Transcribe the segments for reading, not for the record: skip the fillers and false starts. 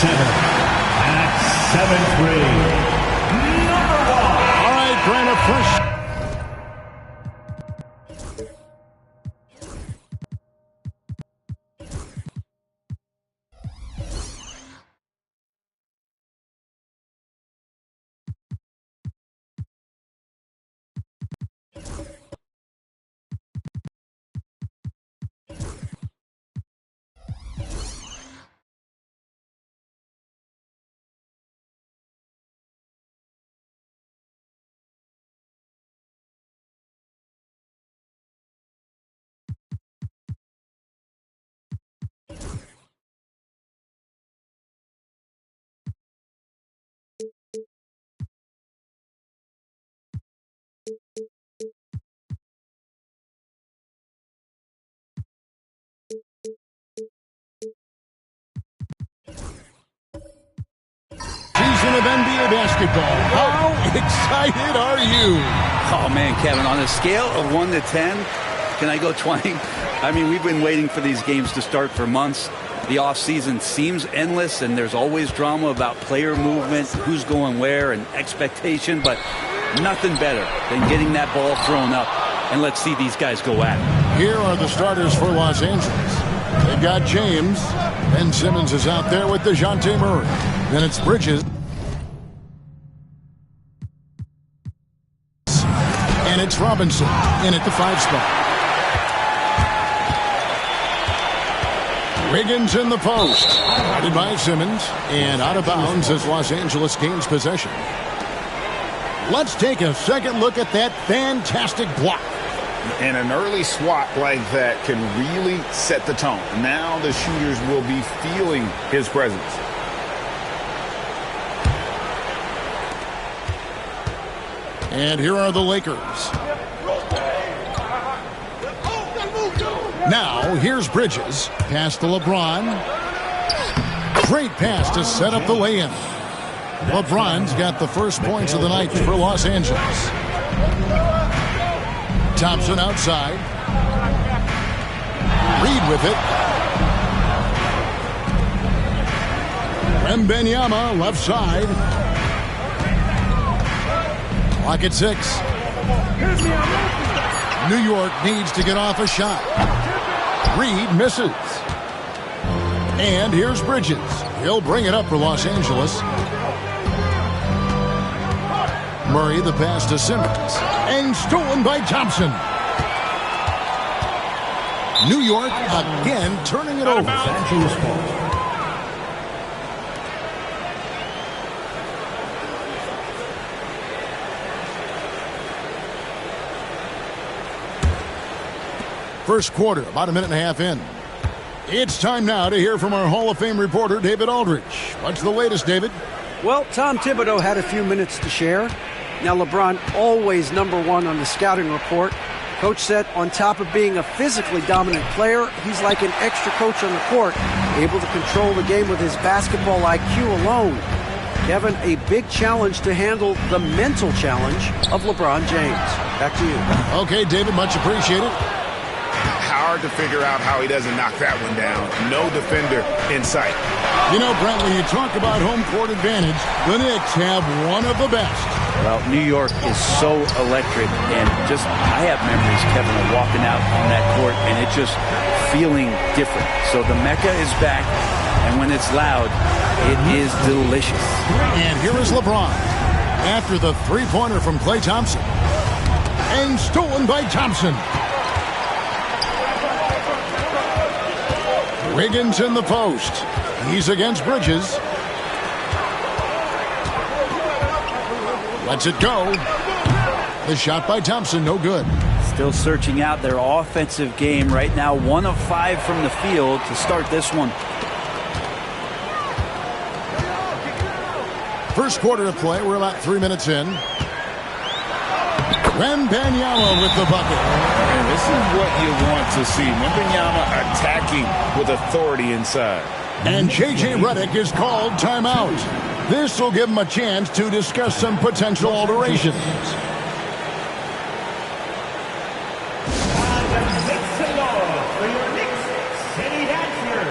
At 7'3", number 1. All right, Grant, fresh. Season of NBA basketball. How excited are you? Oh, man, Kevin, on a scale of 1 to 10, can I go 20? I mean, we've been waiting for these games to start for months. The offseason seems endless, and there's always drama about player movement, who's going where, and expectation, but nothing better than getting that ball thrown up, and let's see these guys go at it. Here are the starters for Los Angeles. They've got James. Ben Simmons is out there with DeJounte Murray. Then it's Bridges. And it's Robinson in at the 5 spot. Wiggins in the post. Guarded by Simmons. And out of bounds as Los Angeles gains possession. Let's take a second look at that fantastic block. And an early swat like that can really set the tone. Now the shooters will be feeling his presence. And here are the Lakers. Now, here's Bridges. Pass to LeBron. Great pass to set up the lay-in. LeBron's got the first points of the night for Los Angeles. Thompson outside. Reed with it. Wembanyama left side. Clock at 6. New York needs to get off a shot. Reed misses. And here's Bridges. He'll bring it up for Los Angeles. Murray the pass to Simmons. And stolen by Thompson. New York again turning it over. Los Angeles ball. First quarter, about a minute and a half in. It's time now to hear from our Hall of Fame reporter, David Aldridge. What's the latest, David? Well, Tom Thibodeau had a few minutes to share. Now, LeBron always #1 on the scouting report. Coach said on top of being a physically dominant player, he's like an extra coach on the court, able to control the game with his basketball IQ alone. Kevin, a big challenge to handle the mental challenge of LeBron James. Back to you. Okay, David, much appreciated. Hard to figure out how he doesn't knock that one down. No defender in sight. You know, Brent, when you talk about home court advantage, the Knicks have one of the best. Well, New York is so electric, and just I have memories, Kevin, of walking out on that court and it just feeling different. So the Mecca is back, and when it's loud, it is delicious. And here is LeBron after the three-pointer from Klay Thompson. And stolen by Thompson. Wiggins in the post. He's against Bridges. Lets it go. The shot by Thompson, no good. Still searching out their offensive game right now. 1 of 5 from the field to start this one. First quarter of play. We're about 3 minutes in. Wembanyama with the bucket. And this is what you want to see. Wembanyama attacking with authority inside. And J.J. Redick is called timeout. This will give him a chance to discuss some potential alterations. For your Knicks City Dancer.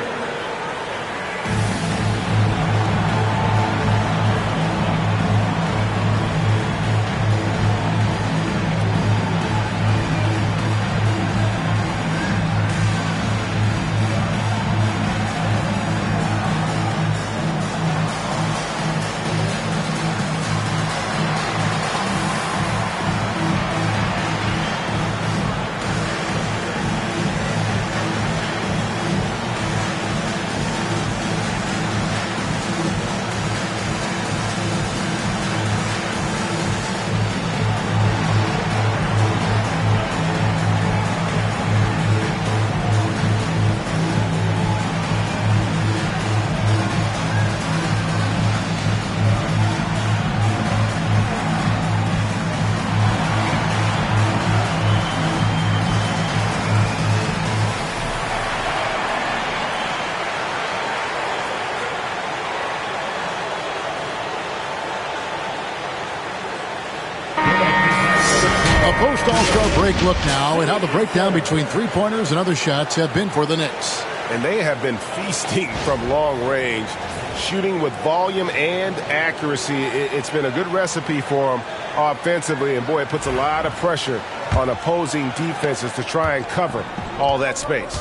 Post-All-Star break look now at how the breakdown between three-pointers and other shots have been for the Knicks. And they have been feasting from long range, shooting with volume and accuracy. It's been a good recipe for them offensively, and boy, it puts a lot of pressure on opposing defenses to try and cover all that space.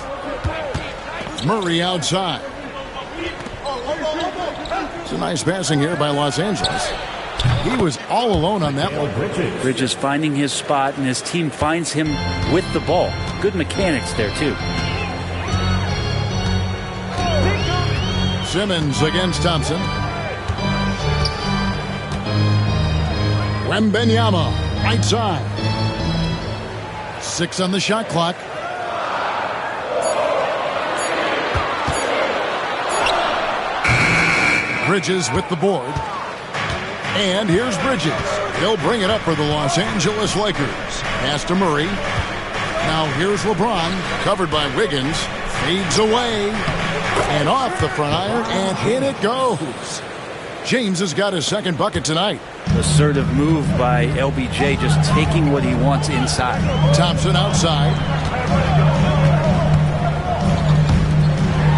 Murray outside. It's a nice passing here by Los Angeles. He was all alone on that one. Bridges finding his spot, and his team finds him with the ball. Good mechanics there, too. Simmons against Thompson. Wembanyama, right side. 6 on the shot clock. Bridges with the board. And here's Bridges. He'll bring it up for the Los Angeles Lakers. Pass to Murray. Now here's LeBron, covered by Wiggins. Fades away. And off the front iron, and in it goes. James has got his second bucket tonight. Assertive move by LBJ, just taking what he wants inside. Thompson outside.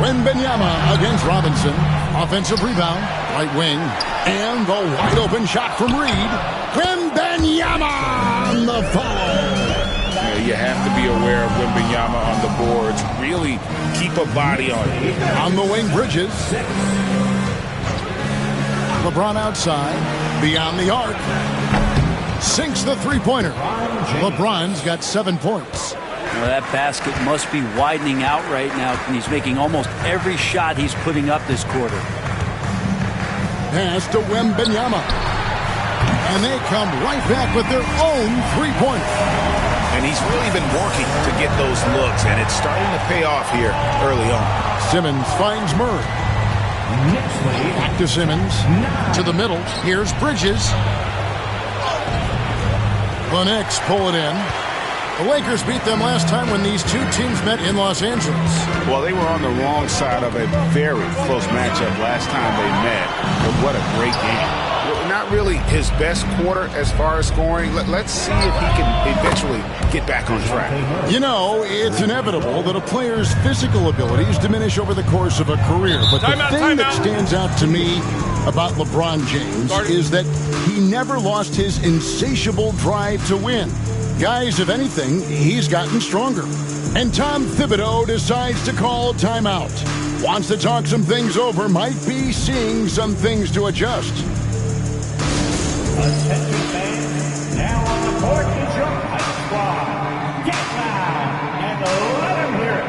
Wembanyama against Robinson. Offensive rebound. Right wing. And the wide open shot from Reed. Wembanyama on the follow. You have to be aware of Wembanyama on the boards. Really keep a body on it. On the wing, Bridges. LeBron outside. Beyond the arc. Sinks the three-pointer. LeBron's got 7 points. Well, that basket must be widening out right now, and he's making almost every shot he's putting up this quarter. Pass to Wembanyama. And they come right back with their own three-pointer. And he's really been working to get those looks, and it's starting to pay off here early on. Simmons finds Murray. Back to Simmons. To the middle. Here's Bridges. The Knicks pull it in. The Lakers beat them last time when these two teams met in Los Angeles. Well, they were on the wrong side of a very close matchup last time they met. But what a great game. Not really his best quarter as far as scoring. Let's see if he can eventually get back on track. You know, it's inevitable that a player's physical abilities diminish over the course of a career. But the thing that stands out to me about LeBron James is that he never lost his insatiable drive to win. Guys, if anything, he's gotten stronger. And Tom Thibodeau decides to call timeout. Wants to talk some things over, might be seeing some things to adjust. Attention fans, now on the court is your ice squad. Get loud and let them hear it.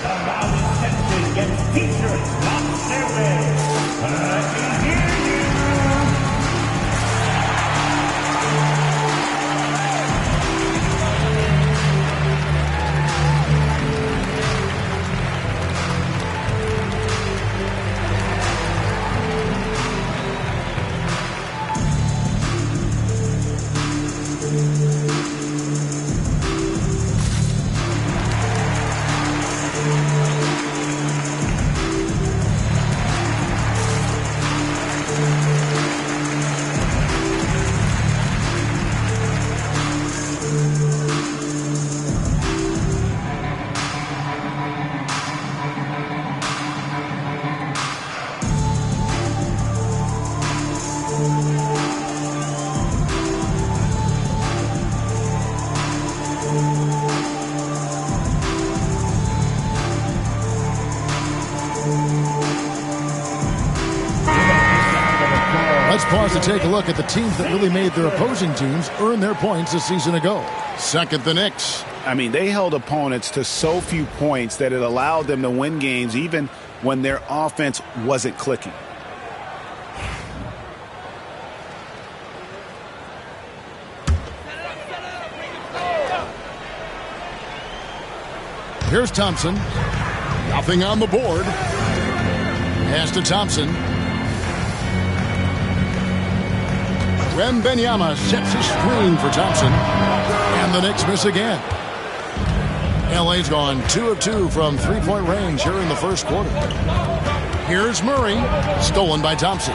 The loudest section gets t-shirts knocked their way. I can hear you. Let's pause to take a look at the teams that really made their opposing teams earn their points a season ago. Second, the Knicks. I mean, they held opponents to so few points that it allowed them to win games even when their offense wasn't clicking. Here's Thompson. Nothing on the board. Pass to Thompson. Wembanyama sets a screen for Thompson. And the Knicks miss again. LA's gone 2 of 2 from three-point range here in the first quarter. Here's Murray. Stolen by Thompson.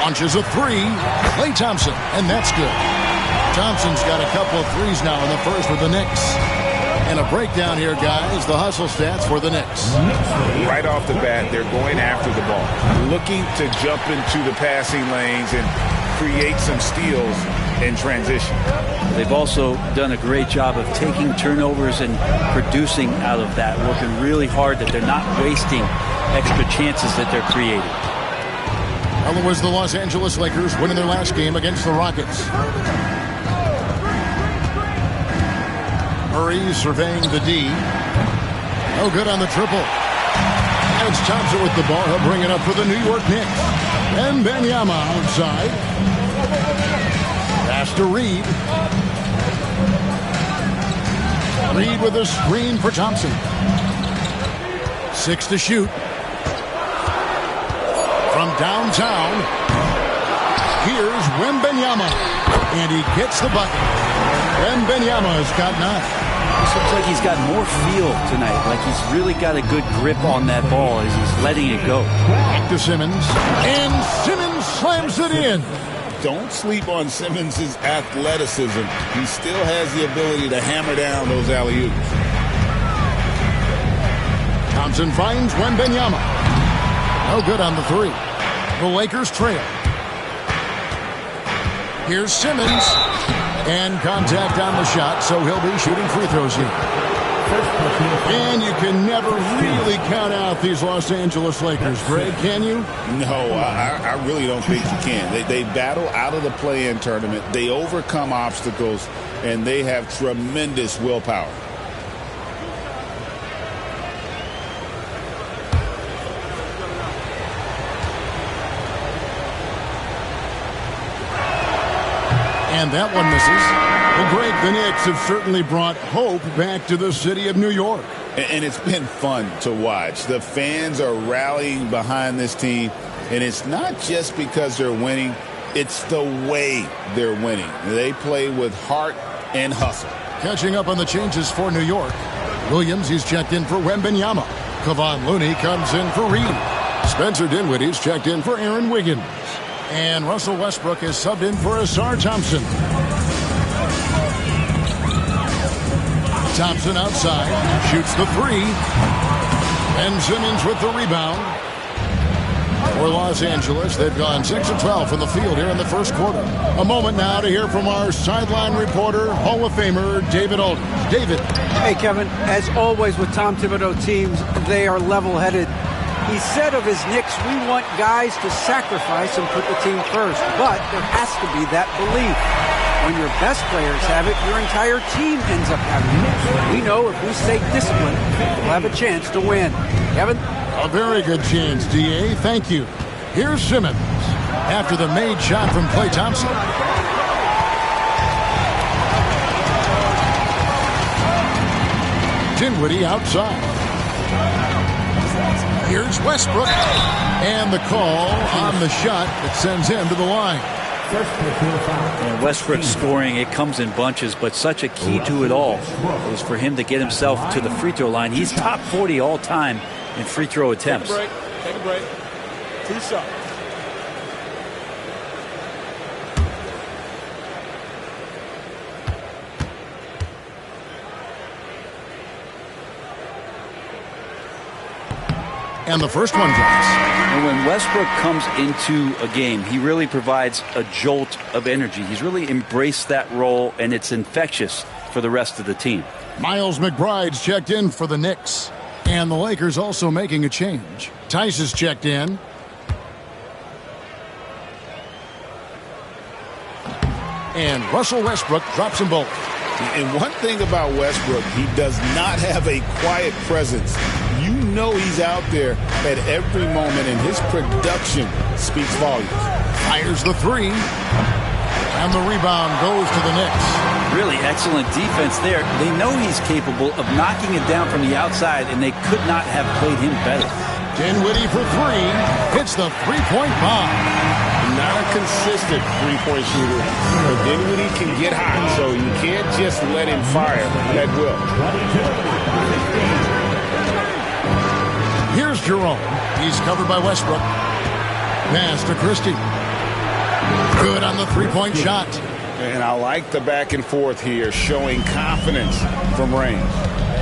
Launches a three. Klay Thompson. And that's good. Thompson's got a couple of threes now in the first for the Knicks. And a breakdown here, guys. The hustle stats for the Knicks. Right off the bat, they're going after the ball, looking to jump into the passing lanes and create some steals in transition. They've also done a great job of taking turnovers and producing out of that, working really hard that they're not wasting extra chances that they're creating. Well, it was the Los Angeles Lakers winning their last game against the Rockets. Murray surveying the D. No good on the triple. It's Thompson with the ball. He'll bring it up for the New York Knicks. And Wembanyama outside. Pass to Reed. Reed with a screen for Thompson. 6 to shoot. From downtown. Here's Wembanyama, and he gets the bucket. Wembanyama's got 9. This looks like he's got more feel tonight, like he's really got a good grip on that ball as he's letting it go. Back to Simmons, and Simmons slams it in. Don't sleep on Simmons' athleticism. He still has the ability to hammer down those alley-oops. Thompson finds Wembanyama. No good on the 3. The Lakers trail. Here's Simmons. And contact on the shot, so he'll be shooting free throws here. And you can never really count out these Los Angeles Lakers, Greg, can you? No, I really don't think you can. They battle out of the play-in tournament. They overcome obstacles, and they have tremendous willpower. And that one misses. Well, Greg, the Knicks have certainly brought hope back to the city of New York. And it's been fun to watch. The fans are rallying behind this team, and it's not just because they're winning. It's the way they're winning. They play with heart and hustle. Catching up on the changes for New York. Williams, he's checked in for Wembanyama. Kevon Looney comes in for Reed. Spencer Dinwiddie's checked in for Aaron Wiggins. And Russell Westbrook is subbed in for Asar Thompson. Thompson outside, shoots the 3. And Simmons with the rebound. For Los Angeles, they've gone 6 of 12 from the field here in the first quarter. A moment now to hear from our sideline reporter, Hall of Famer David Aldridge. David. Hey, Kevin, as always with Tom Thibodeau teams, they are level-headed. He said of his Knicks, we want guys to sacrifice and put the team first. But there has to be that belief. When your best players have it, your entire team ends up having it. We know if we stay disciplined, we'll have a chance to win. Kevin? A very good chance, D.A. Thank you. Here's Simmons after the made shot from Klay Thompson. Dinwiddie outside. Here's Westbrook, and the call on the shot that sends him to the line. And Westbrook scoring, it comes in bunches, but such a key to it all is for him to get himself to the free throw line. He's top 40 all time in free throw attempts. Take a break. 2 shots. And the first one drops. And when Westbrook comes into a game, he really provides a jolt of energy. He's really embraced that role, and it's infectious for the rest of the team. Miles McBride's checked in for the Knicks. And the Lakers also making a change. Tice is checked in. And Russell Westbrook drops them both. And one thing about Westbrook, he does not have a quiet presence. You know he's out there at every moment, and his production speaks volumes. Fires the 3. And the rebound goes to the Knicks. Really excellent defense there. They know he's capable of knocking it down from the outside, and they could not have played him better. Dinwiddie for 3. Hits the three-point bomb. Not a consistent three-point shooter, but Dinwiddie can get hot, so you can't just let him fire at will. Here's Jerome. He's covered by Westbrook. Pass to Christie. Good on the three-point shot. And I like the back and forth here, showing confidence from range.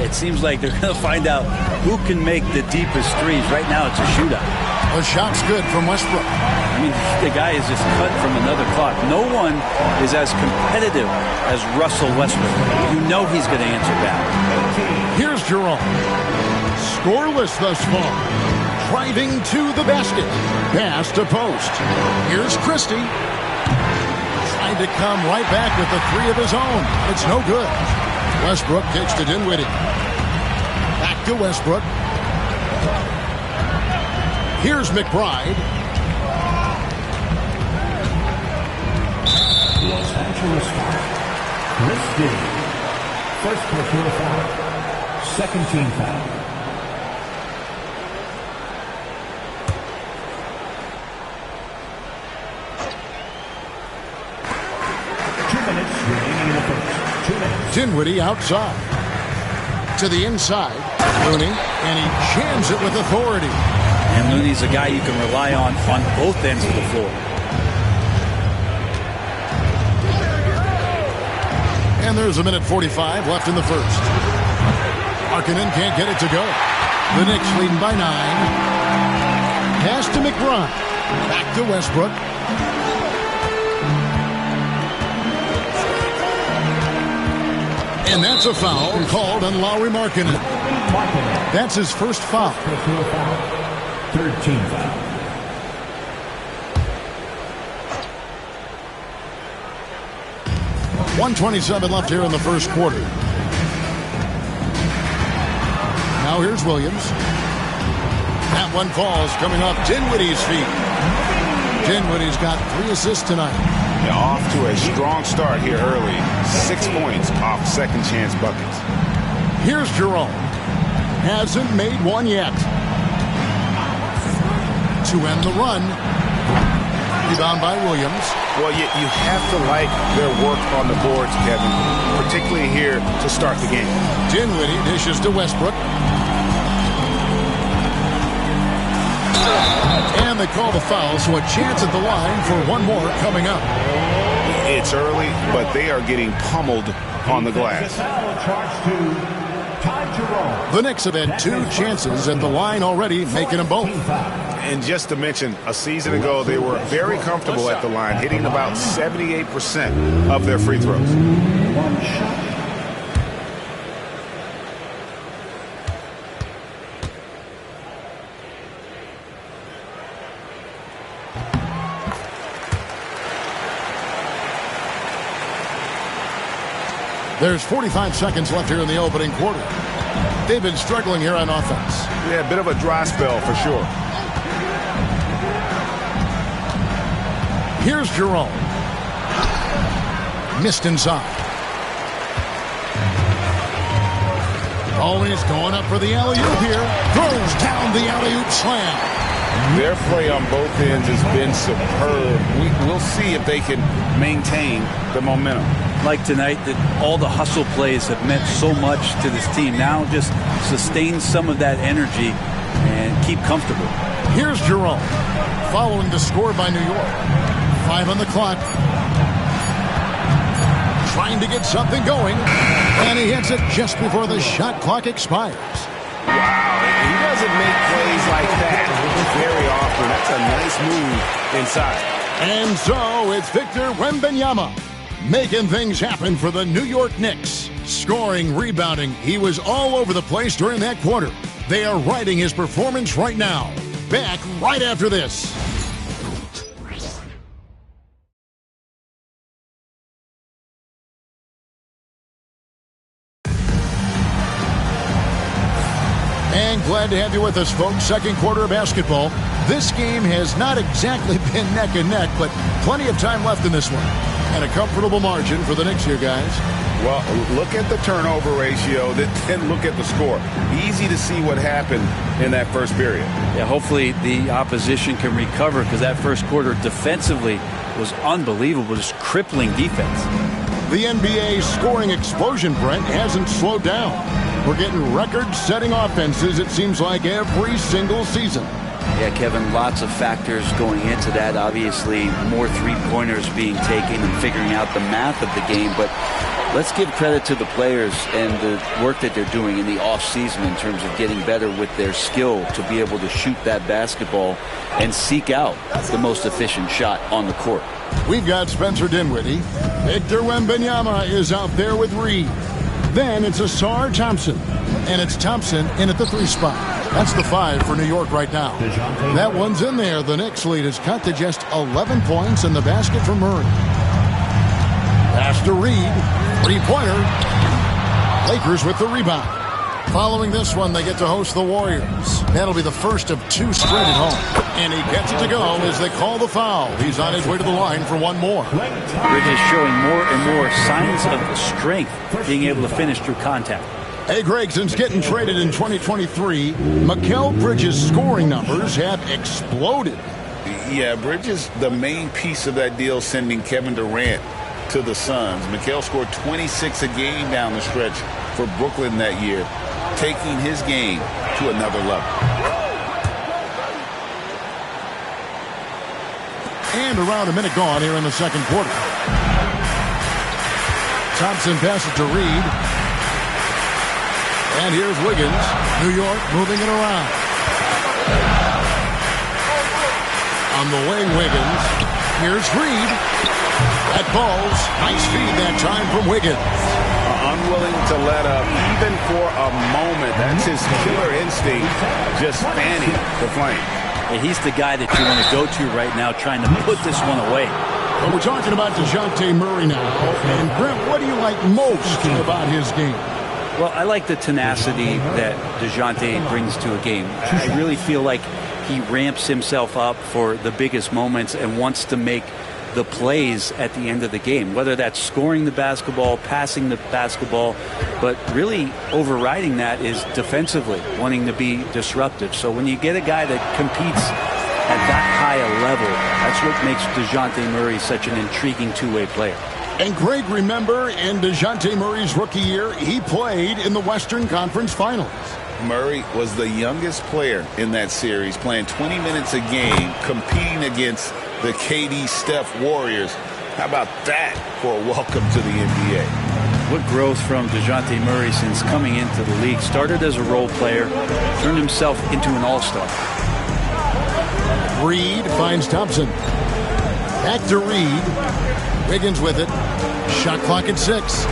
It seems like they're going to find out who can make the deepest threes. Right now it's a shootout. The shot's good from Westbrook. I mean, the guy is just cut from another cloth. No one is as competitive as Russell Westbrook. You know he's going to answer back. Here's Jerome. Scoreless thus far. Driving to the basket. Pass to post. Here's Christie. Trying to come right back with the 3 of his own. It's no good. Westbrook kicks to Dinwiddie. Back to Westbrook. Here's McBride. Los Angeles foul. Christie. First personal foul. Second team foul. remaining in the first. 2 minutes. Dinwiddie outside. To the inside. Looney. And he jams it with authority. And Looney's a guy you can rely on both ends of the floor. And there's a minute 45 left in the first. Markkanen can't get it to go. The Knicks leading by 9. Pass to McBride. Back to Westbrook. And that's a foul called on Lauri Markkanen. That's his first foul. Third team foul. .127 left here in the first quarter. Now here's Williams. That one falls coming off Dinwiddie's feet. Dinwiddie's got 3 assists tonight. Yeah, off to a strong start here early. 6 points off second chance buckets. Here's Jerome. Hasn't made one yet. To end the run. Rebound by Williams. Well, you have to like their work on the boards, Kevin, particularly here to start the game. Dinwiddie dishes to Westbrook. And they call the foul, so a chance at the line for one more coming up. It's early, but they are getting pummeled on the glass. The Knicks have had 2 chances at the line already, making them both. And just to mention, a season ago, they were very comfortable at the line, hitting about 78% of their free throws. There's 45 seconds left here in the opening quarter. They've been struggling here on offense. Yeah, a bit of a dry spell for sure. Here's Jerome. Missed inside. Always going up for the alley-oop here. Throws down the alley-oop slam. Their play on both ends has been superb. We'll see if they can maintain the momentum. Like tonight, that all the hustle plays have meant so much to this team. Now just sustain some of that energy and keep comfortable. Here's Jerome. Following the score by New York. 5 on the clock. Trying to get something going. And he hits it just before the shot clock expires. Wow, he doesn't make plays like that very often. That's a nice move inside. And so it's Victor Wembanyama making things happen for the New York Knicks. Scoring, rebounding, he was all over the place during that quarter. They are riding his performance right now. Back right after this. And glad to have you with us, folks. Second quarter of basketball. This game has not exactly been neck and neck, but plenty of time left in this one. And a comfortable margin for the Knicks here, guys. Well, look at the turnover ratio, then look at the score. Easy to see what happened in that first period. Yeah, hopefully the opposition can recover, because that first quarter defensively was unbelievable, just crippling defense. The NBA scoring explosion, Brent, hasn't slowed down. We're getting record-setting offenses, it seems like, every single season. Yeah, Kevin, lots of factors going into that. Obviously, more three-pointers being taken and figuring out the math of the game. But let's give credit to the players and the work that they're doing in the off-season in terms of getting better with their skill to be able to shoot that basketball and seek out the most efficient shot on the court. We've got Spencer Dinwiddie. Victor Wembanyama is out there with Reed. Then it's Ausar Thompson. And it's Thompson in at the 3 spot. That's the 5 for New York right now. That one's in there. The Knicks lead is cut to just 11 points in the basket from Murray. Pass to Reed. 3-pointer. Lakers with the rebound. Following this one, they get to host the Warriors. That'll be the first of 2 straight at home. And he gets it to go as they call the foul. He's on his way to the line for one more. Bridges showing more and more signs of strength, being able to finish through contact. Hey, Gregson's getting traded in 2023. Mikal Bridges' scoring numbers have exploded. Yeah, Bridges, the main piece of that deal, sending Kevin Durant to the Suns. Mikal scored 26 a game down the stretch for Brooklyn that year, taking his game to another level. And around a minute gone here in the second quarter. Thompson passes to Reed. And here's Wiggins. New York moving it around. On the wing, Wiggins. Here's Reed. That ball's nice feed that time from Wiggins. Unwilling to let up even for a moment. That's his killer instinct, just fanning the flame. He's the guy that you want to go to right now, trying to put this one away. Well, we're talking about DeJounte Murray now. And Brent, what do you like most about his game? Well, I like the tenacity that DeJounte brings to a game. I really feel like he ramps himself up for the biggest moments and wants to make the plays at the end of the game, whether that's scoring the basketball, passing the basketball, but really overriding that is defensively, wanting to be disruptive. So when you get a guy that competes at that high a level, that's what makes DeJounte Murray such an intriguing two-way player. And Greg, remember, in DeJounte Murray's rookie year, he played in the Western Conference Finals. Murray was the youngest player in that series, playing 20 minutes a game, competing against the KD Steph Warriors. How about that for a welcome to the NBA? What growth from DeJounte Murray since coming into the league. Started as a role player, turned himself into an all-star. Reed finds Thompson. Back to Reed. Wiggins with it. Shot clock at 6.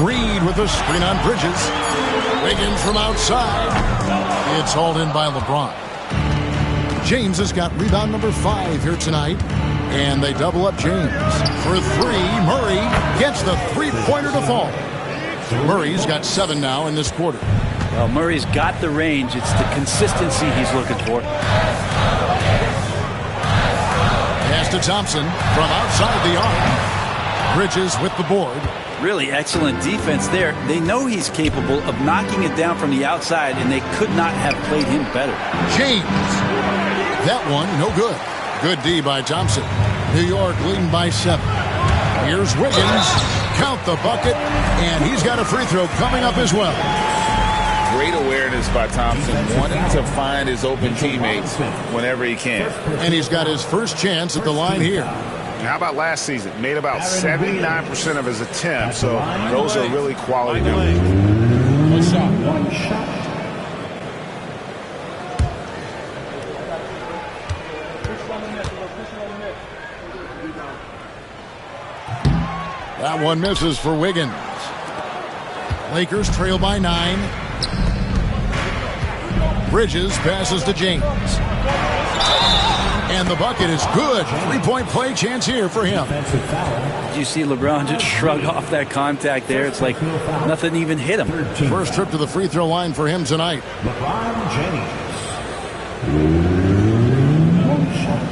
Reed with a screen on Bridges. Wiggins from outside. It's hauled in by LeBron. James has got rebound number 5 here tonight. And they double up James. For 3, Murray gets the three-pointer to fall. Murray's got 7 now in this quarter. Well, Murray's got the range. It's the consistency he's looking for. Pass to Thompson from outside the arc. Bridges with the board. Really excellent defense there. They know he's capable of knocking it down from the outside, and they could not have played him better. James. That one, no good. Good D by Thompson. New York leading by 7. Here's Wiggins. Count the bucket, and he's got a free throw coming up as well. Great awareness by Thompson, wanting to find his open teammates whenever he can. And he's got his first chance at the line here. How about last season? Made about 79% of his attempts, so those are really quality numbers. One shot. That one misses for Wiggins. Lakers trail by 9. Bridges passes to James. And the bucket is good. 3-point play chance here for him. Did you see LeBron just shrug off that contact there? It's like nothing even hit him. First trip to the free throw line for him tonight. LeBron James. One shot.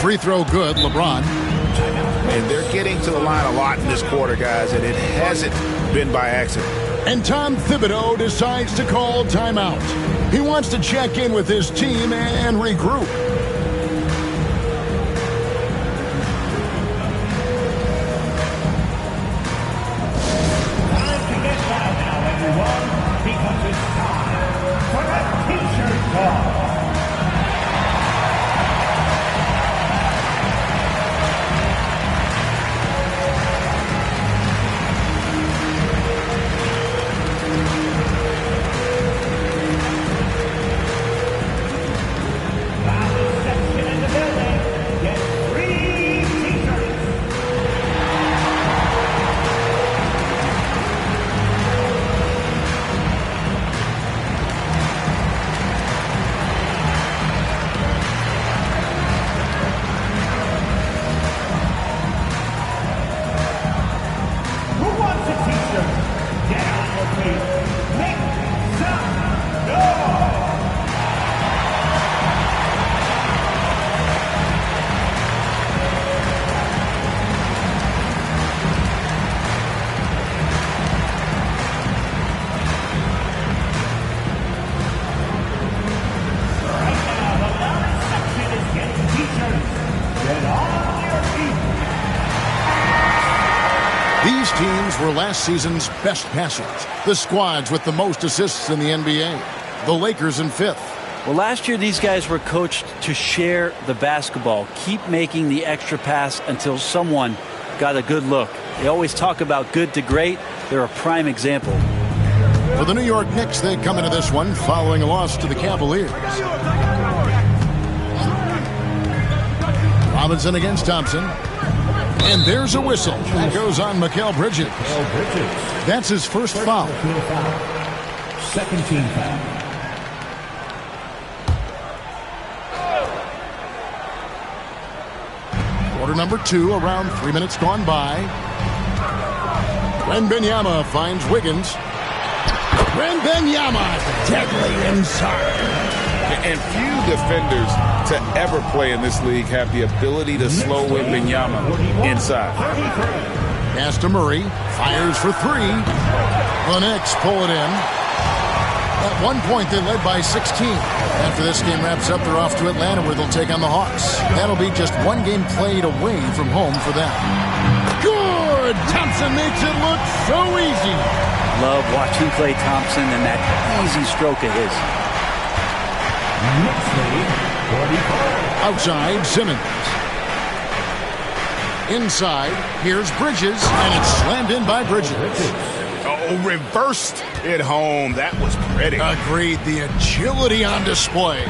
Free throw good, LeBron. And they're getting to the line a lot in this quarter, guys, and it hasn't been by accident. And Tom Thibodeau decides to call timeout. He wants to check in with his team and regroup. Time to get down now, everyone, because it's time for the T-shirt talk. These teams were last season's best passers. The squads with the most assists in the NBA. The Lakers in 5th. Well, last year these guys were coached to share the basketball, keep making the extra pass until someone got a good look. They always talk about good to great. They're a prime example. For the New York Knicks, they come into this one following a loss to the Cavaliers. Robinson against Thompson. And there's a whistle. That goes on Mikal Bridges. That's his first foul. Second team foul. Quarter number 2, around 3 minutes gone by. Wembanyama finds Wiggins. Wembanyama deadly inside. And few defenders to ever play in this league have the ability to slow Wembanyama inside. Pass to Murray. Fires for 3. The Knicks pull it in. At one point, they led by 16. After this game wraps up, they're off to Atlanta, where they'll take on the Hawks. That'll be just one game played away from home for them. Good! Thompson makes it look so easy. Love watching Klay Thompson and that easy stroke of his. Outside, Simmons. Inside, here's Bridges, and it's slammed in by Bridges. Oh, reversed it home. That was pretty. Agreed. The agility on display.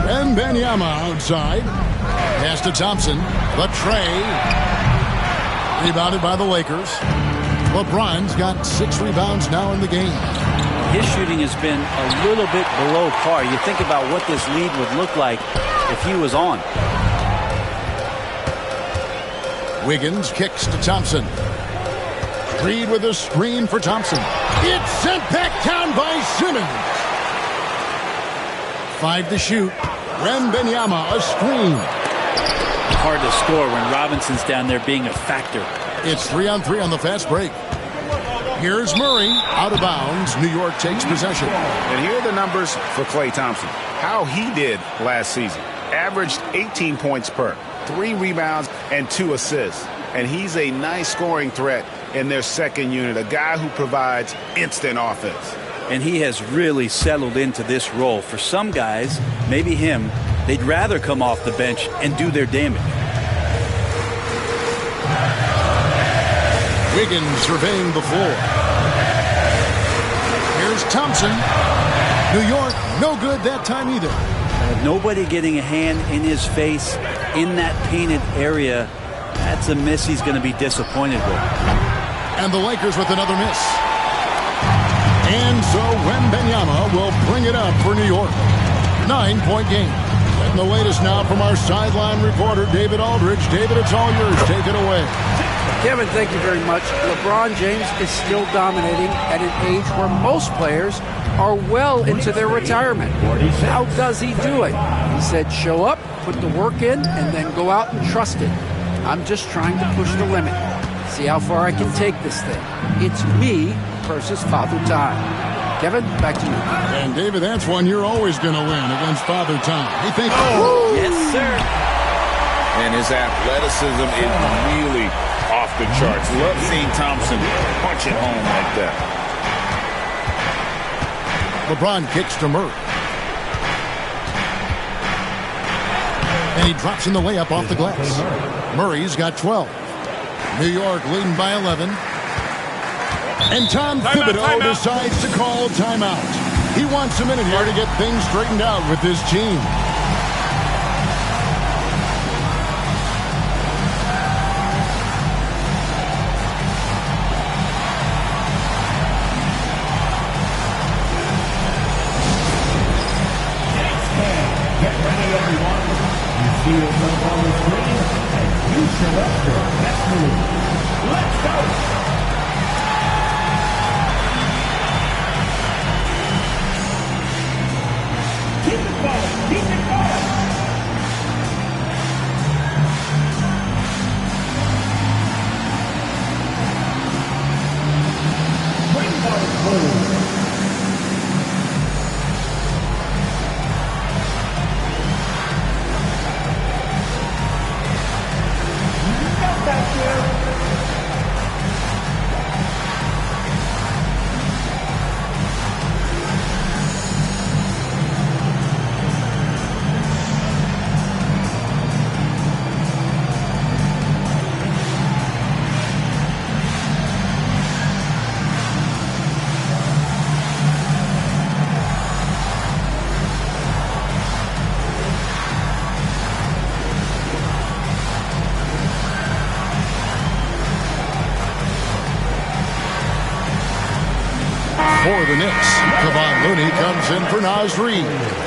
Wembanyama outside. Pass to Thompson. The tray. Rebounded by the Lakers. LeBron's got 6 rebounds now in the game. His shooting has been a little bit below par. You think about what this lead would look like if he was on. Wiggins kicks to Thompson. Reed with a screen for Thompson. It's sent back down by Simmons. 5 to shoot. Wembanyama a screen. Hard to score when Robinson's down there being a factor. It's 3-on-3 on the fast break. Here's Murray, out of bounds. New York takes possession. And here are the numbers for Klay Thompson. How he did last season. Averaged 18 points per, 3 rebounds, and 2 assists. And he's a nice scoring threat in their second unit, a guy who provides instant offense. And he has really settled into this role. For some guys, maybe him, they'd rather come off the bench and do their damage. Wiggins surveying the floor. Here's Thompson. New York, no good that time either. Nobody getting a hand in his face in that painted area. That's a miss he's going to be disappointed with. And the Lakers with another miss. And so Wembanyama will bring it up for New York. 9-point game. And the latest now from our sideline reporter, David Aldridge. David, it's all yours. Take it away. Kevin, thank you very much. LeBron James is still dominating at an age where most players are well into their retirement. How does he do it? He said, show up, put the work in, and then go out and trust it. I'm just trying to push the limit. See how far I can take this thing. It's me versus Father Time. Kevin, back to you. And David, that's one you're always going to win against Father Time. He thinks, Yes, sir. And his athleticism is really off the charts. Love seeing Thompson punch it home like that. LeBron kicks to Murray. And he drops in the layup off the glass. Murray's got 12. New York leading by 11. And Tom Thibodeau decides to call timeout. He wants a minute here to get things straightened out with his team. Get ready, everyone. You see your number on the screen, and you select your best move. Let's go! Keep it going. Keep it going. Bring those moves. Back there. the Knicks. Kevon Looney comes in for Naz Reid.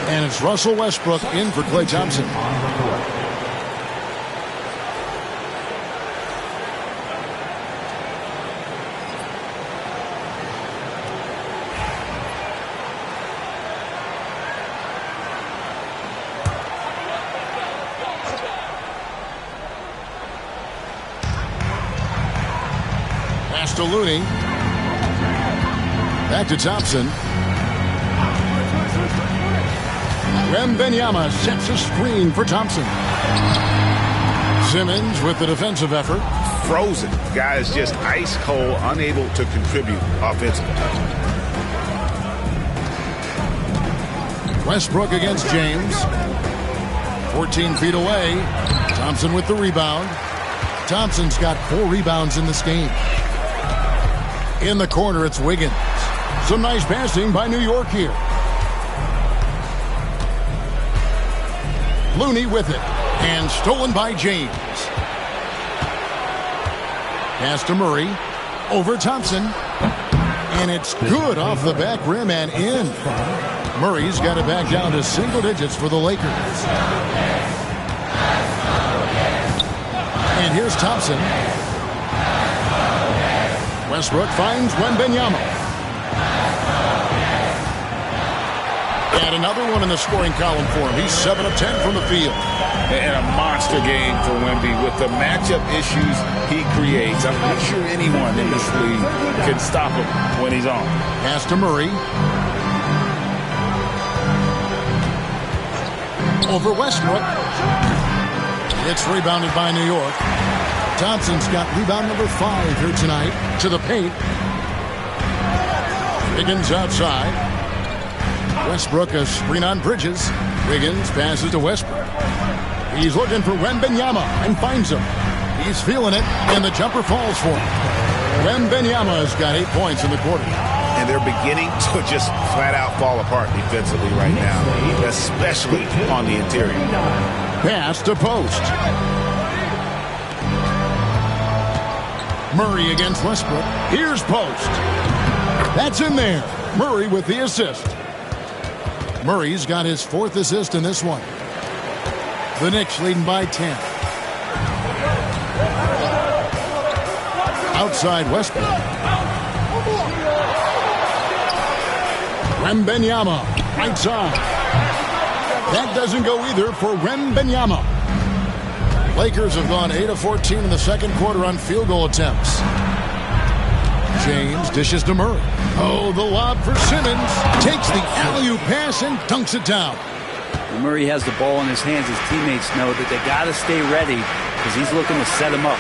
And it's Russell Westbrook in for Klay Thompson. Pass to Looney. Back to Thompson. Wembanyama sets a screen for Thompson. Simmons with the defensive effort. Frozen. Guy is just ice cold, unable to contribute offensively. Westbrook against James. 14 feet away. Thompson with the rebound. Thompson's got 4 rebounds in this game. In the corner, it's Wiggins. Some nice passing by New York here. Looney with it. And stolen by James. Pass to Murray. Over Thompson. And it's good off the back rim and in. Murray's got it back down to single digits for the Lakers. And here's Thompson. Westbrook finds Wembanyama. And another one in the scoring column for him. He's 7 of 10 from the field. And a monster game for Wemby with the matchup issues he creates. I'm not sure anyone in this league can stop him when he's on. Pass to Murray. Over Westbrook. It's rebounded by New York. Thompson's got rebound number 5 here tonight. To the paint. Wiggins outside. Westbrook a screen on Bridges. Wiggins passes to Westbrook. He's looking for Wembanyama and finds him. He's feeling it, and the jumper falls for him. Wembanyama has got 8 points in the quarter. And they're beginning to just flat out fall apart defensively right now, especially on the interior. Pass to Post. Murray against Westbrook. Here's Post. That's in there. Murray with the assist. Murray's got his 4th assist in this one. The Knicks leading by 10. Outside Westbrook. Wembanyama, right side. That doesn't go either for Wembanyama. Lakers have gone 8 of 14 in the second quarter on field goal attempts. James dishes to Murray. Oh, the lob for Simmons. Takes the alley-oop pass and dunks it down. When Murray has the ball in his hands, his teammates know that they got to stay ready because he's looking to set him up.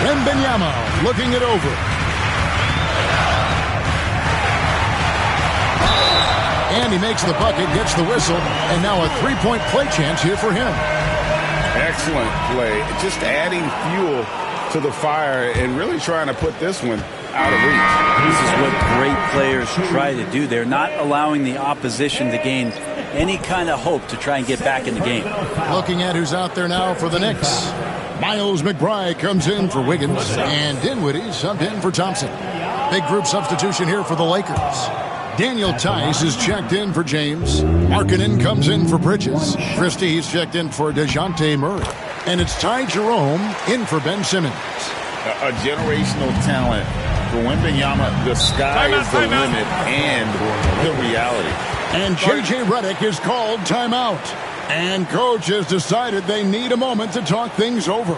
Wembanyama looking it over. And he makes the bucket, gets the whistle, and now a 3-point play chance here for him. Excellent play. Just adding fuel to the fire and really trying to put this one out of reach. This is what great players try to do. They're not allowing the opposition to gain any kind of hope to try and get back in the game. Looking at who's out there now for the Knicks. Miles McBride comes in for Wiggins, and Dinwiddie subbed in for Thompson. Big group substitution here for the Lakers. Daniel Tice is checked in for James. Markkanen comes in for Bridges. Christie's checked in for DeJounte Murray. And it's Ty Jerome in for Ben Simmons. A generational talent for Wembanyama. The sky is the limit and the reality. And J.J. Redick is called timeout. And coach has decided they need a moment to talk things over.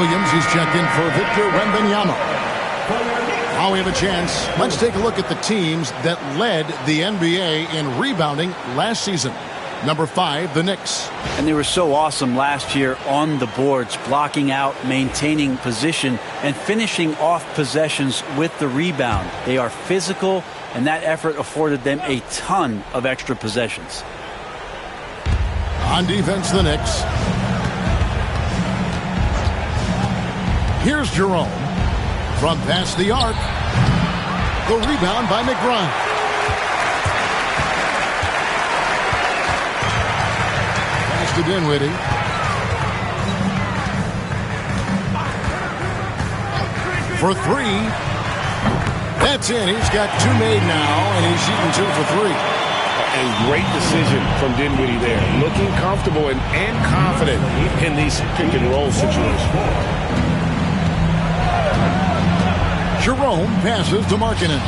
Williams, he's checked in for Victor Wembanyama. Now we have a chance. Let's take a look at the teams that led the NBA in rebounding last season. Number 5, the Knicks. And they were so awesome last year on the boards, blocking out, maintaining position, and finishing off possessions with the rebound. They are physical, and that effort afforded them a ton of extra possessions. On defense, the Knicks. Here's Jerome. From past the arc. The rebound by McBride. Pass to Dinwiddie. For 3. That's in. He's got 2 made now, and he's shooting 2 for 3. And great decision from Dinwiddie there. Looking comfortable and confident in these pick and roll situations. Jerome passes to Markkanen.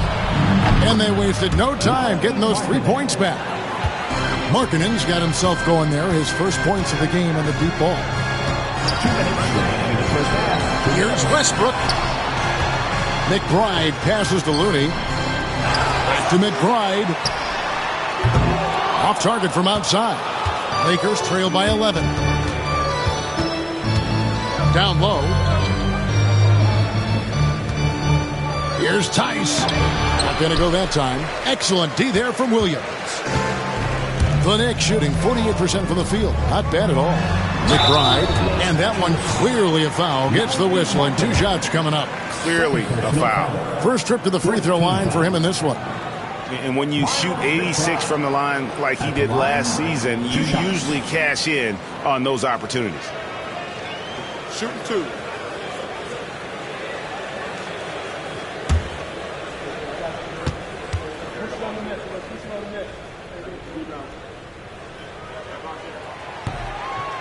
And they wasted no time getting those 3 points back. Markkanen's got himself going there. His first points of the game on the deep ball. Here's Westbrook. McBride passes to Looney. Back to McBride. Off target from outside. Lakers trail by 11. Down low. Here's Tice. Not going to go that time. Excellent D there from Williams. The Knicks shooting 48% from the field. Not bad at all. McBride, and that one clearly a foul. Gets the whistle, and 2 shots coming up. Clearly a foul. First trip to the free throw line for him in this one. And when you shoot 86 from the line like he did last season, you usually cash in on those opportunities. Shooting 2.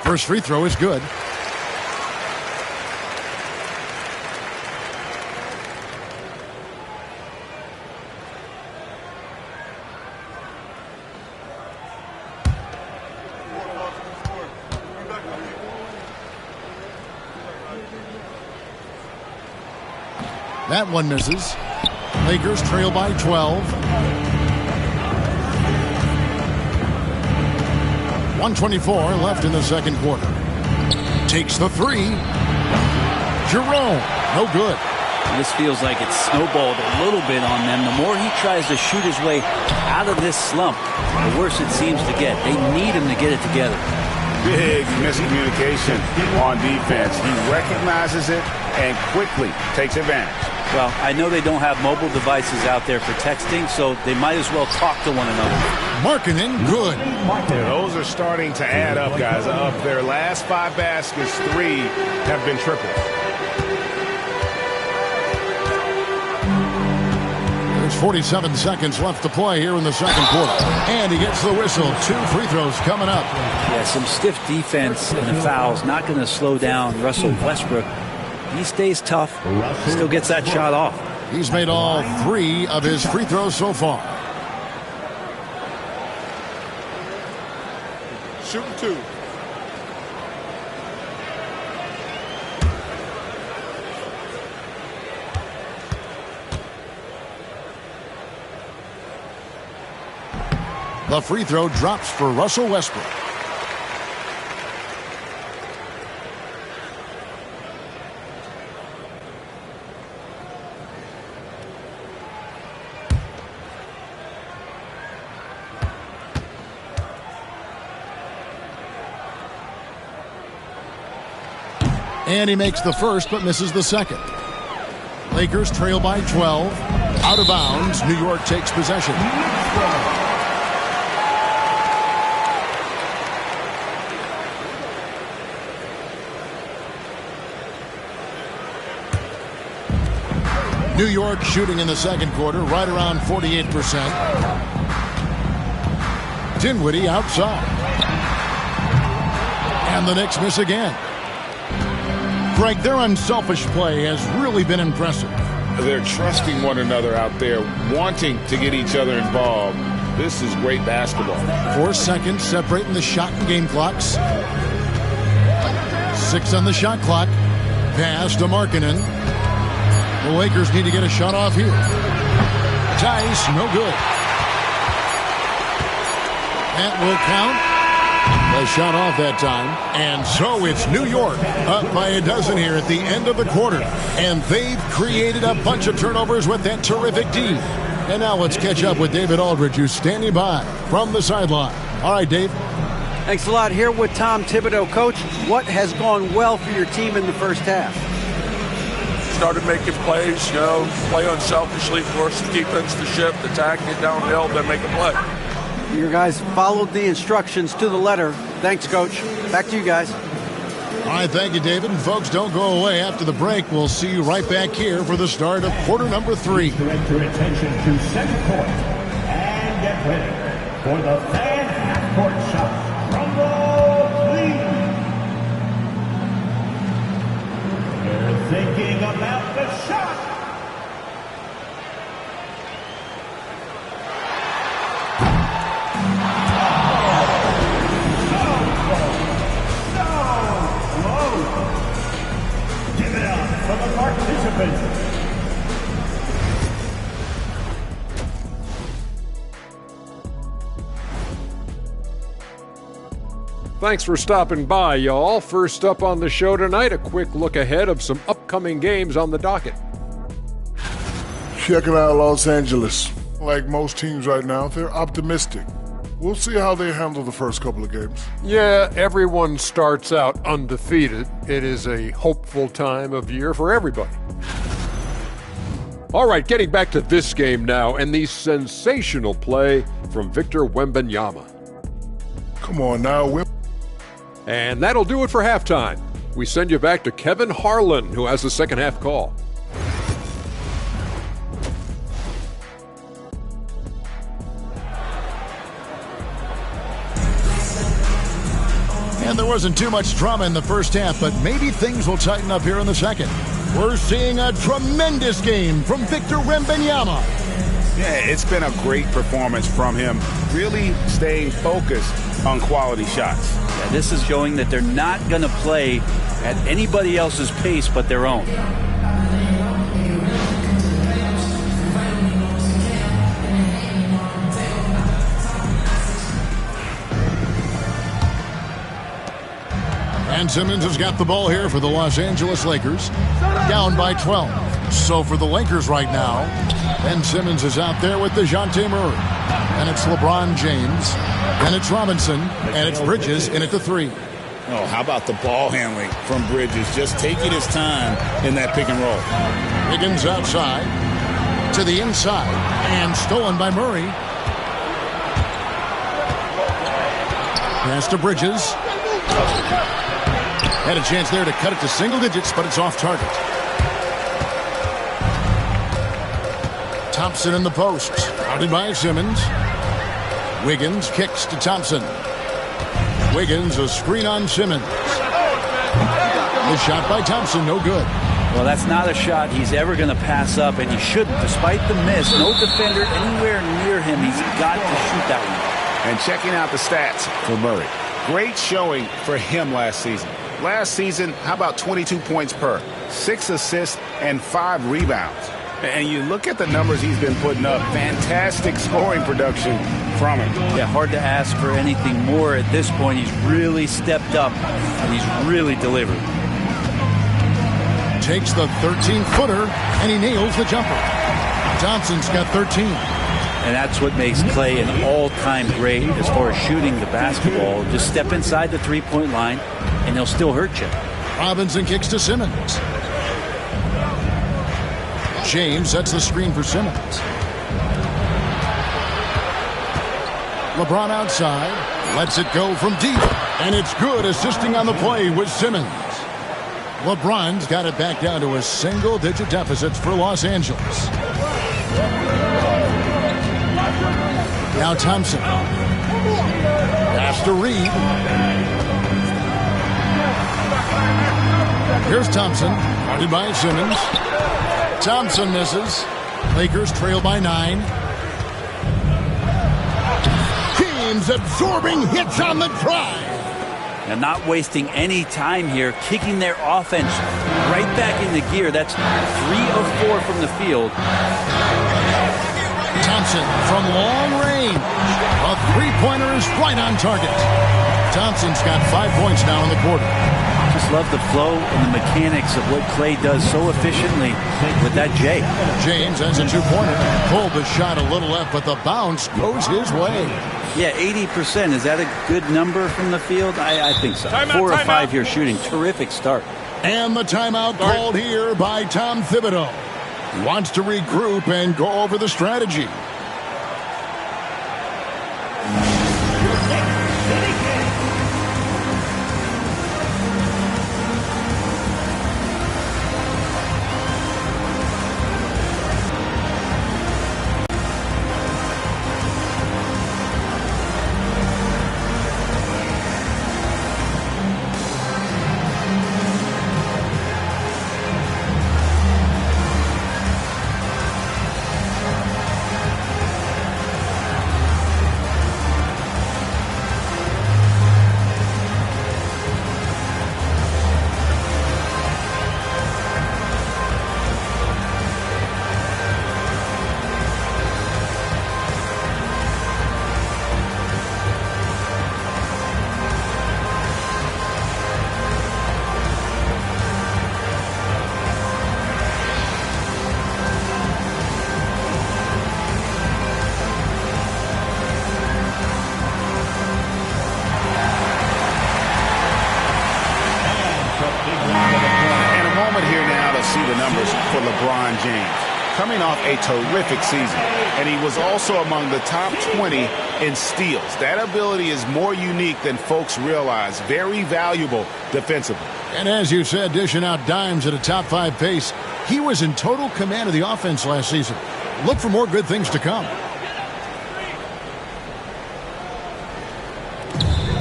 First free throw is good. That one misses. Lakers trail by 12. 1:24 left in the second quarter. Takes the 3. Jerome, no good. This feels like it's snowballed a little bit on them. The more he tries to shoot his way out of this slump, the worse it seems to get. They need him to get it together. Big miscommunication on defense. He recognizes it and quickly takes advantage. Well, I know they don't have mobile devices out there for texting, so they might as well talk to one another. Markkanen, good. Yeah, those are starting to add up, guys. Of their last 5 baskets, 3 have been triples. There's 47 seconds left to play here in the second quarter. And he gets the whistle. 2 free throws coming up. Yeah, some stiff defense and the fouls. Not going to slow down Russell Westbrook. He stays tough. Still gets that shot off. He's made all 3 of his free throws so far. Shooting 2. The free throw drops for Russell Westbrook. And he makes the first but misses the second. Lakers trail by 12. Out of bounds. New York takes possession. New York shooting in the second quarter right around 48%. Dinwiddie outside. And the Knicks miss again. Greg, their unselfish play has really been impressive. They're trusting one another out there, wanting to get each other involved. This is great basketball. 4 seconds separating the shot and game clocks. 6 on the shot clock. pass to Markkanen. The Lakers need to get a shot off here. Tice, no good. That will count. A shot off that time. And so it's New York up by a dozen here at the end of the quarter. And they've created a bunch of turnovers with that terrific D. And now let's catch up with David Aldridge, who's standing by from the sideline. All right, Dave. Thanks a lot. Here with Tom Thibodeau. Coach, what has gone well for your team in the first half? Started making plays, play unselfishly, force the defense to shift, attack, get downhill, then make a play. Your guys followed the instructions to the letter. Thanks, Coach. Back to you guys. All right, thank you, David. And folks, don't go away. After the break, we'll see you right back here for the start of quarter number 3. Direct your attention to center court and get ready for the fan half-court shot. Rumble, please. They're thinking about the shot. Thanks for stopping by, y'all. First up on the show tonight, a quick look ahead of some upcoming games on the docket. Checking out Los Angeles. Like most teams right now, they're optimistic. We'll see how they handle the first couple of games. Yeah, everyone starts out undefeated. It is a hopeful time of year for everybody. All right, getting back to this game now and the sensational play from Victor Wembanyama. Come on now, And that'll do it for halftime. We send you back to Kevin Harlan, who has the second half call. And there wasn't too much drama in the first half, but maybe things will tighten up here in the second. We're seeing a tremendous game from Victor Wembanyama. Yeah, it's been a great performance from him, really staying focused on quality shots. Yeah, this is showing that they're not going to play at anybody else's pace but their own. And Simmons has got the ball here for the Los Angeles Lakers, down by 12. So for the Lakers right now, Ben Simmons is out there with DeJounte Murray. And it's LeBron James, and it's Robinson, and it's Bridges in at the 3. Oh, how about the ball handling from Bridges? Just taking his time in that pick and roll. Wiggins outside to the inside, and stolen by Murray. Pass to Bridges. Had a chance there to cut it to single digits, but it's off target. Thompson in the post, routed by Simmons. Wiggins kicks to Thompson. Wiggins, a screen on Simmons. The shot by Thompson, no good. Well, that's not a shot he's ever going to pass up, and he shouldn't. Despite the miss, no defender anywhere near him. He's got to shoot that one. And checking out the stats for Murray. Great showing for him last season. Last season, how about 22 points per, 6 assists, and 5 rebounds. And you look at the numbers he's been putting up, fantastic scoring production from him. Yeah, hard to ask for anything more at this point. He's really stepped up, and he's really delivered. Takes the 13-footer, and he nails the jumper. Thompson's got 13. And that's what makes Clay an all-time great as far as shooting the basketball. Just step inside the three-point line, and he'll still hurt you. Robinson kicks to Simmons. James sets the screen for Simmons. LeBron outside, lets it go from deep, and it's good, assisting on the play with Simmons. LeBron's got it back down to a single-digit deficit for Los Angeles. Now Thompson. Pass to Reed. Here's Thompson, guarded by Simmons. Thompson misses. Lakers trail by 9. James absorbing hits on the drive. And not wasting any time here, kicking their offense right back into gear. That's 3 of 4 from the field. Thompson from long range. A three-pointer is right on target. Thompson's got 5 points now in the quarter. Just love the flow and the mechanics of what Clay does so efficiently with that J. James has a 2-pointer. Pulled the shot a little left, but the bounce goes his way. Yeah, 80%. Is that a good number from the field? I think so. 4 of 5 here shooting. Terrific start. And the timeout called here by Tom Thibodeau. He wants to regroup and go over the strategy. For LeBron James, coming off a terrific season, and he was also among the top 20 in steals. That ability is more unique than folks realize. Very valuable defensively. And as you said, dishing out dimes at a top 5 pace, he was in total command of the offense last season. Look for more good things to come.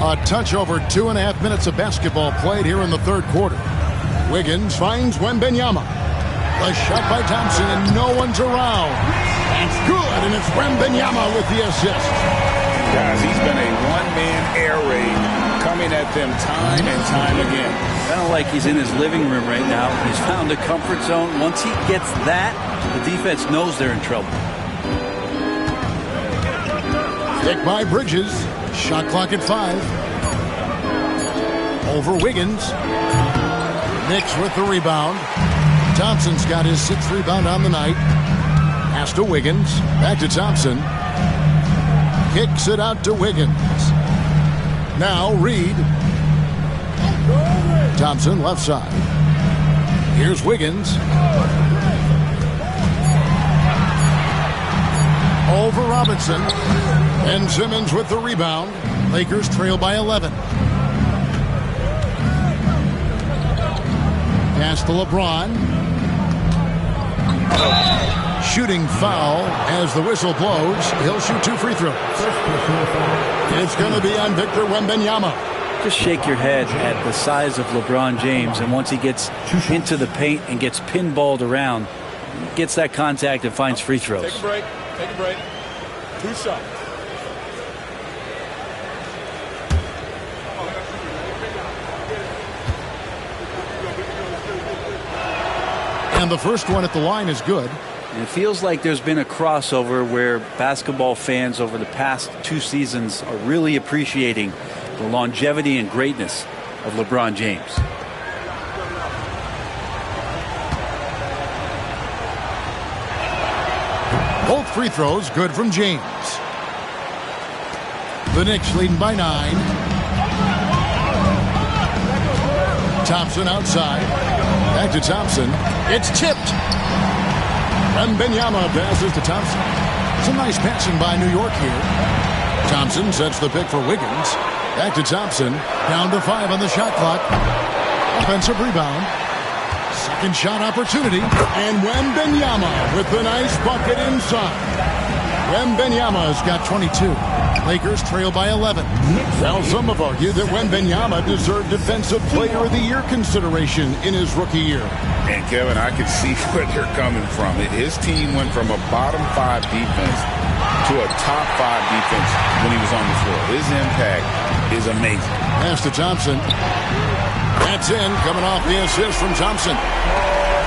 A touch over 2.5 minutes of basketball played here in the third quarter. Wiggins finds Wembanyama. A shot by Thompson, and no one's around. It's good, and it's Wembanyama with the assist. Guys, he's been a one-man air raid coming at them time and time again. Kind of like he's in his living room right now. He's found a comfort zone. Once he gets that, the defense knows they're in trouble. Pick by Bridges. Shot clock at 5. Over Wiggins. Knicks with the rebound. Thompson's got his 6th rebound on the night. Pass to Wiggins. Back to Thompson. Kicks it out to Wiggins. Now Reed. Thompson left side. Here's Wiggins. Over Robinson. And Simmons with the rebound. Lakers trail by 11. Pass to LeBron. Shooting foul as the whistle blows. He'll shoot 2 free throws. It's going to be on Victor Wembanyama. Just shake your head at the size of LeBron James, and once he gets into the paint and gets pinballed around, gets that contact and finds free throws. Take a break. Take a break. 2 shots. And the first one at the line is good. And it feels like there's been a crossover where basketball fans over the past 2 seasons are really appreciating the longevity and greatness of LeBron James. Both free throws good from James. The Knicks leading by 9. Thompson outside. Back to Thompson. It's tipped. Wembanyama passes to Thompson. Some nice passing by New York here. Thompson sets the pick for Wiggins. Back to Thompson. Down to 5 on the shot clock. Offensive rebound. Second shot opportunity. And Wembanyama with the nice bucket inside. Wembanyama's got 22. Lakers trail by 11. Now some have argued that Wembanyama deserved Defensive Player of the Year consideration in his rookie year. And Kevin, I can see where they're coming from. His team went from a bottom 5 defense to a top 5 defense when he was on the floor. His impact is amazing. Pass to Thompson. That's in, coming off the assist from Thompson.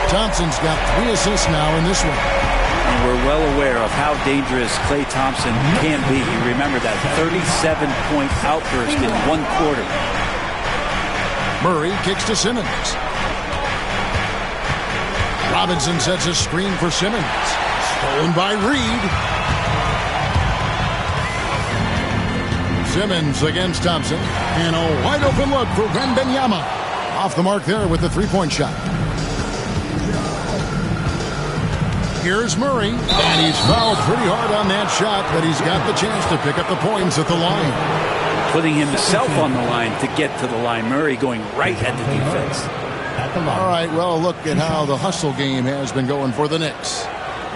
Thompson's got 3 assists now in this one. And we're well aware of how dangerous Klay Thompson can be. You remember that 37-point outburst in 1 quarter. Murray kicks to Simmons. Robinson sets a screen for Simmons. Stolen by Reed. Simmons against Thompson. And a wide open look for Wembanyama. Off the mark there with the 3-point shot. Here's Murray, and he's fouled pretty hard on that shot, but he's got the chance to pick up the points at the line. Putting himself on the line to get to the line. Murray going right at the defense. All right, well, look at how the hustle game has been going for the Knicks.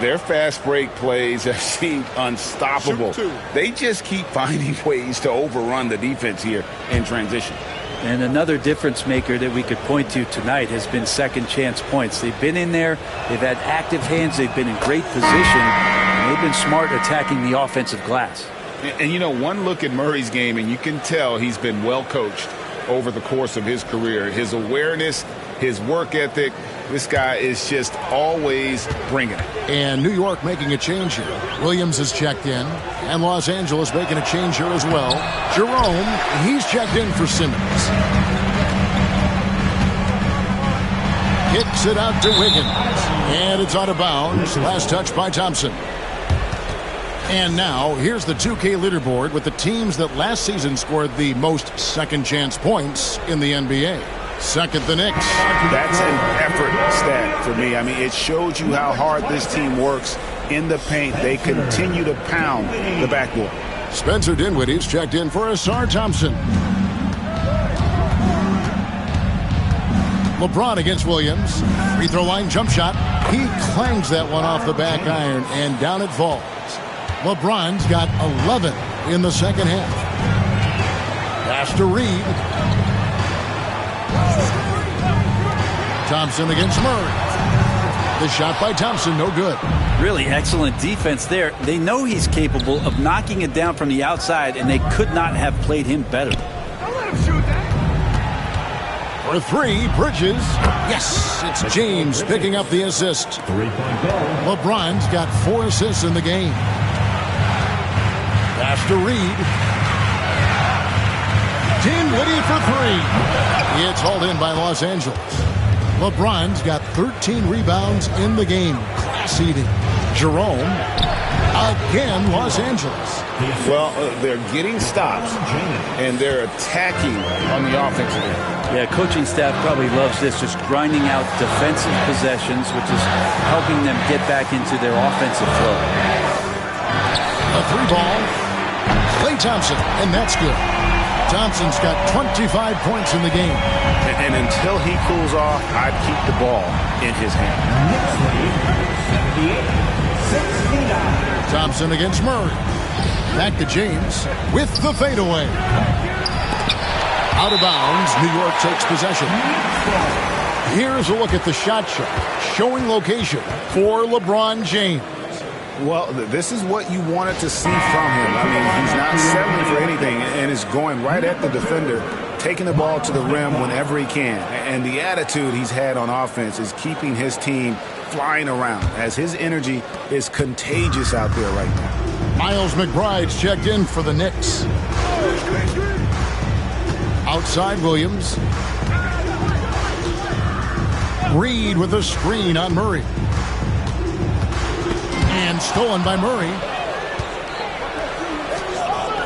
Their fast break plays have seemed unstoppable. They just keep finding ways to overrun the defense here in transition. And another difference maker that we could point to tonight has been second chance points. They've been in there. They've had active hands. They've been in great position. And they've been smart attacking the offensive glass. And, you know, one look at Murray's game, and you can tell he's been well coached over the course of his career. His awareness, his work ethic, this guy is just always bringing it. And New York making a change here. Williams has checked in, and Los Angeles making a change here as well. Jerome, he's checked in for Simmons. Kicks it out to Wiggins, and it's out of bounds. Last touch by Thompson. And now, here's the 2K leaderboard with the teams that last season scored the most second-chance points in the NBA. Second, the Knicks. That's an effort stat for me. I mean, it shows you how hard this team works in the paint. They continue to pound the backboard. Spencer Dinwiddie's checked in for Asar Thompson. LeBron against Williams. Free throw line jump shot. He clangs that one off the back iron, and down it falls. LeBron's got 11 in the second half. Pass to Reed. Thompson against Murray. The shot by Thompson, no good. Really excellent defense there. They know he's capable of knocking it down from the outside, and they could not have played him better. For 3, Bridges. Yes, it's James picking up the assist. LeBron's got 4 assists in the game. Pass to Reed. Dinwiddie for 3. It's hauled in by Los Angeles. LeBron's got 13 rebounds in the game. Class eating. Jerome. Again, Los Angeles. Well, they're getting stops, and they're attacking on the offensive end. Yeah, coaching staff probably loves this, just grinding out defensive possessions, which is helping them get back into their offensive flow. A 3-ball. Klay Thompson, and that's good. Thompson's got 25 points in the game. And until he cools off, I'd keep the ball in his hand. Thompson against Murray. Back to James with the fadeaway. Out of bounds, New York takes possession. Here's a look at the shot chart, showing location for LeBron James. Well, this is what you wanted to see from him. I mean, he's not settling for anything and is going right at the defender, taking the ball to the rim whenever he can. And the attitude he's had on offense is keeping his team flying around, as his energy is contagious out there right now. Miles McBride's checked in for the Knicks. Outside Williams. Reed with a screen on Murray. And stolen by Murray.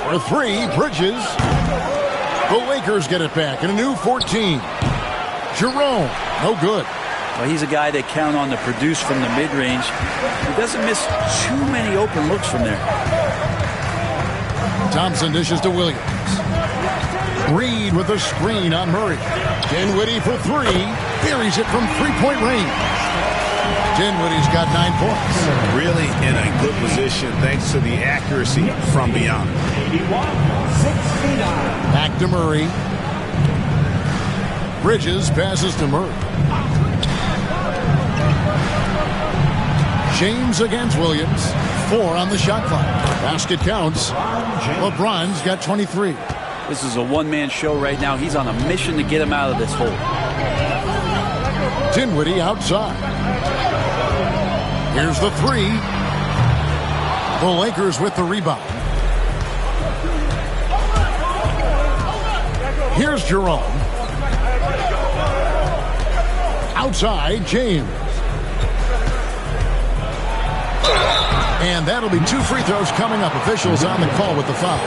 For 3, Bridges. The Lakers get it back in a new 14. Jerome, no good. Well, he's a guy they count on to produce from the mid-range. He doesn't miss too many open looks from there. Thompson dishes to Williams. Reed with a screen on Murray. Dinwiddie for 3. Buries it from 3-point range. Dinwiddie's got 9 points. Really in a good position thanks to the accuracy from beyond. Back to Murray. Bridges passes to Murray. James against Williams. 4 on the shot clock. Basket counts. LeBron's got 23. This is a one-man show right now. He's on a mission to get him out of this hole. Dinwiddie outside. Here's the three. The Lakers with the rebound. Here's Jerome. Outside, James. And that'll be 2 free throws coming up. Officials on the call with the foul.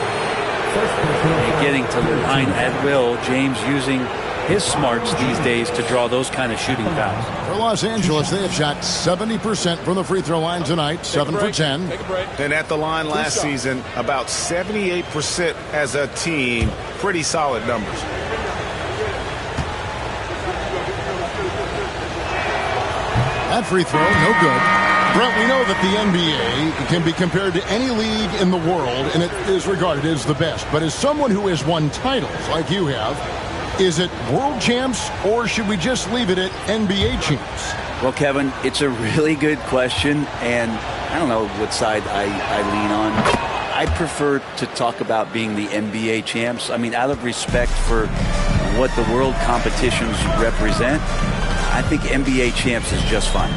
Getting to the line at will. James using his smarts these days to draw those kind of shooting fouls. For Los Angeles, they have shot 70% from the free throw line tonight, 7 for 10. And at the line last season, about 78% as a team. Pretty solid numbers. That free throw, no good. Brent, we know that the NBA can be compared to any league in the world, and it is regarded as the best. But as someone who has won titles like you have, is it world champs, or should we just leave it at NBA champs? Well, Kevin, it's a really good question, and I don't know what side I lean on. I prefer to talk about being the NBA champs. I mean, out of respect for what the world competitions represent, I think NBA champs is just fine.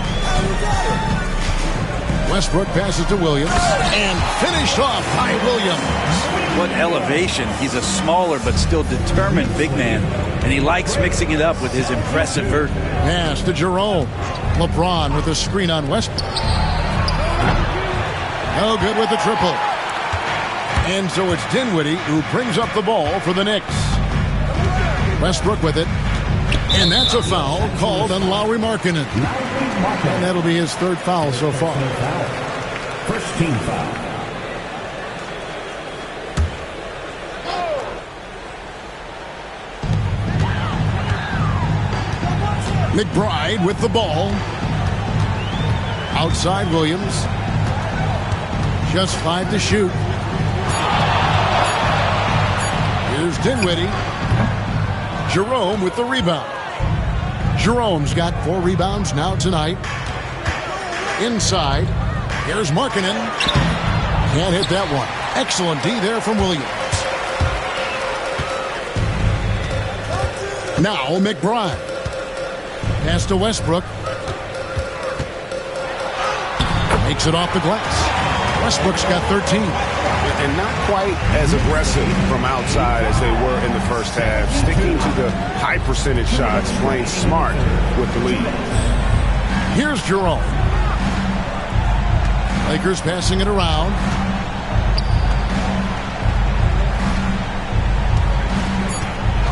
Westbrook passes to Williams and finished off by Williams. What elevation. He's a smaller but still determined big man, and he likes mixing it up with his impressive vert. Pass to Jerome. LeBron with a screen on Westbrook. No good with the triple. And so it's Dinwiddie who brings up the ball for the Knicks. Westbrook with it. And that's a foul called on Lauri Markkanen. And that'll be his 3rd foul so far. First team foul. McBride with the ball. Outside Williams. Just 5 to shoot. Here's Dinwiddie. Jerome with the rebound. Jerome's got 4 rebounds now tonight. Inside. Here's Markkanen. Can't hit that one. Excellent D there from Williams. Now McBride. Pass to Westbrook. Makes it off the glass. Westbrook's got 13. And not quite as aggressive from outside as they were in the first half. Sticking to the high percentage shots, playing smart with the lead. Here's Jerome. Lakers passing it around.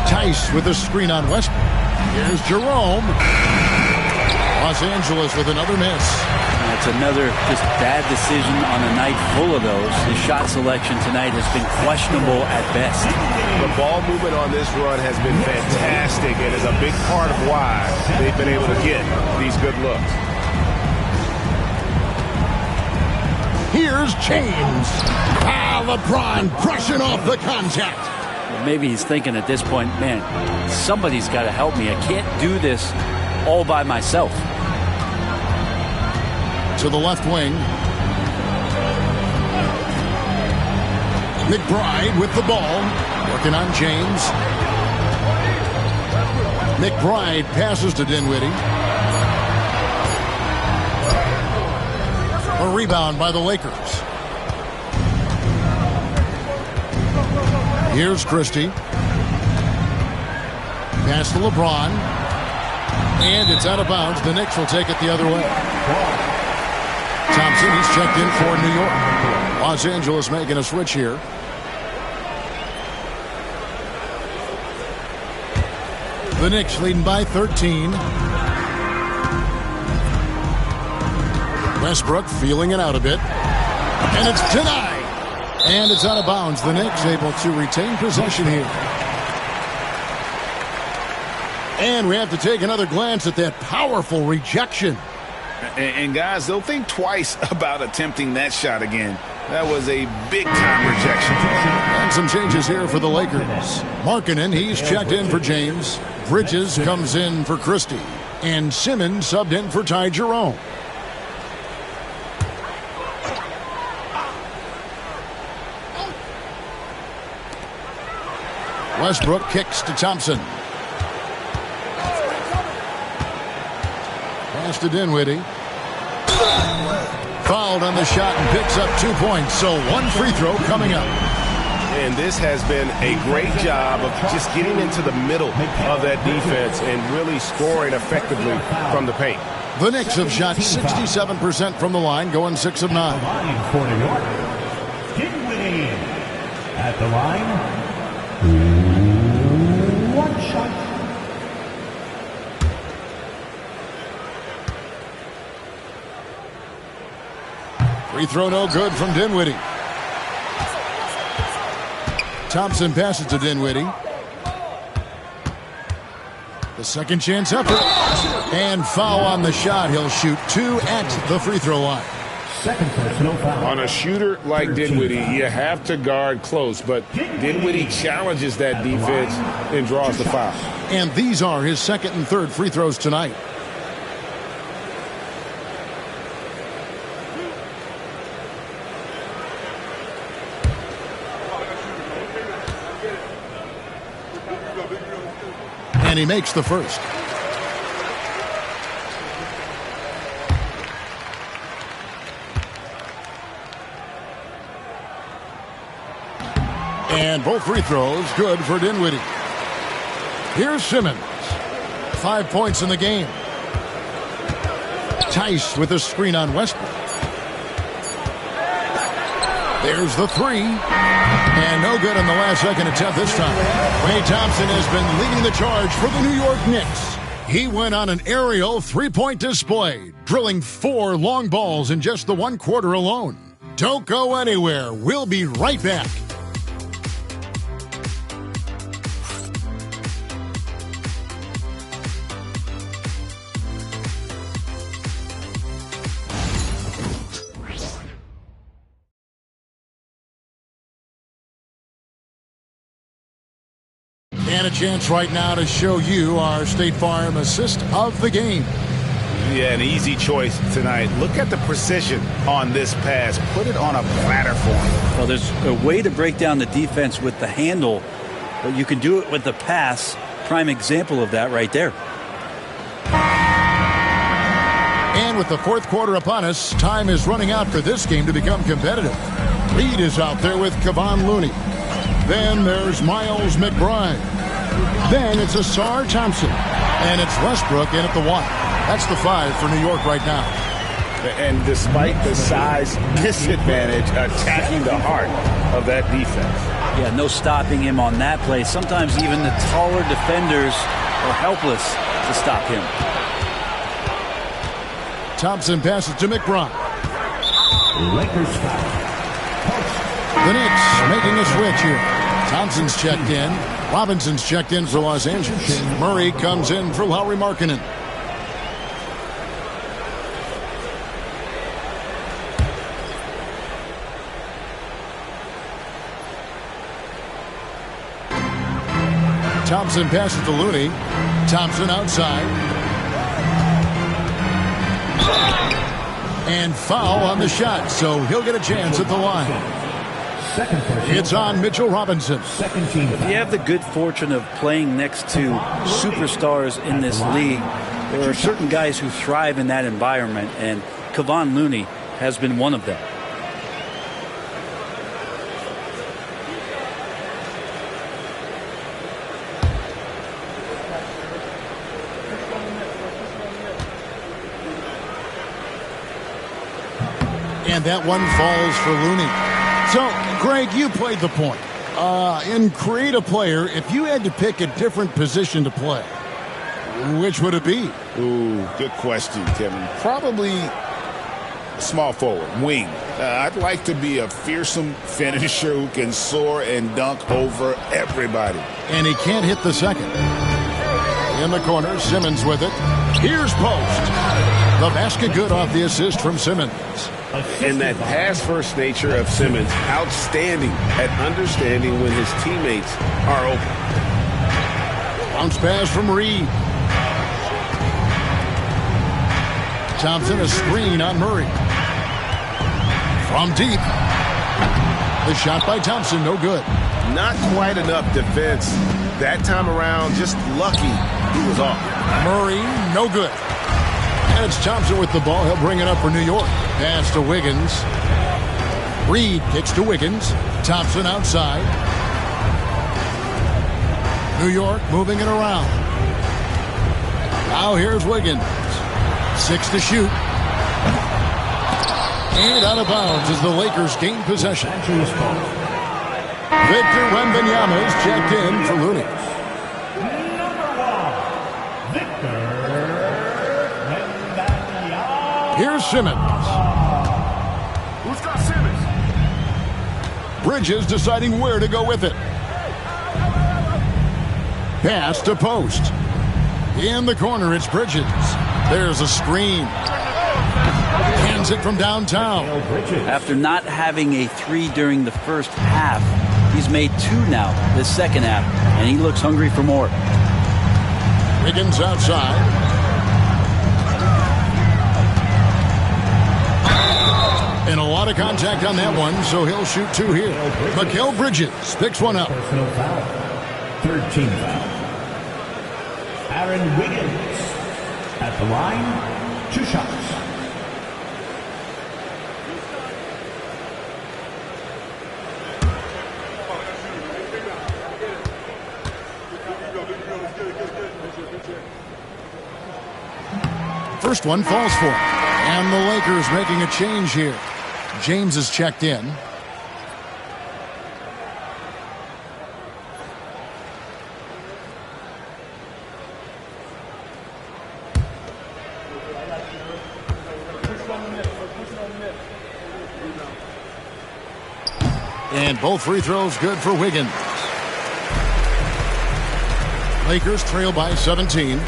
Tice with a screen on Westbrook. Here's Jerome. Los Angeles with another miss. It's another just bad decision on a night full of those. His shot selection tonight has been questionable at best. The ball movement on this run has been fantastic and is a big part of why they've been able to get these good looks. Here's James. LeBron brushing off the contact. Well, maybe he's thinking at this point, man, somebody's got to help me. I can't do this all by myself. To the left wing. McBride with the ball. Working on James. McBride passes to Dinwiddie. A rebound by the Lakers. Here's Christie. Pass to LeBron. And it's out of bounds. The Knicks will take it the other way. Thompson, he's checked in for New York. Los Angeles making a switch here. The Knicks leading by 13. Westbrook feeling it out a bit. And it's denied. And it's out of bounds. The Knicks able to retain possession here. And we have to take another glance at that powerful rejection. And guys, they'll think twice about attempting that shot again. That was a big-time rejection. And some changes here for the Lakers. Markkanen, he's checked in for James. Bridges comes in for Christie. And Simmons subbed in for Ty Jerome. Westbrook kicks to Thompson. Pass to Dinwiddie. Fouled on the shot and picks up 2 points. So one free throw coming up. And this has been a great job of just getting into the middle of that defense and really scoring effectively from the paint. The Knicks have shot 67% from the line, going 6 of 9. For New York, Dinwiddie at the line. One shot. Free throw no good from Dinwiddie. Thompson passes to Dinwiddie. The second chance effort. And foul on the shot. He'll shoot 2 at the free throw line. Second personal foul. On a shooter like Dinwiddie, you have to guard close, but Dinwiddie challenges that defense and draws the foul. And these are his second and third free throws tonight. And he makes the first. And both free throws good for Dinwiddie. Here's Simmons. 5 points in the game. Tice with a screen on Westbrook. There's the three. And no good on the last second attempt this time. Klay Thompson has been leading the charge for the New York Knicks. He went on an aerial three-point display, drilling 4 long balls in just the 1 quarter alone. Don't go anywhere. We'll be right back. And a chance right now to show you our State Farm assist of the game. Yeah, an easy choice tonight. Look at the precision on this pass. Put it on a platter for him. Well, there's a way to break down the defense with the handle, but you can do it with the pass. Prime example of that right there. And with the 4th quarter upon us, time is running out for this game to become competitive. Reed is out there with Kevon Looney. Then there's Miles McBride. Then it's Ausar Thompson. And it's Westbrook in at the 1. That's the 5 for New York right now. And despite the size disadvantage, attacking the heart of that defense. Yeah, no stopping him on that play. Sometimes even the taller defenders are helpless to stop him. Thompson passes to McBride. Lakers foul. The Knicks making a switch here. Thompson's checked in. Robinson's checked in for Los Angeles. Murray comes in for Lauri Markkanen. Thompson passes to Looney. Thompson outside. And foul on the shot, so he'll get a chance at the line. It's on Mitchell Robinson. You have the good fortune of playing next to superstars in this league. There are certain guys who thrive in that environment, and Kevon Looney has been one of them. And that one falls for Looney. So, Greg, you played the point. In Create a Player, if you had to pick a different position to play, which would it be? Ooh, good question, Kevin. Probably small forward, wing. I'd like to be a fearsome finisher who can soar and dunk over everybody. And he can't hit the second. In the corner, Simmons with it. Here's Post. The basket good off the assist from Simmons. And that pass-first nature of Simmons, outstanding at understanding when his teammates are open. Bounce pass from Reed. Thompson, a screen on Murray. From deep. The shot by Thompson, no good. Not quite enough defense That time around, just lucky he was off. Murray, no good. And it's Thompson with the ball. He'll bring it up for New York. Pass to Wiggins. Reed kicks to Wiggins. Thompson outside. New York moving it around. Now here's Wiggins. 6 to shoot. And out of bounds as the Lakers gain possession. Victor Wembanyama is checked in for Looney. Here's Simmons. Who's got Simmons? Bridges deciding where to go with it. Pass to post. In the corner, it's Bridges. There's a screen. Hands it from downtown. After not having a 3 during the first half, he's made 2 now this second half, and he looks hungry for more. Wiggins outside. And a lot of contact on that one, so he'll shoot 2 here. Mikal Bridges picks one up. Personal foul. 3rd team foul. Aaron Wiggins at the line, 2 shots. First one falls for him. And the Lakers making a change here. James is checked in. And both free throws good for Wiggins. Lakers trail by 17.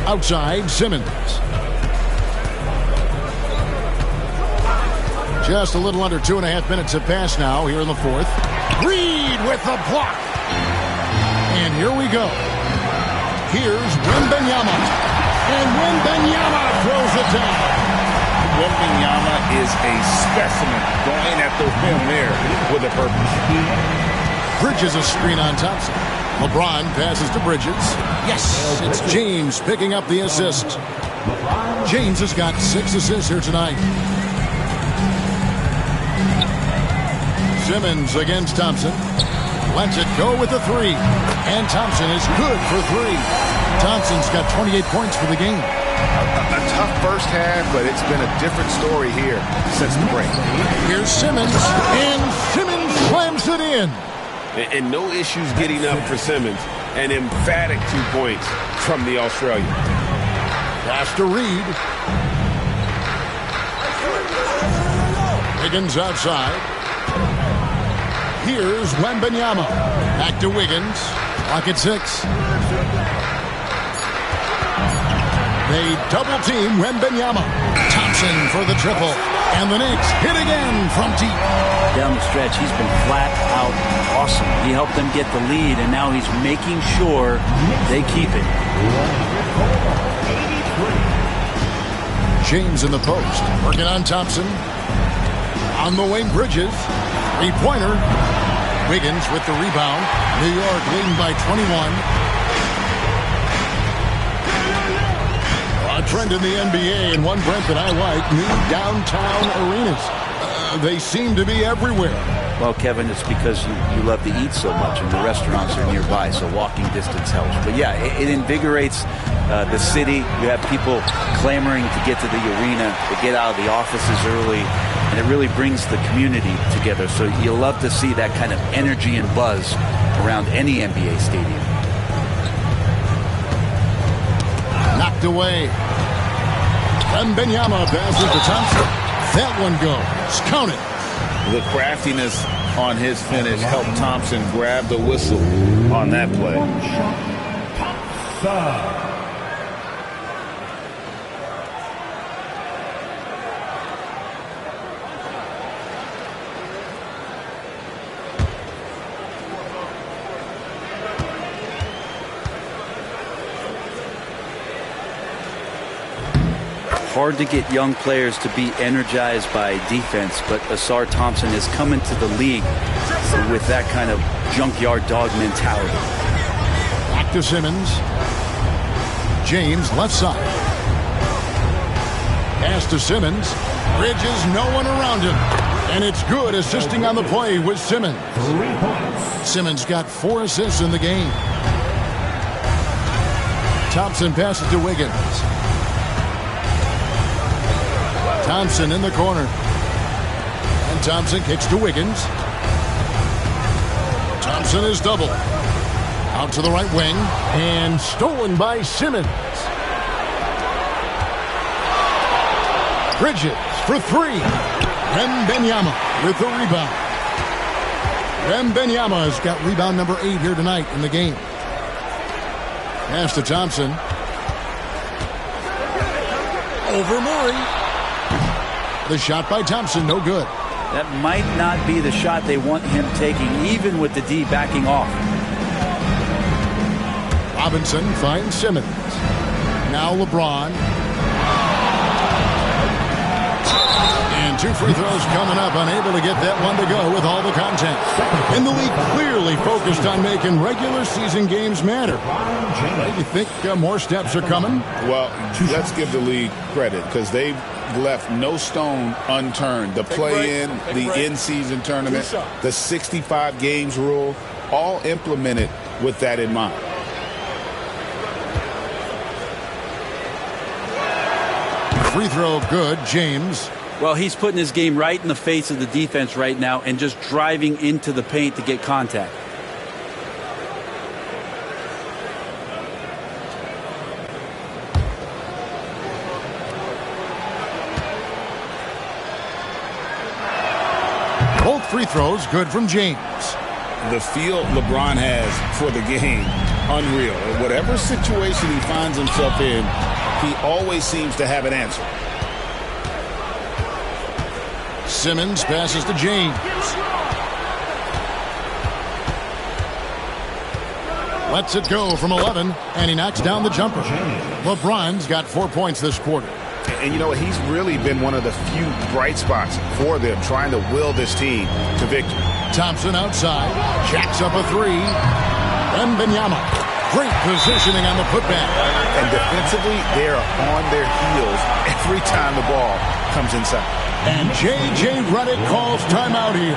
Outside, Simmons. Just a little under 2.5 minutes have passed now here in the 4th. Reed with the block. And here we go. Here's Wembanyama. And Wembanyama throws it down. Wembanyama is a specimen going at the rim there with a purpose. Bridges a screen on Thompson. LeBron passes to Bridges. Yes, it's James picking up the assist. James has got 6 assists here tonight. Simmons against Thompson. Lets it go with the 3. And Thompson is good for 3. Thompson's got 28 points for the game. A tough first half, but it's been a different story here since the break. Here's Simmons, and Simmons slams it in. And no issues getting up for Simmons. An emphatic 2 points from the Australian. Pass to Reed. Wiggins outside. Here's Wembanyama. Back to Wiggins. Clock at 6. They double team Wembanyama. Thompson for the triple. And the Knicks hit again from deep. Down the stretch, he's been flat out awesome. He helped them get the lead, and now he's making sure they keep it. James in the post. Working on Thompson. On the wing, Bridges. 3-pointer. Wiggins with the rebound. New York leading by 21. A trend in the NBA, and one, Brent, that I like, new downtown arenas. They seem to be everywhere. Well, Kevin, it's because you love to eat so much, and the restaurants are nearby, so walking distance helps. But yeah, it invigorates the city. You have people clamoring to get to the arena, to get out of the offices early, and it really brings the community together. So you'll love to see that kind of energy and buzz around any NBA stadium. Knocked away. Wembanyama passes to Thompson. That one goes. Count it. The craftiness on his finish helped Thompson grab the whistle on that play. Thompson. Hard to get young players to be energized by defense, but Ausar Thompson has come into the league with that kind of junkyard dog mentality. Back to Simmons. James, left side. Pass to Simmons. Bridges, no one around him. And it's good, assisting on the play with Simmons. 3 points. Simmons got 4 assists in the game. Thompson passes to Wiggins. Thompson in the corner. And Thompson kicks to Wiggins. Thompson is doubled. Out to the right wing. And stolen by Simmons. Bridges for 3. Wembanyama with the rebound. Wembanyama has got rebound number 8 here tonight in the game. Pass to Thompson. Over Morey. The shot by Thompson, no good. That might not be the shot they want him taking, even with the D backing off. Robinson finds Simmons. Now LeBron. And 2 free throws coming up, unable to get that one to go with all the contact. And the league clearly focused on making regular season games matter. You think more steps are coming? Well, let's give the league credit because they've left no stone unturned. The play-in, the in-season tournament, the 65 games rule, all implemented with that in mind. Free throw good, James. Well, he's putting his game right in the face of the defense right now and just driving into the paint to get contact. Both free throws good from James. The feel LeBron has for the game, unreal. In whatever situation he finds himself in, he always seems to have an answer. Simmons passes to James. Lets it go from 11, and he knocks down the jumper. LeBron's got 4 points this quarter. And you know, he's really been one of the few bright spots for them, trying to will this team to victory. Thompson outside, jacks up a 3. Wembanyama, great positioning on the putback. And defensively, they are on their heels every time the ball comes inside. And J.J. Redick calls timeout here.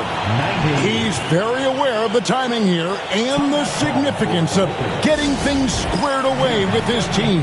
He's very aware of the timing here and the significance of getting things squared away with his team.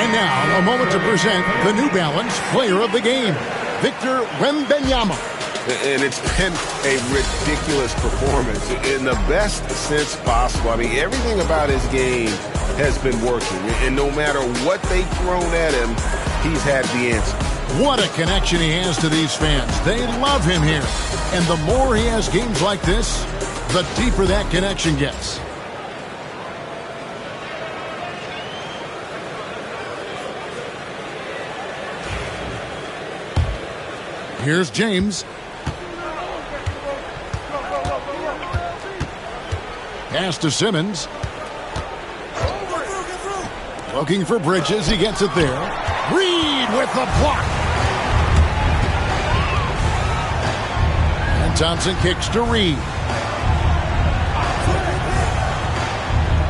And now, a moment to present the New Balance Player of the Game, Victor Wembanyama. And it's been a ridiculous performance in the best sense possible. I mean, everything about his game has been working. And no matter what they've thrown at him, he's had the answer. What a connection he has to these fans. They love him here. And the more he has games like this, the deeper that connection gets. Here's James. Pass to Simmons. Looking for Bridges. He gets it there. Reed with the block. And Thompson kicks to Reed.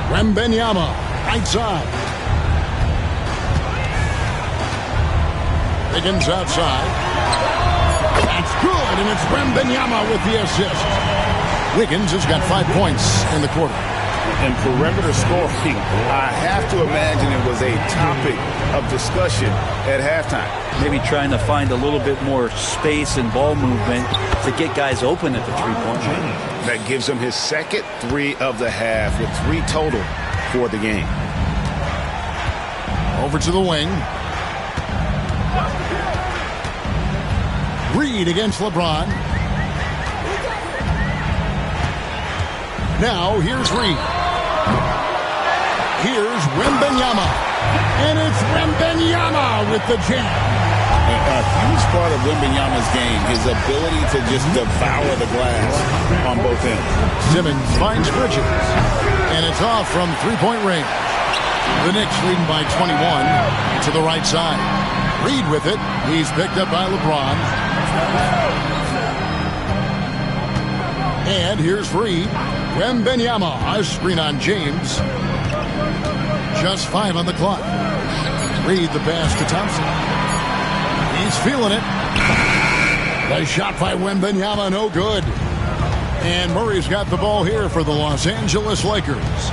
Wembanyama, right side. Wiggins outside. That's good, and it's Wembanyama with the assist. Wiggins has got 5 points in the quarter. And perimeter scoring, I have to imagine it was a topic of discussion at halftime. Maybe trying to find a little bit more space and ball movement to get guys open at the three-point line. That gives him his second 3 of the half with 3 total for the game. Over to the wing. Reed against LeBron. Now here's Reed. Here's Wembanyama. And it's Wembanyama with the jam. A huge part of Wembanyama's game, his ability to just devour the glass on both ends. Simmons finds Bridges. And it's off from three-point range. The Knicks leading by 21 to the right side. Reed with it. He's picked up by LeBron. And here's Reed. Wembanyama, a screen on James. Just 5 on the clock. Reed the pass to Thompson. He's feeling it. The shot by Wembanyama, no good. And Murray's got the ball here for the Los Angeles Lakers.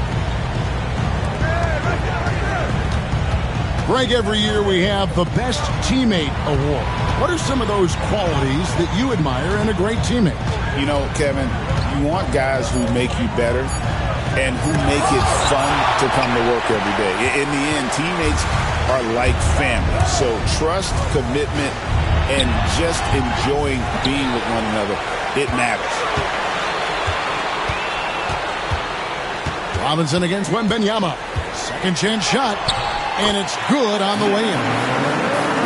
Greg, every year we have the Best Teammate Award. What are some of those qualities that you admire in a great teammate? You know, Kevin, you want guys who make you better and who make it fun to come to work every day. In the end, teammates are like family. So trust, commitment, and just enjoying being with one another, it matters. Robinson against Wembanyama. Second chance shot. And it's good on the way in.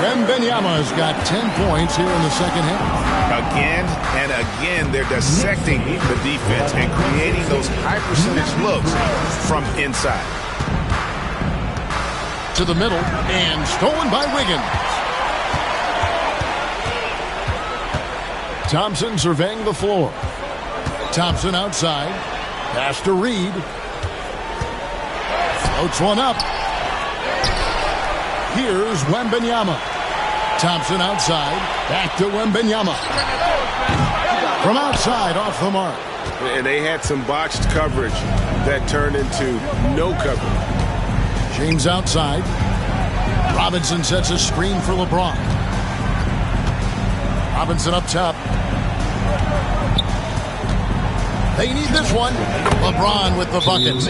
Wembanyama's got 10 points here in the second half. Again and again, they're dissecting the defense and creating those high-percentage looks from inside. To the middle, and stolen by Wiggins. Thompson surveying the floor. Thompson outside. Pass to Reed. Floats one up. Here's Wembanyama. Thompson outside. Back to Wembanyama. From outside, off the mark. And they had some botched coverage that turned into no coverage. James outside. Robinson sets a screen for LeBron. Robinson up top. They need this one. LeBron with the buckets.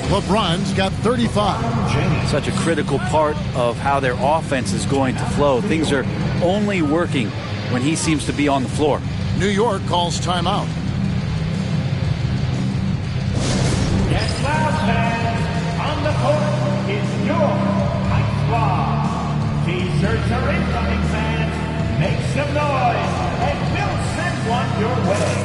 LeBron's got 35. Such a critical part of how their offense is going to flow. Things are only working when he seems to be on the floor. New York calls timeout. Yes, loud fans. On the court is your Hype Squad. T-shirts are incoming, fans. Make some noise, and we'll send one your way.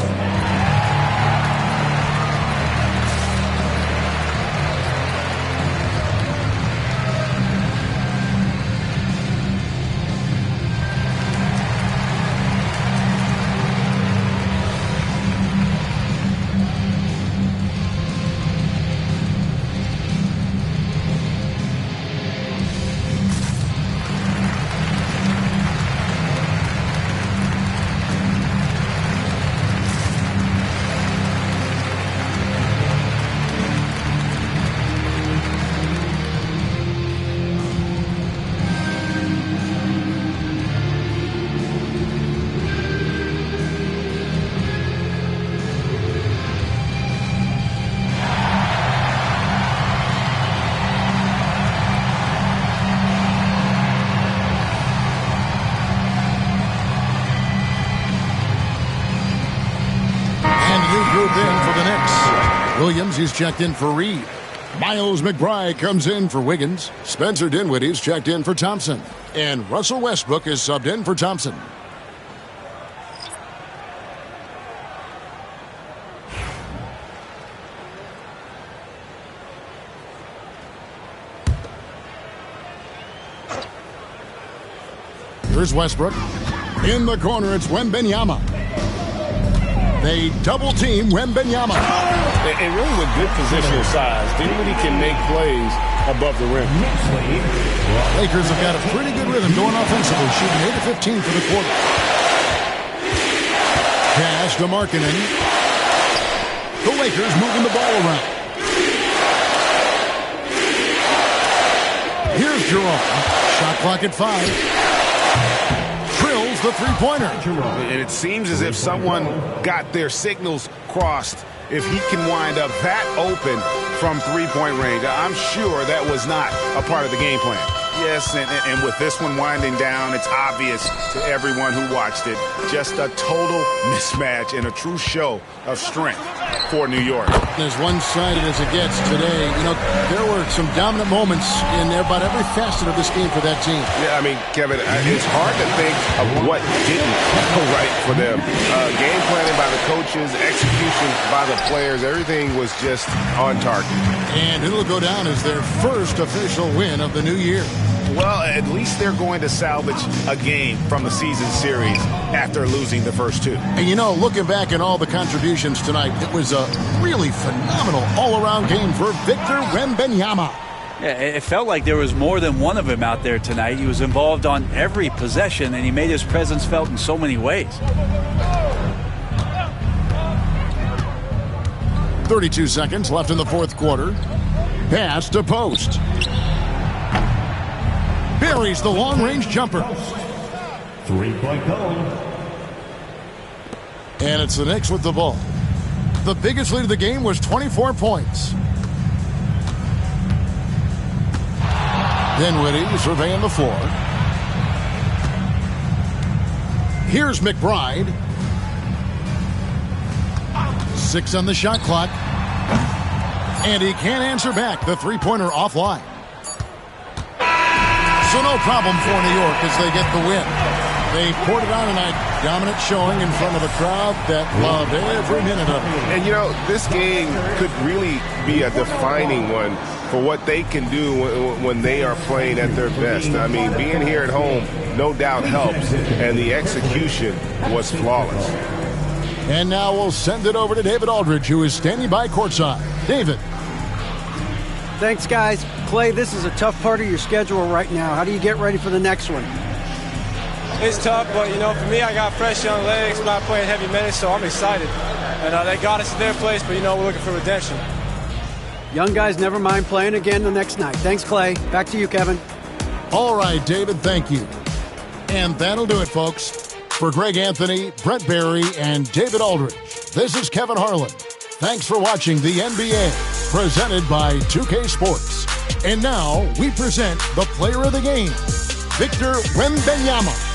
Williams, he's checked in for Reed. Miles McBride comes in for Wiggins. Spencer Dinwiddie's checked in for Thompson. And Russell Westbrook is subbed in for Thompson. Here's Westbrook. In the corner, it's Wembanyama. They double-team Wembanyama. And really with good position size, Dinwiddie can make plays above the rim. Lakers have got a pretty good rhythm going offensively, shooting 8 of 15 for the quarter. Pass to Markkanen. The Lakers moving the ball around. Here's Jerome. Shot clock at 5. Drills the three-pointer. And it seems as if someone got their signals crossed. If he can wind up that open from three-point range, I'm sure that was not a part of the game plan. Yes, and with this one winding down, it's obvious to everyone who watched it. Just a total mismatch and a true show of strength for New York. As one-sided as it gets today, you know, there were some dominant moments in about every facet of this game for that team. Yeah, I mean, Kevin, it's hard to think of what didn't go right for them. Game planning by the coaches, execution by the players, everything was just on target. And it'll go down as their first official win of the new year. Well, at least they're going to salvage a game from the season series after losing the first two. And you know, looking back at all the contributions tonight, it was a really phenomenal all-around game for Victor Wembanyama. Yeah, it felt like there was more than one of him out there tonight. He was involved on every possession, and he made his presence felt in so many ways. 32 seconds left in the fourth quarter. Pass to Post. Buries the long-range jumper. Three-point goal. And it's the Knicks with the ball. The biggest lead of the game was 24 points. Dinwiddie surveying the floor. Here's McBride. 6 on the shot clock. And he can't answer back. The three-pointer offline. So no problem for New York as they get the win. They poured it on tonight. Dominant showing in front of a crowd that loved every minute of it. And, you know, this game could really be a defining one for what they can do when they are playing at their best. I mean, being here at home no doubt helps, and the execution was flawless. And now we'll send it over to David Aldridge, who is standing by courtside. David. Thanks, guys. Clay, this is a tough part of your schedule right now. How do you get ready for the next one? It's tough, but, you know, for me, I got fresh young legs, not playing heavy minutes, so I'm excited. And they got us to their place, but, you know, we're looking for redemption. Young guys never mind playing again the next night. Thanks, Clay. Back to you, Kevin. All right, David, thank you. And that'll do it, folks. For Greg Anthony, Brent Barry, and David Aldridge, this is Kevin Harlan. Thanks for watching the NBA, presented by 2K Sports. And now we present the player of the game, Victor Wembanyama.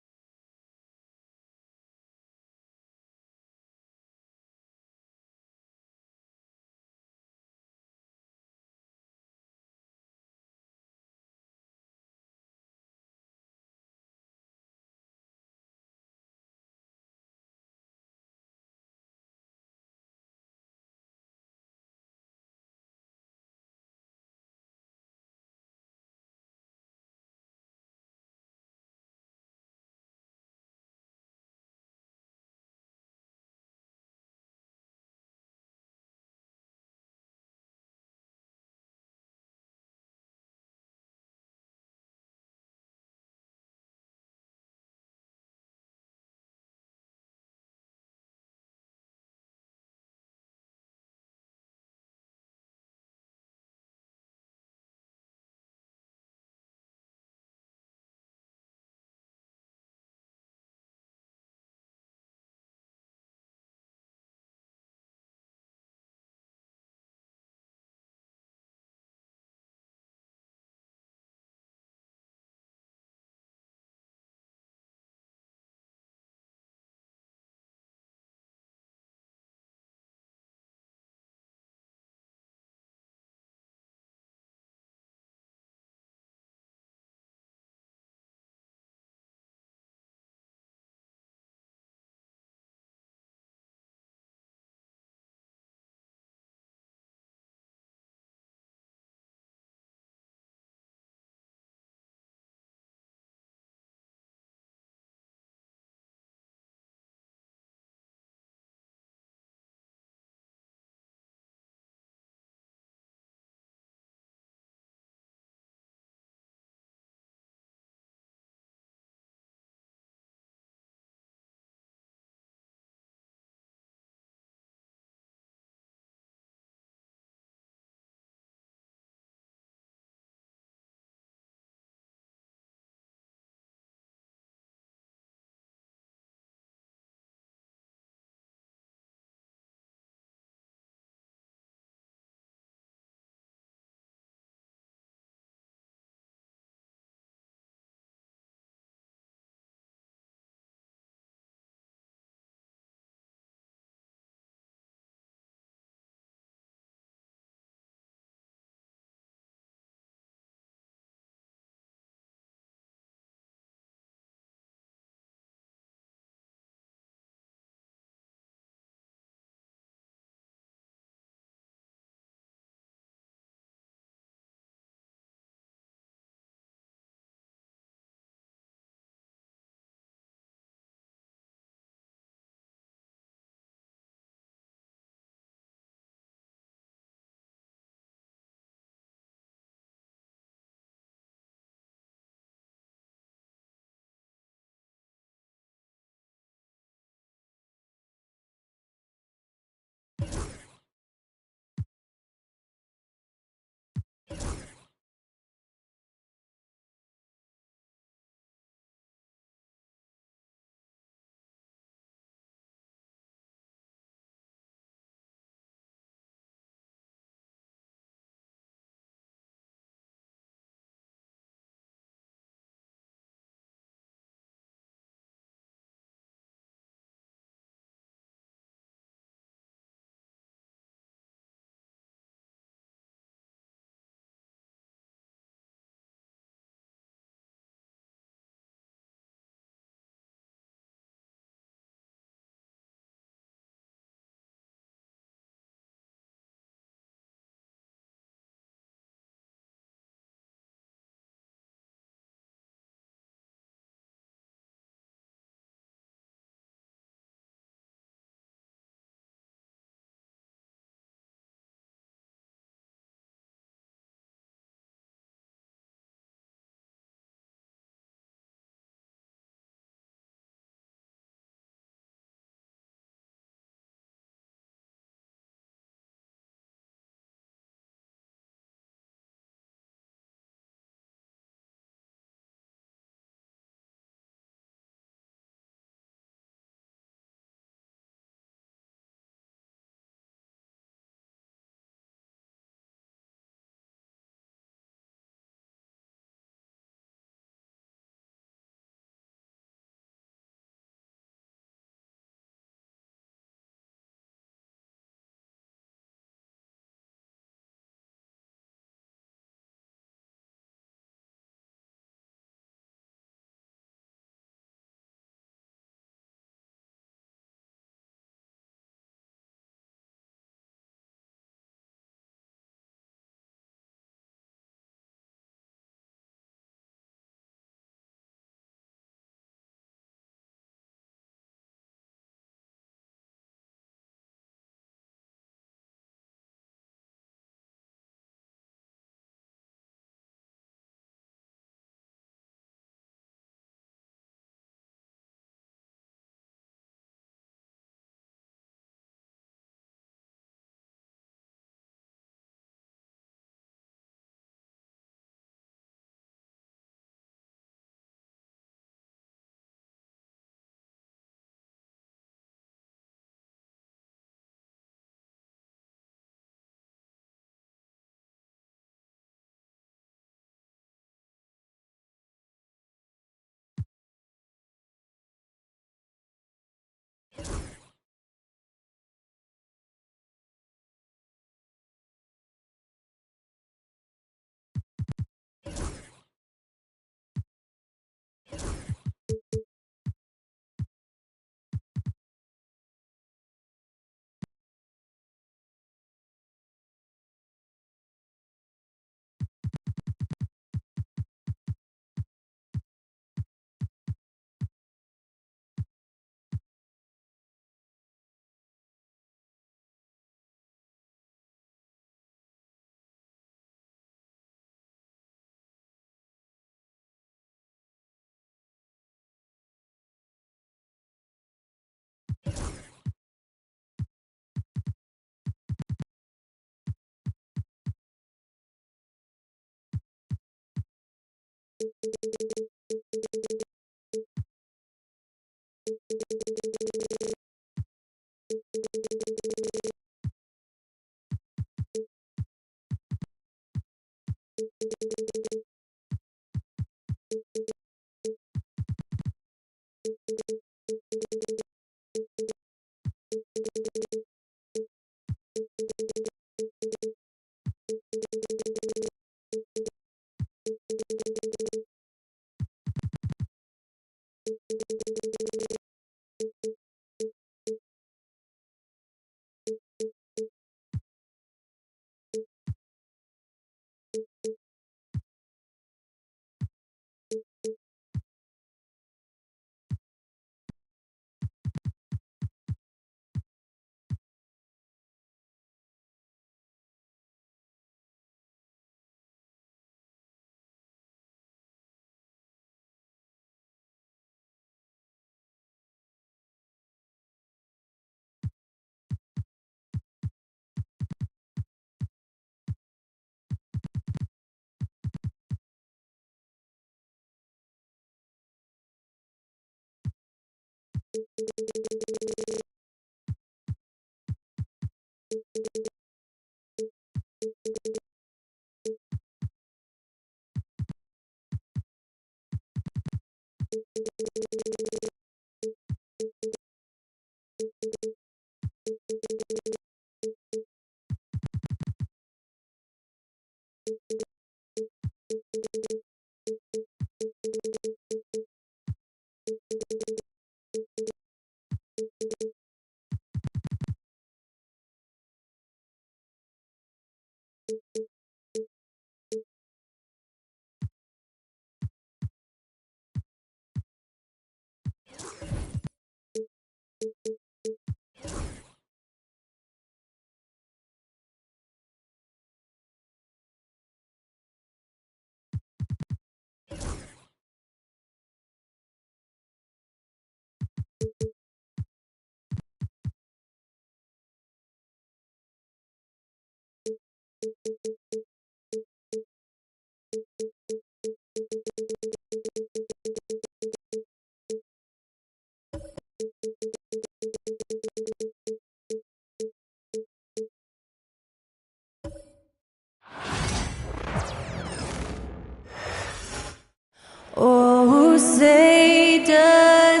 Oh, say does.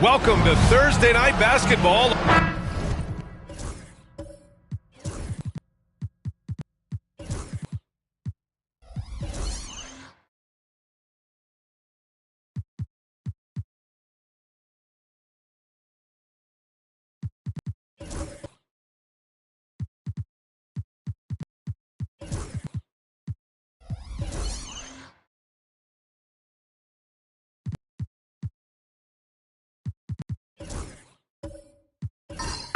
Welcome to Thursday Night Basketball.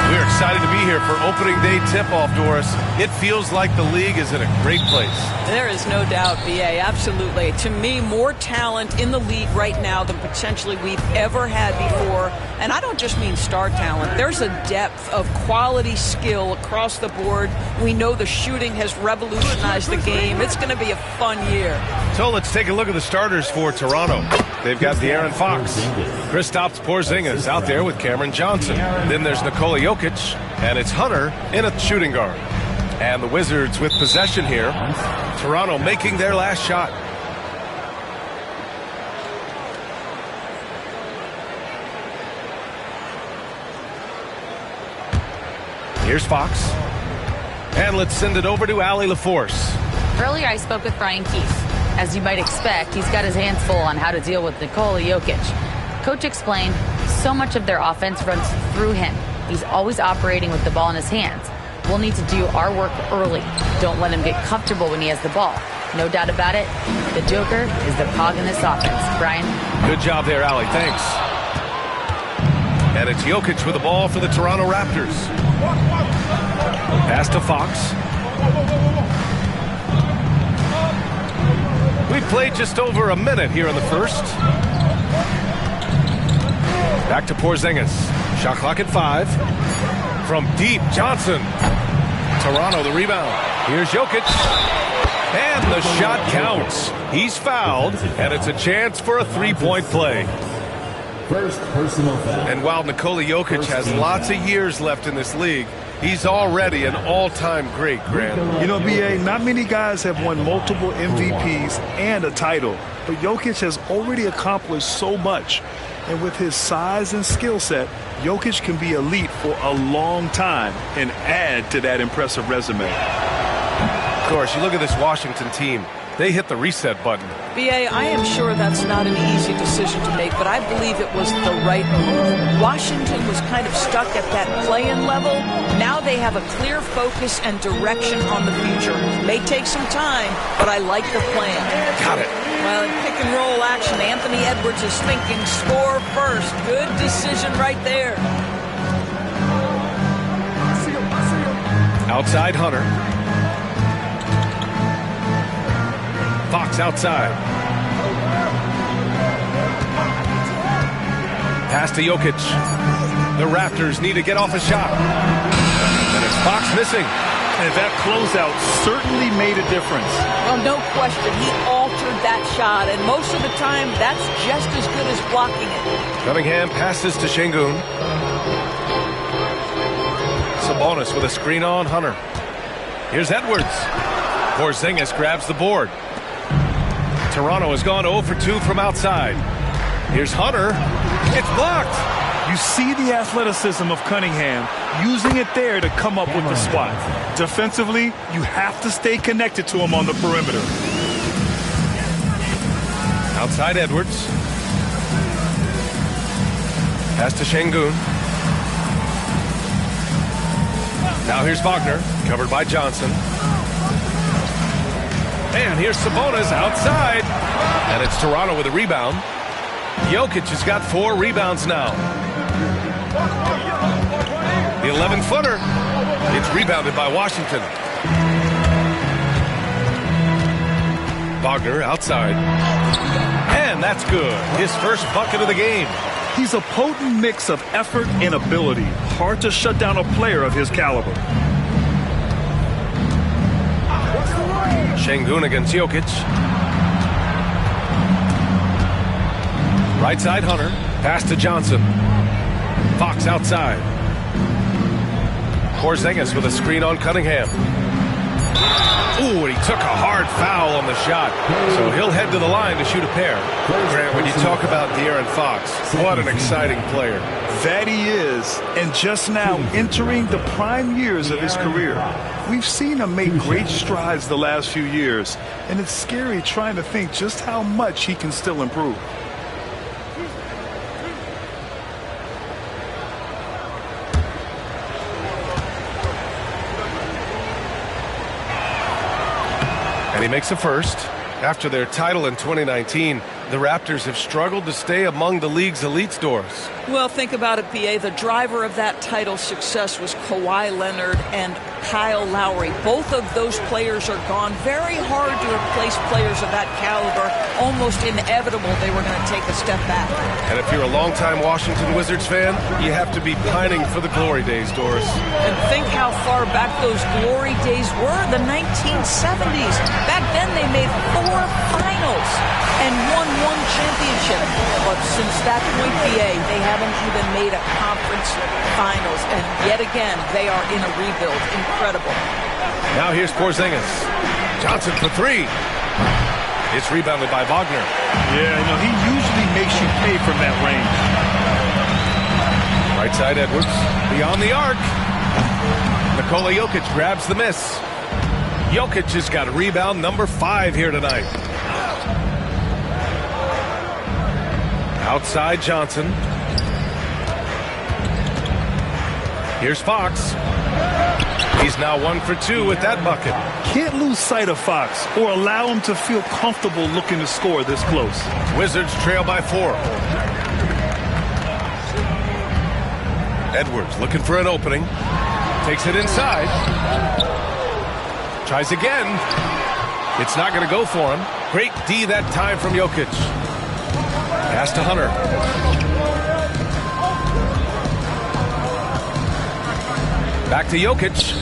We're excited to be here for opening day tip-off, Doris. It feels like the league is in a great place. There is no doubt, B.A., absolutely. To me, more talent in the league right now than potentially we've ever had before. And I don't just mean star talent. There's a depth of quality skill across the board. We know the shooting has revolutionized the game. It's going to be a fun year. So let's take a look at the starters for Toronto. They've got De'Aaron Fox, Kristaps Porzingis out there with Cameron Johnson. Then there's Nikola Jokic, and it's Hunter in a shooting guard. And the Wizards with possession here. Toronto making their last shot. Here's Fox. And let's send it over to Allie LaForce. Earlier I spoke with Brian Keefe. As you might expect, he's got his hands full on how to deal with Nikola Jokic. Coach explained so much of their offense runs through him. He's always operating with the ball in his hands. We'll need to do our work early. Don't let him get comfortable when he has the ball. No doubt about it, the Joker is the cog in this offense. Brian? Good job there, Allie. Thanks. And it's Jokic with the ball for the Toronto Raptors. Pass to Fox. We've played just over a minute here in the first. Back to Porzingis. Shot clock at 5. From deep, Johnson. Toronto the rebound. Here's Jokic. And the shot counts. He's fouled, and it's a chance for a three-point play. First personal foul. And while Nikola Jokic has lots of years left in this league, he's already an all-time great, Grant. You know, B.A., not many guys have won multiple MVPs and a title, but Jokic has already accomplished so much. And with his size and skill set, Jokic can be elite for a long time and add to that impressive resume. Of course, you look at this Washington team. They hit the reset button. B.A., I am sure that's not an easy decision to make, but I believe it was the right move. Washington was kind of stuck at that play-in level. Now they have a clear focus and direction on the future. May take some time, but I like the plan. Got it. Well, in pick-and-roll action, Anthony Edwards is thinking score first. Good decision right there. Outside Hunter. Fox outside. Pass to Jokic. The Raptors need to get off a shot. And it's Fox missing. And that closeout certainly made a difference. Well, no question. He altered that shot, and most of the time, that's just as good as blocking it. Cunningham passes to Şengün. Sabonis with a screen on Hunter. Here's Edwards. Porzingis grabs the board. Toronto has gone 0 for 2 from outside. Here's Hunter. It's blocked. You see the athleticism of Cunningham, using it there to come up with the swat. Defensively, you have to stay connected to him on the perimeter. Outside Edwards. Pass to Şengün. Now here's Wagner, covered by Johnson. And here's Sabonis outside. And it's Toronto with a rebound. Jokic has got 4 rebounds now. The 11-footer. It's rebounded by Washington. Wagner outside. And that's good. His first bucket of the game. He's a potent mix of effort and ability. Hard to shut down a player of his caliber. Şengün against Jokic. Right side Hunter. Pass to Johnson. Fox outside. Porzingis with a screen on Cunningham. Ooh, and he took a hard foul on the shot. So he'll head to the line to shoot a pair. Grant, when you talk about De'Aaron Fox, what an exciting player. That he is, and just now entering the prime years of his career. We've seen him make great strides the last few years, and it's scary trying to think just how much he can still improve. And he makes a first. After their title in 2019, the Raptors have struggled to stay among the league's elite stars. Well, think about it, B.A. The driver of that title success was Kawhi Leonard and Kyle Lowry. Both of those players are gone. Very hard to replace players of that caliber. Almost inevitable they were going to take a step back. And if you're a longtime Washington Wizards fan, you have to be pining for the glory days, Doris. And think how far back those glory days were, the 1970s. Back then they made 4 finals and won 1 championship. But since that point, B.A., they haven't even made a conference finals. And yet again, they are in a rebuild. Incredible. Now here's Porzingis. Johnson for 3. It's rebounded by Wagner. Yeah, he usually makes you pay from that range. Right side Edwards. Beyond the arc. Nikola Jokic grabs the miss. Jokic has got rebound number 5 here tonight. Outside Johnson. Here's Fox. He's now 1 for 2 with that bucket. Can't lose sight of Fox or allow him to feel comfortable looking to score this close. Wizards trail by 4. Edwards looking for an opening. Takes it inside. Tries again. It's not going to go for him. Great D that time from Jokic. Pass to Hunter. Back to Jokic.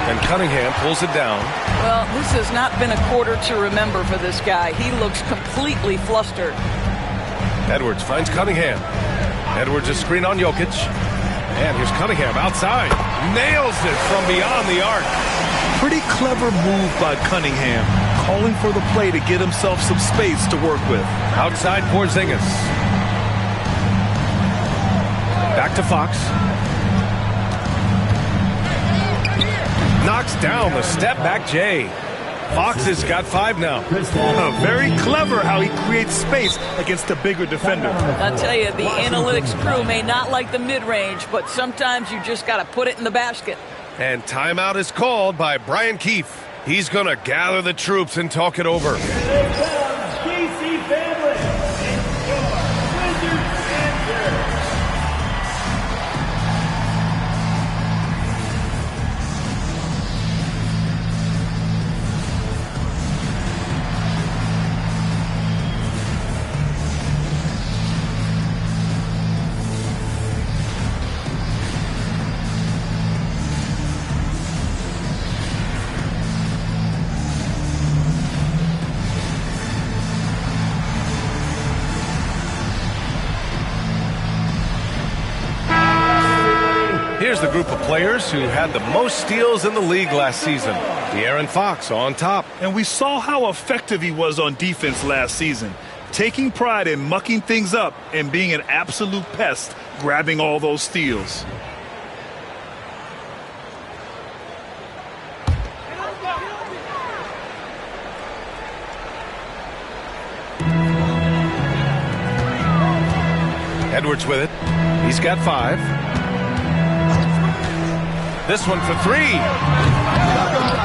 And Cunningham pulls it down. Well, this has not been a quarter to remember for this guy. He looks completely flustered. Edwards finds Cunningham. Edwards a screen on Jokic. And here's Cunningham outside. Nails it from beyond the arc. Pretty clever move by Cunningham, calling for the play to get himself some space to work with. Outside Porzingis. Back to Fox. Knocks down the step back Jay. Fox has got 5 now. Very clever how he creates space against a bigger defender. I'll tell you, the analytics crew may not like the mid-range, but sometimes you just got to put it in the basket. And timeout is called by Brian Keefe. He's going to gather the troops and talk it over. here's the group of players who had the most steals in the league last season. De'Aaron Fox on top. And we saw how effective he was on defense last season, taking pride in mucking things up and being an absolute pest, grabbing all those steals. Edwards with it. He's got 5. This one for 3.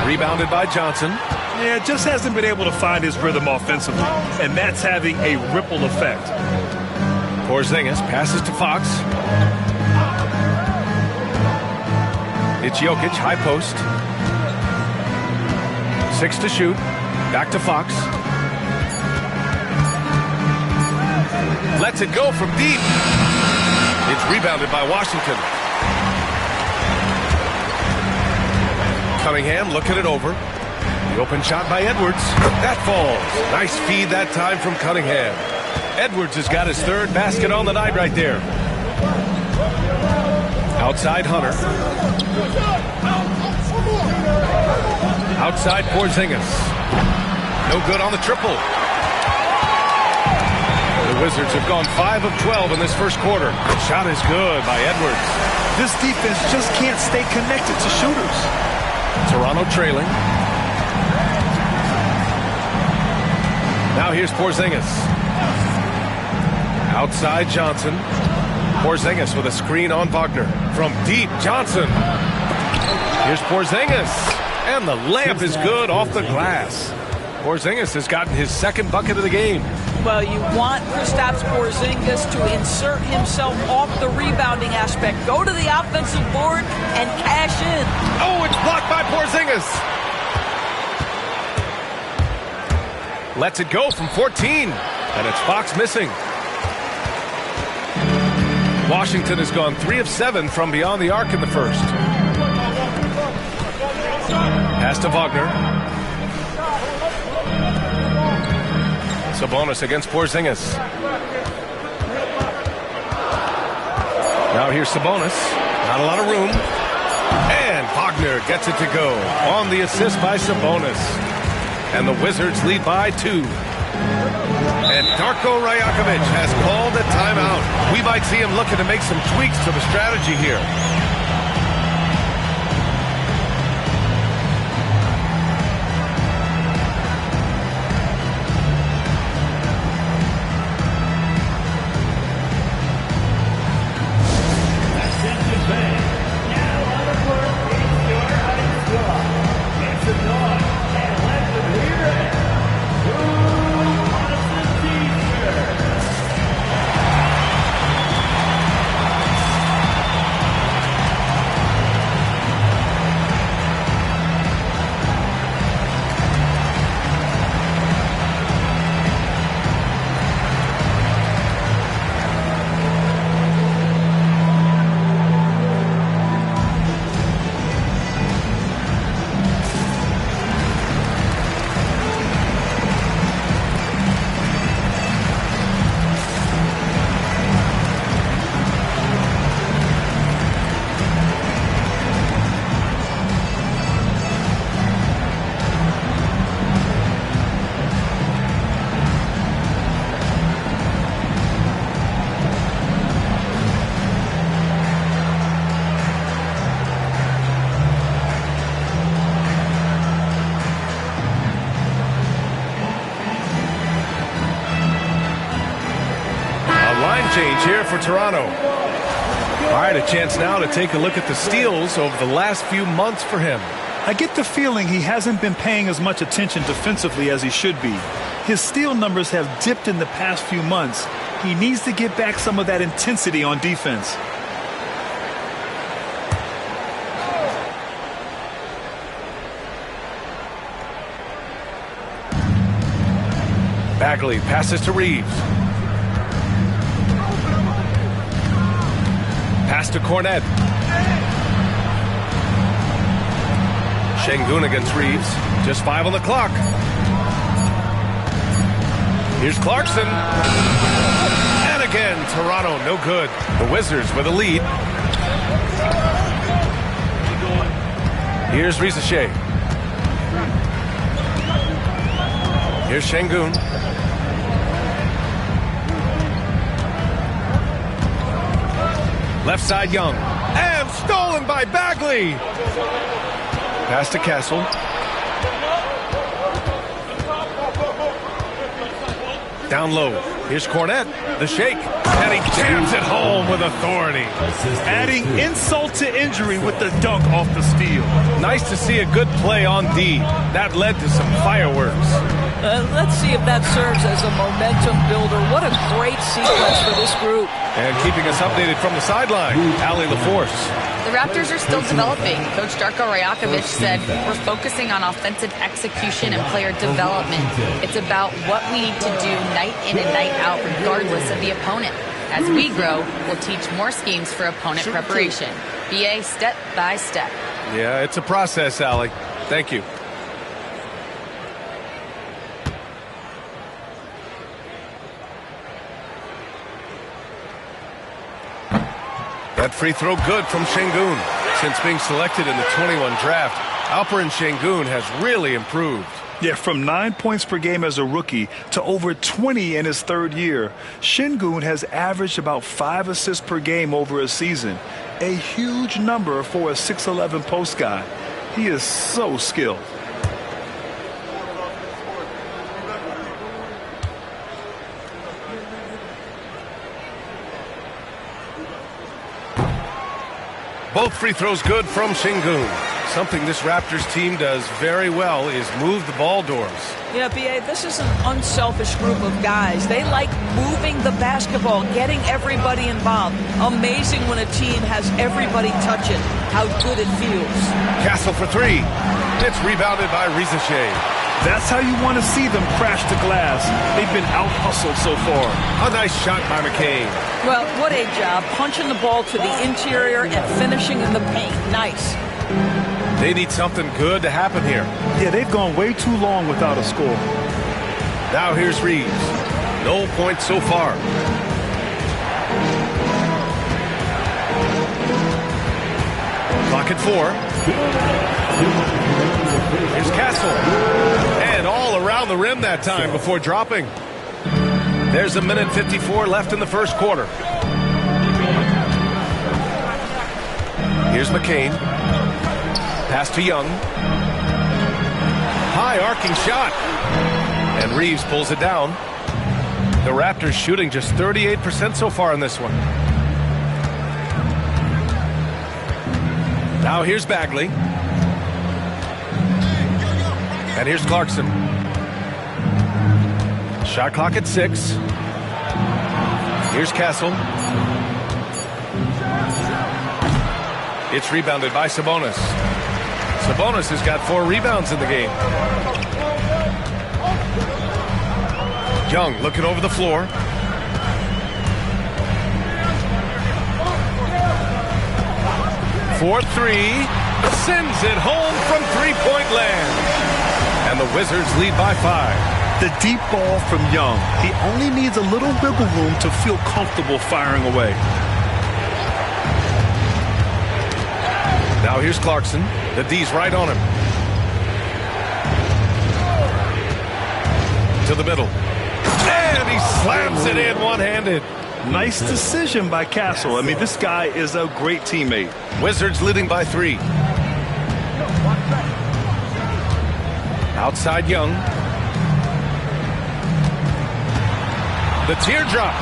Rebounded by Johnson. Yeah, just hasn't been able to find his rhythm offensively, and that's having a ripple effect. Porzingis passes to Fox. It's Jokic, high post. 6 to shoot. Back to Fox. Lets it go from deep. It's rebounded by Washington. Cunningham looking it over. The open shot by Edwards. That falls. Nice feed that time from Cunningham. Edwards has got his 3rd basket on the night right there. Outside Hunter. Outside Porzingis. No good on the triple. The Wizards have gone 5 of 12 in this first quarter. Shot is good by Edwards. This defense just can't stay connected to shooters. Toronto trailing. Now here's Porzingis. Outside Johnson. Porzingis with a screen on Wagner. From deep, Johnson. Here's Porzingis. And the layup is good off the glass. Porzingis has gotten his 2nd bucket of the game. Well, you want Kristaps Porzingis to insert himself off the rebounding aspect. Go to the offensive board and cash in. Oh, it's blocked by Porzingis. Lets it go from 14. And it's Fox missing. Washington has gone 3 of 7 from beyond the arc in the first. Pass to Wagner. Sabonis against Porzingis. Now here's Sabonis. Not a lot of room. And Wagner gets it to go on the assist by Sabonis. And the Wizards lead by 2. And Darko Rajakovic has called a timeout. We might see him looking to make some tweaks to the strategy here. Change here for Toronto. All right, a chance now to take a look at the steals over the last few months for him. I get the feeling he hasn't been paying as much attention defensively as he should be. His steal numbers have dipped in the past few months. He needs to get back some of that intensity on defense. Bagley passes to Reeves. Pass to Cornet. Şengün against Reeves. Just 5 on the clock. Here's Clarkson. And again, Toronto no good. The Wizards with a lead. Here's Riza Shea. Here's Şengün. Left side Young. And stolen by Bagley. Pass to Castle. Down low. Here's Cornette. The shake. And he jams it home with authority. Adding insult to injury with the dunk off the steal. Nice to see a good play on D. That led to some fireworks. Let's see if that serves as a momentum builder. What a great sequence for this group. And keeping us updated from the sideline, Allie LaForce. The Raptors are still developing. Coach Darko Rajakovic said, we're focusing on offensive execution and player development. It's about what we need to do night in and night out, regardless of the opponent. As we grow, we'll teach more schemes for opponent preparation. BA step by step. Yeah, it's a process, Allie. Thank you. That free throw good from Şengün. Since being selected in the 21 draft, Alperen Şengün has really improved. Yeah, from 9 points per game as a rookie to over 20 in his third year, Şengün has averaged about 5 assists per game over a season. A huge number for a 6'11 post guy. He is so skilled. Both free throws good from Şengün. Something this Raptors team does very well is move the ball doors. Yeah, B.A., this is an unselfish group of guys. They like moving the basketball, getting everybody involved. Amazing when a team has everybody touch it, how good it feels. Castle for three. It's rebounded by Riza Shea. That's how you want to see them crash the glass. They've been out-hustled so far. A nice shot by McCain. Well, what a job. Punching the ball to the interior and finishing in the paint. Nice. They need something good to happen here. Yeah, they've gone way too long without a score. Now here's Reeves. No points so far. Clock at 4. Here's Castle. And all around the rim that time before dropping. There's a minute 54 left in the first quarter. Here's McCain. Pass to Young. High arcing shot. And Reeves pulls it down. The Raptors shooting just 38% so far in this one. Now here's Bagley. And here's Clarkson. Shot clock at 6. Here's Castle. It's rebounded by Sabonis. Sabonis has got 4 rebounds in the game. Young looking over the floor. For 3. Sends it home from three-point land. And the Wizards lead by 5. The deep ball from Young. He only needs a little wiggle room to feel comfortable firing away. Now here's Clarkson. The D's right on him. To the middle. And he slams it in one-handed. Nice decision by Castle. I mean, this guy is a great teammate. Wizards leading by 3. Outside Young. The teardrop.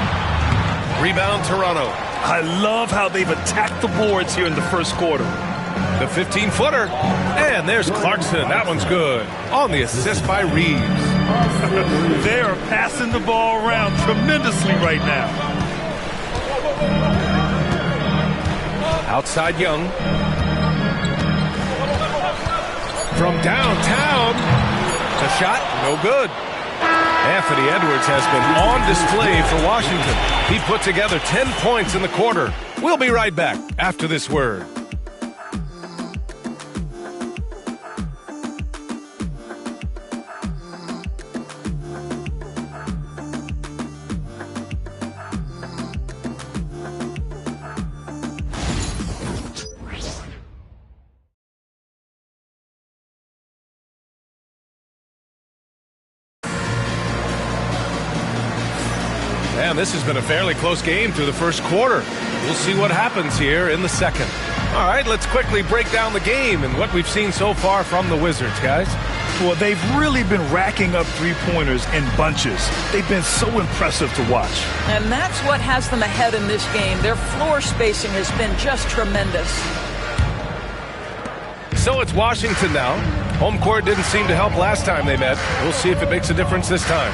Rebound Toronto. I love how they've attacked the boards here in the first quarter. The 15-footer. And there's Clarkson. That one's good. On the assist by Reeves. They are passing the ball around tremendously right now. Outside Young. From downtown. The shot, no good. Anthony Edwards has been on display for Washington. He put together 10 points in the quarter. We'll be right back after this word. Man, this has been a fairly close game through the first quarter. We'll see what happens here in the second. All right, let's quickly break down the game and what we've seen so far from the Wizards, guys. Well, they've really been racking up three-pointers in bunches. They've been so impressive to watch. And that's what has them ahead in this game. Their floor spacing has been just tremendous. So it's Washington now. Home court didn't seem to help last time they met. We'll see if it makes a difference this time.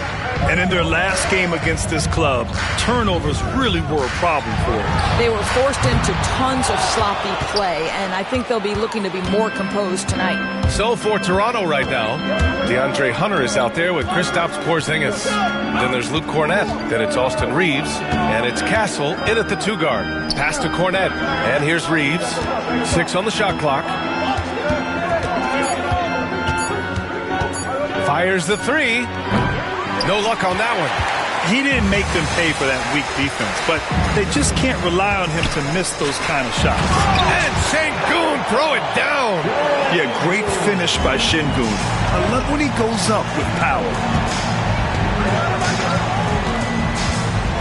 And in their last game against this club, turnovers really were a problem for them. They were forced into tons of sloppy play, and I think they'll be looking to be more composed tonight. So for Toronto right now, DeAndre Hunter is out there with Kristaps Porzingis. Then there's Luke Cornett. Then it's Austin Reeves. And it's Castle in at the 2 guard. Pass to Cornett. And here's Reeves. 6 on the shot clock. Fires the 3. No luck on that one. He didn't make them pay for that weak defense, but they just can't rely on him to miss those kind of shots. And Sengun throw it down. Yeah, great finish by Sengun. I love when he goes up with power.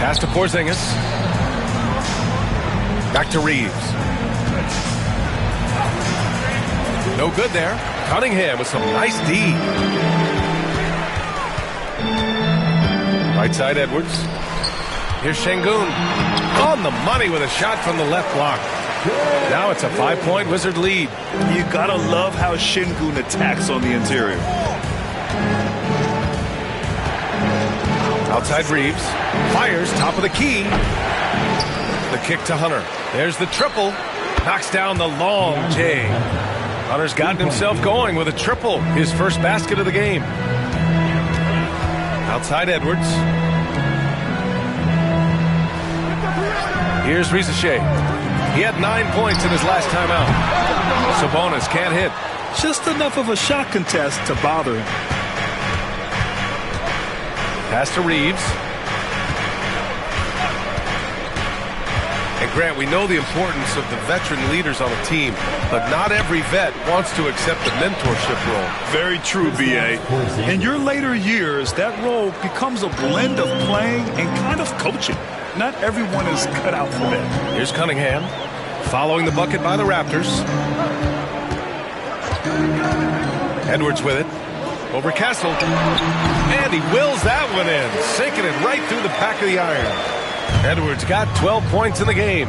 Pass to Porzingis. Back to Reeves. No good there. Cunningham with some nice D. Right side Edwards. Here's Sengun. On the money with a shot from the left block. Now it's a 5-point Wizard lead. You gotta love how Sengun attacks on the interior. Outside Reeves. Fires top of the key. The kick to Hunter. There's the triple. Knocks down the long J. Hunter's gotten himself going with a triple. His first basket of the game. Outside Edwards. Here's Risacher. He had 9 points in his last time out. Sabonis can't hit. Just enough of a shot contest to bother him. Pass to Reeves. And Grant, we know the importance of the veteran leaders on a team, but not every vet wants to accept the mentorship role. Very true, B.A. In your later years, that role becomes a blend of playing and kind of coaching. Not everyone is cut out for that. Here's Cunningham, following the bucket by the Raptors. Edwards with it. Over Castle. And he wills that one in, sinking it right through the back of the iron. Edwards got 12 points in the game.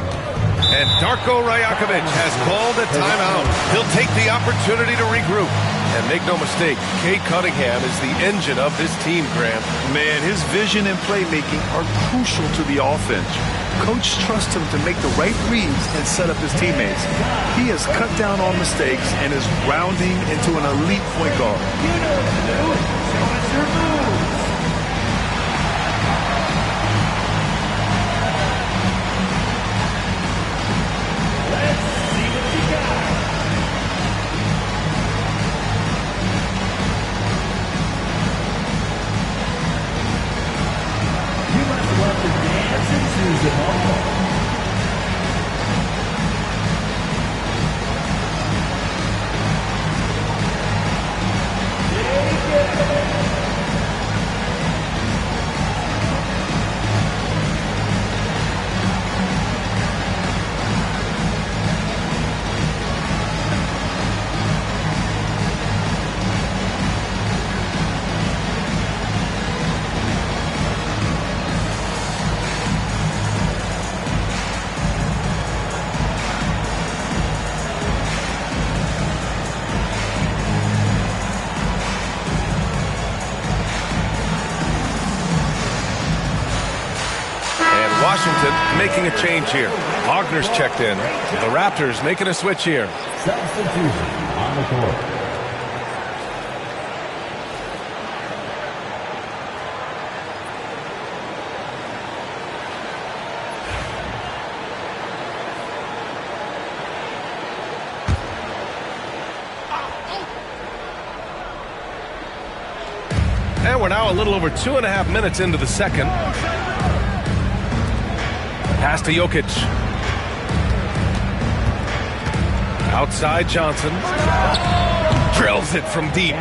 And Darko Rajakovic has called a timeout. He'll take the opportunity to regroup. And make no mistake, Cade Cunningham is the engine of this team, Grant. Man, his vision and playmaking are crucial to the offense. Coach trusts him to make the right reads and set up his teammates. He has cut down on mistakes and is rounding into an elite point guard. You know what to do. Show us your moves. Let's see what you got. You must love to dance and choose it all. Washington making a change here. Wagner's checked in. The Raptors making a switch here. Substitution on the court. And we're now a little over 2.5 minutes into the second. Pass to Jokic. Outside Johnson. Drills it from deep.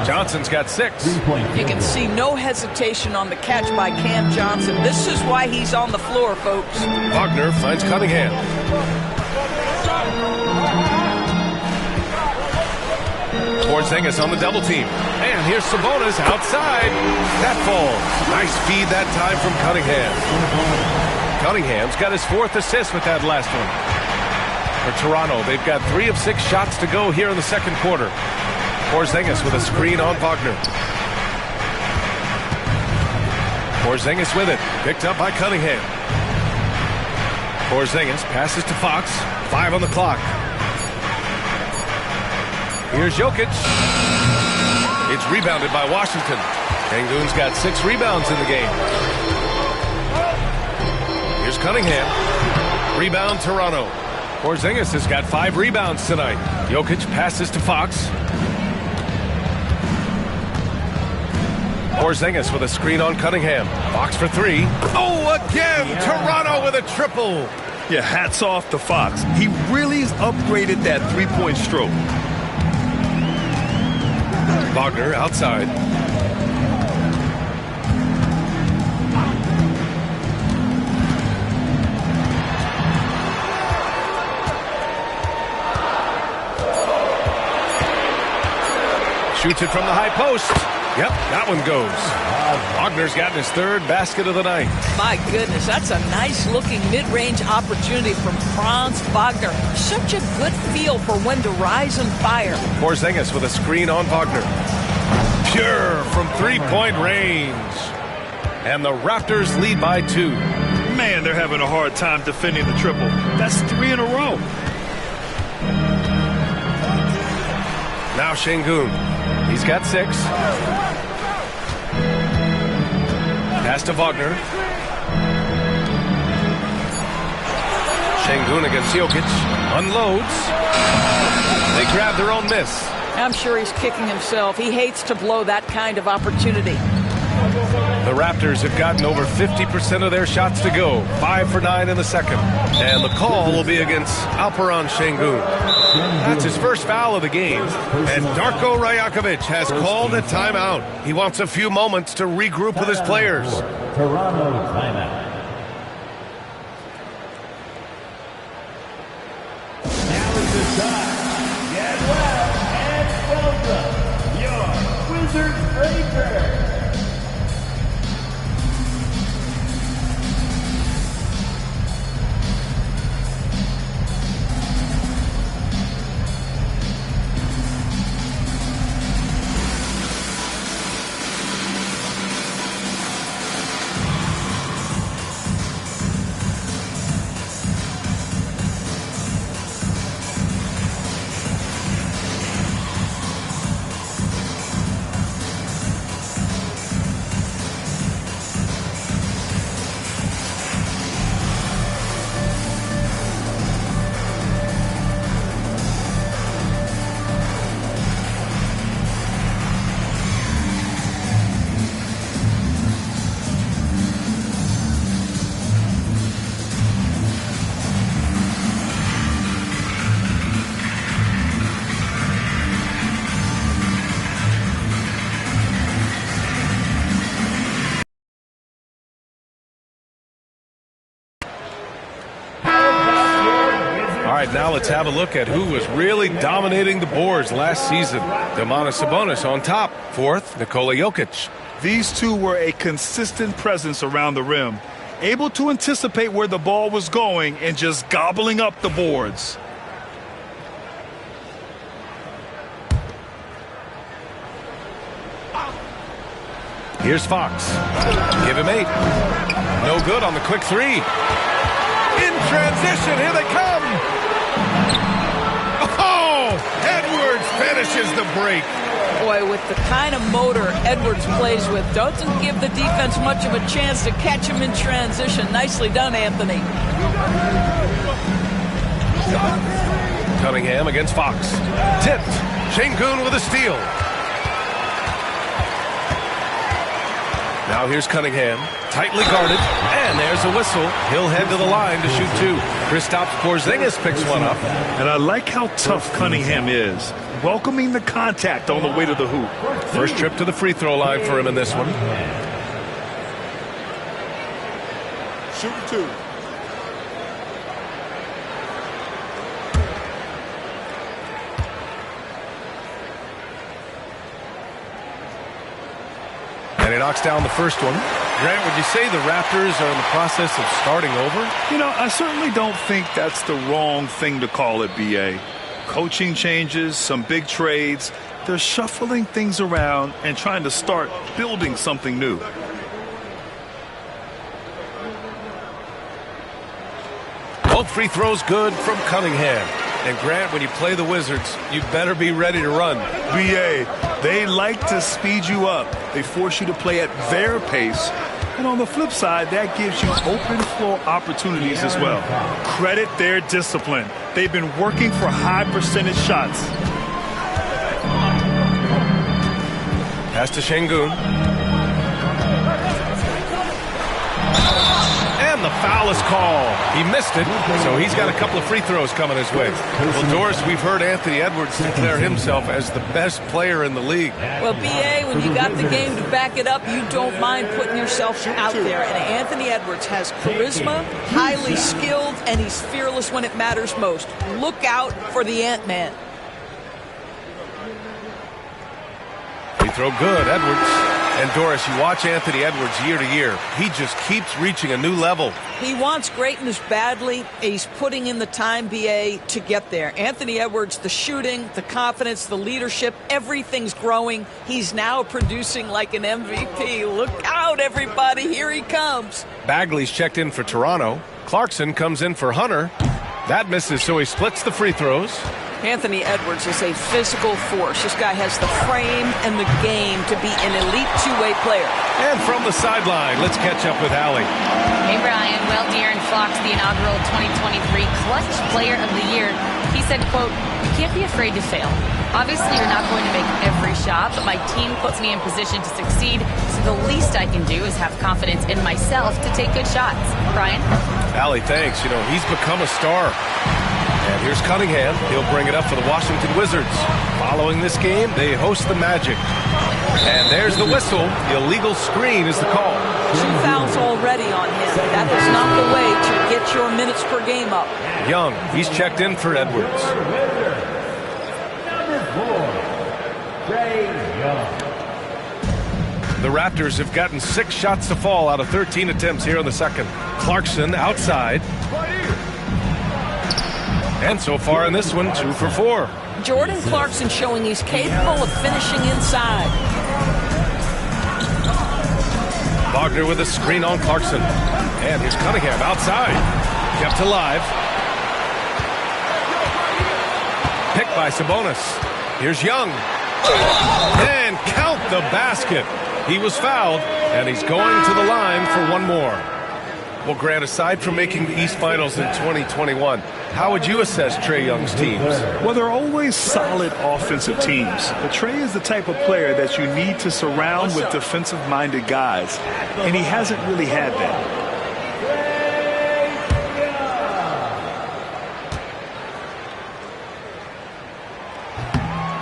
Johnson's got 6. You can see no hesitation on the catch by Cam Johnson. This is why he's on the floor, folks. Wagner finds Cunningham. Porzingis on the double team. And here's Sabonis outside. That falls. Nice feed that time from Cunningham. Cunningham's got his 4th assist with that last one. For Toronto, they've got 3 of 6 shots to go here in the second quarter. Porzingis with a screen on Wagner. Porzingis with it. Picked up by Cunningham. Porzingis passes to Fox. 5 on the clock. Here's Jokic. It's rebounded by Washington. Sengun's got 6 rebounds in the game. Here's Cunningham. Rebound Toronto. Porzingis has got 5 rebounds tonight. Jokic passes to Fox. Porzingis with a screen on Cunningham. Fox for 3. Oh, again! Toronto with a triple. Yeah, hats off to Fox. He really's upgraded that three-point stroke. Wagner outside. Shoots it from the high post. Yep, that one goes. Wagner's gotten his 3rd basket of the night. My goodness, that's a nice-looking mid-range opportunity from Franz Wagner. Such a good feel for when to rise and fire. Porzingis with a screen on Wagner. Pure from 3-point range. And the Raptors lead by 2. Man, they're having a hard time defending the triple. That's 3 in a row. Now Sengun. He's got 6. Pass to Wagner. Sengun against Jokic. Unloads. They grab their own miss. I'm sure he's kicking himself. He hates to blow that kind of opportunity. The Raptors have gotten over 50% of their shots to go. 5 for 9 in the second. And the call will be against Alperen Sengun. That's his first foul of the game. And Darko Rajakovic has called a timeout. He wants a few moments to regroup with his players. Toronto timeout. Now is the time. Get well and welcome your Wizards Breakers. Now let's have a look at who was really dominating the boards last season. Domantas Sabonis on top. 4th, Nikola Jokic. These two were a consistent presence around the rim, able to anticipate where the ball was going and just gobbling up the boards. Here's Fox. Give him 8. No good on the quick 3. In transition, here they come. Oh, Edwards finishes the break. Boy, with the kind of motor Edwards plays with, doesn't give the defense much of a chance to catch him in transition. Nicely done, Anthony. Cunningham against Fox. Tipped. Sengun with a steal. Now here's Cunningham. tightly guarded, and there's a whistle. He'll head to the line to shoot 2. Kristaps Porzingis picks one up. And I like how tough Cunningham is, welcoming the contact on the way to the hoop. First trip to the free throw line for him in this one. Shoot 2. And he knocks down the first one. Grant, would you say the Raptors are in the process of starting over? You know, I certainly don't think that's the wrong thing to call it, B.A. Coaching changes, some big trades. They're shuffling things around and trying to start building something new. Both free throws good from Cunningham. And Grant, when you play the Wizards, you better be ready to run. B.A., they like to speed you up. They force you to play at their pace. And on the flip side, that gives you open floor opportunities as well. Credit their discipline. They've been working for high percentage shots. Pass to Şengün. And the foul is called. He missed it, so he's got a couple of free throws coming his way. Well, Doris, we've heard Anthony Edwards declare himself as the best player in the league. Well, B.A., when you got the game to back it up, you don't mind putting yourself out there. And Anthony Edwards has charisma, highly skilled, and he's fearless when it matters most. Look out for the Ant-Man. Free throw good, Edwards. And Doris, you watch Anthony Edwards year to year. He just keeps reaching a new level. He wants greatness badly. He's putting in the time, B.A., to get there. Anthony Edwards, the shooting, the confidence, the leadership, everything's growing. He's now producing like an MVP. Look out, everybody. Here he comes. Bagley's checked in for Toronto. Clarkson comes in for Hunter. That misses, so he splits the free throws. Anthony Edwards is a physical force. This guy has the frame and the game to be an elite two-way player. And from the sideline, let's catch up with Allie. Hey, Brian. Well, De'Aaron Fox, the inaugural 2023 Clutch Player of the Year, he said, quote, "You can't be afraid to fail. Obviously, you're not going to make every shot, but my team puts me in position to succeed, so the least I can do is have confidence in myself to take good shots." Brian? Allie, thanks. You know, he's become a star. And here's Cunningham. He'll bring it up for the Washington Wizards. Following this game, they host the Magic. And there's the whistle. Illegal screen is the call. 2 fouls already on him. That is not the way to get your minutes per game up. Young, he's checked in for Edwards. The Raptors have gotten 6 shots to fall out of 13 attempts here in the second. Clarkson outside. And so far in this one, 2 for 4. Jordan Clarkson showing he's capable of finishing inside. Wagner with a screen on Clarkson. And here's Cunningham outside. Kept alive. Picked by Sabonis. Here's Young. And count the basket. He was fouled, and he's going to the line for one more. Well, Grant, aside from making the East Finals in 2021, how would you assess Trae Young's teams? Well, they're always solid offensive teams. But Trae is the type of player that you need to surround with defensive-minded guys, and he hasn't really had that.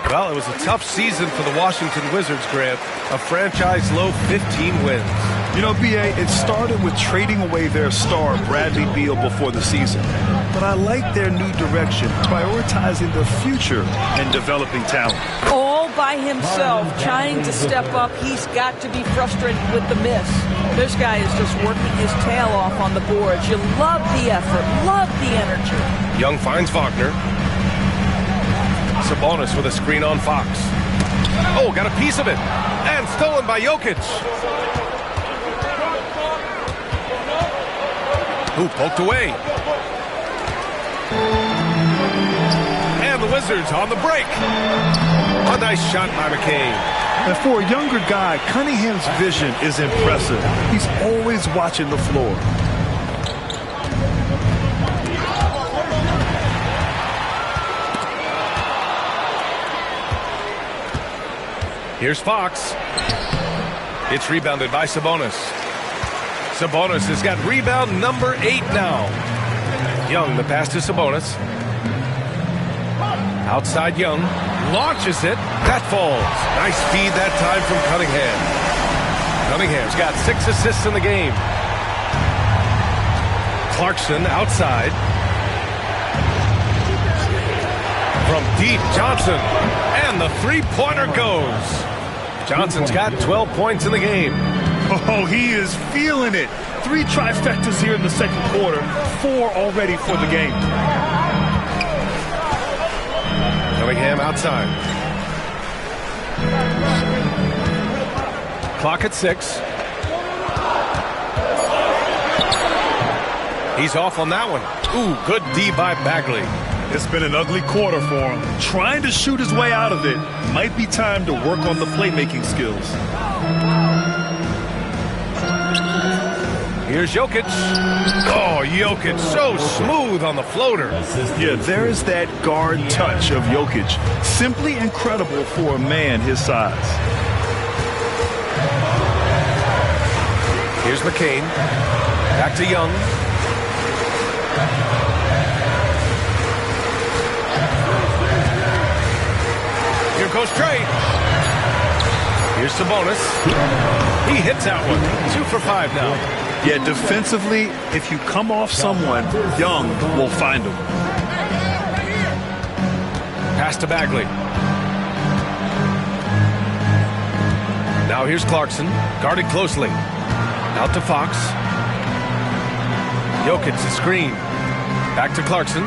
Well, it was a tough season for the Washington Wizards, Grant. A franchise-low 15 wins. You know, B.A., it started with trading away their star, Bradley Beal, before the season. But I like their new direction, prioritizing the future and developing talent. All by himself, trying to step up. He's got to be frustrated with the miss. This guy is just working his tail off on the boards. You love the effort, love the energy. Young finds Wagner. Sabonis with a screen on Fox. Oh, got a piece of it. And stolen by Jokic. Who poked away. And the Wizards on the break. A nice shot by McCain. And for a younger guy, Cunningham's vision is impressive. He's always watching the floor. Here's Fox. It's rebounded by Sabonis. Sabonis has got rebound number 8 now. Young, the pass to Sabonis. Outside Young. Launches it. That falls. Nice feed that time from Cunningham. Cunningham's got 6 assists in the game. Clarkson outside. From deep, Johnson. And the three-pointer goes. Johnson's got 12 points in the game. Oh, he is feeling it. 3 trifectas here in the second quarter. 4 already for the game. Cunningham outside. Clock at 6. He's off on that one. Ooh, good D by Bagley. It's been an ugly quarter for him. Trying to shoot his way out of it. Might be time to work on the playmaking skills. Here's Jokic. Oh, Jokic so smooth on the floater. Yeah, there's that guard touch of Jokic. Simply incredible for a man his size. Here's McCain. Back to Young. Here goes Trey. Here's Sabonis. He hits that one. 2 for 5 now. Yeah, defensively, if you come off someone, Young will find him. Pass to Bagley. Now here's Clarkson, guarded closely. Out to Fox. Jokic, the screen. Back to Clarkson.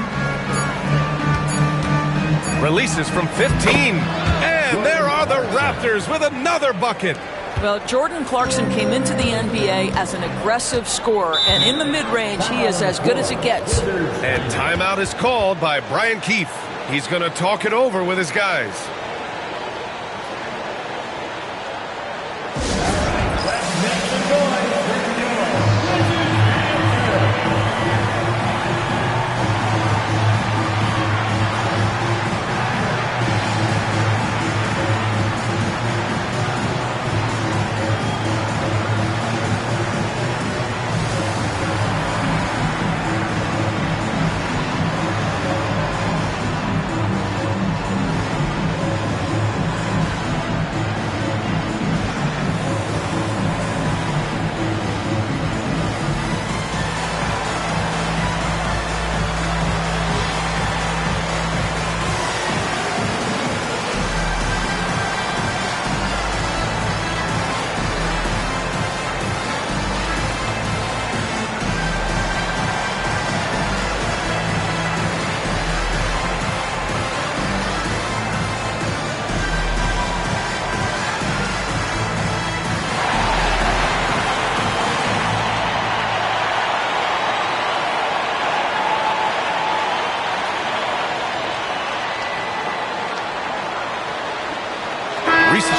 Releases from 15. And there are the Raptors with another bucket. Well, Jordan Clarkson came into the NBA as an aggressive scorer, and in the mid-range, he is as good as it gets. And timeout is called by Brian Keefe. He's going to talk it over with his guys.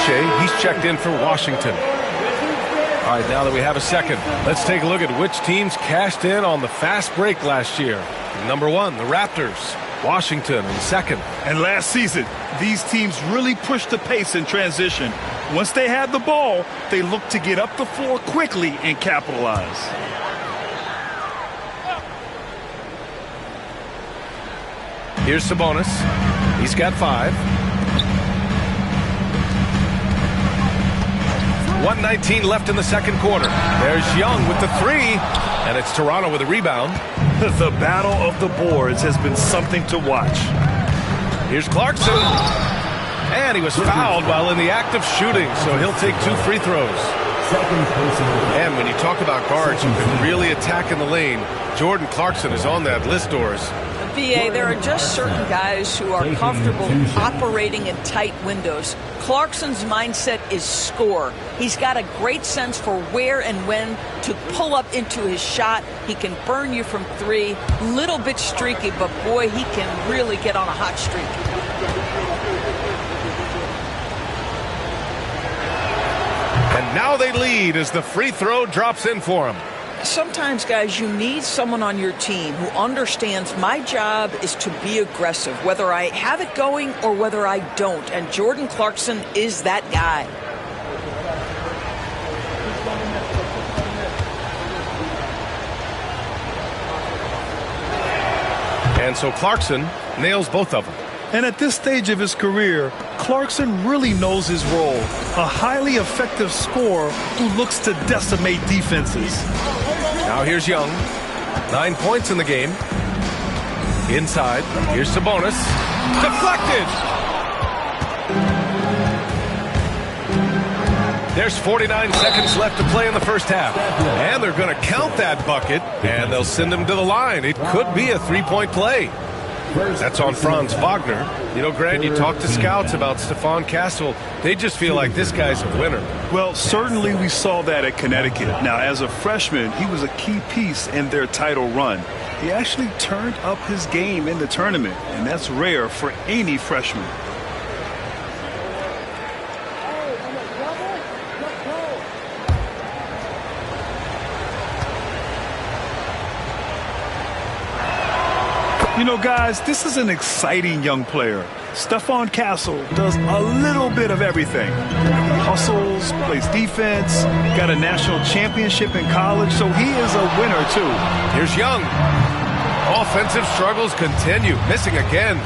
He's checked in for Washington. All right, now that we have a second, let's take a look at which teams cashed in on the fast break last year. Number 1, the Raptors. Washington in second. And last season, these teams really pushed the pace in transition. Once they had the ball, they looked to get up the floor quickly and capitalize. Here's Sabonis. He's got 5. 1:19 left in the second quarter. There's Young with the 3, and it's Toronto with a rebound. The battle of the boards has been something to watch. Here's Clarkson. And he was fouled while in the act of shooting, so he'll take 2 free throws. And when you talk about guards who can really attack in the lane, Jordan Clarkson is on that list, Doris. BA, there are just certain guys who are comfortable operating in tight windows. Clarkson's mindset is score. He's got a great sense for where and when to pull up into his shot. He can burn you from 3. Little bit streaky, but boy, he can really get on a hot streak. And now they lead as the free throw drops in for him. Sometimes, guys, you need someone on your team who understands my job is to be aggressive, whether I have it going or whether I don't. And Jordan Clarkson is that guy. And so Clarkson nails both of them. And at this stage of his career, Clarkson really knows his role. A highly effective scorer who looks to decimate defenses. Now here's Young. 9 points in the game. Inside. Here's Sabonis. Deflected! There's 49 seconds left to play in the first half. And they're going to count that bucket, and they'll send him to the line. It could be a three-point play. That's on Franz Wagner. You know, Grant, you talk to scouts about Stephon Castle. They just feel like this guy's a winner. Well, certainly we saw that at Connecticut. Now, as a freshman, he was a key piece in their title run. He actually turned up his game in the tournament, and that's rare for any freshman. You know, guys, this is an exciting young player. Stephon Castle does a little bit of everything. He hustles, plays defense, got a national championship in college, so he is a winner, too. Here's Young. Offensive struggles continue. Missing again.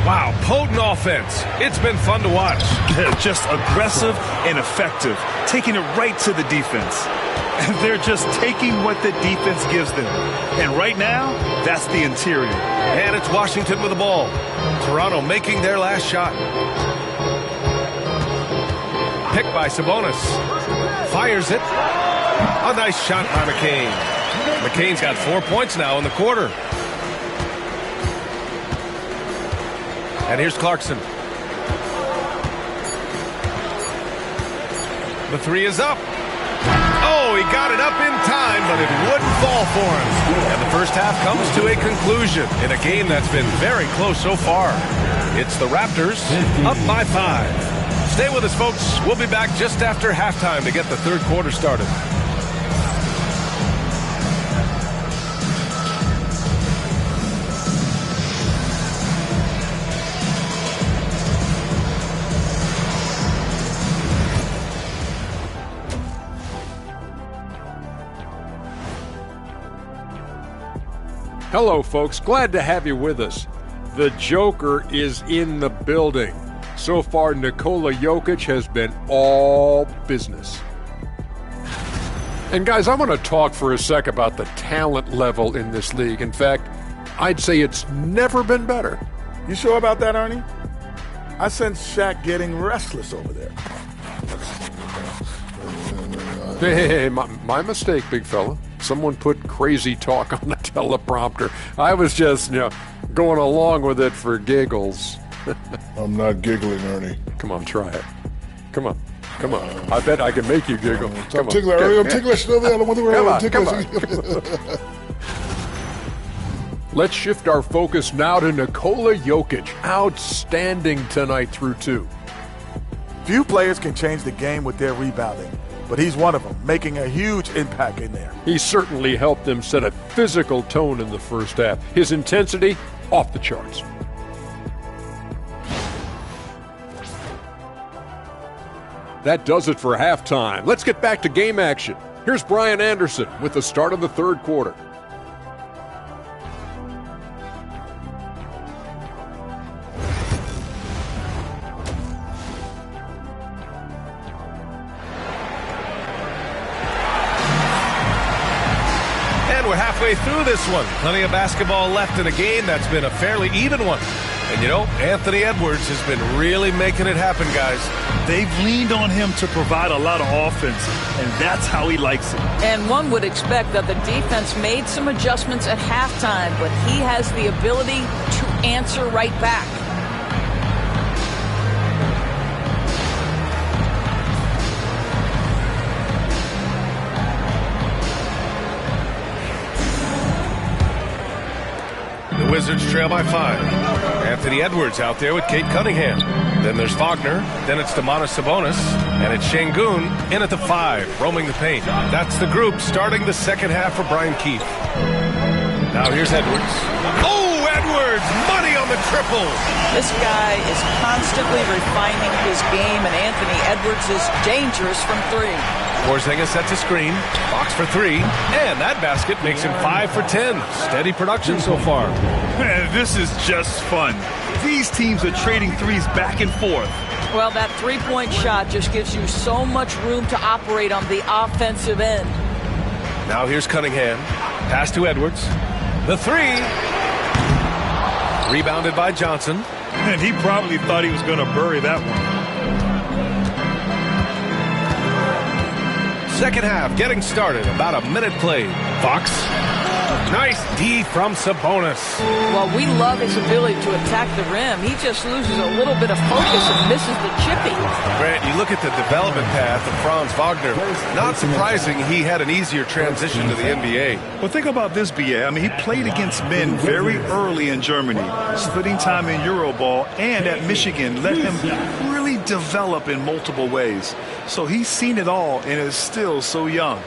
Wow, potent offense. It's been fun to watch. Just aggressive and effective, taking it right to the defense. And they're just taking what the defense gives them. And right now, that's the interior. And it's Washington with the ball. Toronto making their last shot. Picked by Sabonis. Fires it. A nice shot by McCain. McCain's got 4 points now in the quarter. And here's Clarkson. The three is up. Oh, he got it up in time, but it wouldn't fall for him. And the first half comes to a conclusion in a game that's been very close so far. It's the Raptors up by 5. Stay with us, folks. We'll be back just after halftime to get the third quarter started. Hello, folks. Glad to have you with us. The Joker is in the building. So far, Nikola Jokic has been all business. And guys, I want to talk for a sec about the talent level in this league. In fact, I'd say it's never been better. You sure about that, Ernie? I sense Shaq getting restless over there. Hey, my mistake, big fella. Someone put crazy talk on the teleprompter. I was just, going along with it for giggles. I'm not giggling, Ernie. Come on, try it. Come on. I bet I can make you giggle. I'm ticklish, Ernie. I'm ticklish. I don't want to worry. I'm ticklish. Let's shift our focus now to Nikola Jokic. Outstanding tonight through 2. Few players can change the game with their rebounding, but he's one of them, making a huge impact in there. He certainly helped them set a physical tone in the first half. His intensity, off the charts. That does it for halftime. Let's get back to game action. Here's Brian Anderson with the start of the third quarter. We're halfway through this one. Plenty of basketball left in a game that's been a fairly even one. And Anthony Edwards has been really making it happen, guys. They've leaned on him to provide a lot of offense, and that's how he likes it. And one would expect that the defense made some adjustments at halftime, but he has the ability to answer right back. Wizards trail by 5. Anthony Edwards out there with Kate Cunningham. Then there's Wagner. Then it's Domantas Sabonis. And it's Şengün in at the 5, roaming the paint. That's the group starting the second half for Brian Keefe. Now here's Edwards. Oh, and Edwards, money on the triple. This guy is constantly refining his game, and Anthony Edwards is dangerous from 3. Porzingis sets a screen. Fox for 3. And that basket makes him 5 for 10. Steady production so far. Man, this is just fun. These teams are trading threes back and forth. Well, that three-point shot just gives you so much room to operate on the offensive end. Now here's Cunningham. Pass to Edwards. The 3. Rebounded by Johnson. And he probably thought he was going to bury that one. Second half getting started. About a minute played. Fox. Nice D from Sabonis. Well, we love his ability to attack the rim. He just loses a little bit of focus and misses the chipping. Grant, you look at the development path of Franz Wagner. Not surprising he had an easier transition to the NBA. Well, think about this, B.A. I mean, he played against men very early in Germany, splitting time in Euroball, and at Michigan let him really develop in multiple ways. So he's seen it all and is still so young.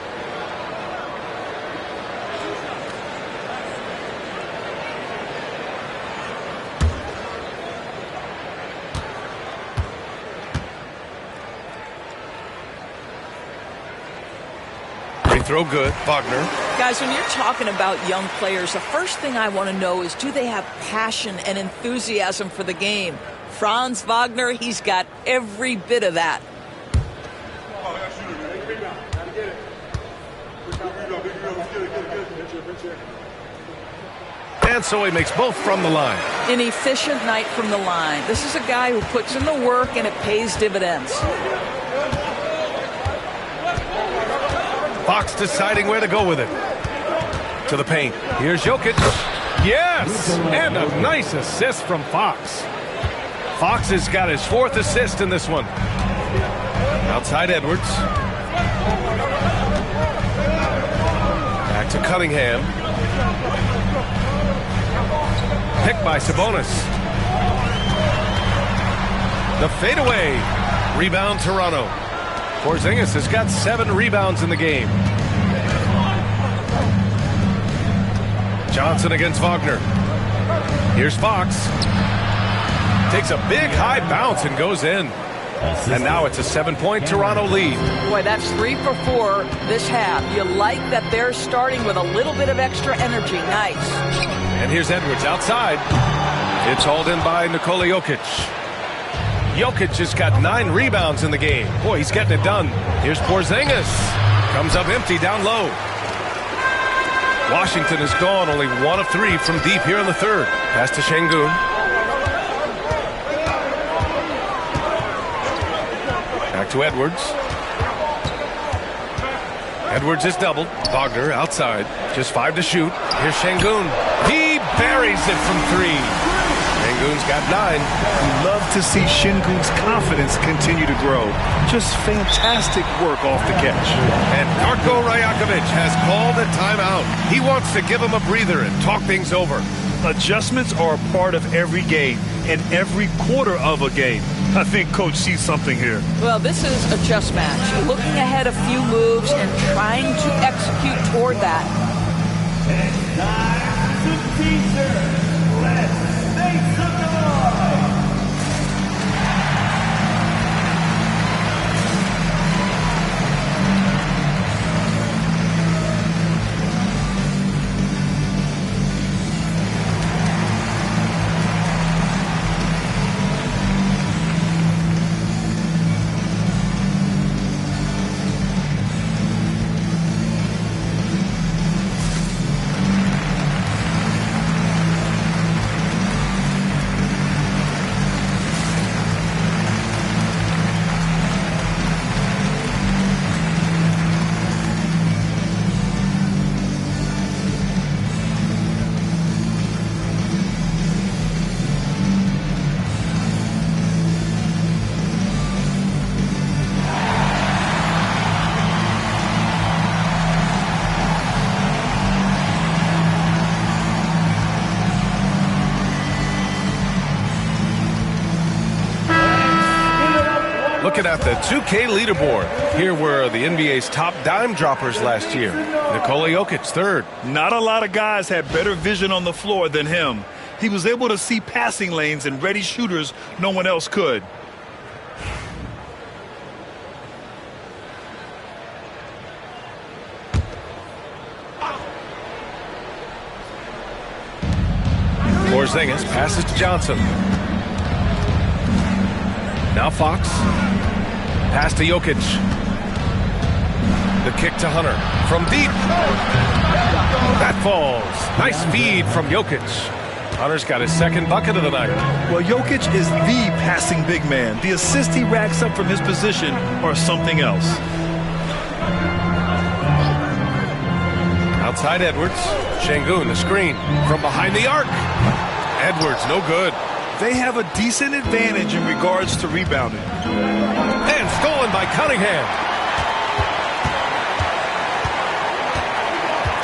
Throw good. Wagner. Guys, when you're talking about young players, the first thing I want to know is, do they have passion and enthusiasm for the game? Franz Wagner, he's got every bit of that. And so he makes both from the line. An efficient night from the line. This is a guy who puts in the work and it pays dividends. Fox deciding where to go with it. To the paint. Here's Jokic. Yes! And a nice assist from Fox. Fox has got his 4th assist in this one. Outside Edwards. Back to Cunningham. Picked by Sabonis. The fadeaway. Rebound Toronto. Porzingis has got 7 rebounds in the game. Johnson against Wagner. Here's Fox. Takes a big high bounce and goes in. And now it's a 7-point Toronto lead. Boy, that's 3 for 4 this half. You like that they're starting with a little bit of extra energy. Nice. And here's Edwards outside. It's hauled in by Nikola Jokic. Jokic has got 9 rebounds in the game. Boy, he's getting it done. Here's Porzingis. Comes up empty down low. Washington has gone only 1 of 3 from deep here in the 3rd. Pass to Şengün. Back to Edwards. Edwards is doubled. Wagner outside. Just 5 to shoot. Here's Şengün. He buries it from 3. Şengün's got 9. We love to see Şengün's confidence continue to grow. Just fantastic work off the catch. And Darko Rajakovic has called a timeout. He wants to give him a breather and talk things over. Adjustments are a part of every game and every quarter of a game. I think Coach sees something here. Well, this is a chess match. Looking ahead a few moves and trying to execute toward that. It's time to teaser. Let's make some noise. Looking at the 2K leaderboard. Here were the NBA's top dime droppers last year. Nikola Jokic, 3rd. Not a lot of guys had better vision on the floor than him. He was able to see passing lanes and ready shooters no one else could. Porzingis passes to Johnson. Now Fox. Pass to Jokic. The kick to Hunter from deep. That falls. Nice feed from Jokic. Hunter's got his second bucket of the night. Well, Jokic is the passing big man. The assists he racks up from his position are something else. Outside Edwards. Şengün, the screen from behind the arc. Edwards, no good. They have a decent advantage in regards to rebounding. And stolen by Cunningham.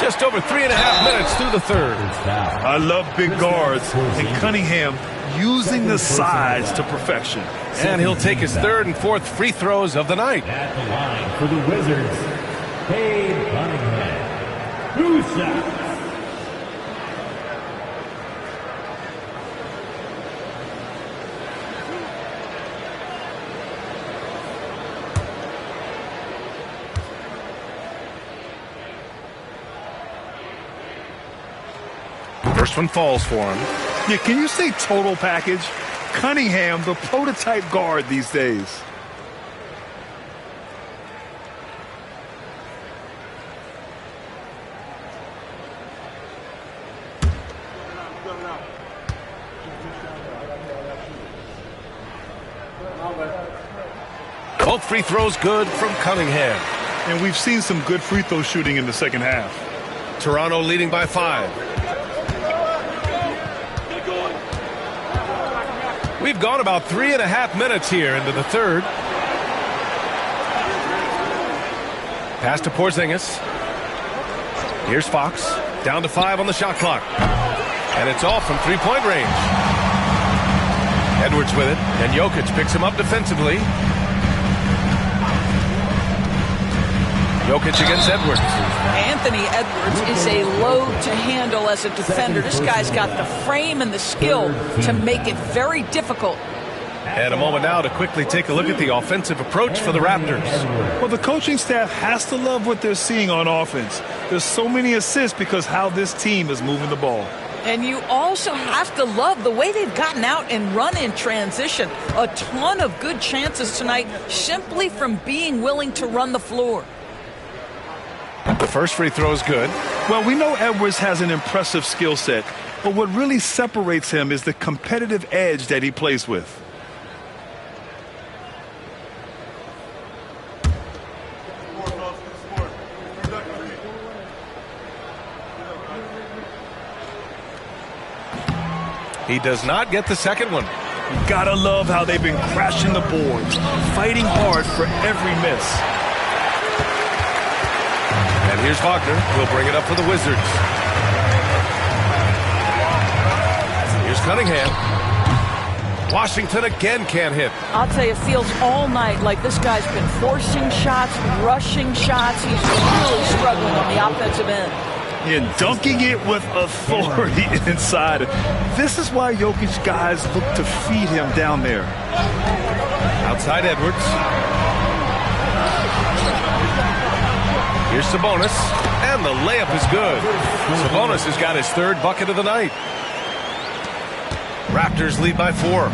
Just over 3.5 minutes through the third. I love big guards, and Cunningham using the size to perfection. And he'll take his third and fourth free throws of the night. At the line for the Wizards, Cade Cunningham. 2 shots. First one falls for him. Yeah, can you say total package? Cunningham, the prototype guard these days. Both free throws good from Cunningham. And we've seen some good free throw shooting in the second half. Toronto leading by 5. We've gone about 3.5 minutes here into the third. Pass to Porzingis. Here's Fox. Down to 5 on the shot clock. And it's off from three-point range. Edwards with it. And Jokic picks him up defensively. Jokic against Edwards. Anthony Edwards is a load to handle as a defender. This guy's got the frame and the skill to make it very difficult. And a moment now to quickly take a look at the offensive approach for the Raptors. Well, the coaching staff has to love what they're seeing on offense. There's so many assists because how this team is moving the ball. And you also have to love the way they've gotten out and run in transition. A ton of good chances tonight simply from being willing to run the floor. The first free throw is good. Well, we know Edwards has an impressive skill set, but what really separates him is the competitive edge that he plays with. He does not get the second one. You gotta love how they've been crashing the boards, fighting hard for every miss. And here's Wagner. He'll bring it up for the Wizards. Here's Cunningham. Washington again can't hit. I'll tell you, it feels all night like this guy's been forcing shots, rushing shots. He's really struggling on the offensive end. And dunking it with authority inside. This is why Jokic guys look to feed him down there. Outside Edwards. Here's Sabonis, and the layup is good. Sabonis has got his third bucket of the night. Raptors lead by 4.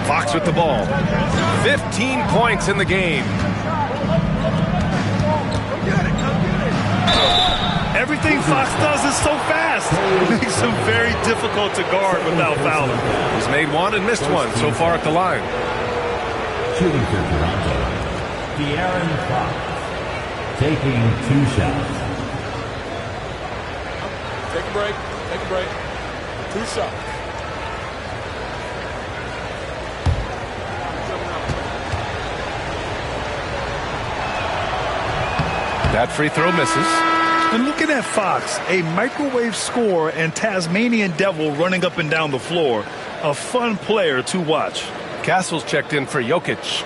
Fox with the ball. 15 points in the game. Everything Fox does is so fast. It makes him very difficult to guard without fouling. He's made one and missed one so far at the line. Shooting for Toronto, De'Aaron Fox, taking 2 shots. Take a break. Take a break. 2 shots. That free throw misses. And looking at Fox, a microwave scorer and Tasmanian devil running up and down the floor. A fun player to watch. Castle's checked in for Jokic.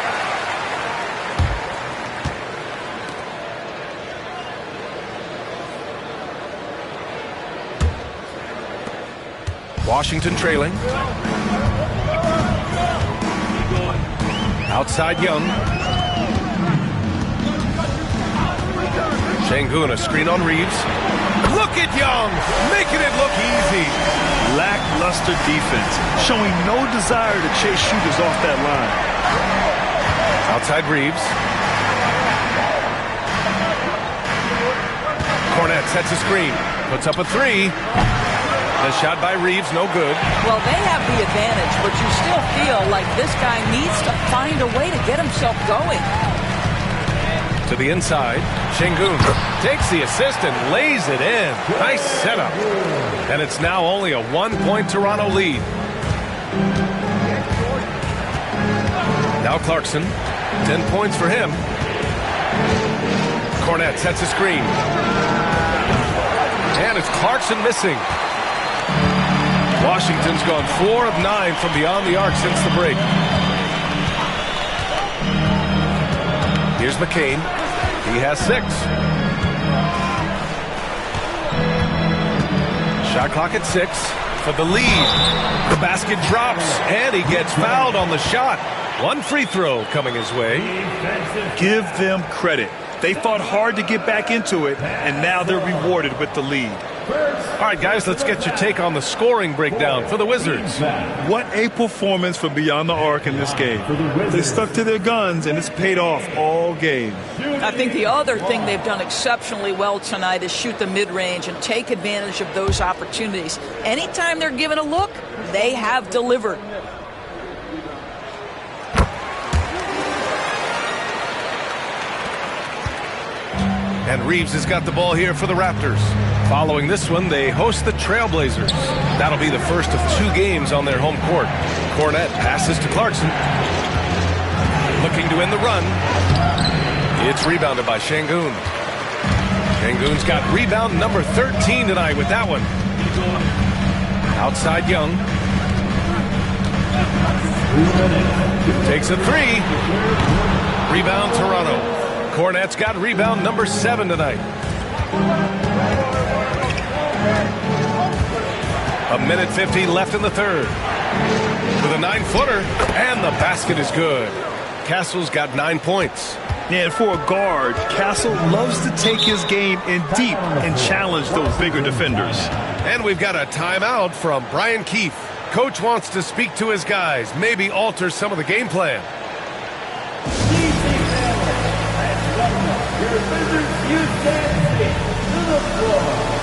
Washington trailing. Outside Young. Şengün, a screen on Reeves. Look at Young, making it look easy. Lackluster defense, showing no desire to chase shooters off that line. Outside Reeves. Kornet sets a screen, puts up a three. The shot by Reeves, no good. Well, they have the advantage, but you still feel like this guy needs to find a way to get himself going. To the inside, Şengün takes the assist and lays it in. Nice setup. And it's now only a 1-point Toronto lead. Now Clarkson, 10 points for him. Kornet sets a screen. And it's Clarkson missing. Washington's gone 4 of 9 from beyond the arc since the break. Here's McCain. He has 6. Shot clock at 6 for the lead. The basket drops, and he gets fouled on the shot. One free throw coming his way. Give them credit. They fought hard to get back into it, and now they're rewarded with the lead. All right, guys, let's get your take on the scoring breakdown for the Wizards. What a performance from beyond the arc in this game. They stuck to their guns, and it's paid off all game. I think the other thing they've done exceptionally well tonight is shoot the mid-range and take advantage of those opportunities. Anytime they're given a look, they have delivered. And Reeves has got the ball here for the Raptors. Following this one, they host the Trailblazers. That'll be the first of 2 games on their home court. Kornet passes to Clarkson. Looking to end the run. It's rebounded by Şengün. Şengün's got rebound number 13 tonight with that one. Outside Young. Takes a 3. Rebound Toronto. Kornet's got rebound number 7 tonight. A minute 50 left in the third. With a 9-footer, and the basket is good. Castle's got 9 points. Yeah, and for a guard, Castle loves to take his game in deep and challenge those bigger defenders. And we've got a timeout from Brian Keefe. Coach wants to speak to his guys, maybe alter some of the game plan. Your Wizards use that stick to the floor.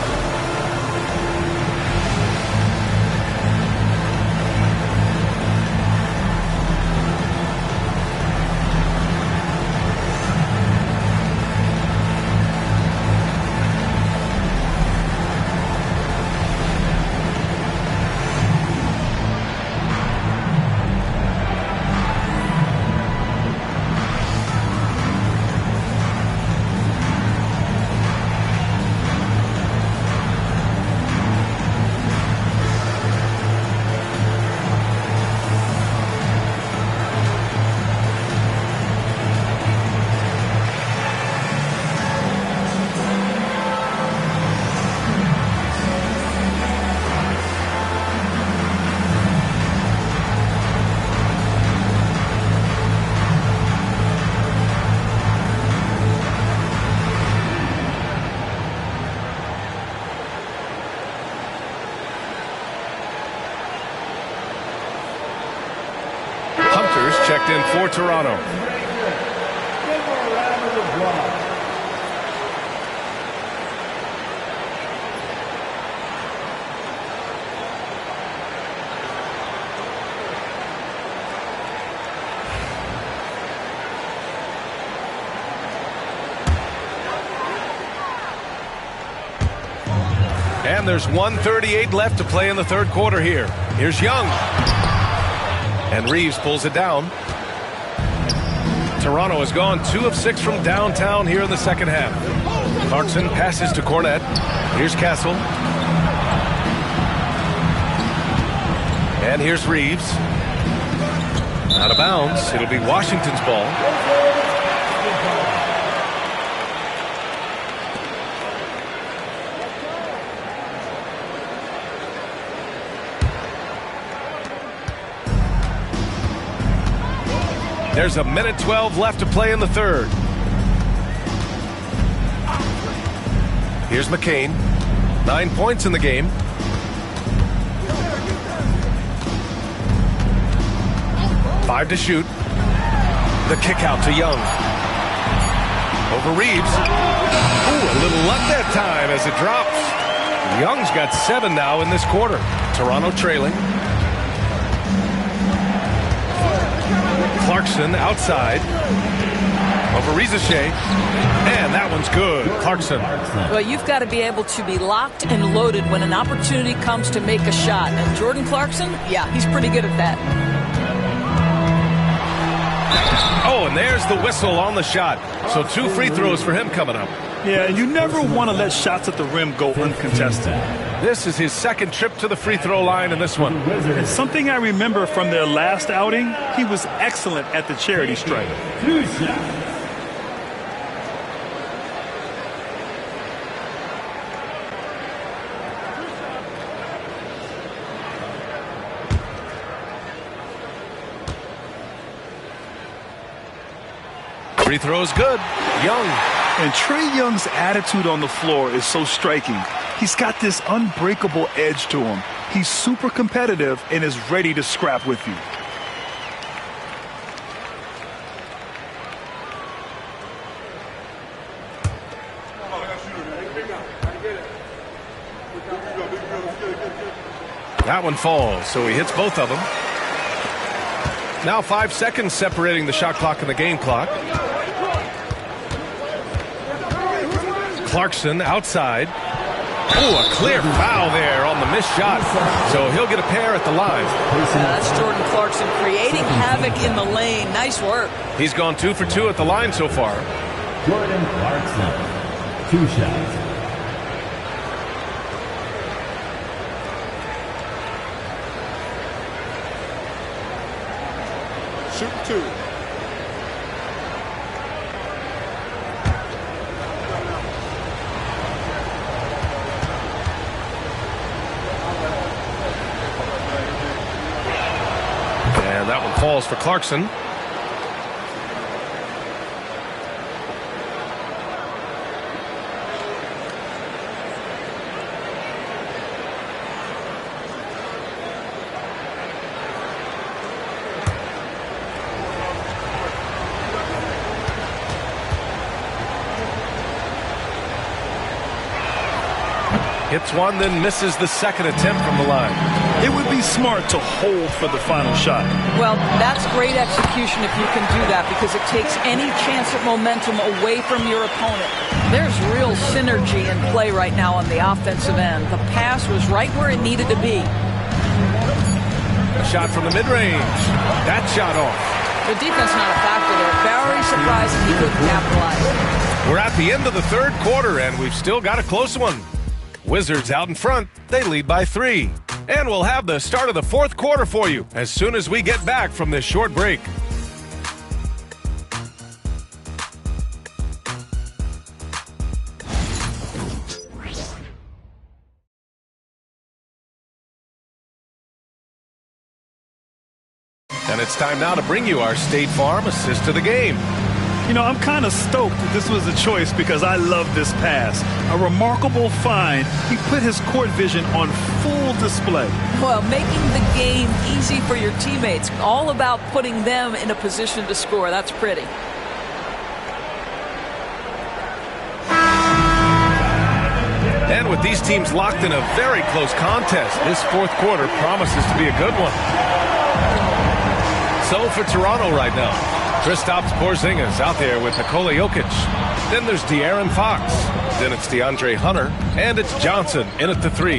Checked in for Toronto. And there's 1:38 left to play in the third quarter here. Here's Young. And Reeves pulls it down. Toronto has gone 2 of 6 from downtown here in the second half. Clarkson passes to Kornet. Here's Castle. And here's Reeves. Out of bounds. It'll be Washington's ball. There's a minute 12 left to play in the third. Here's McCain. 9 points in the game. Five to shoot. The kick out to Young. Over Reeves. Ooh, a little luck that time as it drops. Young's got 7 now in this quarter. Toronto trailing. Clarkson outside. Over Rizachet. And that one's good. Clarkson. Well, you've got to be able to be locked and loaded when an opportunity comes to make a shot. And Jordan Clarkson, yeah, he's pretty good at that. Oh, and there's the whistle on the shot. So 2 free throws for him coming up. Yeah, and you never want to let shots at the rim go uncontested. This is his second trip to the free throw line in this one. It's something I remember from their last outing. He was excellent at the charity stripe. Free throw's good. Young. And Trae Young's attitude on the floor is so striking. He's got this unbreakable edge to him. He's super competitive and is ready to scrap with you. That one falls, so he hits both of them. Now 5 seconds separating the shot clock and the game clock. Clarkson outside. Oh, a clear foul there on the missed shot. So he'll get a pair at the line. That's Jordan Clarkson creating havoc in the lane. Nice work. He's gone 2 for 2 at the line so far. Jordan Clarkson, 2 shots. Shoot 2. And that one falls for Clarkson. Hits one, then misses the second attempt from the line. It would be smart to hold for the final shot. Well, that's great execution if you can do that, because it takes any chance of momentum away from your opponent. There's real synergy in play right now on the offensive end. The pass was right where it needed to be. A shot from the mid-range. That shot off. The defense not a factor there. Very surprising he couldn't capitalize. We're at the end of the third quarter, and we've still got a close one. Wizards out in front. They lead by 3. And we'll have the start of the fourth quarter for you as soon as we get back from this short break. And it's time now to bring you our State Farm assist to the game. You know, I'm kind of stoked that this was a choice because I love this pass. A remarkable find. He put his court vision on full display. Well, making the game easy for your teammates. All about putting them in a position to score. That's pretty. And with these teams locked in a very close contest, this fourth quarter promises to be a good one. So for Toronto right now, Kristaps Porzingis out there with Nikola Jokic. Then there's De'Aaron Fox. Then it's DeAndre Hunter. And it's Johnson in at the 3.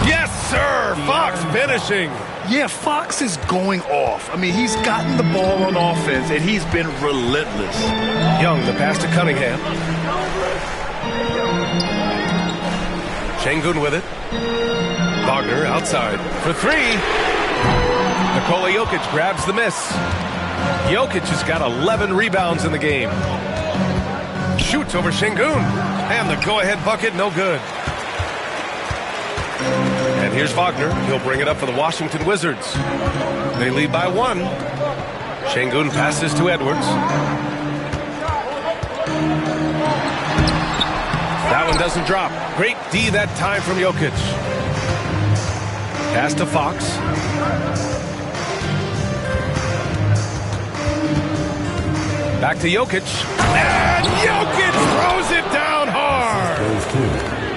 Yes, sir! Fox finishing. Yeah, Fox is going off. I mean, he's gotten the ball on offense, and he's been relentless. Young, the pass to Cunningham. Şengün with it. Wagner outside for 3. Nikola Jokic grabs the miss. Jokic has got 11 rebounds in the game. Shoots over Şengün. And the go-ahead bucket, no good. And here's Wagner. He'll bring it up for the Washington Wizards. They lead by 1. Şengün passes to Edwards. That one doesn't drop. Great D that time from Jokic. Pass to Fox. Back to Jokic. And Jokic throws it down hard.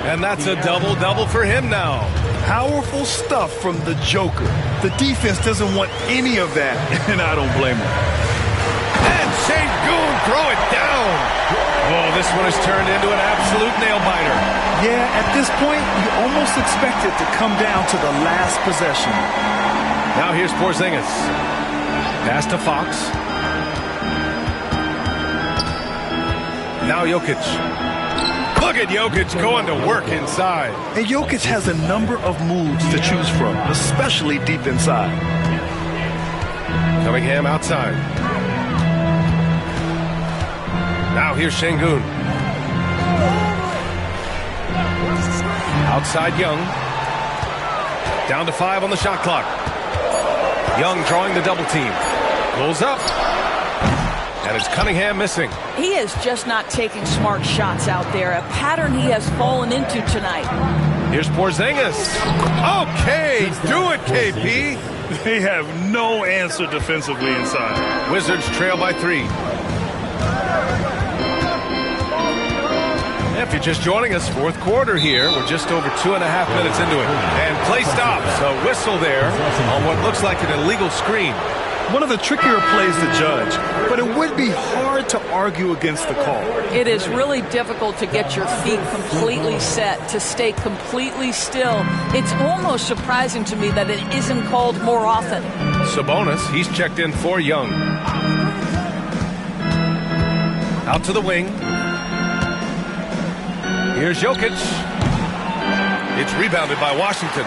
And that's a double-double for him now. Powerful stuff from the Joker. The defense doesn't want any of that, and I don't blame him. And Şengün throw it down. Oh, this one has turned into an absolute nail-biter. Yeah, at this point, you almost expect it to come down to the last possession. Now here's Porzingis. Pass to Fox. Now Jokic. Look at Jokic going to work inside. And Jokic has a number of moves to choose from, especially deep inside. Cunningham outside. Now here's Şengün. Outside Young. Down to 5 on the shot clock. Young drawing the double team. Pulls up. And it's Cunningham missing. He is just not taking smart shots out there. A pattern he has fallen into tonight. Here's Porzingis. Okay, do it, KP. They have no answer defensively inside. Wizards trail by 3. If you're just joining us, fourth quarter here. We're just over 2.5 minutes into it. And play stops. A whistle there on what looks like an illegal screen. One of the trickier plays to judge, but it would be hard to argue against the call. It is really difficult to get your feet completely set, to stay completely still. It's almost surprising to me that it isn't called more often. Sabonis, he's checked in for Young. Out to the wing. Here's Jokic. It's rebounded by Washington.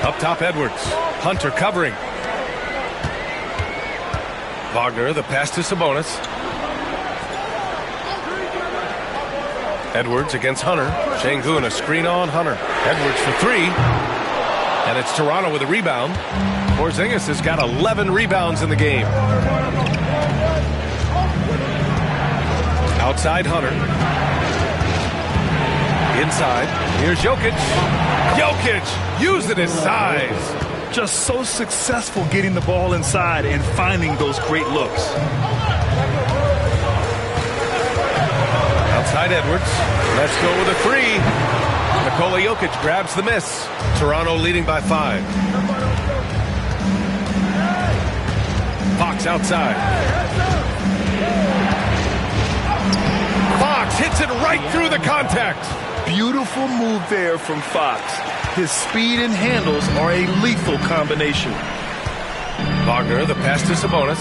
Up top, Edwards. Hunter covering. Wagner, the pass to Sabonis. Edwards against Hunter. Şengün, a screen on Hunter. Edwards for 3. And it's Toronto with a rebound. Porzingis has got 11 rebounds in the game. Outside Hunter. Inside. Here's Jokic. Jokic using his size. Just so successful getting the ball inside and finding those great looks. Outside Edwards. Let's go with a 3. Nikola Jokic grabs the miss. Toronto leading by 5. Fox outside. Fox hits it right through the contact. Beautiful move there from Fox. His speed and handles are a lethal combination. Wagner, the pass to Sabonis.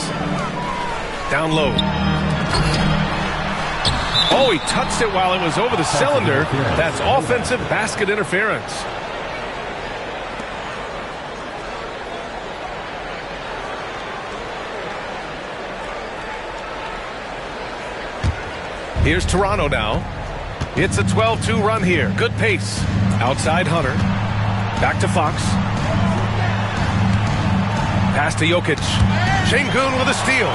Down low. Oh, he touched it while it was over the cylinder. That's offensive basket interference. Here's Toronto now. It's a 12-2 run here. Good pace. Outside Hunter. Back to Fox. Pass to Jokic. Şengün with a steal.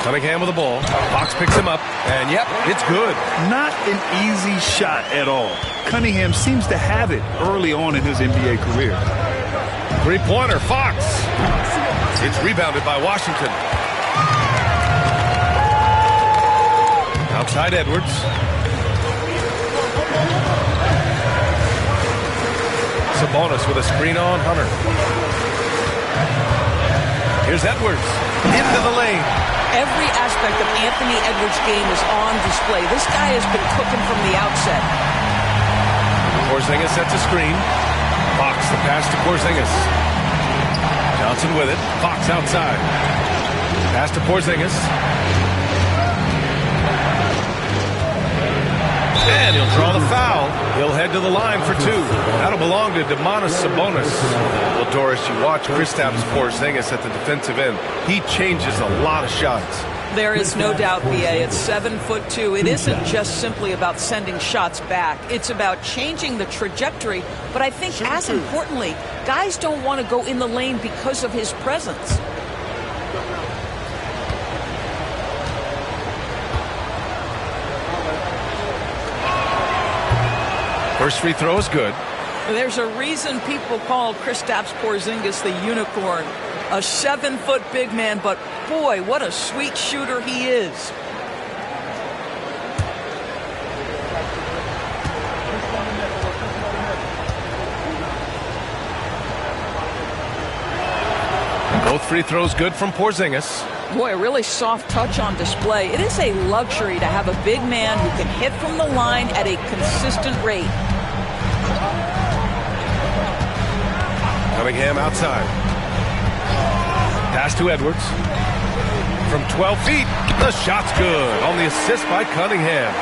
Cunningham with the ball. Fox picks him up. And yep, it's good. Not an easy shot at all. Cunningham seems to have it early on in his NBA career. Three-pointer, Fox. It's rebounded by Washington. Outside Edwards. Sabonis with a screen on Hunter. Here's Edwards. Into the lane. Every aspect of Anthony Edwards' game is on display. This guy has been cooking from the outset. Porzingis sets a screen. Fox the pass to Porzingis. Johnson with it. Fox outside. Pass to Porzingis. And he'll draw the foul. He'll head to the line for 2. That'll belong to Domantas Sabonis. Well, Doris, you watch Kristaps Porzingis at the defensive end. He changes a lot of shots. There is no doubt, B.A. It's 7'2". It isn't just simply about sending shots back. It's about changing the trajectory. But I think as importantly, guys don't want to go in the lane because of his presence. First free throw is good. There's a reason people call Kristaps Porzingis the unicorn. A 7-foot big man, but boy, what a sweet shooter he is. Both free throws good from Porzingis. Boy, a really soft touch on display. It is a luxury to have a big man who can hit from the line at a consistent rate. Cunningham outside. Pass to Edwards. From 12 feet, the shot's good on the assist by Cunningham.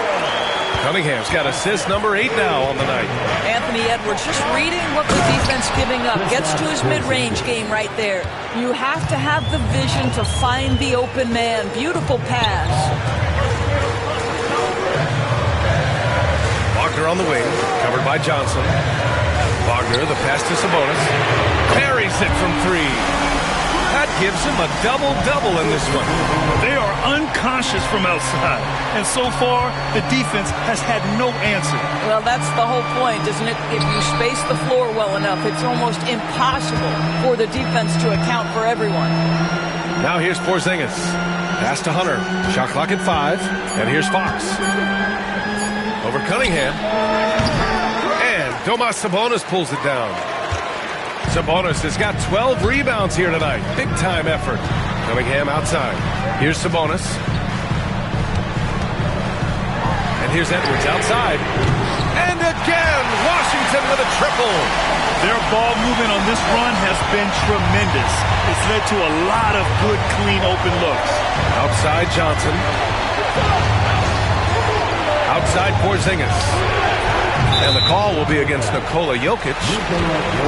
Cunningham's got assist number 8 now on the night. Anthony Edwards just reading what the defense giving up. Gets to his mid-range game right there. You have to have the vision to find the open man. Beautiful pass. Wagner on the wing, covered by Johnson. Wagner, the pass to Sabonis. Parries it from 3. That gives him a double-double in this one. They are unconscious from outside, and so far, the defense has had no answer. Well, that's the whole point, isn't it? If you space the floor well enough, it's almost impossible for the defense to account for everyone. Now here's Porzingis. Pass to Hunter. Shot clock at 5, and here's Fox. Over Cunningham. And Domas Sabonis pulls it down. Sabonis has got 12 rebounds here tonight. Big-time effort. Cunningham outside. Here's Sabonis. And here's Edwards outside. And again, Washington with a triple. Their ball movement on this run has been tremendous. It's led to a lot of good, clean, open looks. Outside Johnson. Outside Porzingis. And the call will be against Nikola Jokic.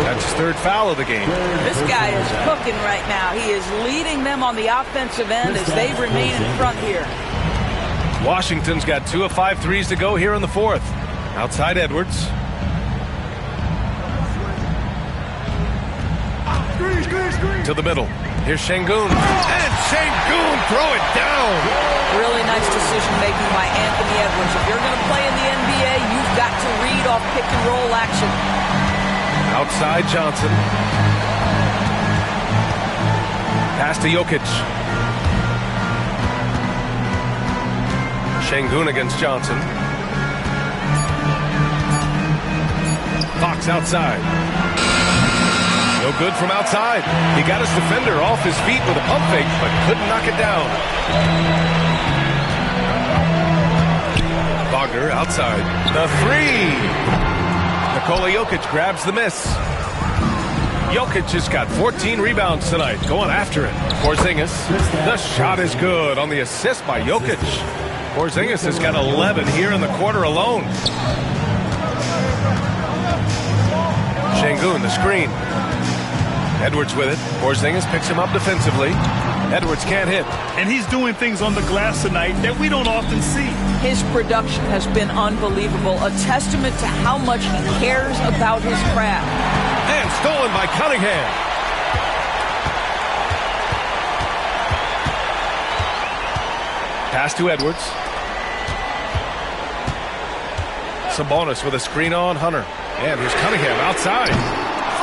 That's his 3rd foul of the game. This guy is cooking right now. He is leading them on the offensive end as they remain in front here. Washington's got 2 of 5 threes to go here in the 4th. Outside Edwards. To the middle. Here's Şengün. And Şengün throw it down. Really nice decision making by Anthony Edwards. If you're going to play in the NBA, you've got to read off pick and roll action. Outside Johnson. Pass to Jokic. Şengün against Johnson. Fox outside. No good from outside. He got his defender off his feet with a pump fake, but couldn't knock it down. Wagner outside. The 3. Nikola Jokic grabs the miss. Jokic has got 14 rebounds tonight, going after it. Porzingis. The shot is good on the assist by Jokic. Porzingis has got 11 here in the quarter alone. Şengün, the screen. Edwards with it. Porzingis picks him up defensively. Edwards can't hit. And he's doing things on the glass tonight that we don't often see. His production has been unbelievable. A testament to how much he cares about his craft. And stolen by Cunningham. Pass to Edwards. Sabonis with a screen on Hunter. And here's Cunningham outside.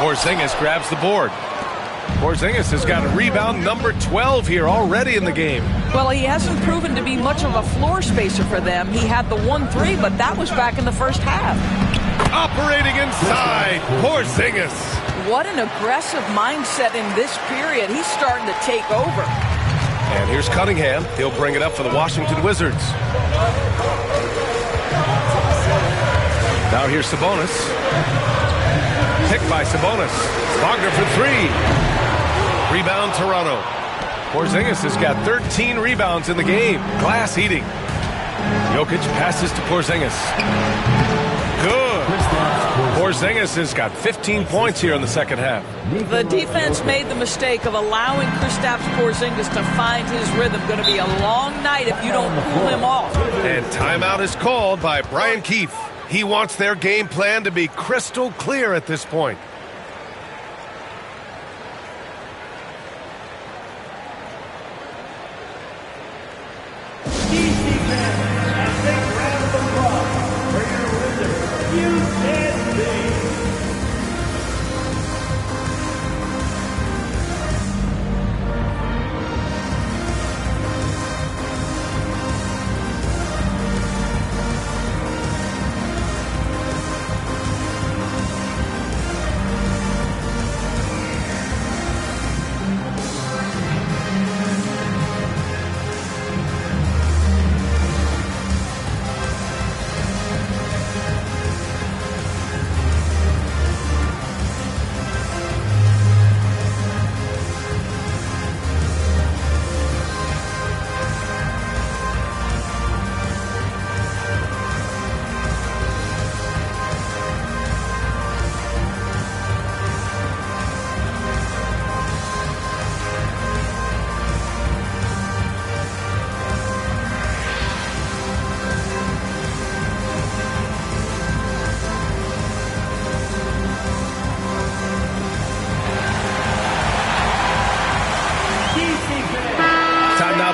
Porzingis grabs the board. Porzingis has got a rebound number 12 here already in the game. Well, he hasn't proven to be much of a floor spacer for them. He had the 1-3, but that was back in the first half. Operating inside, Porzingis. What an aggressive mindset in this period. He's starting to take over. And here's Cunningham. He'll bring it up for the Washington Wizards. Now here's Sabonis. Picked by Sabonis. Wagner for 3. Rebound Toronto. Porzingis has got 13 rebounds in the game. Glass eating. Jokic passes to Porzingis. Good. Porzingis has got 15 points here in the second half. The defense made the mistake of allowing Kristaps Porzingis to find his rhythm. Going to be a long night if you don't pull him off. And timeout is called by Brian Keefe. He wants their game plan to be crystal clear at this point.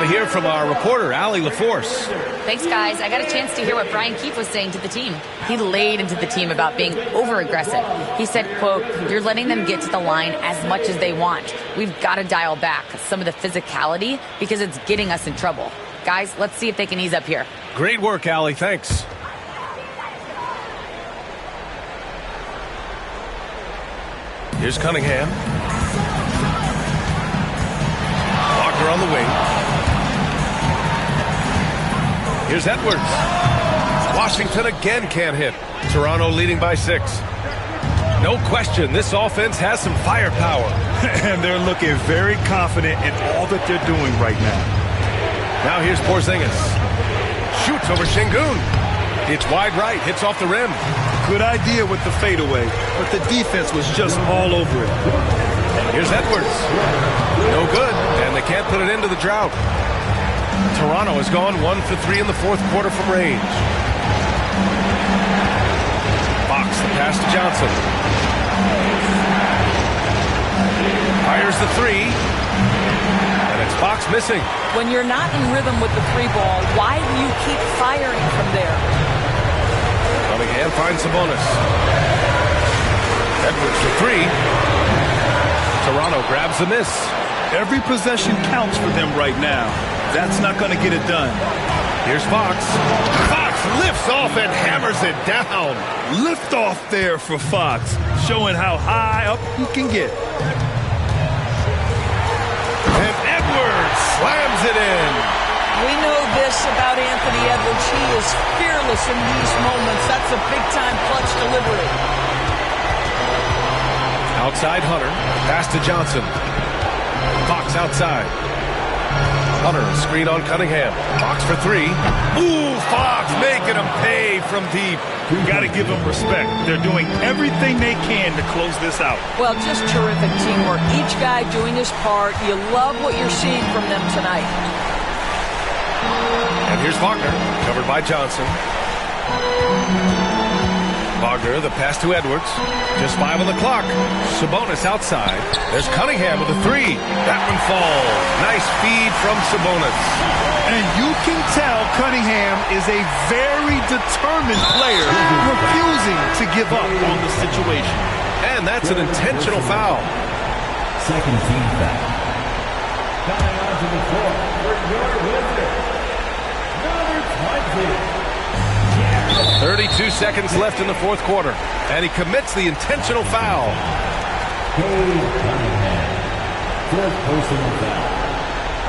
Hear from our reporter, Allie LaForce. Thanks, guys. I got a chance to hear what Brian Keefe was saying to the team. He laid into the team about being over-aggressive. He said, quote, "You're letting them get to the line as much as they want. We've got to dial back some of the physicality because it's getting us in trouble. Guys, let's see if they can ease up here." Great work, Allie. Thanks. Here's Cunningham. Walker on the wing. Here's Edwards. Washington again can't hit. Toronto leading by 6. No question, this offense has some firepower. And they're looking very confident in all that they're doing right now. Now here's Porzingis. Shoots over Şengün. It's wide right, hits off the rim. Good idea with the fadeaway, but the defense was just all over it. Here's Edwards. No good, and they can't put it into the drought. Toronto has gone 1 for 3 in the fourth quarter from range. Fox, the pass to Johnson. Fires the 3. And it's Fox missing. When you're not in rhythm with the 3 ball, why do you keep firing from there? Cunningham finds Sabonis. Edwards for 3. Toronto grabs the miss. Every possession counts for them right now. That's not going to get it done. Here's Fox. Fox lifts off and hammers it down. Lift off there for Fox, showing how high up he can get. And Edwards slams it in. We know this about Anthony Edwards. He is fearless in these moments. That's a big-time clutch delivery. Outside Hunter. Pass to Johnson. Fox outside. Hunter, screen on Cunningham. Fox for 3. Ooh, Fox making him pay from deep. You got to give them respect. They're doing everything they can to close this out. Well, just terrific teamwork. Each guy doing his part. You love what you're seeing from them tonight. And here's Wagner, covered by Johnson. Wagner, the pass to Edwards. Just 5 on the clock. Sabonis outside. There's Cunningham with a 3. That one falls. Nice feed from Sabonis. And you can tell Cunningham is a very determined player, refusing to give up on the situation. And that's an intentional foul. Second team foul. Coming onto the court for your Wizards, number 20. 32 seconds left in the fourth quarter, and he commits the intentional foul. Cade Cunningham, fourth personal foul,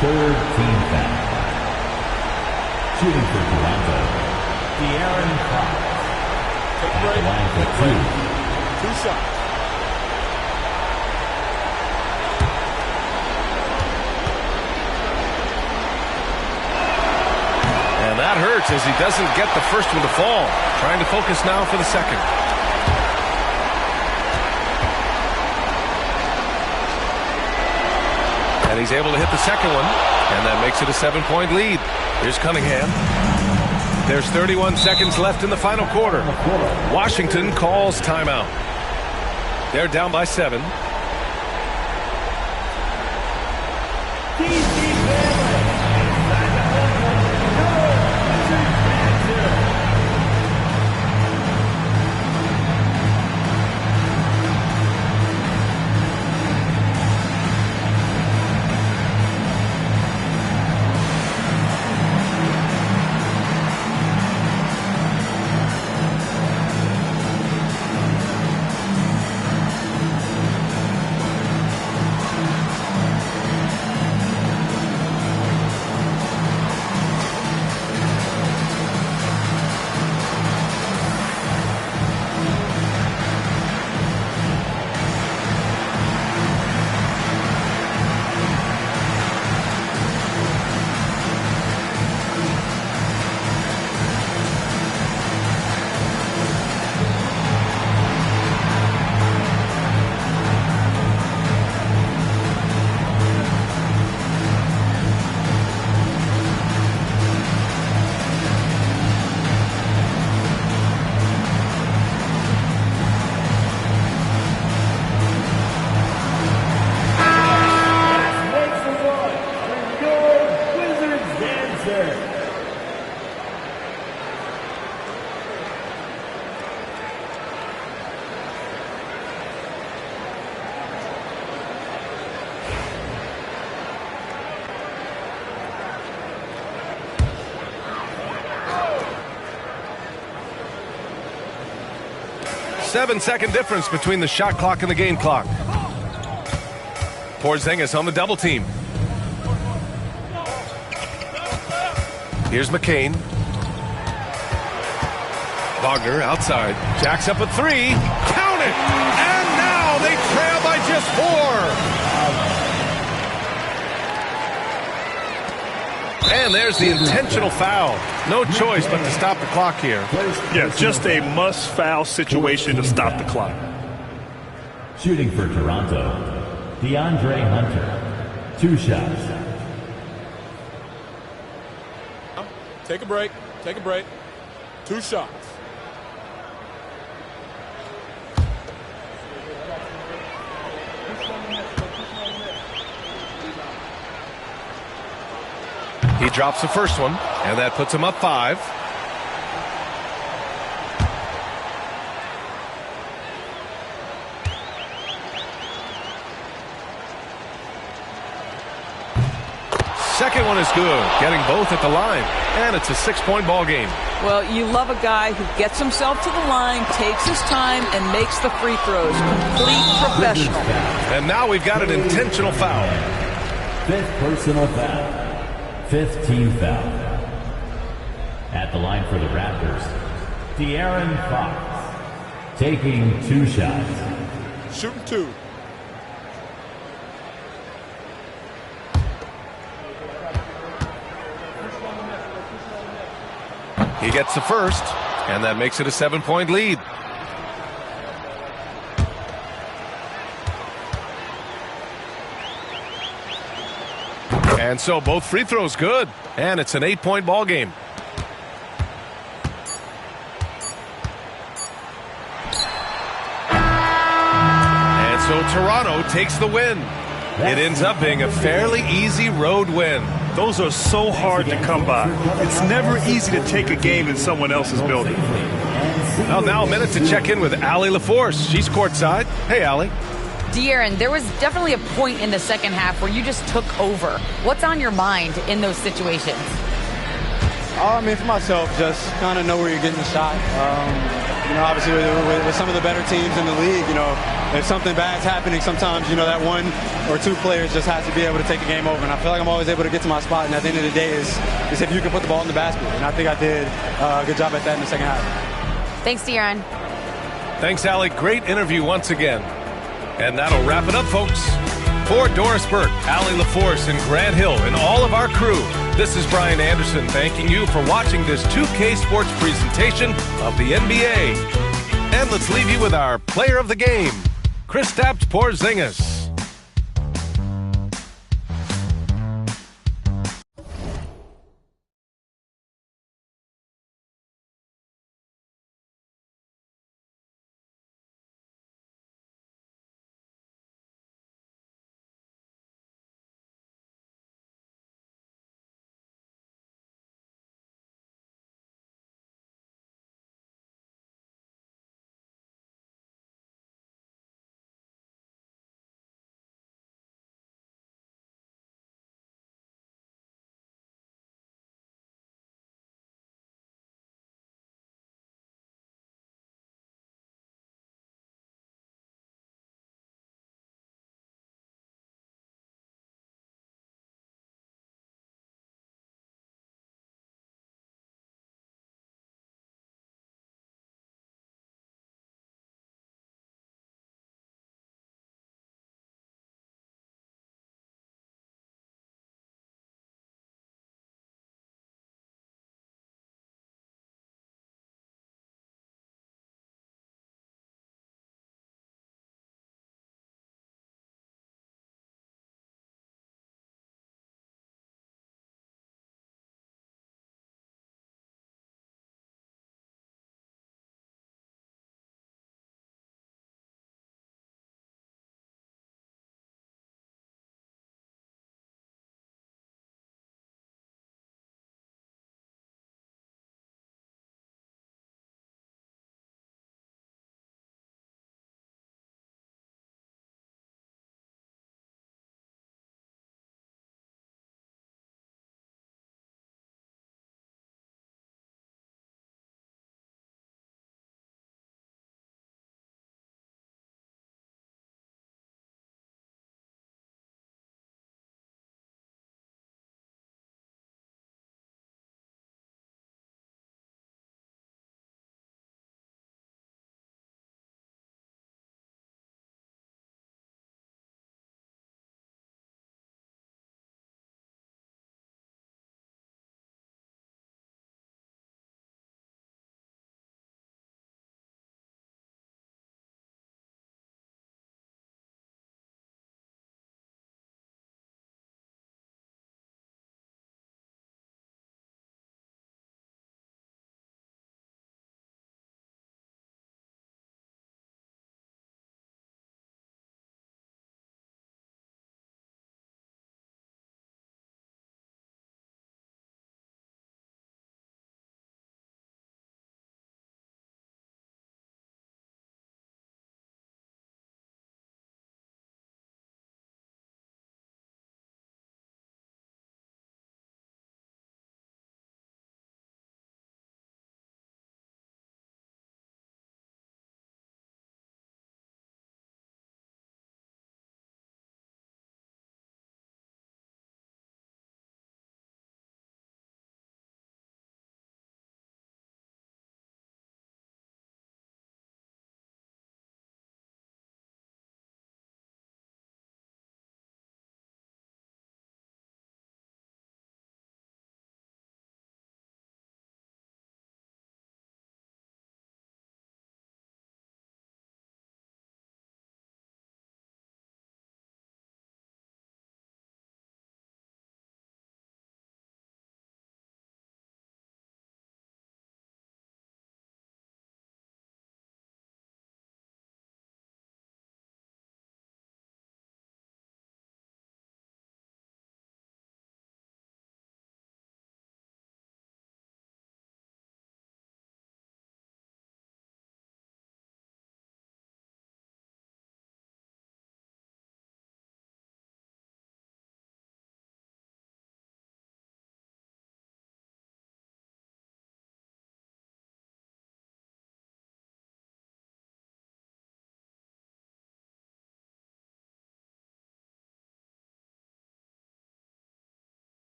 third team foul. Shooting for Toronto, De'Aaron Fox. At the line for 2. 2 shots. And that hurts as he doesn't get the first one to fall. Trying to focus now for the second. And he's able to hit the second one, and that makes it a 7-point lead. Here's Cunningham. There's 31 seconds left in the final quarter. Washington calls timeout. They're down by 7. Seven-second difference between the shot clock and the game clock. Porzingis on the double team. Here's McCain. Wagner outside. Jacks up a 3. Count it! And now they trail by just 4. And there's the intentional foul. No choice but to stop the clock here. Yeah, just a must-foul situation to stop the clock. Shooting for Toronto, DeAndre Hunter. 2 shots. Take a break. Take a break. 2 shots. He drops the first one, and that puts him up 5. Second one is good, getting both at the line, and it's a 6-point ball game. Well, you love a guy who gets himself to the line, takes his time, and makes the free throws. Complete professional. And now we've got an intentional foul. 5th personal foul. 5th team foul. At the line for the Raptors, De'Aaron Fox, taking 2 shots. Shooting 2. He gets the first, and that makes it a 7-point lead. And so both free throws good, and it's an 8-point ball game. And so Toronto takes the win. It ends up being a fairly easy road win. Those are so hard to come by. It's never easy to take a game in someone else's building. Well, now a minute to check in with Allie LaForce. She's courtside. Hey, Allie. De'Aaron, there was definitely a point in the second half where you just took over. What's on your mind in those situations? I mean, for myself, just kind of know where you're getting the shot. Obviously with some of the better teams in the league, if something bad's happening, sometimes, that 1 or 2 players just has to be able to take the game over. And I feel like I'm always able to get to my spot. And at the end of the day is if you can put the ball in the basket. And I think I did a good job at that in the second half. Thanks, De'Aaron. Thanks, Allie. Great interview once again. And that'll wrap it up, folks. For Doris Burke, Allie LaForce, and Grant Hill, and all of our crew, this is Brian Anderson thanking you for watching this 2K Sports presentation of the NBA. And let's leave you with our player of the game, Kristaps Porzingis.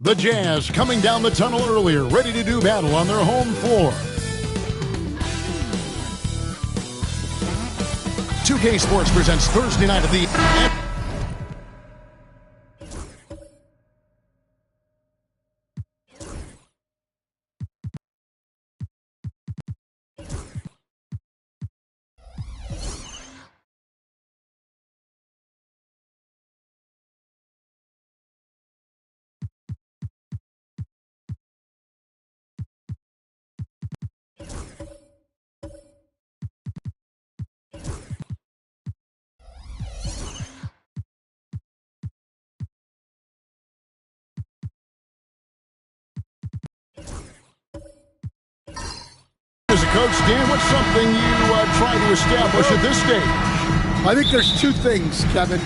The Jazz coming down the tunnel earlier, ready to do battle on their home floor. 2K Sports presents Thursday night of the... As a coach, Dan, what's something you try to establish at this stage? I think there's two things, Kevin.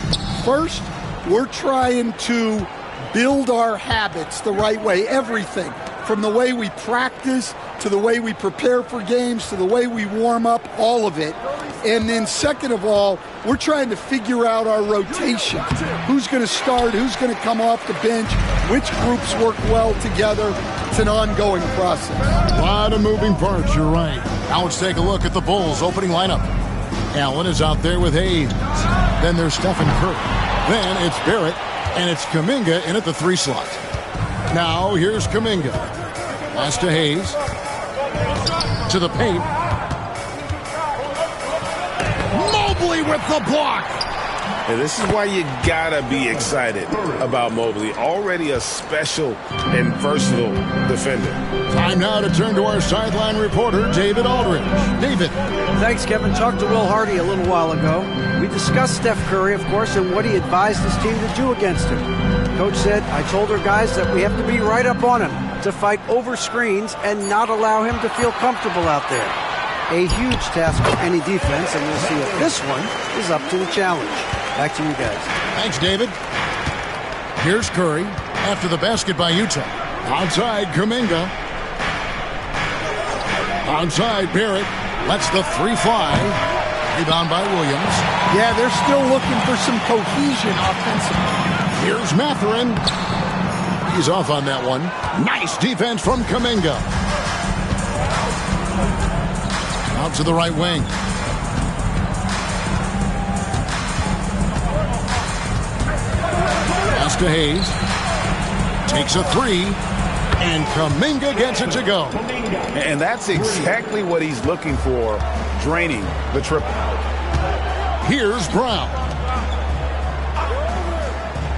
First, we're trying to build our habits the right way, everything. from the way we practice to the way we prepare for games to the way we warm up, all of it. And then second of all, we're trying to figure out our rotation. Who's going to start? Who's going to come off the bench? Which groups work well together? It's an ongoing process. A lot of moving parts, you're right. Now let's take a look at the Bulls' opening lineup. Allen is out there with Hayes. Then there's Stephen Curry. Then it's Barrett, and it's Kuminga in at the 3 slot. Now here's Kuminga. Pass to Hayes. To the paint. Mobley with the block. And this is why you gotta be excited about Mobley. Already a special and versatile defender. Time now to turn to our sideline reporter, David Aldridge. David. Thanks, Kevin. Talked to Will Hardy a little while ago. We discussed Steph Curry, of course, and what he advised his team to do against him. Coach said, I told our guys that we have to be right up on him to fight over screens and not allow him to feel comfortable out there. A huge task for any defense, and we'll see if this one is up to the challenge. Back to you guys. Thanks, David. Here's Curry after the basket by Utah. Outside, Kuminga. Outside, Barrett lets the 3 fly. Rebound by Williams. Yeah, they're still looking for some cohesion offensively. Here's Mathurin. He's off on that one. Nice defense from Kuminga. Out to the right wing. Pass to Hayes. Takes a 3. And Kuminga gets it to go. And that's exactly what he's looking for, draining the triple. Here's Brown.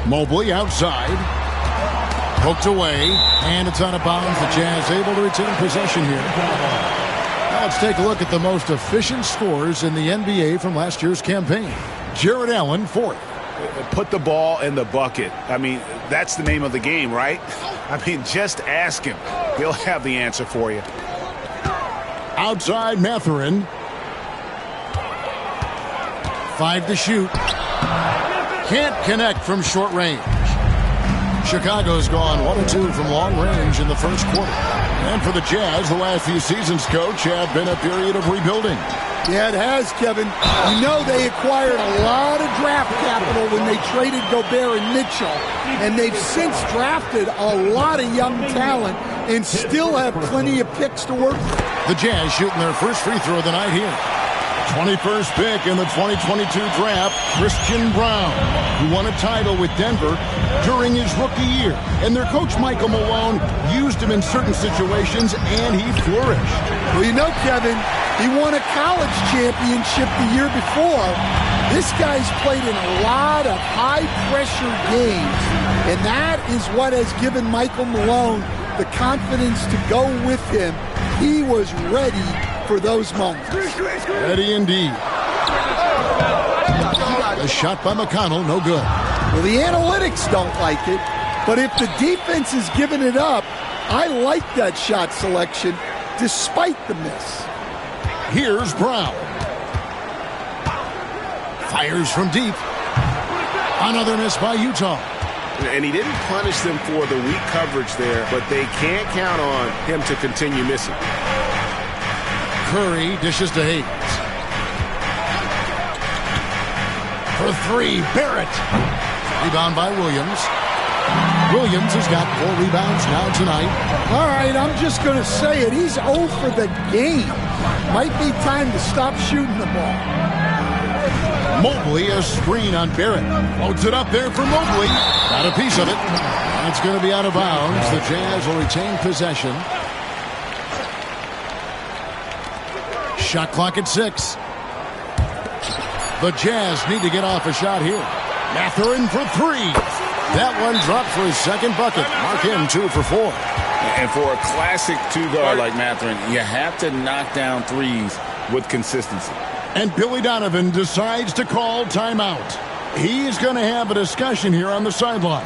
Mobley outside. Poked away. And it's out of bounds. The Jazz able to retain possession here. Now let's take a look at the most efficient scorers in the NBA from last year's campaign. Jared Allen, 4th. Put the ball in the bucket. I mean, that's the name of the game, right? I mean, just ask him. He'll have the answer for you. Outside, Mathurin. 5 to shoot. Can't connect from short range. Chicago's gone 1 of 2 from long range in the first quarter. And for the Jazz, the last few seasons, Coach, have been a period of rebuilding. Yeah, it has, Kevin. You know they acquired a lot of draft capital when they traded Gobert and Mitchell, and they've since drafted a lot of young talent and still have plenty of picks to work with. The Jazz shooting their first free throw of the night here. 21st pick in the 2022 draft, Christian Brown, who won a title with Denver during his rookie year. And their coach, Michael Malone, used him in certain situations, and he flourished. Well, you know, Kevin, he won a college championship the year before. This guy's played in a lot of high-pressure games, and that is what has given Michael Malone the confidence to go with him. He was ready for those moments. Ready indeed. A shot by McConnell, no good. Well, the analytics don't like it, but if the defense is giving it up, I like that shot selection despite the miss. Here's Brown. Fires from deep. Another miss by Utah. And he didn't punish them for the weak coverage there, but they can't count on him to continue missing. Curry dishes to Hayes. For 3, Barrett. Rebound by Williams. Williams has got 4 rebounds now tonight. All right, I'm just going to say it. He's 0 for the game. Might be time to stop shooting the ball. Mobley, a screen on Barrett. Loads it up there for Mobley. Got a piece of it. And it's going to be out of bounds. The Jazz will retain possession. Shot clock at 6. The Jazz need to get off a shot here. Mathurin for 3. That one dropped for his second bucket. Mark him 2 for 4. And for a classic 2-guard like Mathurin, you have to knock down threes with consistency. And Billy Donovan decides to call timeout. He's going to have a discussion here on the sideline.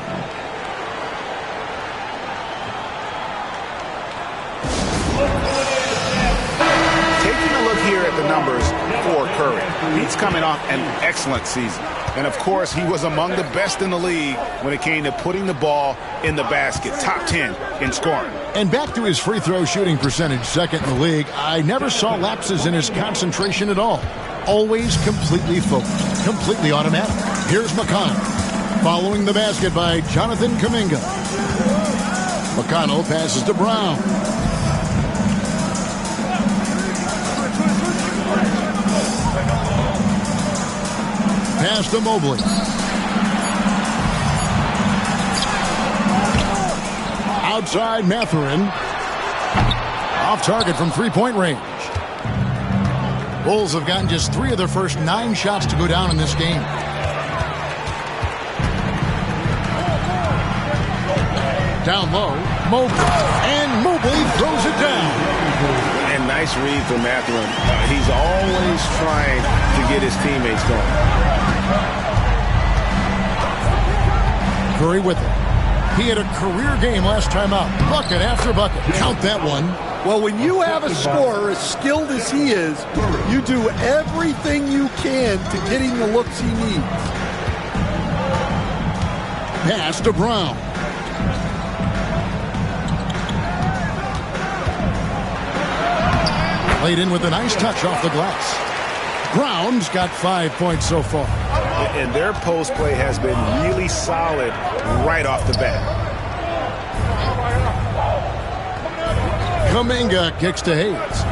Take taking a look here at the numbers for Curry. He's coming off an excellent season. And, of course, he was among the best in the league when it came to putting the ball in the basket. Top 10 in scoring. And back to his free throw shooting percentage, second in the league. I never saw lapses in his concentration at all. Always completely focused, completely automatic. Here's McConnell, following the basket by Jonathan Kuminga. McConnell passes to Brown. Pass to Mobley. Outside Mathurin. Off target from three-point range. Bulls have gotten just 3 of their first 9 shots to go down in this game. Down low, Mobley. And Mobley throws it down. And nice read from Mathurin. He's always trying to get his teammates going. Curry with it. He had a career game last time out. Bucket after bucket. Count that one. Well, when you have a scorer as skilled as he is, you do everything you can to get him the looks he needs. Pass to Brown. Played in with a nice touch off the glass. Brown's got 5 points so far. And their post play has been really solid right off the bat. Kuminga kicks to Hayes.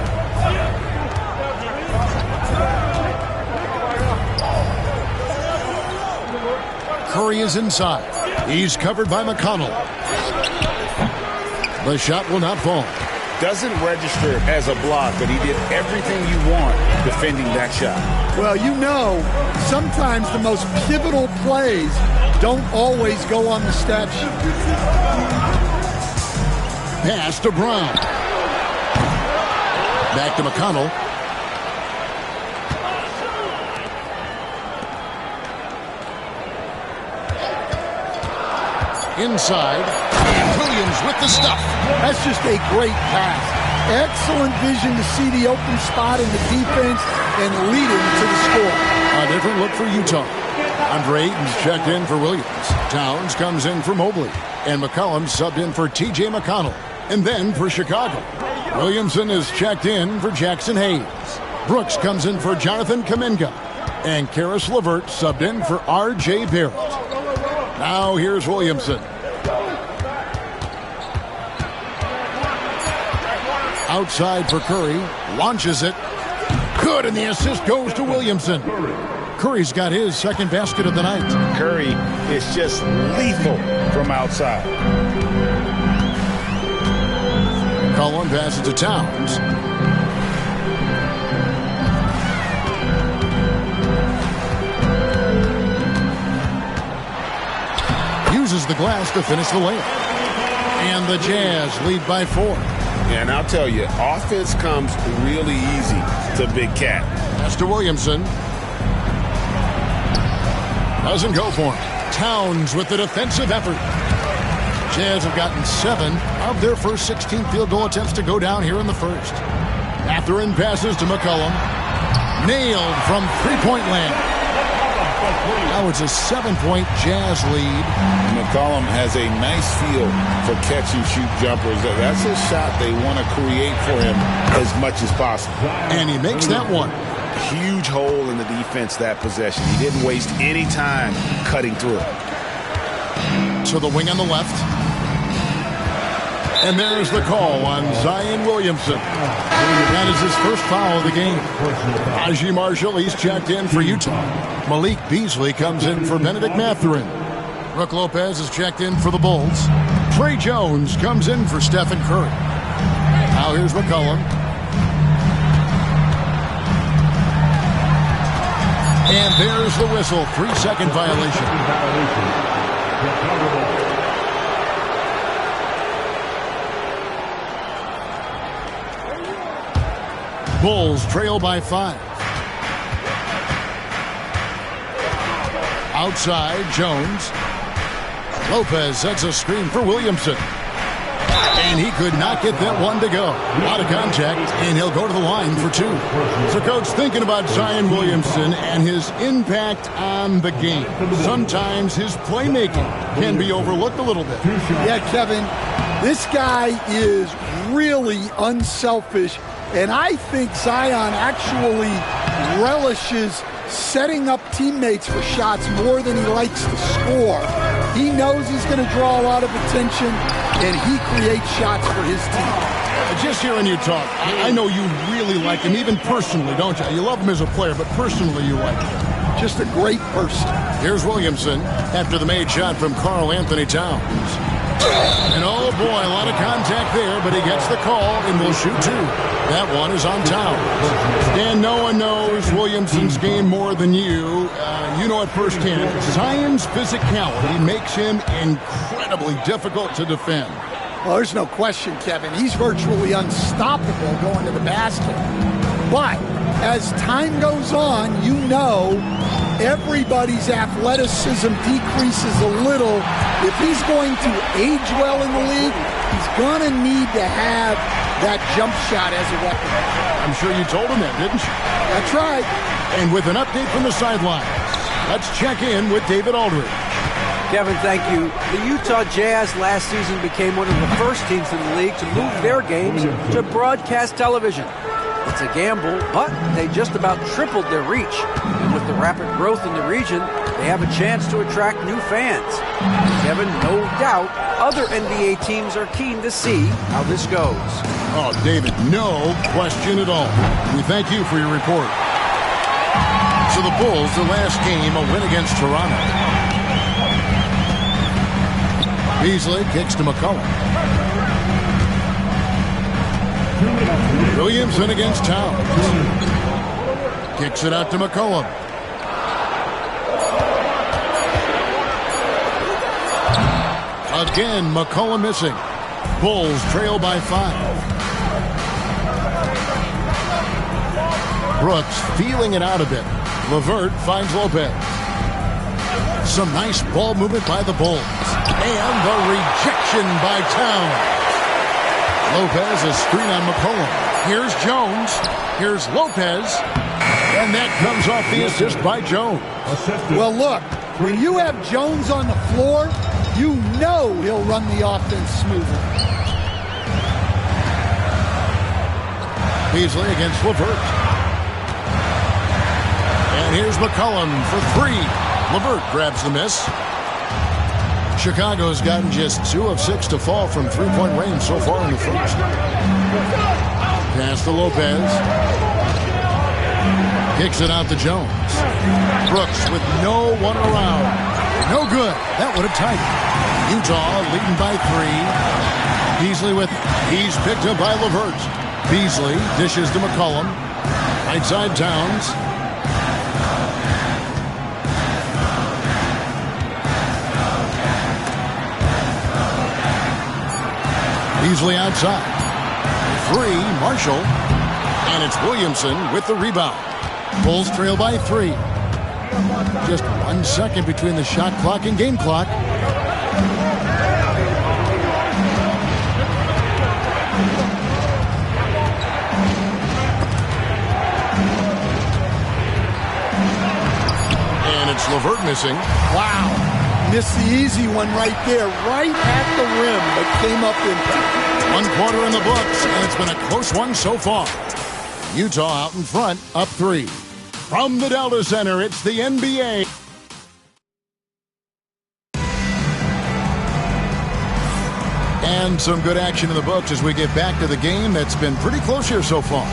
Curry is inside. He's covered by McConnell. The shot will not fall. Doesn't register as a block, but he did everything you want defending that shot. Well, you know, sometimes the most pivotal plays don't always go on the stat sheet. Pass to Brown. Back to McConnell. Inside. And Williams with the stuff. That's just a great pass. Excellent vision to see the open spot in the defense and lead him to the score. A different look for Utah. Andre Ayton's checked in for Williams. Towns comes in for Mobley. And McCollum subbed in for T.J. McConnell. And then for Chicago, Williamson is checked in for Jackson Hayes. Brooks comes in for Jonathan Kuminga. And Karis LeVert subbed in for R.J. Barrett. Now here's Williamson. Outside for Curry. Launches it. Good, and the assist goes to Williamson. Curry's got his second basket of the night. Curry is just lethal from outside. Cullen passes to Towns. Uses the glass to finish the layup. And the Jazz lead by 4. And I'll tell you, offense comes really easy to Big Cat. Pass to Williamson. Doesn't go for him. Towns with the defensive effort. Jazz have gotten 7 of their first 16 field goal attempts to go down here in the first. Mathurin passes to McCollum. Nailed from three-point land. Now it's a 7-point Jazz lead. McCollum has a nice feel for catch-and-shoot jumpers. That's a shot they want to create for him as much as possible. And he makes that one. Huge hole in the defense that possession. He didn't waste any time cutting through it. To the wing on the left. And there's the call on Zion Williamson. That is his first foul of the game. Najee Marshall, he's checked in for Utah. Malik Beasley comes in for Benedict Mathurin. Brook Lopez is checked in for the Bulls. Trey Jones comes in for Stephen Curry. Now here's McCollum. And there's the whistle. 3-second violation. Bulls trail by 5. Outside, Jones. Lopez sets a screen for Williamson. And he could not get that one to go. Out of contact, and he'll go to the line for 2. So, Coach, thinking about Zion Williamson and his impact on the game, sometimes his playmaking can be overlooked a little bit. Yeah, Kevin, this guy is really unselfish, and I think Zion actually relishes setting up teammates for shots more than he likes to score. He knows he's going to draw a lot of attention, and he creates shots for his team. Just hearing you talk, I know you really like him, even personally, don't you? You love him as a player, but personally you like him. Just a great person. Here's Williamson after the made shot from Karl Anthony Towns. And oh boy, a lot of contact there, but he gets the call and will shoot 2. That one is on Towns. And no one knows Williamson's game more than you. You know it firsthand. Zion's physicality makes him incredibly difficult to defend. Well, there's no question, Kevin. He's virtually unstoppable going to the basket. But as time goes on, you know everybody's athleticism decreases a little. If he's going to age well in the league, he's going to need to have that jump shot as a weapon. I'm sure you told him that, didn't you? That's right. And with an update from the sidelines, let's check in with David Aldridge. Kevin, thank you. The Utah Jazz last season became one of the first teams in the league to move their games to broadcast television. It's a gamble, but they just about tripled their reach. And with the rapid growth in the region, they have a chance to attract new fans. Kevin, no doubt, other NBA teams are keen to see how this goes. Oh, David, no question at all. We thank you for your report. So the Bulls, their last game, a win against Toronto. Beasley kicks to McCollum. Williamson against Towns. Kicks it out to McCollum. Again, McCollum missing. Bulls trail by 5. Brooks feeling it out a bit. LeVert finds Lopez. Some nice ball movement by the Bulls. And the rejection by Towns. Lopez, a screen on McCollum. Here's Jones. Here's Lopez. And that comes off the assist by Jones. Well, look, when you have Jones on the floor, you know he'll run the offense smoothly. Beasley against LeVert. And here's McCollum for 3. LeVert grabs the miss. Chicago's gotten just 2 of 6 to fall from three-point range so far in the first. Pass to Lopez. Kicks it out to Jones. Brooks with no one around. No good. That would have tied it. Utah leading by 3. Beasley with it. He's picked up by LeVert. Beasley dishes to McCollum. Right side Towns. Beasley outside. 3, Marshall. And it's Williamson with the rebound. Bulls trail by 3. Just 1 second between the shot clock and game clock. And it's LeVert missing. Wow. Missed the easy one right there, right at the rim, but came up empty. 1 quarter in the books, and it's been a close one so far. Utah out in front, up 3. From the Delta Center, it's the NBA. And some good action in the books as we get back to the game that's been pretty close here so far.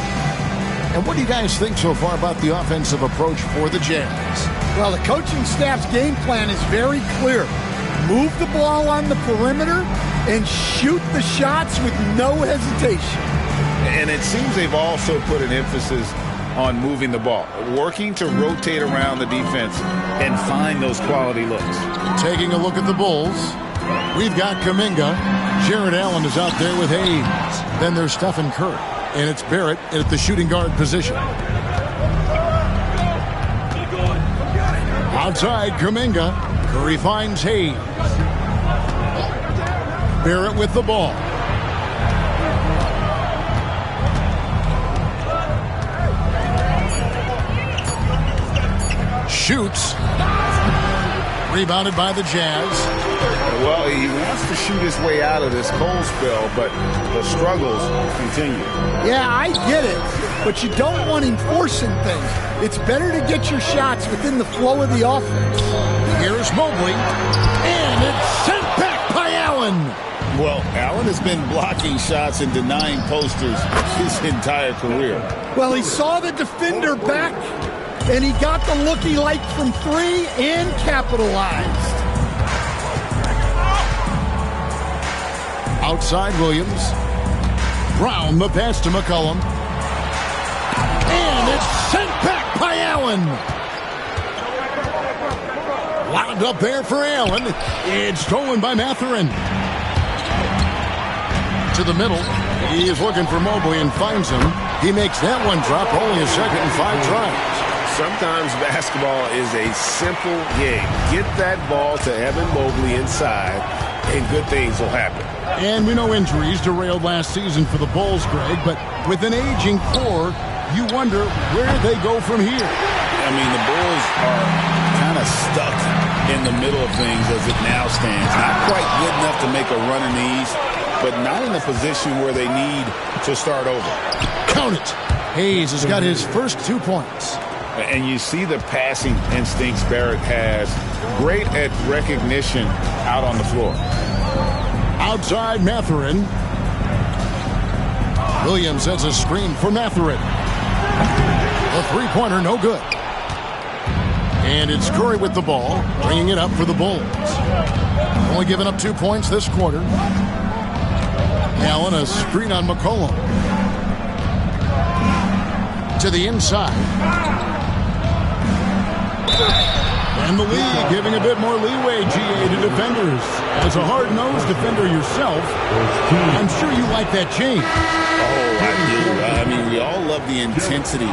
And what do you guys think so far about the offensive approach for the Jazz? Well, the coaching staff's game plan is very clear. Move the ball on the perimeter and shoot the shots with no hesitation. And it seems they've also put an emphasis on moving the ball, working to rotate around the defense and find those quality looks. Taking a look at the Bulls, we've got Kuminga. Jared Allen is out there with Hayes. Then there's Stephen Curry. And it's Barrett at the shooting guard position. Outside, Kuminga. Curry finds Hayes. Barrett with the ball. Shoots. Rebounded by the Jazz. Well, he wants to shoot his way out of this cold spell, but the struggles continue. Yeah, I get it, but you don't want him forcing things. It's better to get your shots within the flow of the offense. Here's Mobley, and it's sent back by Allen. Well, Allen has been blocking shots and denying posters his entire career. Well, he saw the defender back, and he got the look he liked from three and capitalized. Outside Williams. Brown, the pass to McCollum. And it's sent back by Allen. Wound up there for Allen. It's stolen by Mathurin. To the middle. He is looking for Mobley and finds him. He makes that one drop. Only a second and 5 tries. Sometimes basketball is a simple game. Get that ball to Evan Mobley inside, and good things will happen. And we know injuries derailed last season for the Bulls, Greg, but with an aging core, you wonder where they go from here. I mean, the Bulls are kind of stuck in the middle of things as it now stands. Not quite good enough to make a run in the East, but not in a position where they need to start over. Count it. Hayes has got his first 2 points. And you see the passing instincts Barrett has. Great at recognition out on the floor. Outside Mathurin. Williams sets a screen for Mathurin. A three-pointer, no good. And it's Curry with the ball, bringing it up for the Bulls. Only giving up 2 points this quarter. Allen, a screen on McCollum. To the inside. And the league giving a bit more leeway, GA, to defenders. As a hard-nosed defender yourself, I'm sure you like that change. Oh, I do. I mean, we all love the intensity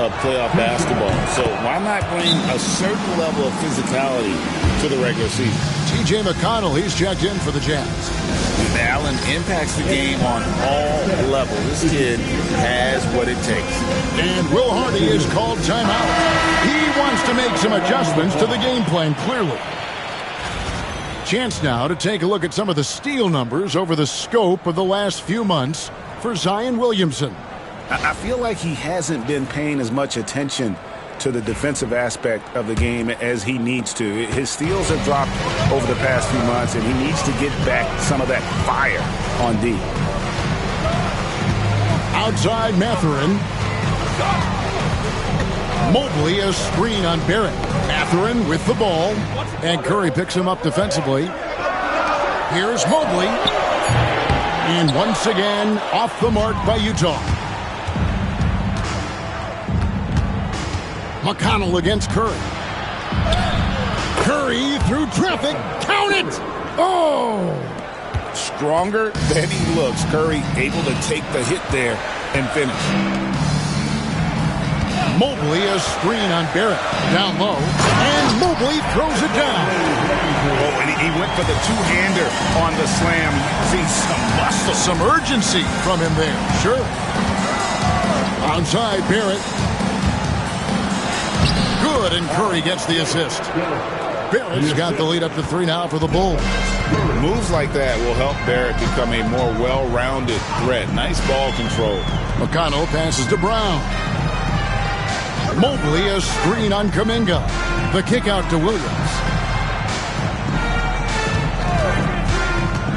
of playoff basketball. So why not bring a certain level of physicality to the regular season? T.J. McConnell, he's checked in for the Jazz. Allen impacts the game on all levels. This kid has what it takes. And Will Hardy is called timeout. He wants to make some adjustments to the game plan, clearly. Chance now to take a look at some of the steal numbers over the scope of the last few months for Zion Williamson. I feel like he hasn't been paying as much attention to the defensive aspect of the game as he needs to. His steals have dropped over the past few months, and he needs to get back some of that fire on D. Outside Mathurin. Mobley, a screen on Barrett. Mathurin with the ball, and Curry picks him up defensively. Here's Mobley. And once again, off the mark by Utah. McConnell against Curry. Curry through traffic. Count it! Oh! Stronger than he looks. Curry able to take the hit there and finish. Mobley, a screen on Barrett. Down low. And Mobley throws it down. Oh, and he went for the two-hander on the slam. See some muscle. Some urgency from him there. Sure. Outside Barrett. Good, and Curry gets the assist. Barrett's got the lead up to 3 now for the Bulls. Moves like that will help Barrett become a more well-rounded threat. Nice ball control. McConnell passes to Brown. Mobley, a screen on Kuminga. The kick out to Williams.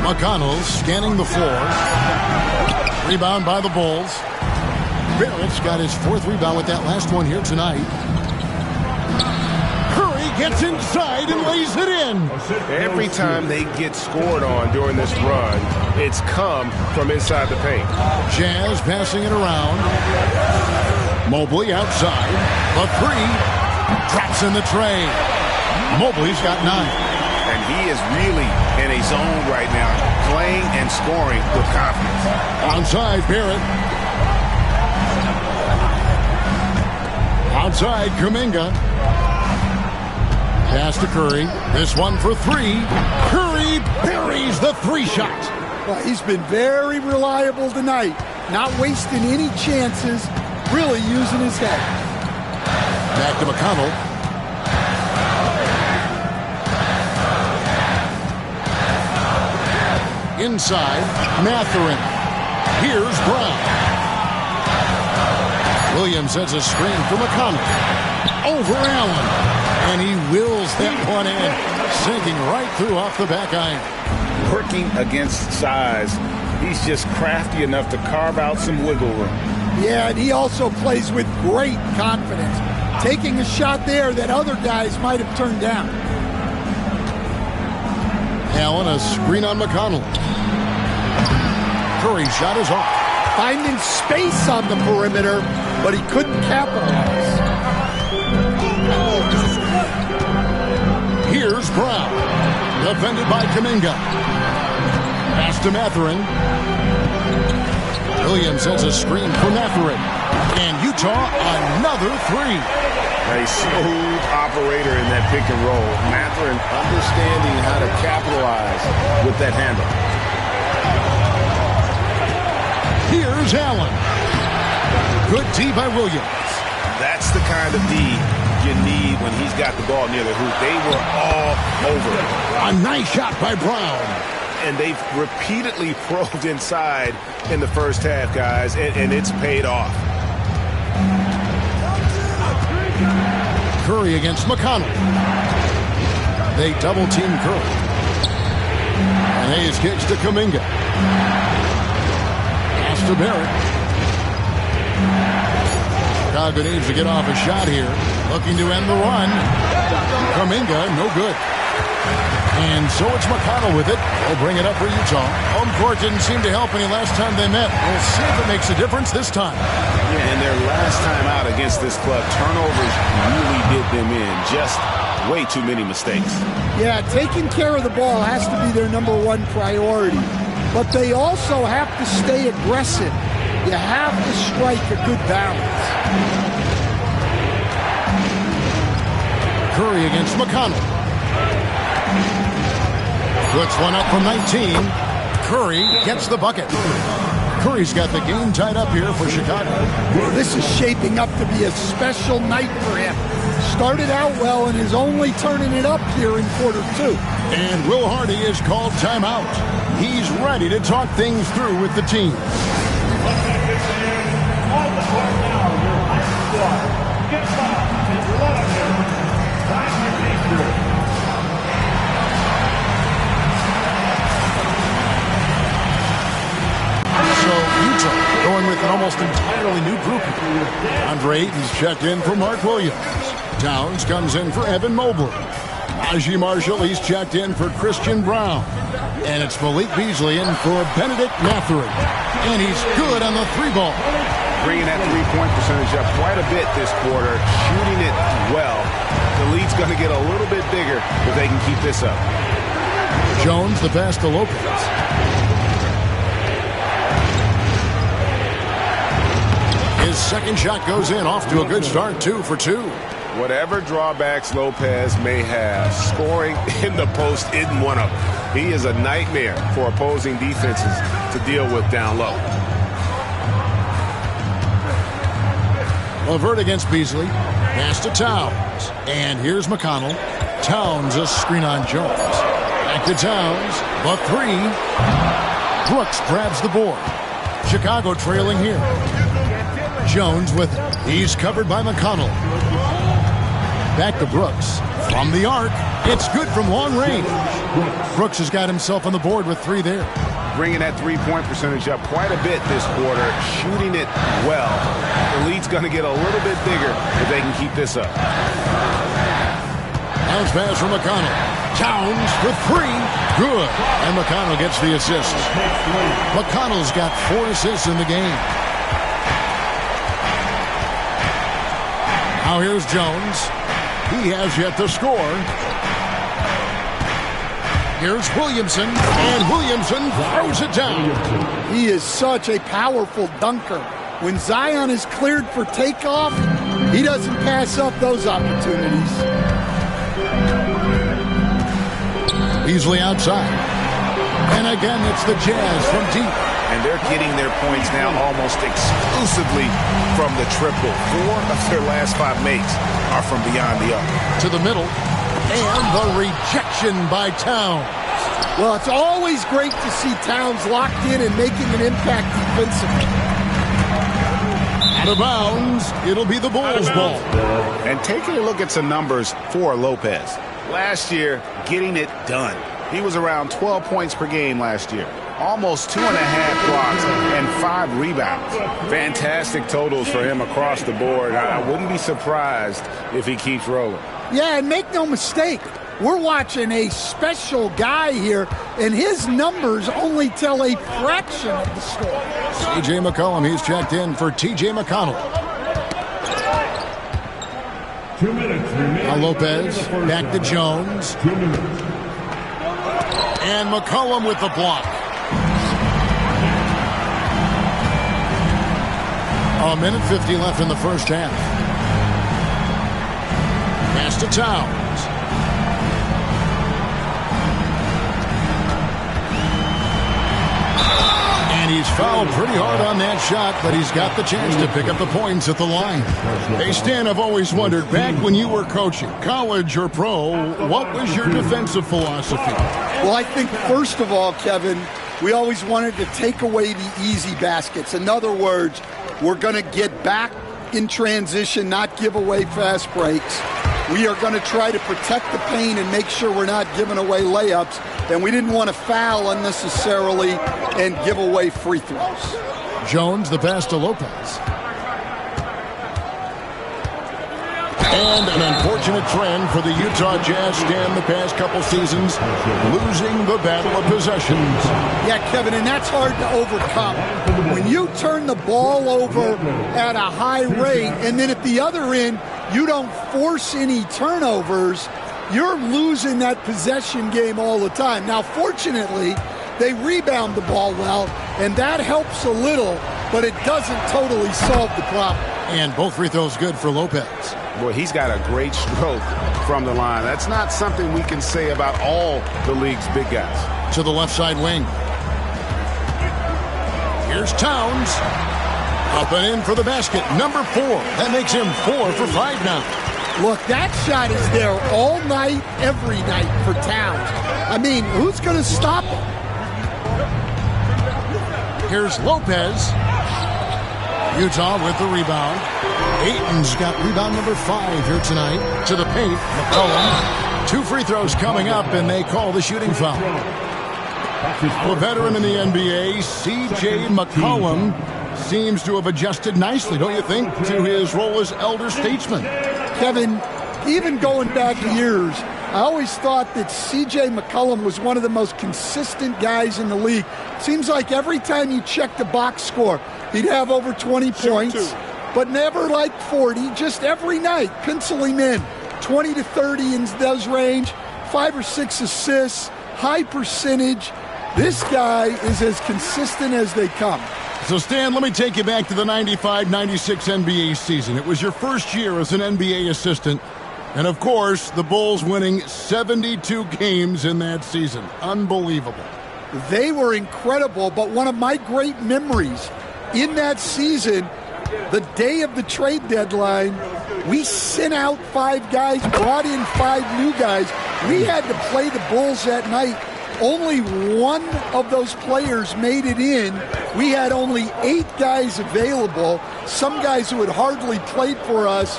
McConnell scanning the floor. Rebound by the Bulls. Barrett's got his 4th rebound with that last one here tonight. Gets inside and lays it in. Every time they get scored on during this run, it's come from inside the paint. Jazz passing it around. Mobley outside. The 3 drops in the tray. Mobley's got 9. And he is really in a zone right now, playing and scoring with confidence. Outside Barrett. Outside Kuminga. Pass to Curry. This one for 3. Curry buries the 3-shot. Well, he's been very reliable tonight. Not wasting any chances. Really using his head. Back to McConnell. Inside, Mathurin. Here's Brown. Williams sets a screen for McConnell. Over Allen. And he wills that one in. Sinking right through off the back iron. Working against size. He's just crafty enough to carve out some wiggle room. Yeah, and he also plays with great confidence. Taking a shot there that other guys might have turned down. Allen, a screen on McConnell. Curry's shot is off. Finding space on the perimeter, but he couldn't capitalize. Here's Brown. Defended by Kuminga. Pass to Mathurin. Williams sets a screen for Mathurin. And Utah, another three. A smooth operator in that pick and roll. Mathurin understanding how to capitalize with that handle. Here's Allen. Good D by Williams. That's the kind of D you need when he's got the ball near the hoop. They were all over it. A nice shot by Brown. And they've repeatedly probed inside in the first half, guys, and it's paid off. Curry against McConnell. They double-team Curry. And Hayes kicks to Kuminga. Pass to Barrett. Chicago needs to get off a shot here. Looking to end the run. Kuminga, no good. And so it's McConnell with it. They'll bring it up for Utah. Home court didn't seem to help any last time they met. We'll see if it makes a difference this time. Yeah, and their last time out against this club, turnovers really did them in. Just way too many mistakes. Yeah, taking care of the ball has to be their number one priority. But they also have to stay aggressive. You have to strike a good balance. Curry against McConnell. Puts one up from 19. Curry gets the bucket. Curry's got the game tied up here for Chicago. This is shaping up to be a special night for him. Started out well and is only turning it up here in quarter two. And Will Hardy is called timeout. He's ready to talk things through with the team. Utah going with an almost entirely new group. Andre Ayton's checked in for Mark Williams. Towns comes in for Evan Mobley. Najee Marshall, he's checked in for Christian Brown. And it's Malik Beasley in for Benedict Mathurin. And he's good on the three ball. Bringing that three-point percentage up quite a bit this quarter, shooting it well. The lead's going to get a little bit bigger if they can keep this up. Jones, the pass to Lopez. His second shot goes in, off to a good start, 2 for 2. Whatever drawbacks Lopez may have, scoring in the post isn't one of them. He is a nightmare for opposing defenses to deal with down low. LeVert against Beasley. Pass to Towns. And here's McConnell. Towns, a screen on Jones. Back to Towns. The three. Brooks grabs the board. Chicago trailing here. Jones with it. He's covered by McConnell. Back to Brooks. From the arc. It's good from long range. Brooks has got himself on the board with 3 there. Bringing that three-point percentage up quite a bit this quarter, shooting it well. The lead's going to get a little bit bigger if they can keep this up. Bounce pass from McConnell. Towns for 3. Good. And McConnell gets the assist. McConnell's got 4 assists in the game. Now here's Jones. He has yet to score. Here's Williamson, and Williamson throws it down. He is such a powerful dunker. When Zion is cleared for takeoff, he doesn't pass up those opportunities. Beasley outside. And again, it's the Jazz from deep. And they're getting their points now almost exclusively from the triple. 4 of their last 5 makes are from beyond the arc. To the middle. And the rejection by Towns. Well, it's always great to see Towns locked in and making an impact defensively. Out of bounds, it'll be the Bulls' ball. And taking a look at some numbers for Lopez. Last year, getting it done. He was around 12 points per game last year. Almost 2.5 blocks and 5 rebounds. Fantastic totals for him across the board. I wouldn't be surprised if he keeps rolling. Yeah, and make no mistake, we're watching a special guy here, and his numbers only tell a fraction of the story. C.J. McCollum, he's checked in for T.J. McConnell. 2 minutes remaining. Now Lopez, back to Jones. 2 minutes. And McCollum with the block. A minute 50 left in the first half. Pass to Towns. And he's fouled pretty hard on that shot, but he's got the chance to pick up the points at the line. Hey, Stan, I've always wondered, back when you were coaching, college or pro, what was your defensive philosophy? Well, I think, first of all, Kevin, we always wanted to take away the easy baskets. In other words, we're going to get back in transition, not give away fast breaks. We are going to try to protect the paint and make sure we're not giving away layups. And we didn't want to foul unnecessarily and give away free throws. Jones, the pass to Lopez. And an unfortunate trend for the Utah Jazz, Stan, the past couple seasons, losing the battle of possessions. Yeah, Kevin, and that's hard to overcome. When you turn the ball over at a high rate, and then at the other end, you don't force any turnovers, you're losing that possession game all the time. Now, fortunately, they rebound the ball well, and that helps a little, but it doesn't totally solve the problem. And both free throws good for Lopez. Boy, he's got a great stroke from the line. That's not something we can say about all the league's big guys. To the left side wing. Here's Towns. Up and in for the basket. Number 4. That makes him 4 for 5 now. Look, that shot is there all night, every night for Towns. I mean, who's going to stop him? Here's Lopez. Utah with the rebound. Ayton's got rebound number 5 here tonight. To the paint, McCollum. 2 free throws coming up, and they call the shooting foul. A veteran in the NBA, C.J. McCollum, seems to have adjusted nicely, don't you think, to his role as elder statesman? Kevin, even going back years, I always thought that C.J. McCollum was one of the most consistent guys in the league. Seems like every time you check the box score, he'd have over 20 points, but never like 40, just every night, pencil him in. 20 to 30 in those range, 5 or 6 assists, high percentage. This guy is as consistent as they come. So, Stan, let me take you back to the 95-96 NBA season. It was your first year as an NBA assistant. And, of course, the Bulls winning 72 games in that season. Unbelievable. They were incredible, but one of my great memories in that season, the day of the trade deadline, we sent out 5 guys, brought in 5 new guys. We had to play the Bulls that night. Only one of those players made it in. We had only 8 guys available, some guys who had hardly played for us.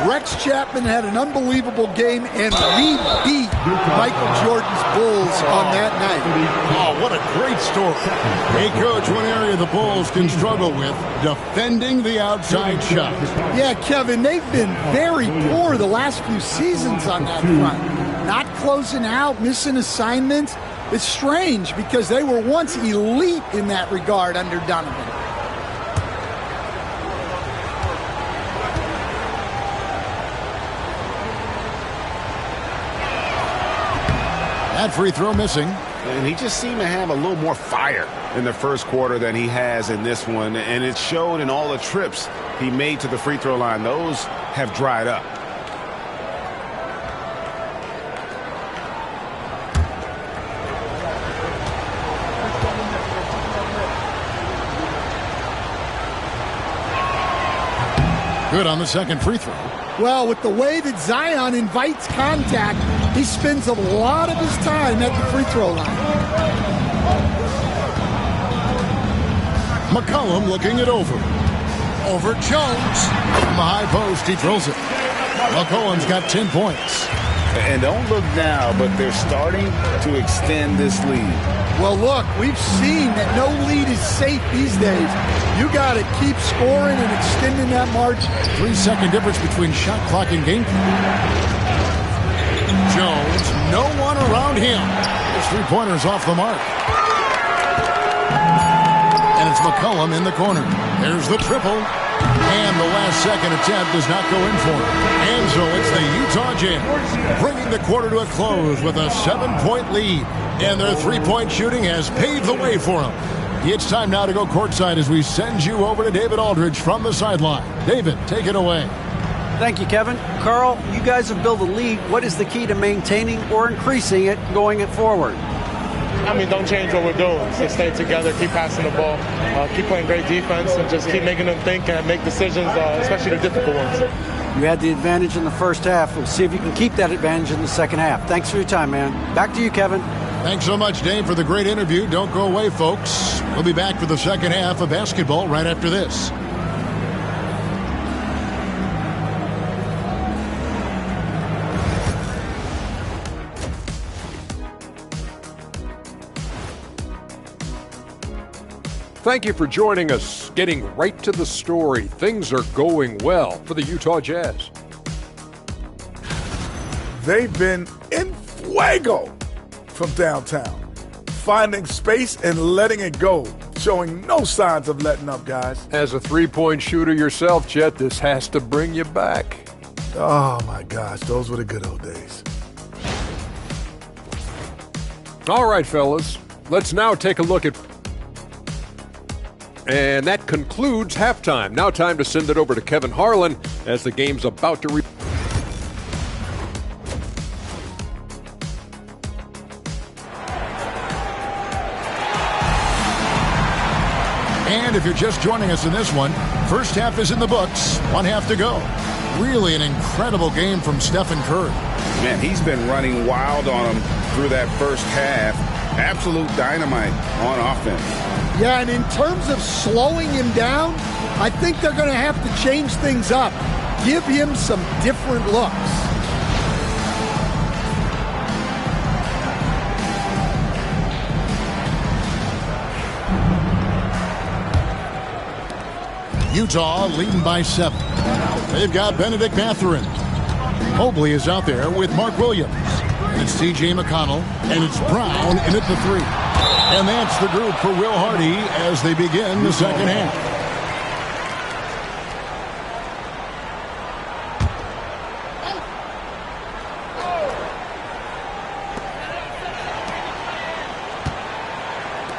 Rex Chapman had an unbelievable game, and we beat Michael Jordan's Bulls on that night. Oh, what a great story. Hey, Coach, one area the Bulls can struggle with, defending the outside shot. Yeah, Kevin, they've been very poor the last few seasons on that front. Not closing out, missing assignments. It's strange because they were once elite in that regard under Donovan. That free throw missing. And he just seemed to have a little more fire in the first quarter than he has in this one. And it showed in all the trips he made to the free throw line. Those have dried up. Good on the second free throw. Well, with the way that Zion invites contact, He spends a lot of his time at the free throw line. McCollum looking it over. Over Jones. From the high post, he drills it. McCollum's got 10 points. And don't look now, but they're starting to extend this lead. Well, look, we've seen that no lead is safe these days. You got to keep scoring and extending that margin. 3-second difference between shot clock and game clock. Jones, no one around him. His three-pointer's off the mark. And it's McCollum in the corner. There's the triple. And the last-second attempt does not go in for him. And so it's the Utah Jazz bringing the quarter to a close with a 7-point lead. And their three-point shooting has paved the way for them. It's time now to go courtside as we send you over to David Aldridge from the sideline. David, take it away. Thank you, Kevin. Carl, you guys have built a lead. What is the key to maintaining or increasing it going it forward? I mean, don't change what we're doing. So stay together, keep passing the ball, keep playing great defense, and just keep making them think and make decisions, especially the difficult ones. You had the advantage in the first half. We'll see if you can keep that advantage in the second half. Thanks for your time, man. Back to you, Kevin. Thanks so much, Dave, for the great interview. Don't go away, folks. We'll be back for the second half of basketball right after this. Thank you for joining us. Getting right to the story. Things are going well for the Utah Jazz. They've been in fuego from downtown, finding space and letting it go, showing no signs of letting up, guys. As a three-point shooter yourself, Chet, this has to bring you back. Oh, my gosh, those were the good old days. All right, fellas, let's now take a look at... And that concludes halftime. Now time to send it over to Kevin Harlan as the game's about to... And if you're just joining us in this one, first half is in the books, one half to go. Really an incredible game from Stephen Curry. Man, he's been running wild on him through that first half. Absolute dynamite on offense. Yeah, and in terms of slowing him down, I think they're going to have to change things up. Give him some different looks. Utah leading by 7. They've got Benedict Mathurin. Mobley is out there with Mark Williams. And it's T.J. McConnell. And it's Brown in at the 3. And that's the group for Will Hardy as they begin the second half.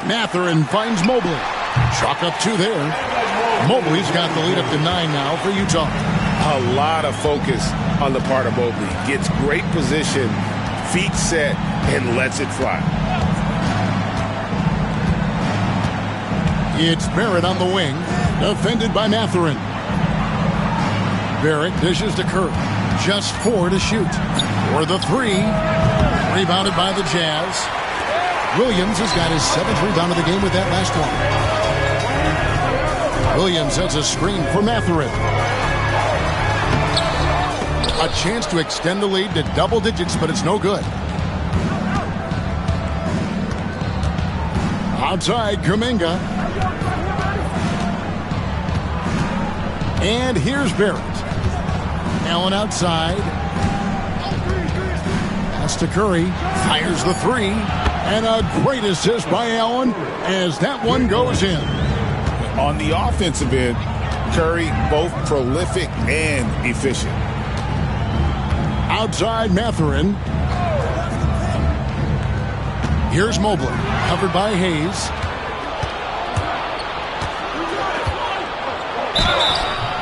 Mathurin finds Mobley. Chalk up 2 there. Mobley's got the lead up to 9 now for Utah. A lot of focus on the part of Mobley. Gets great position, feet set, and lets it fly. It's Barrett on the wing, defended by Mathurin. Barrett dishes to Curry. Just 4 to shoot. For the 3. Rebounded by the Jazz. Williams has got his 7th rebound of the game with that last one. Williams sets a screen for Mathurin. A chance to extend the lead to double digits, but it's no good. Outside, Kuminga. And here's Barrett. Allen outside. Pass to Curry. Fires the 3. And a great assist by Allen as that one goes in. On the offensive end, Curry both prolific and efficient. Outside Mathurin. Here's Mobley, covered by Hayes.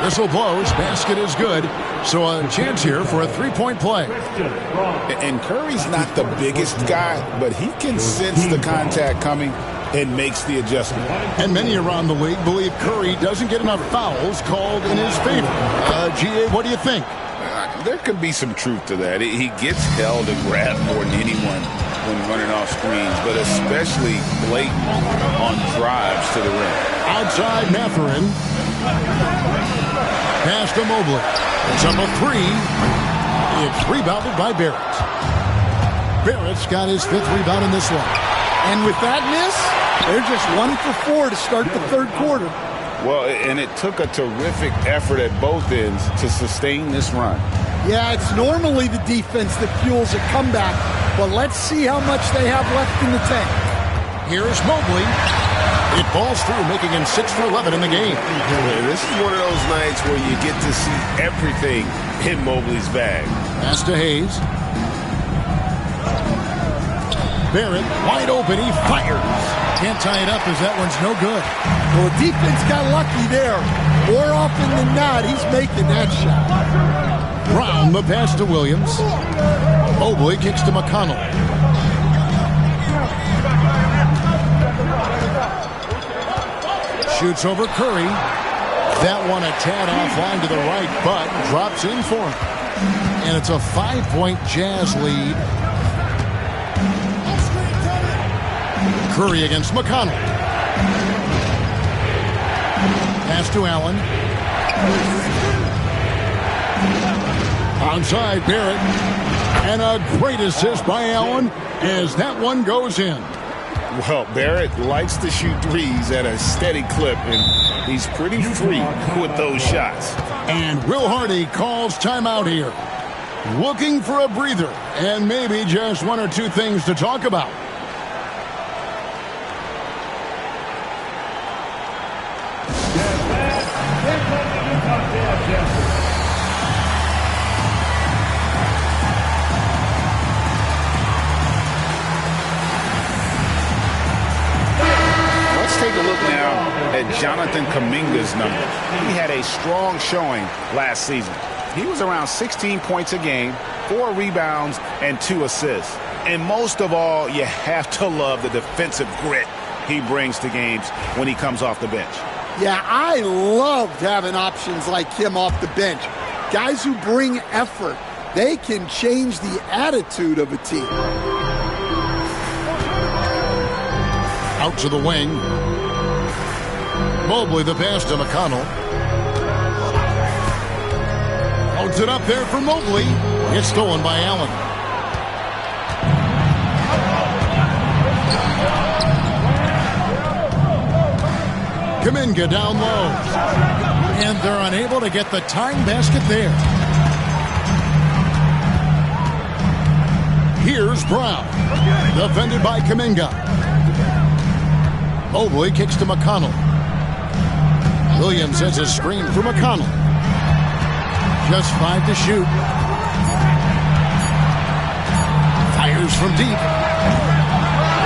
Whistle blows, basket is good. So a chance here for a three-point play. And Curry's not the biggest guy, but he can sense the contact coming and makes the adjustment. And many around the league believe Curry doesn't get enough fouls called in his favor. GA, what do you think? there could be some truth to that. He gets held and grabbed more than anyone when running off screens, but especially blatant on drives to the rim. Outside Mathurin. Pass to Mobley. It's up a 3. It's rebounded by Barrett. Barrett's got his 5th rebound in this one. And with that miss, they're just 1 for 4 to start the third quarter. Well, and it took a terrific effort at both ends to sustain this run. Yeah, it's normally the defense that fuels a comeback, but let's see how much they have left in the tank. Here's Mobley. It falls through, making him 6 for 11 in the game. This is one of those nights where you get to see everything in Mobley's bag. Pass to Hayes. Barrett, wide open, he fires. Can't tie it up as that one's no good. Well, the defense got lucky there. More often than not, he's making that shot. Brown, the pass to Williams. Mobley kicks to McConnell. Shoots over Curry. That one a tad offline to the right, but drops in for him. And it's a 5-point Jazz lead. Curry against McConnell. Pass to Allen. Onside Barrett. And a great assist by Allen as that one goes in. Well, Barrett likes to shoot threes at a steady clip, and he's pretty free with those shots. And Will Hardy calls timeout here. Looking for a breather and maybe just 1 or 2 things to talk about. Let's take a look now at Jonathan Kuminga's numbers. He had a strong showing last season. He was around 16 points a game, 4 rebounds, and 2 assists. And most of all, you have to love the defensive grit he brings to games when he comes off the bench. Yeah, I loved having options like him off the bench. Guys who bring effort. They can change the attitude of a team. Out to the wing. Mobley the pass to McConnell. Holds it up there for Mobley. It's stolen by Allen. Kuminga down low. And they're unable to get the tying basket there. Here's Brown. Defended by Kuminga. Mobley kicks to McConnell. Williams has a screen for McConnell. Just 5 to shoot. Fires from deep.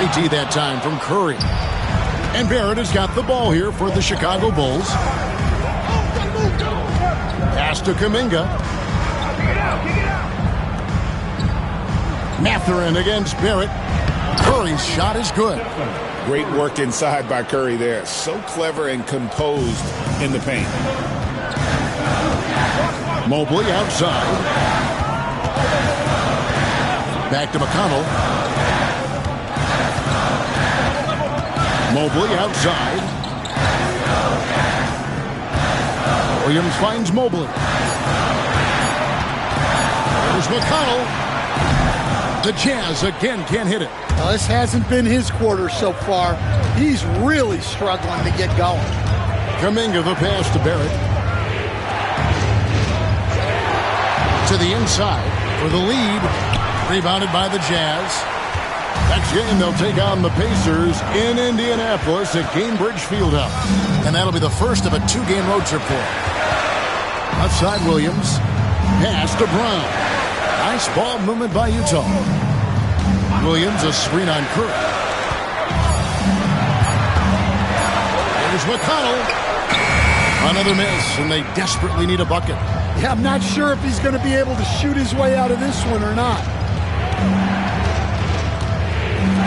AT that time from Curry. And Barrett has got the ball here for the Chicago Bulls. Pass to Kuminga. Mathurin against Barrett. Curry's shot is good. Great work inside by Curry there. So clever and composed in the paint. Mobley outside. Back to McConnell. Mobley outside. Williams finds Mobley. There's McConnell. The Jazz again can't hit it. Well, this hasn't been his quarter so far. He's really struggling to get going. Kuminga the pass to Barrett. To the inside for the lead. Rebounded by the Jazz. Next game they'll take on the Pacers in Indianapolis at Gainbridge Fieldhouse. And that'll be the first of a 2-game road trip for him. Outside Williams. Pass to Brown. Nice ball movement by Utah. Williams a screen on Curry. There's McConnell. Another miss, and they desperately need a bucket. Yeah, I'm not sure if he's going to be able to shoot his way out of this one or not.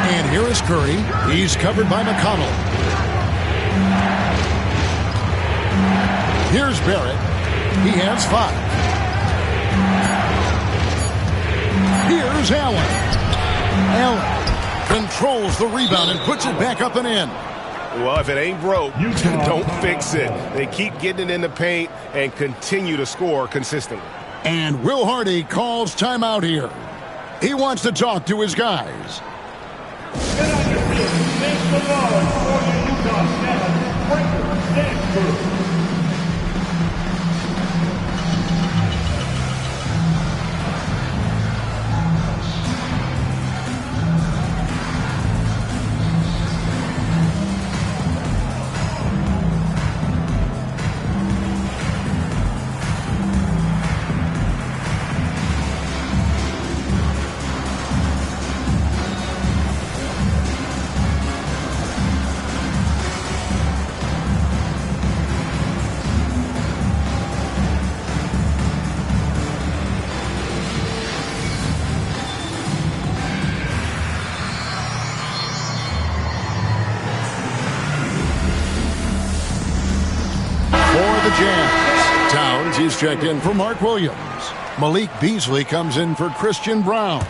And here is Curry. He's covered by McConnell. Here's Barrett. He has 5. Here's Allen. Allen controls the rebound and puts it back up and in. Well, if it ain't broke, don't fix it. They keep getting it in the paint and continue to score consistently. And Will Hardy calls timeout here. He wants to talk to his guys. Get on your feet. Make the ball for the Utah 7. Breaker dance group. Jazz. Towns, he's checked in for Mark Williams. Malik Beasley comes in for Christian Brown.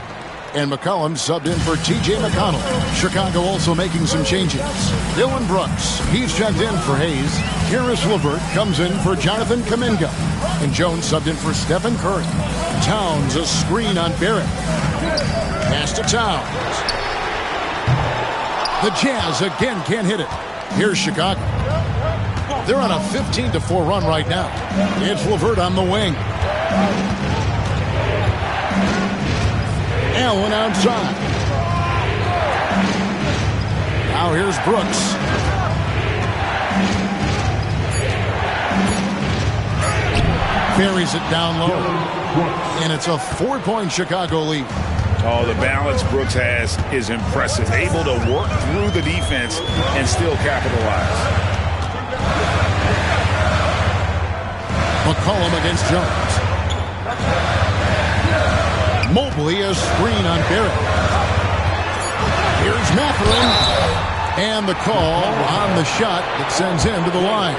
And McCollum subbed in for T.J. McConnell. Chicago also making some changes. Dylan Brooks, he's checked in for Hayes. Karis LeVert comes in for Jonathan Kuminga. And Jones subbed in for Stephen Curry. Towns, a screen on Barrett. Pass to Towns. The Jazz again can't hit it. Here's Chicago. They're on a 15-4 run right now. It's LeVert on the wing. Allen outside. Now here's Brooks. Carries it down low. And it's a 4-point Chicago lead. Oh, the balance Brooks has is impressive. Able to work through the defense and still capitalize. McCollum against Jones. Mobley, a screen on Barrett. Here's Mathurin. And the call on the shot that sends him to the line.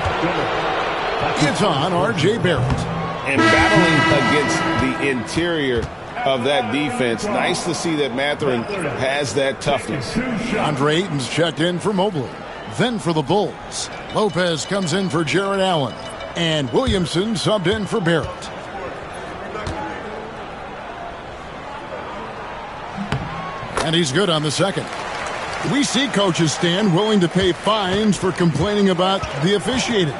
It's on R.J. Barrett. And battling against the interior of that defense. Nice to see that Mathurin has that toughness. Andre Ayton's checked in for Mobley. Then for the Bulls, Lopez comes in for Jarrett Allen. And Williamson subbed in for Barrett. And he's good on the second. We see coaches stand willing to pay fines for complaining about the officiating.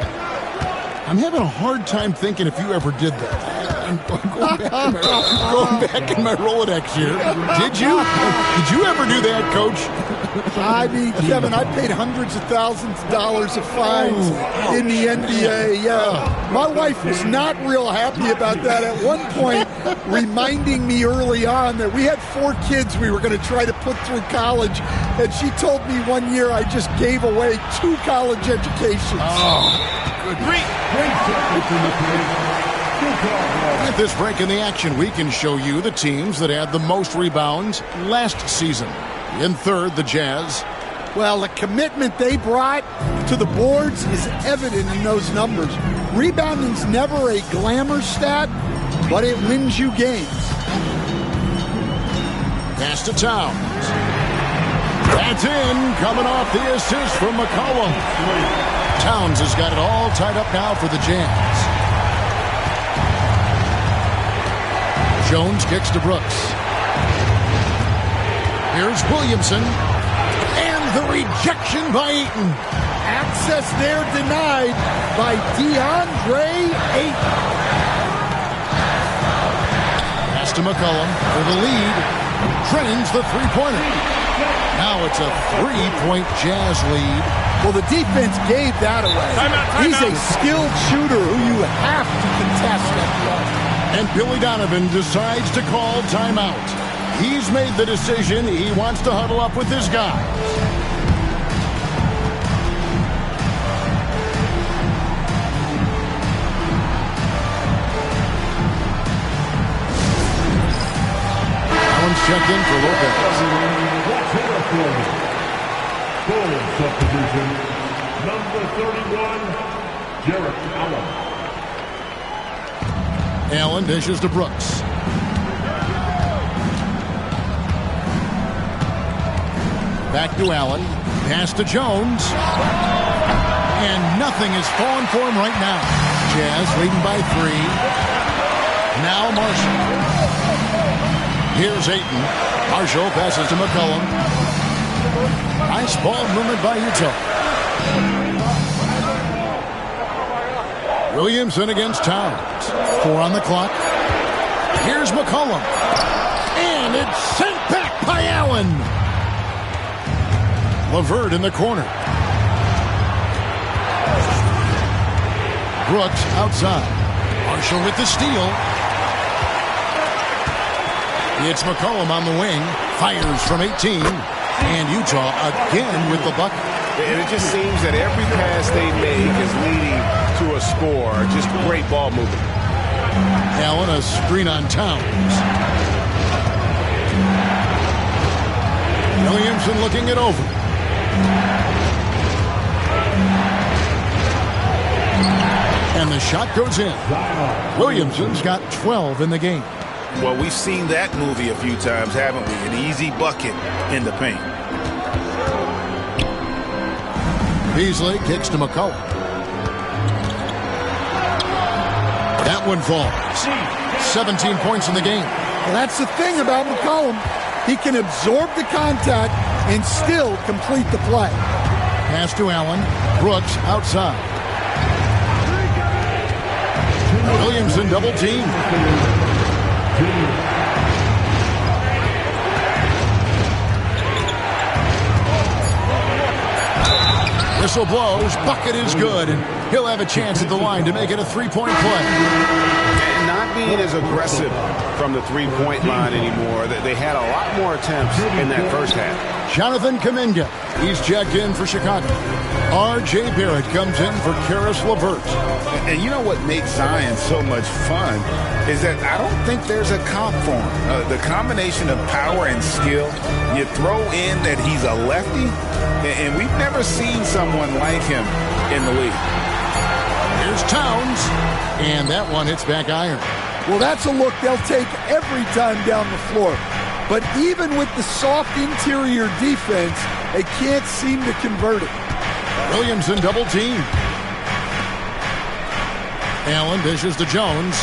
I'm having a hard time thinking if you ever did that. I'm going back in my Rolodex here. Did you? Did you ever do that, Coach? I mean, Kevin, I paid hundreds of thousands of dollars of fines in the NBA. Yeah, my wife was not real happy about that. At one point, reminding me early on that we had 4 kids we were going to try to put through college, and she told me one year I just gave away 2 college educations. Oh, good. Great. At this break in the action, we can show you the teams that had the most rebounds last season. In third, the Jazz. Well, the commitment they brought to the boards is evident in those numbers. Rebounding's never a glamour stat, but it wins you games. Pass to Towns. That's in, coming off the assist from McCollum. Towns has got it all tied up now for the Jazz. Jones kicks to Brooks. Here's Williamson. And the rejection by Ayton. Access there denied by DeAndre Ayton. Pass to McCollum for the lead. Drains the three-pointer. Now it's a 3-point Jazz lead. Well, the defense gave that away. He's a skilled shooter who you have to contest. And Billy Donovan decides to call timeout. He's made the decision. He wants to huddle up with his guys. Allen's checked in for Lopez. Full substitution. Number 31, Jarrett Allen. Allen dishes to Brooks. Back to Allen. Pass to Jones. And nothing is falling for him right now. Jazz leading by 3. Now Marshall. Here's Ayton. Marshall passes to McCollum. Nice ball movement by Utah. Williamson against Towns. 4 on the clock. Here's McCollum. And it's sent back by Allen. LeVert in the corner. Brooks outside. Marshall with the steal. It's McCollum on the wing. Fires from 18. And Utah again with the bucket. And it just seems that every pass they make is leading to a score. Just great ball movement. Allen, a screen on Towns. Williamson looking it over. And the shot goes in. Williamson's got 12 in the game. Well, we've seen that movie a few times, haven't we? An easy bucket in the paint. Beasley kicks to McCollum. That one falls. 17 points in the game. Well, that's the thing about McCollum. He can absorb the contact and still complete the play. Pass to Allen. Brooks outside. Williamson double team. Whistle blows. Bucket is good. And he'll have a chance at the line to make it a three-point play. And not being as aggressive from the three-point line anymore. They had a lot more attempts in that first half. Jonathan Kuminga. He's checked in for Chicago. R.J. Barrett comes in for Karis LeVert. And you know what makes Zion so much fun is that I don't think there's a comp for him. The combination of power and skill, you throw in that he's a lefty, and we've never seen someone like him in the league. Here's Towns, and that one hits back iron. Well, that's a look they'll take every time down the floor. But even with the soft interior defense, they can't seem to convert it. Williamson double team. Allen dishes to Jones.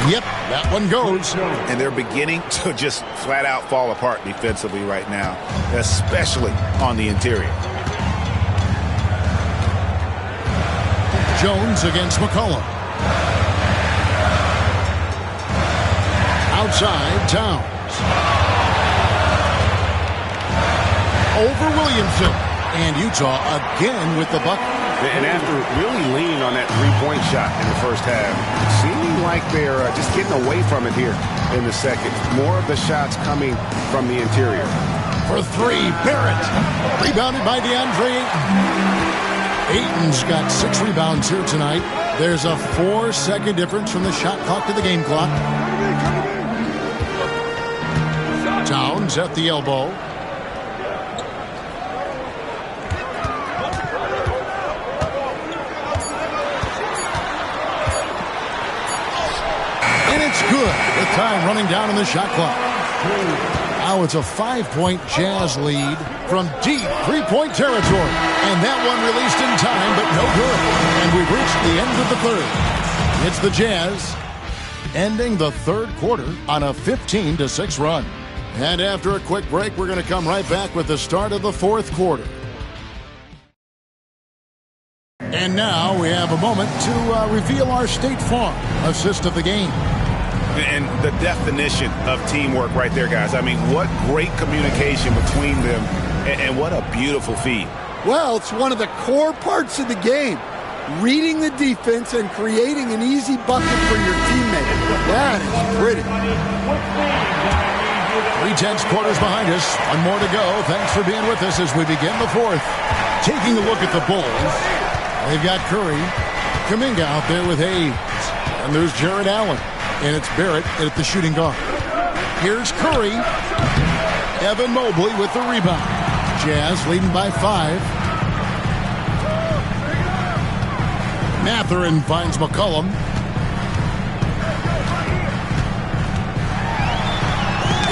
Yep, that one goes. And they're beginning to just flat out fall apart defensively right now, especially on the interior. Jones against McCollum. Outside, Towns. Over Williamson. And Utah again with the bucket. And after really leaning on that three-point shot in the first half, seeming like they're just getting away from it here in the second. More of the shots coming from the interior. For 3, Barrett. Rebounded by DeAndre Ayton. Ayton's got 6 rebounds here tonight. There's a 4-second difference from the shot clock to the game clock. Towns at the elbow. And it's good with time running down on the shot clock. Now it's a 5-point Jazz lead from deep three-point territory. And that one released in time, but no good. And we've reached the end of the third. It's the Jazz ending the third quarter on a 15-6 run. And after a quick break, we're going to come right back with the start of the fourth quarter. And now we have a moment to reveal our State Farm assist of the game. And the definition of teamwork right there, guys. I mean, what great communication between them, and what a beautiful feed. Well, it's one of the core parts of the game. Reading the defense and creating an easy bucket for your teammate. That is pretty. 3/10 quarters behind us. One more to go. Thanks for being with us as we begin the fourth. Taking a look at the Bulls. They've got Curry. Kuminga out there with Hayes. And there's Jared Allen. And it's Barrett at the shooting guard. Here's Curry. Evan Mobley with the rebound. Jazz leading by 5. Mathurin finds McCollum.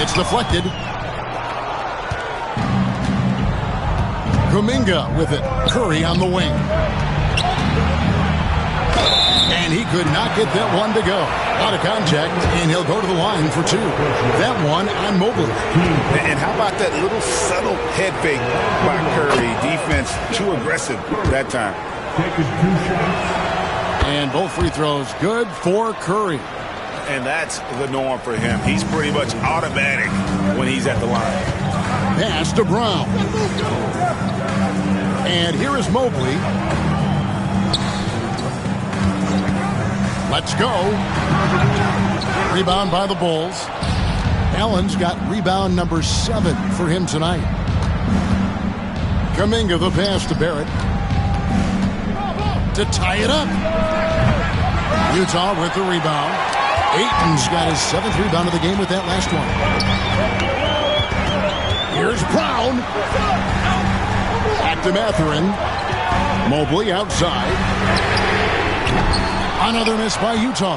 It's deflected. Kuminga with it. Curry on the wing. And he could not get that one to go. Out of contact, and he'll go to the line for two. That one on Mobley. And how about that little subtle head fake by Curry? Defense too aggressive that time. And both free throws good for Curry. And that's the norm for him. He's pretty much automatic when he's at the line. Pass to Brown. And here is Mobley. Let's go. Rebound by the Bulls. Allen's got rebound number 7 for him tonight. Kuminga the pass to Barrett. To tie it up. Utah with the rebound. Ayton's got his 7th rebound of the game with that last one. Here's Brown. Back to Mathurin. Mobley outside. Another miss by Utah.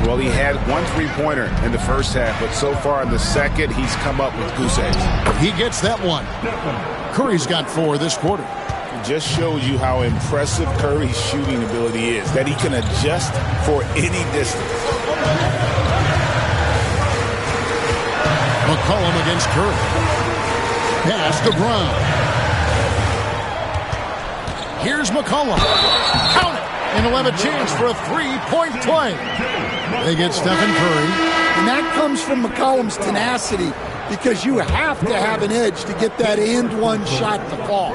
Well, he had one three-pointer in the first half, but so far in the second, he's come up with goose eggs. He gets that one. Curry's got 4 this quarter. It just shows you how impressive Curry's shooting ability is, that he can adjust for any distance. McCollum against Curry. Pass to Brown. Here's McCollum. Count it. And he'll have a chance for a 3-point play. They get Stephen Curry. And that comes from McCollum's tenacity, because you have to have an edge to get that and one shot to fall.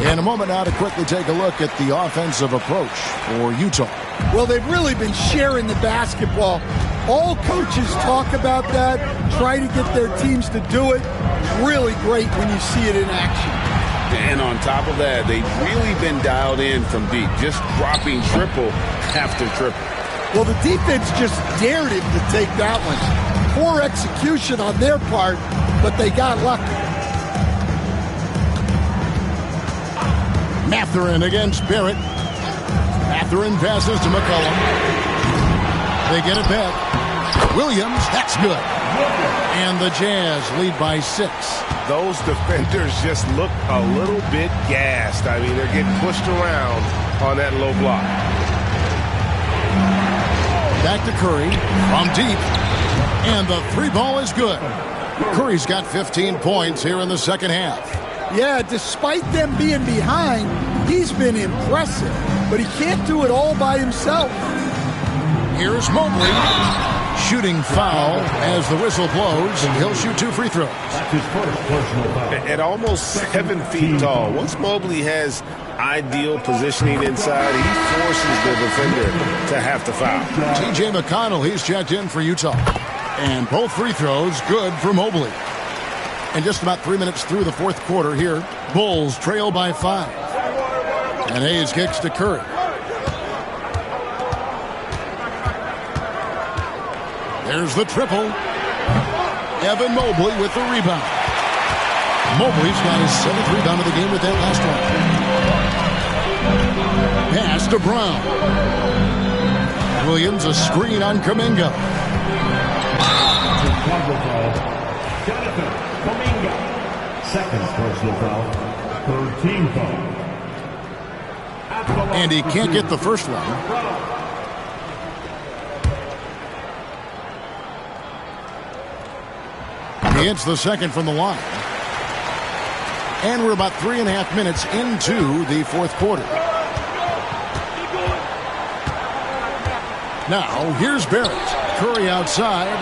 In a moment now to quickly take a look at the offensive approach for Utah. Well, they've really been sharing the basketball. All coaches talk about that, try to get their teams to do it. Really great when you see it in action. And on top of that, they've really been dialed in from deep, just dropping triple after triple. Well, the defense just dared him to take that one. Poor execution on their part, but they got lucky. Mathurin against Barrett. Mathurin passes to McCollum. They get it back. Williams, that's good. And the Jazz lead by 6. Those defenders just look a little bit gassed. I mean, they're getting pushed around on that low block. Back to Curry from deep. And the 3 ball is good. Curry's got 15 points here in the second half. Yeah, despite them being behind, he's been impressive. But he can't do it all by himself. Here's Mobley. Shooting foul as the whistle blows, and he'll shoot 2 free throws. At almost 7 feet tall, once Mobley has ideal positioning inside, he forces the defender to have to foul. T.J. McConnell, he's checked in for Utah. And both free throws good for Mobley. And just about 3 minutes through the fourth quarter here, Bulls trail by 5. And Hayes kicks to Curry. There's the triple. Evan Mobley with the rebound. Mobley's got his 7th rebound of the game with that last one. Pass to Brown. Williams, a screen on Kuminga. Jonathan Kuminga. 2nd personal foul. 3rd team foul. And he can't get the first one. He hits the second from the line. And we're about 3.5 minutes into the fourth quarter. Now, here's Barrett. Curry outside.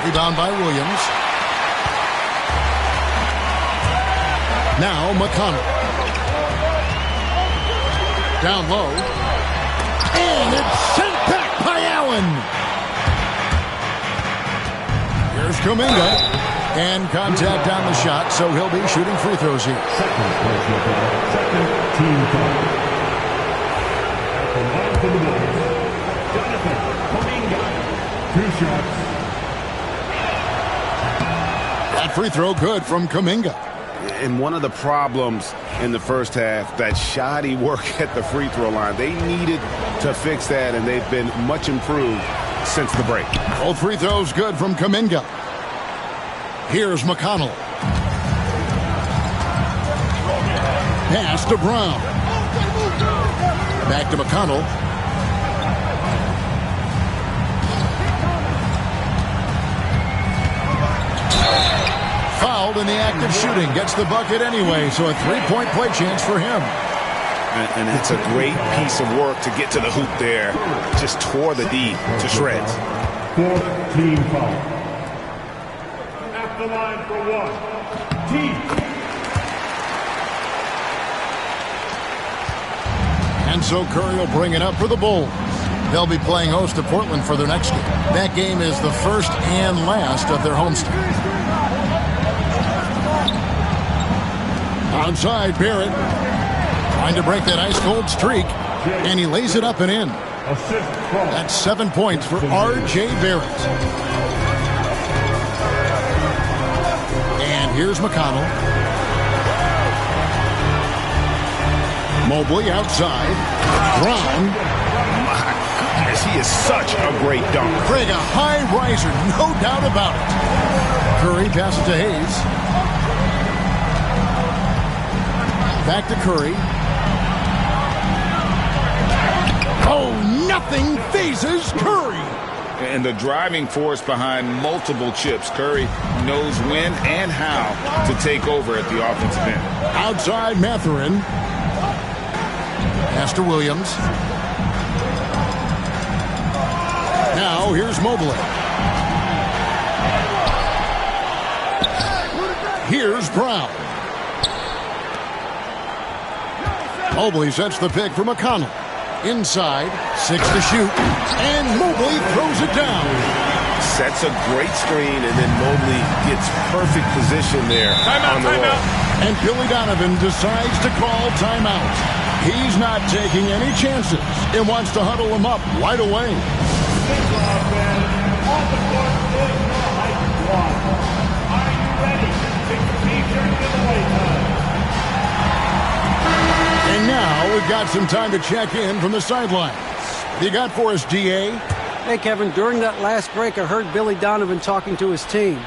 Rebound by Williams. Now, McConnell. Down low. And it's sent back by Allen. Here's Kuminga. And contact on the shot, so he'll be shooting free throws here. 2nd team foul. Jonathan Kuminga. 2 shots. That free throw good from Kuminga. And one of the problems in the first half, that shoddy work at the free throw line. They needed to fix that, and they've been much improved since the break. Both free throws good from Kuminga. Here's McConnell. Pass to Brown. Back to McConnell. Fouled in the act of shooting. Gets the bucket anyway, so a three-point play chance for him. And it's a great piece of work to get to the hoop there. Just tore the D to shreds. 14 foul. At the line for one. Team. And so Curry will bring it up for the Bulls. They'll be playing host to Portland for their next game. That game is the first and last of their homestand. Outside, Barrett trying to break that ice-cold streak, and he lays it up and in. That's 7 points for R.J. Barrett. And here's McConnell. Mobley outside. Brown. My goodness, he is such a great dunker. Craig, a high riser, no doubt about it. Curry passes to Hayes. Back to Curry. Oh, nothing phases Curry. And the driving force behind multiple chips. Curry knows when and how to take over at the offensive end. Outside, Mathurin. Pass to Williams. Now, here's Mobley. Here's Brown. Mobley sets the pick for McConnell. Inside, 6 to shoot, and Mobley throws it down. Sets a great screen, and then Mobley gets perfect position there on the roll. And Billy Donovan decides to call timeout. He's not taking any chances and wants to huddle him up right away. And now we've got some time to check in from the sidelines. You got for us, DA? Hey, Kevin, during that last break, I heard Billy Donovan talking to his team.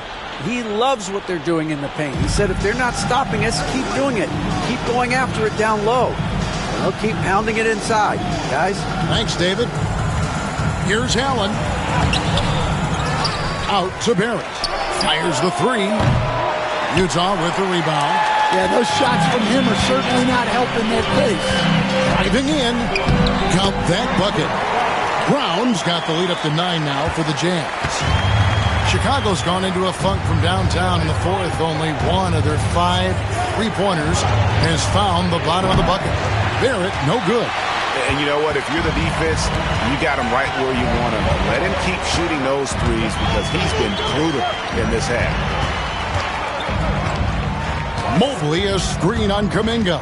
He loves what they're doing in the paint. He said if they're not stopping us, keep doing it. Keep going after it down low. And they'll keep pounding it inside, guys. Thanks, David. Here's Allen. Out to Barrett. Fires the three. Utah with the rebound. Yeah, those shots from him are certainly not helping their case. Driving in. Count that bucket. Brown's got the lead up to 9 now for the Jazz. Chicago's gone into a funk from downtown in the fourth. Only one of their 5 3-pointers has found the bottom of the bucket. Barrett, no good. And you know what? If you're the defense, you got him right where you want him. Let him keep shooting those threes because he's been brutal in this half. Mobley, a screen on Kuminga.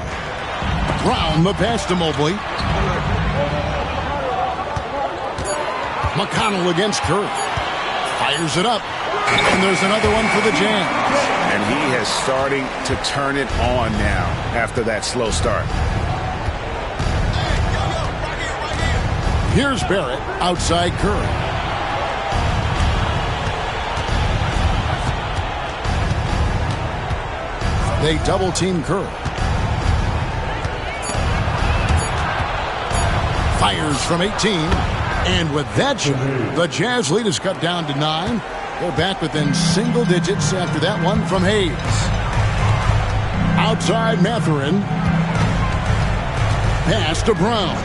Brown, the pass to Mobley. McConnell against Curry. Fires it up. And there's another one for the Jazz. And he is starting to turn it on now after that slow start. Here's Barrett outside Curry. They double-team Curry. Fires from 18. And with that shot, the Jazz lead is cut down to 9. They're back within single digits after that one from Hayes. Outside Mathurin. Pass to Brown.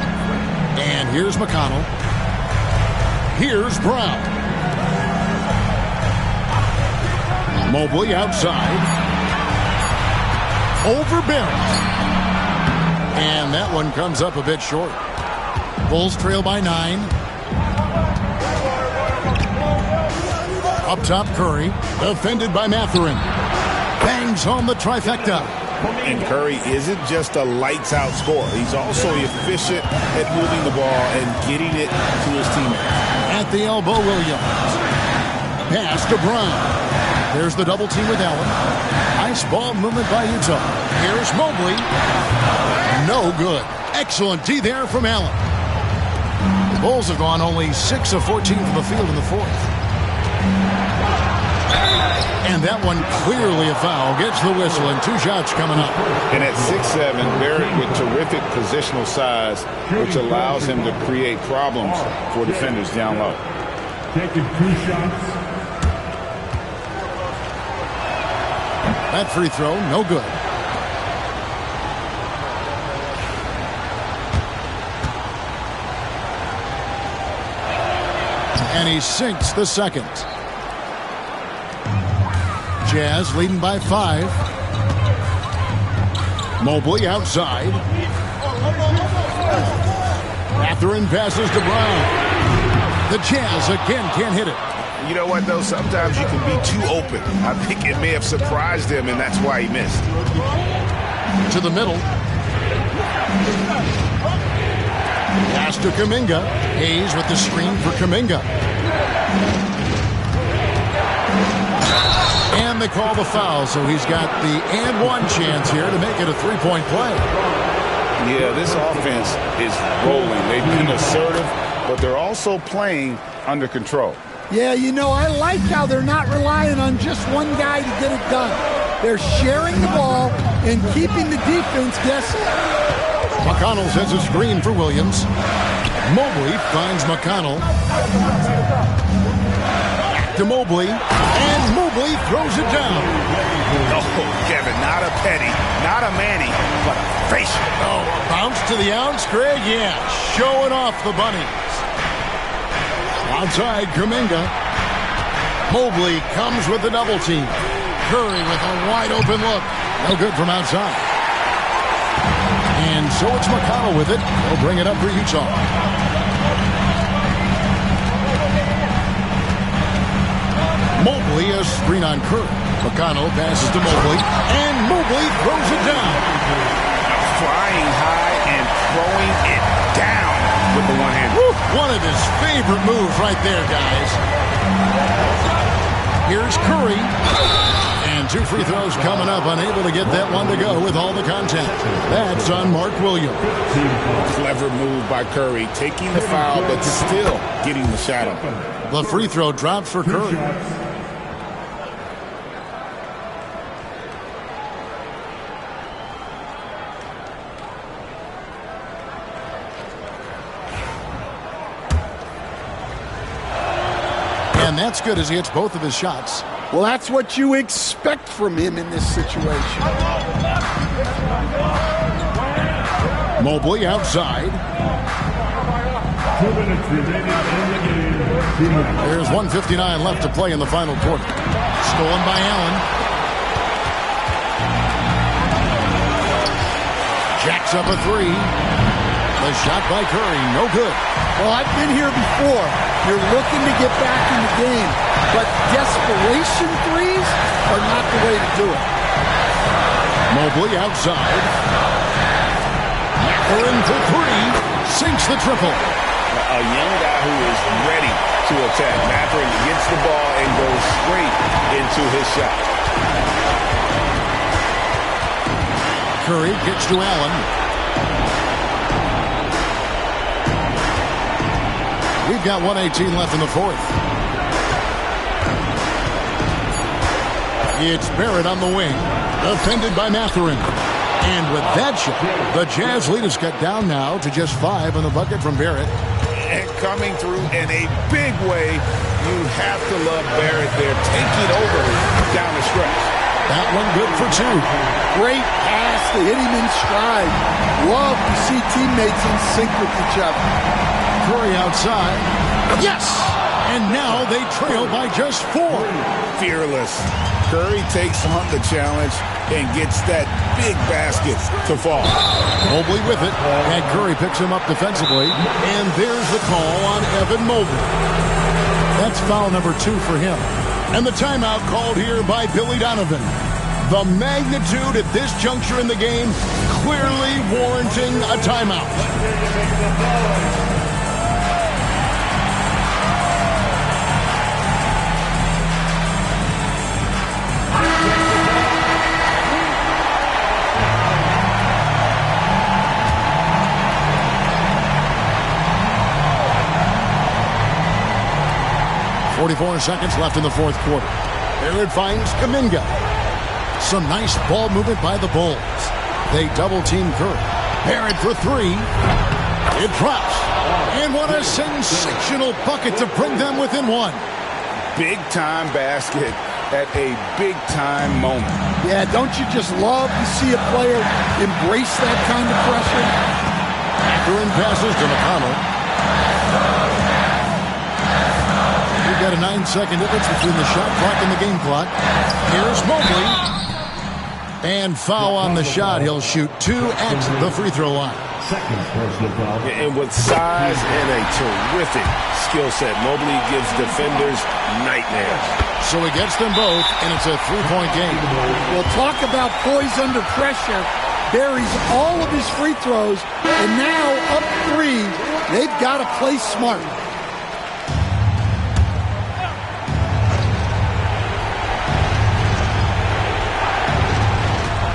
And here's McConnell. Here's Brown. Mobley outside. Over Barrett. And that one comes up a bit short. Bulls trail by 9. Up top, Curry. Defended by Mathurin. Bangs home the trifecta. And Curry isn't just a lights-out scorer. He's also efficient at moving the ball and getting it to his teammates. At the elbow, Williams. Pass to Brown. There's the double team with Allen. Nice ball movement by Utah. Here's Mobley. No good. Excellent D there from Allen. The Bulls have gone only 6 of 14 from the field in the fourth. And that one clearly a foul. Gets the whistle and 2 shots coming up. And at 6'7", Barrett with terrific positional size, which allows him to create problems for defenders down low. Taking 2 shots. That free throw, no good. And he sinks the second. Jazz leading by 5. Mobley outside. Mathurin passes to Brown. The Jazz again can't hit it. You know what, though? Sometimes you can be too open. I think it may have surprised him, and that's why he missed. To the middle. Pass to Kuminga. Hayes with the screen for Kuminga. And they call the foul, so he's got the and one chance here to make it a 3-point play. Yeah, this offense is rolling. They've been assertive, but they're also playing under control. Yeah, you know, I like how they're not relying on just one guy to get it done. They're sharing the ball and keeping the defense guessing. McConnell sets a screen for Williams. Mobley finds McConnell. Back to Mobley. And Mobley throws it down. Oh, Kevin, not a Petty, not a Manny, but a facial. Oh, a bounce to the ounce, Greg? Yeah, showing off the bunnies. Outside, Kuminga. Mobley comes with the double team. Curry with a wide open look. No good from outside. And so it's McConnell with it. He'll bring it up for Utah. Mobley a screen on Curry. McConnell passes to Mobley. And Mobley throws it down. Flying high and throwing it down with the one hand. One of his favorite moves right there, guys. Here's Curry. And 2 free throws coming up. Unable to get that one to go with all the contact. That's on Mark Williams. Clever move by Curry. Taking the foul, but still getting the shot up. The free throw drops for Curry. And that's good as he hits both of his shots. Well, that's what you expect from him in this situation. Mobley outside. 2 minutes remaining in the game. There's 1:59 left to play in the final quarter. Stolen by Allen. Jacks up a 3. The shot by Curry, no good. Well, I've been here before. You're looking to get back in the game, but desperation threes are not the way to do it. Mobley outside. Mathurin for 3. Sinks the triple. A young guy who is ready to attack. Mathurin gets the ball and goes straight into his shot. Curry gets to Allen. We've got 1:18 left in the fourth. It's Barrett on the wing. Defended by Mathurin. And with that shot, the Jazz lead is cut down now to just 5 on the bucket from Barrett. And coming through in a big way, you have to love Barrett there. Taking over down the stretch. That one good for 2. Great pass to hit him in stride. Love to see teammates in sync with each other. Curry outside. Yes! And now they trail by just 4. Fearless. Curry takes on the challenge and gets that big basket to fall. Mobley with it. And Curry picks him up defensively. And there's the call on Evan Mobley. That's foul number 2 for him. And the timeout called here by Billy Donovan. The magnitude at this juncture in the game clearly warranting a timeout. 44 seconds left in the fourth quarter. There it finds Kuminga. Some nice ball movement by the Bulls. They double-team Curry. Barrett for three. It drops. And what a sensational bucket to bring them within one. Big-time basket at a big-time moment. Yeah, don't you just love to see a player embrace that kind of pressure? Curran passes to McConnell. We've got a 9-second difference between the shot clock and the game clock. Here's Mobley. And foul on the shot. He'll shoot 2 at the free throw line. And with size and a terrific skill set, Mobley gives defenders nightmares. So he gets them both, and it's a 3-point game. Well, talk about poise under pressure. Buries all of his free throws, and now up 3. They've got to play smart.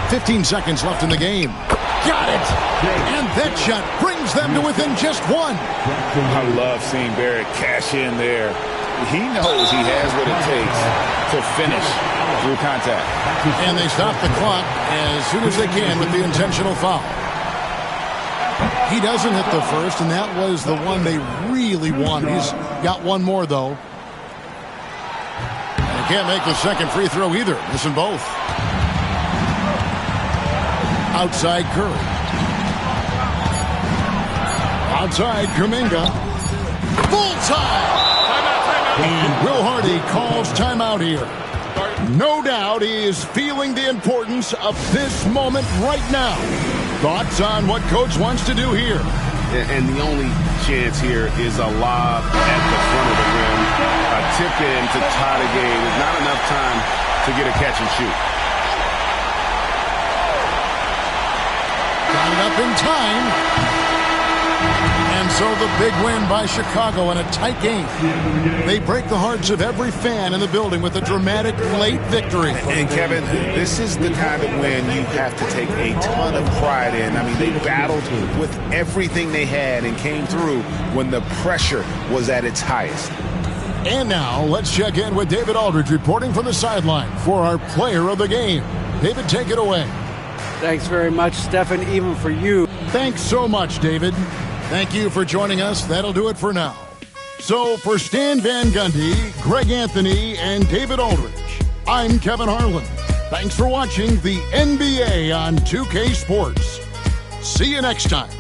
"15 seconds left in the game. Got it! And that shot brings them to within just 1. I love seeing Barrett cash in there. He knows he has what it takes to finish through contact. And they stop the clock as soon as they can with the intentional foul. He doesn't hit the first, and that was the one they really wanted. He's got one more, though. And he can't make the second free throw either, missing both. Outside Curry. Outside Kuminga. Bullseye! Will Hardy calls timeout here. No doubt he is feeling the importance of this moment right now. Thoughts on what Coach wants to do here? And the only chance here is a lob at the front of the rim. A tip in to tie the game. There's not enough time to get a catch and shoot. Got it up in time. And so the big win by Chicago in a tight game. They break the hearts of every fan in the building with a dramatic late victory. And Kevin, this is the kind of win you have to take a ton of pride in. I mean, they battled with everything they had and came through when the pressure was at its highest. And now let's check in with David Aldridge reporting from the sideline for our player of the game. David, take it away. Thanks very much, Stephen, even for you. Thanks so much, David. Thank you for joining us. That'll do it for now. So for Stan Van Gundy, Greg Anthony, and David Aldridge, I'm Kevin Harlan. Thanks for watching the NBA on 2K Sports. See you next time.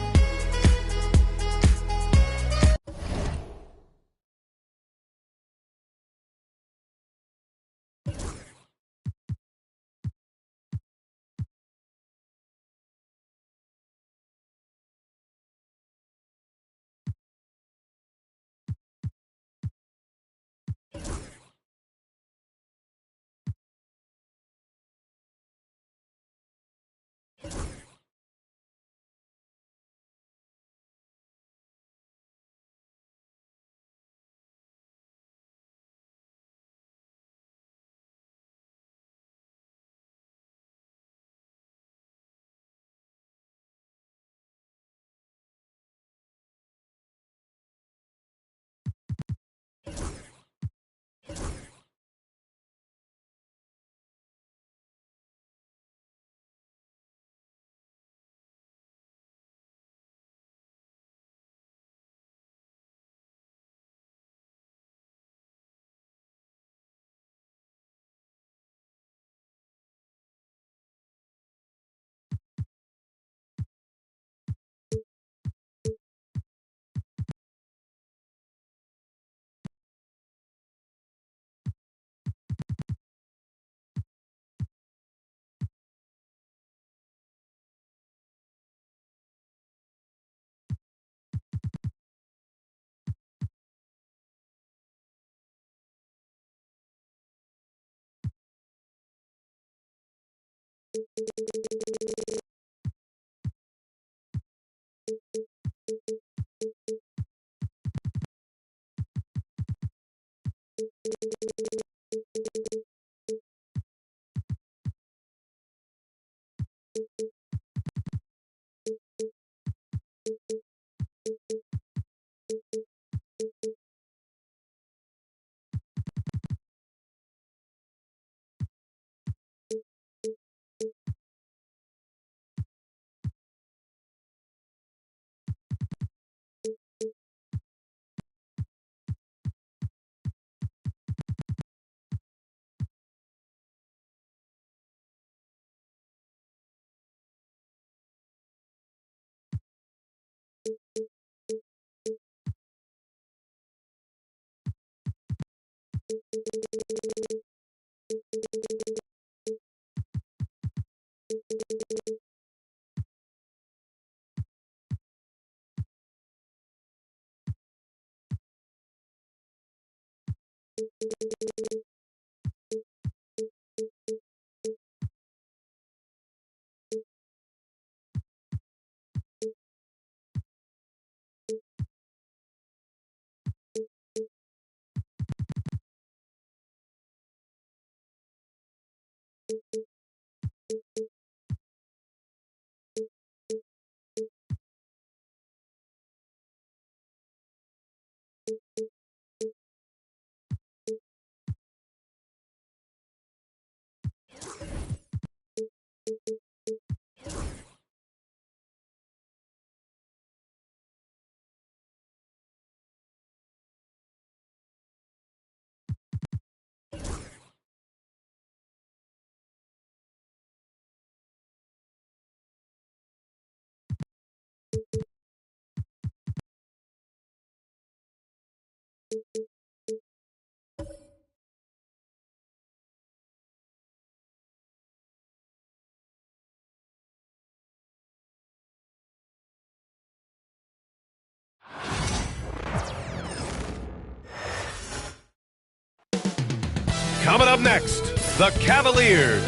Coming up next, the Cavaliers.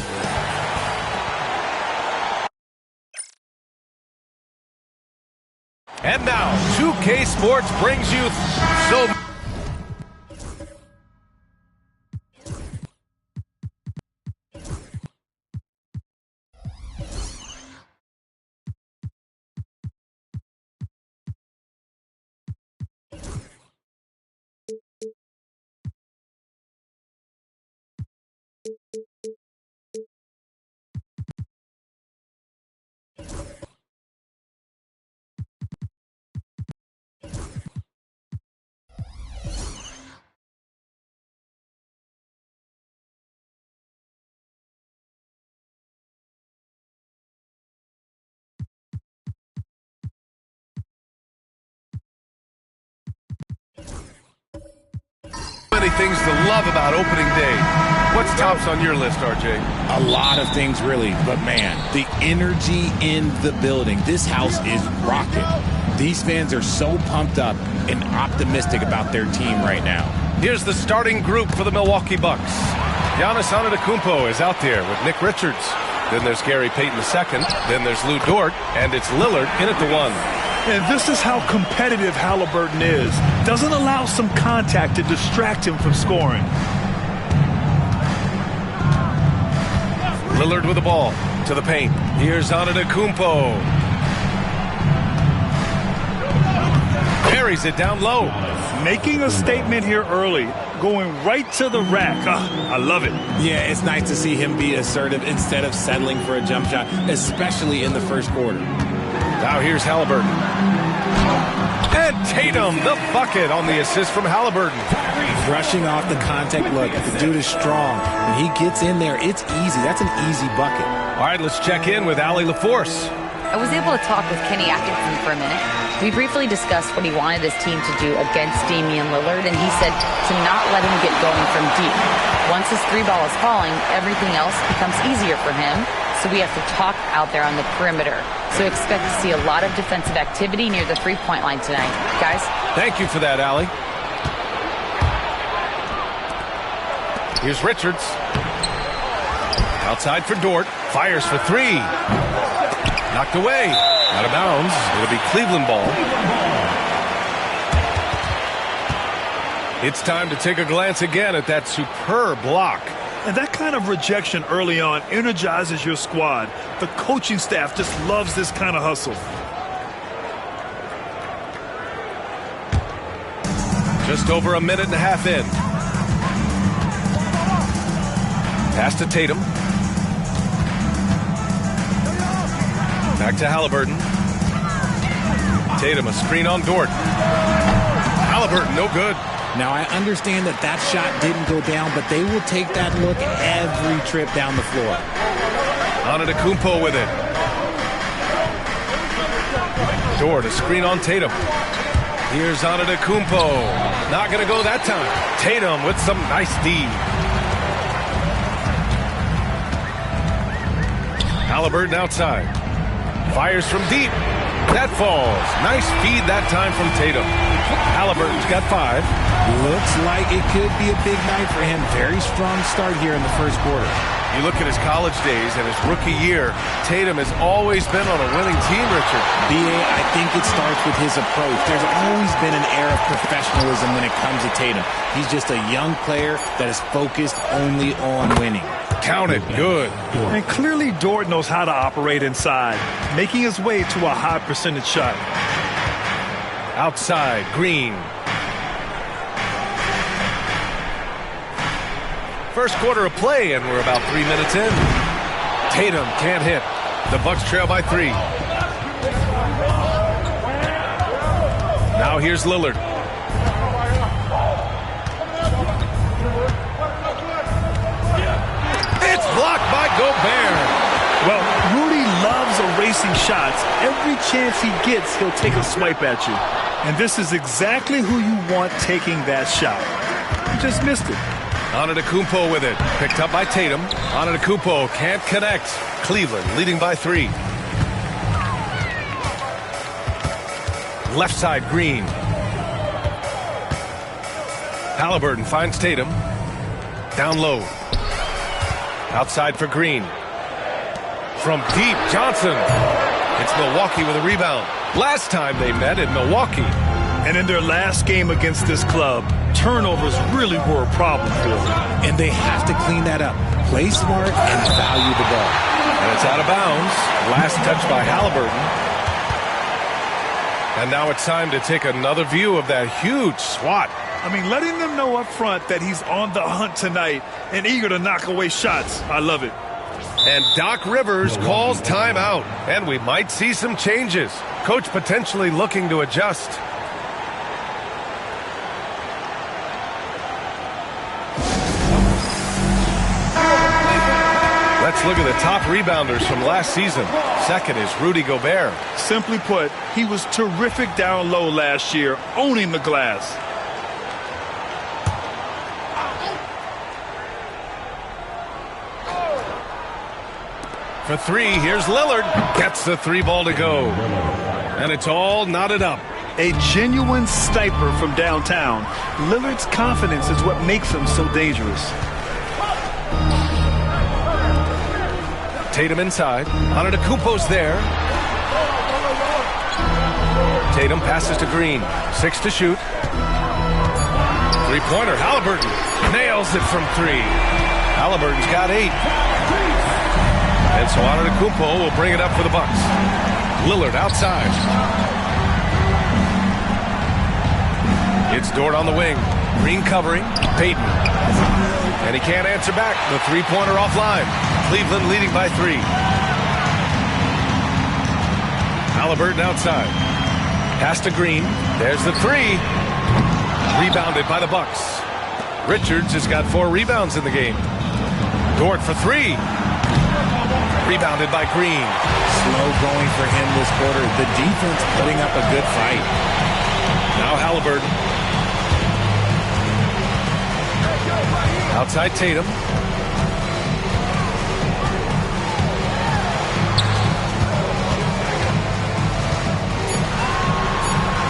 And now, 2K Sports brings you so... Many things to love about opening day. What's tops on your list, RJ? A lot of things, really. But, man, the energy in the building. This house is rocking. These fans are so pumped up and optimistic about their team right now. Here's the starting group for the Milwaukee Bucks. Giannis Antetokounmpo is out there with Nick Richards. Then there's Gary Payton II. Then there's Lou Dort. And it's Lillard in at the 1. And this is how competitive Halliburton is. Doesn't allow some contact to distract him from scoring. Lillard with the ball to the paint. Here's Antetokounmpo. Buries it down low. Making a statement here early. Going right to the rack. I love it. Yeah, it's nice to see him be assertive instead of settling for a jump shot, especially in the first quarter. Now here's Halliburton. And Tatum, the bucket on the assist from Halliburton. Brushing off the contact. Look, the dude is strong. When he gets in there, it's easy. That's an easy bucket. All right, let's check in with Allie LaForce. I was able to talk with Kenny Atkinson for a minute. We briefly discussed what he wanted his team to do against Damian Lillard, and he said to not let him get going from deep. Once his three ball is falling, everything else becomes easier for him, so we have to talk out there on the perimeter. So expect to see a lot of defensive activity near the three-point line tonight. Guys? Thank you for that, Allie. Here's Richards. Outside for Dort. Fires for three. Knocked away. Out of bounds. It'll be Cleveland ball. It's time to take a glance again at that superb block. And that kind of rejection early on energizes your squad. The coaching staff just loves this kind of hustle. Just over a minute and a half in. Pass to Tatum. Back to Halliburton. Tatum, a screen on Dort. Halliburton, no good. Now, I understand that that shot didn't go down, but they will take that look every trip down the floor. Antetokounmpo with it. Dort, a screen on Tatum. Here's Antetokounmpo. Not going to go that time. Tatum with some nice D. Halliburton outside. Fires from deep. That falls. Nice feed that time from Tatum. Halliburton's got 5. Looks like it could be a big night for him. Very strong start here in the first quarter. You look at his college days and his rookie year, Tatum has always been on a winning team, Richard. B.A., I think it starts with his approach. There's always been an air of professionalism when it comes to Tatum. He's just a young player that is focused only on winning. Counted. Good. And clearly Dort knows how to operate inside, making his way to a high percentage shot. Outside, Green. First quarter of play, and we're about 3 minutes in. Tatum can't hit. The Bucks trail by 3. Now here's Lillard. It's blocked by Gobert. Well, Rudy loves erasing shots. Every chance he gets, he'll take a swipe at you. And this is exactly who you want taking that shot. He just missed it. Antetokounmpo with it. Picked up by Tatum. Antetokounmpo can't connect. Cleveland leading by 3. Left side, Green. Halliburton finds Tatum. Down low. Outside for Green. From deep, Johnson. It's Milwaukee with a rebound. Last time they met in Milwaukee. And in their last game against this club, turnovers really were a problem for them. And they have to clean that up. Play smart and value the ball. And it's out of bounds. Last touch by Halliburton. And now it's time to take another view of that huge swat. I mean, letting them know up front that he's on the hunt tonight and eager to knock away shots. I love it. And Doc Rivers calls timeout. And we might see some changes. Coach potentially looking to adjust. Let's look at the top rebounders from last season. Second is Rudy Gobert. Simply put, he was terrific down low last year, owning the glass. For 3, here's Lillard. Gets the 3 ball to go. And it's all knotted up. A genuine sniper from downtown. Lillard's confidence is what makes him so dangerous. Tatum inside. Antetokounmpo's there. Tatum passes to Green. 6 to shoot. 3-pointer. Halliburton nails it from 3. Halliburton's got 8. And so Antetokounmpo will bring it up for the Bucks. Lillard outside. It's Dort on the wing. Green covering. Payton. And he can't answer back. The 3-pointer offline. Cleveland leading by 3. Halliburton outside. Pass to Green. There's the 3. Rebounded by the Bucks. Richards has got 4 rebounds in the game. Dort for 3. Rebounded by Green. Slow going for him this quarter. The defense putting up a good fight. Now Halliburton. Outside Tatum.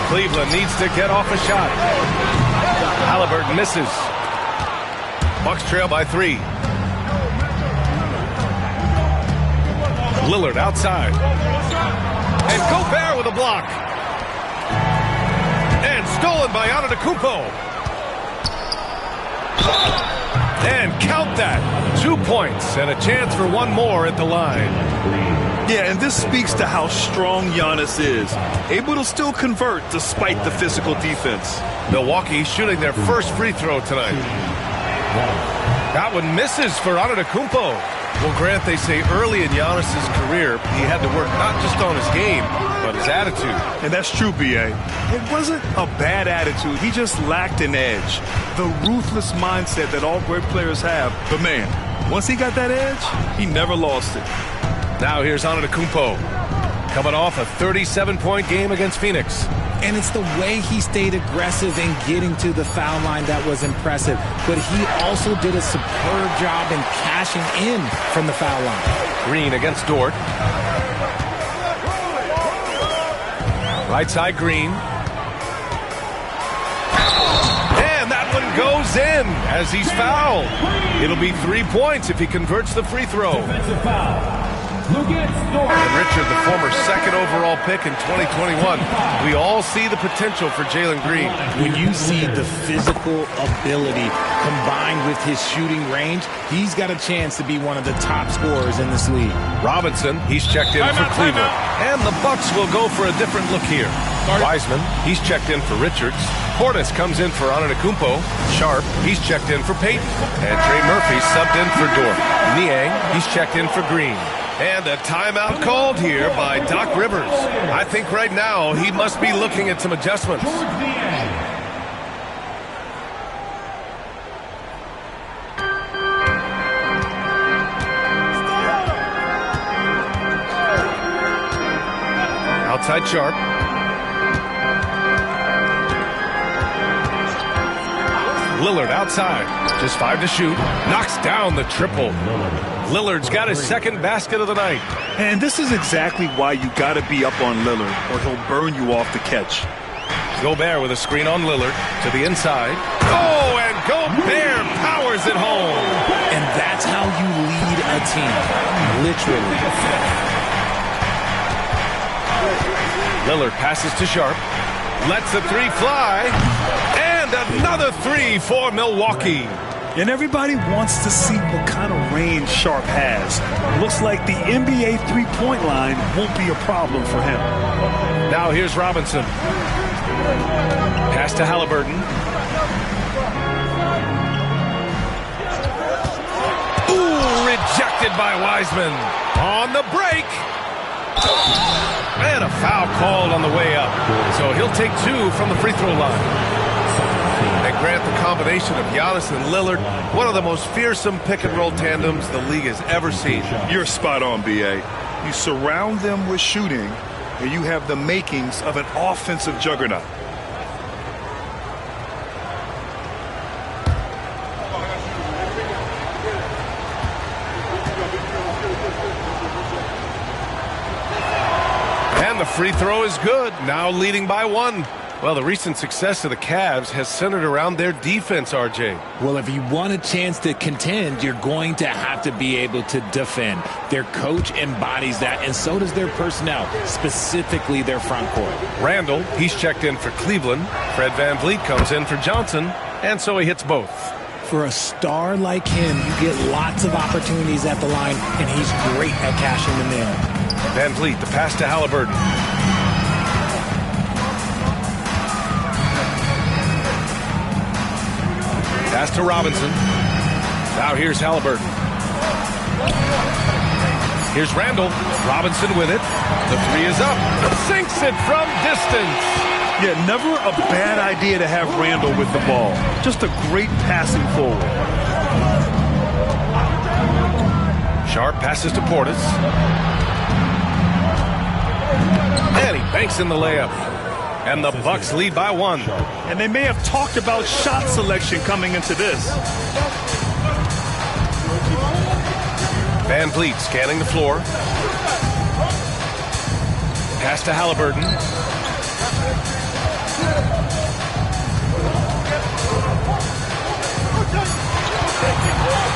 Cleveland needs to get off a shot. Halliburton misses. Bucks trail by 3. Lillard outside. And Gobert with a block. And stolen by Antetokounmpo. And count that. 2 points and a chance for 1 more at the line. Yeah, and this speaks to how strong Giannis is. Able to still convert despite the physical defense. Milwaukee shooting their first free throw tonight. That one misses for Antetokounmpo. Well, Grant, they say early in Giannis' career, he had to work not just on his game, but his attitude. And that's true, B.A. It wasn't a bad attitude. He just lacked an edge. The ruthless mindset that all great players have. But, man, once he got that edge, he never lost it. Now here's Antetokounmpo. Coming off a 37-point game against Phoenix. And it's the way he stayed aggressive in getting to the foul line that was impressive. But he also did a superb job in cashing in from the foul line. Green against Dort. Right side, Green. And that one goes in as he's fouled. It'll be 3 points if he converts the free throw. And Richard, the former second overall pick in 2021. We all see the potential for Jalen Green. When you see the physical ability combined with his shooting range, he's got a chance to be one of the top scorers in this league. Robinson, he's checked in for Cleveland. And the Bucks will go for a different look here. Wiseman, he's checked in for Richards. Portis comes in for Antetokounmpo. Sharp, he's checked in for Payton. And Trey Murphy subbed in for Dort. Niang, he's checked in for Green. And a timeout called here by Doc Rivers. I think right now he must be looking at some adjustments. Outside Sharp. Lillard outside. Just 5 to shoot. Knocks down the triple. Lillard's got his second basket of the night. And this is exactly why you got to be up on Lillard, or he'll burn you off the catch. Gobert with a screen on Lillard to the inside. Oh, and Gobert powers it home. And that's how you lead a team, literally. Lillard passes to Sharp. Lets the three fly. And another three for Milwaukee. And everybody wants to see what kind of range Sharp has. Looks like the NBA three-point line won't be a problem for him. Now here's Robinson. Pass to Halliburton. Ooh, rejected by Wiseman. On the break. And a foul called on the way up. So he'll take 2 from the free throw line. And Grant, the combination of Giannis and Lillard, one of the most fearsome pick-and-roll tandems the league has ever seen. You're spot on, B.A. You surround them with shooting, and you have the makings of an offensive juggernaut. And the free throw is good, now leading by 1. Well, the recent success of the Cavs has centered around their defense, RJ. Well, if you want a chance to contend, you're going to have to be able to defend. Their coach embodies that, and so does their personnel, specifically their front court. Randall, he's checked in for Cleveland. Fred VanVleet comes in for Johnson, and so he hits both. For a star like him, you get lots of opportunities at the line, and he's great at cashing them in. VanVleet, the pass to Halliburton. Pass to Robinson. Now here's Halliburton. Here's Randall. Robinson with it. The three is up. Sinks it from distance. Yeah, never a bad idea to have Randall with the ball. Just a great passing forward. Sharp passes to Portis. And he banks in the layup. And the Bucks lead by 1. And they may have talked about shot selection coming into this. VanVleet scanning the floor. Pass to Halliburton.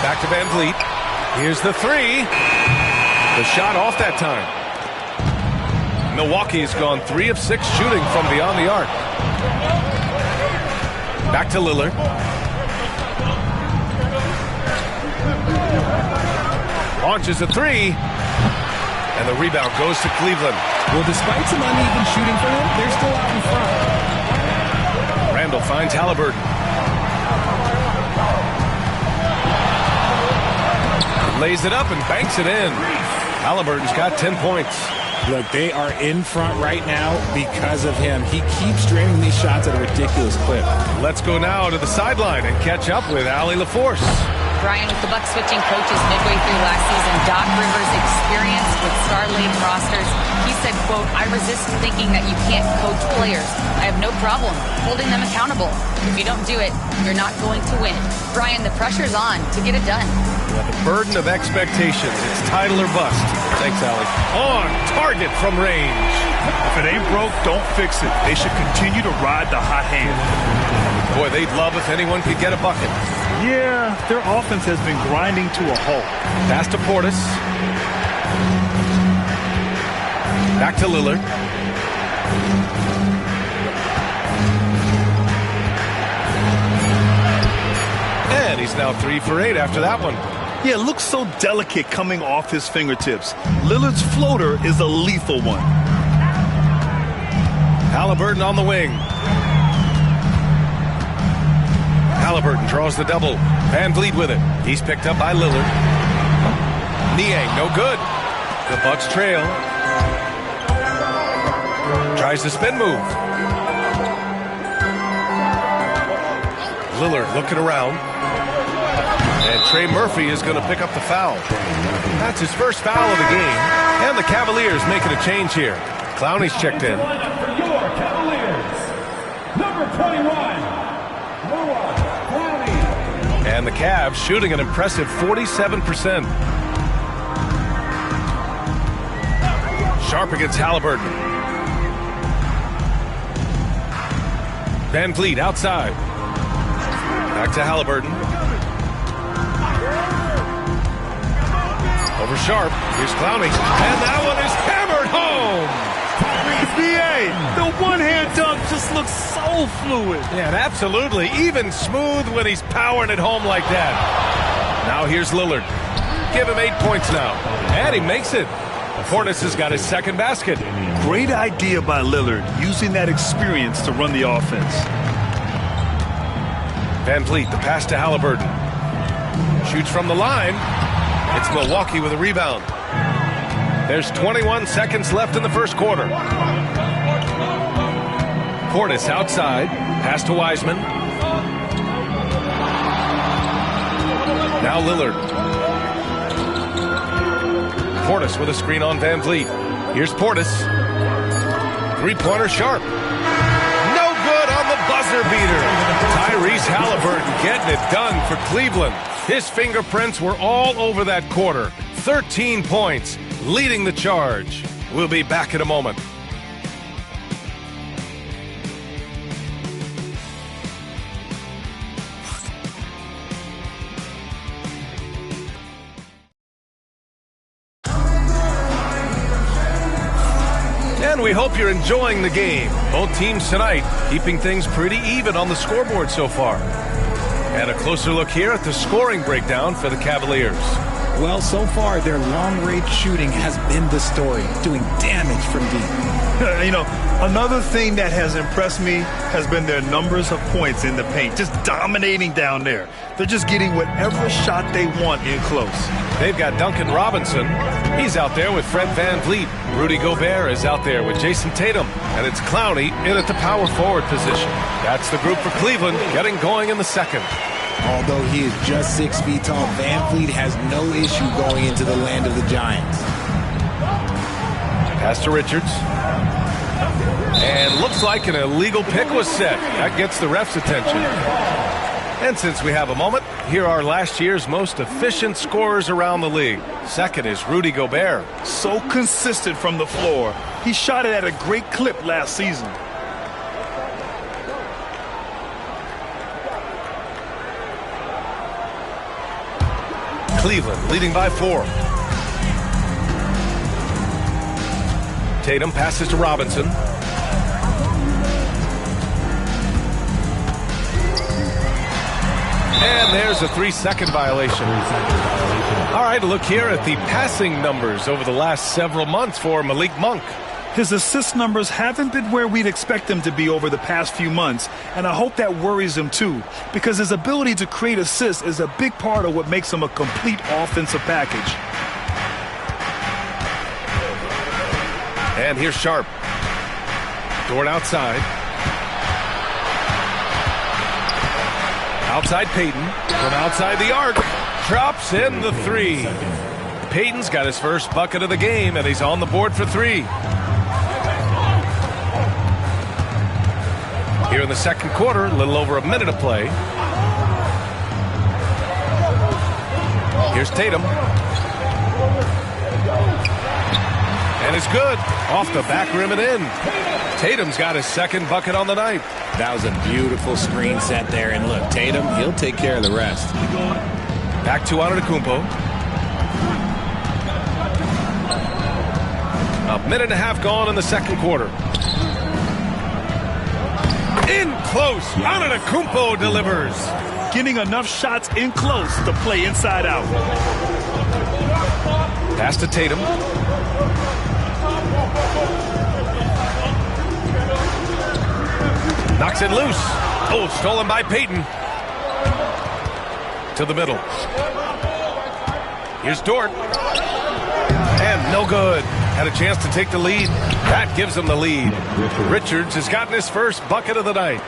Back to VanVleet. Here's the three. The shot off that time. Milwaukee has gone 3 of 6 shooting from beyond the arc. Back to Lillard. Launches a three. And the rebound goes to Cleveland. Well, despite some uneven shooting for them, they're still out in front. Randall finds Halliburton. Lays it up and banks it in. Halliburton's got 10 points. Look, they are in front right now because of him. He keeps draining these shots at a ridiculous clip. Let's go now to the sideline and catch up with Allie LaForce. Brian, with the Bucks switching coaches midway through last season, Doc Rivers' experience with star-laden rosters, he said, quote, "I resist thinking that you can't coach players. I have no problem holding them accountable. If you don't do it, you're not going to win." Brian, the pressure's on to get it done. Yeah, the burden of expectations. It's title or bust. Thanks, Allie. On target from range. If it ain't broke, don't fix it. They should continue to ride the hot hand. Boy, they'd love if anyone could get a bucket. Yeah, their offense has been grinding to a halt. Pass to Portis. Back to Lillard. And he's now 3 for 8 after that one. Yeah, it looks so delicate coming off his fingertips. Lillard's floater is a lethal one. Halliburton on the wing. Halliburton draws the double. Van Vliet with it. He's picked up by Lillard. Niang, no good. The Bucks trail. Tries the spin move. Lillard looking around. And Trey Murphy is going to pick up the foul. That's his first foul of the game. And the Cavaliers making a change here. Clowney's checked in. For your Cavaliers, number 21, Noah Clowney. And the Cavs shooting an impressive 47%. Sharp against Halliburton. Van Vliet outside. Back to Halliburton. Over Sharp. Here's Clowney. And that one is hammered home. BA, the one-hand dunk just looks so fluid. Yeah, and absolutely. Even smooth when he's powering it home like that. Now here's Lillard. Give him 8 points now. And he makes it. Portis has got his second basket. Great idea by Lillard, using that experience to run the offense. Van Vliet, the pass to Halliburton. Shoots from the line. It's Milwaukee with a rebound. There's 21 seconds left in the first quarter. Portis outside. Pass to Wiseman. Now Lillard. Portis with a screen on Van Vliet. Here's Portis. Three-pointer Sharp. No good on the buzzer beater. Tyrese Halliburton getting it done for Cleveland. His fingerprints were all over that quarter. 13 points, leading the charge. We'll be back in a moment. And we hope you're enjoying the game. Both teams tonight keeping things pretty even on the scoreboard so far. And a closer look here at the scoring breakdown for the Cavaliers. Well, so far, their long-range shooting has been the story, doing damage from deep. You know, another thing that has impressed me has been their numbers of points in the paint, just dominating down there. They're just getting whatever shot they want in close. They've got Duncan Robinson. He's out there with Fred Van Vliet. Rudy Gobert is out there with Jason Tatum. And it's Clowney in at the power forward position. That's the group for Cleveland getting going in the second. Although he is just 6 feet tall, Van Vliet has no issue going into the land of the Giants. Pass to Richards. And looks like an illegal pick was set. That gets the ref's attention. And since we have a moment, here are last year's most efficient scorers around the league. Second is Rudy Gobert. So consistent from the floor. He shot it at a great clip last season. Cleveland leading by 4. Tatum passes to Robinson. And there's a 3-second violation. All right, look here at the passing numbers over the last several months for Malik Monk. His assist numbers haven't been where we'd expect them to be over the past few months, and I hope that worries him too, because his ability to create assists is a big part of what makes him a complete offensive package. And here's Sharp. Dort outside. Outside Payton. From outside the arc. drops in the 3. Payton's got his first bucket of the game, and he's on the board for 3. Here in the second quarter, a little over a minute of play. Here's Tatum. And it's good. Off the back rim and in. Tatum's got his second bucket on the night. That was a beautiful screen set there. And look, Tatum, he'll take care of the rest. Back to Antetokounmpo. A minute and a half gone in the second quarter. In close. Antetokounmpo delivers. Getting enough shots in close to play inside out. Pass to Tatum. Knocks it loose. Oh, stolen by Payton. To the middle. Here's Dort. And no good. Had a chance to take the lead. That gives him the lead. Richards has gotten his first bucket of the night.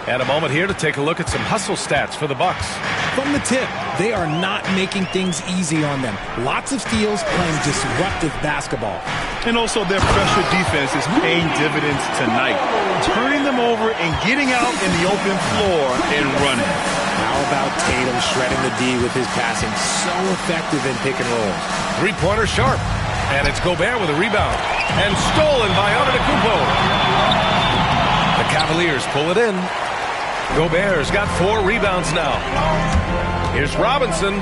And a moment here to take a look at some hustle stats for the Bucks. From the tip, they are not making things easy on them. Lots of steals, playing disruptive basketball. And also their pressure defense is paying dividends tonight. Turning them over and getting out in the open floor and running. How about Tatum shredding the D with his passing? So effective in pick and rolls. Three-pointer sharp. And it's Gobert with a rebound. And stolen by Antetokounmpo. The Cavaliers pull it in. Gobert's got 4 rebounds now. Here's Robinson.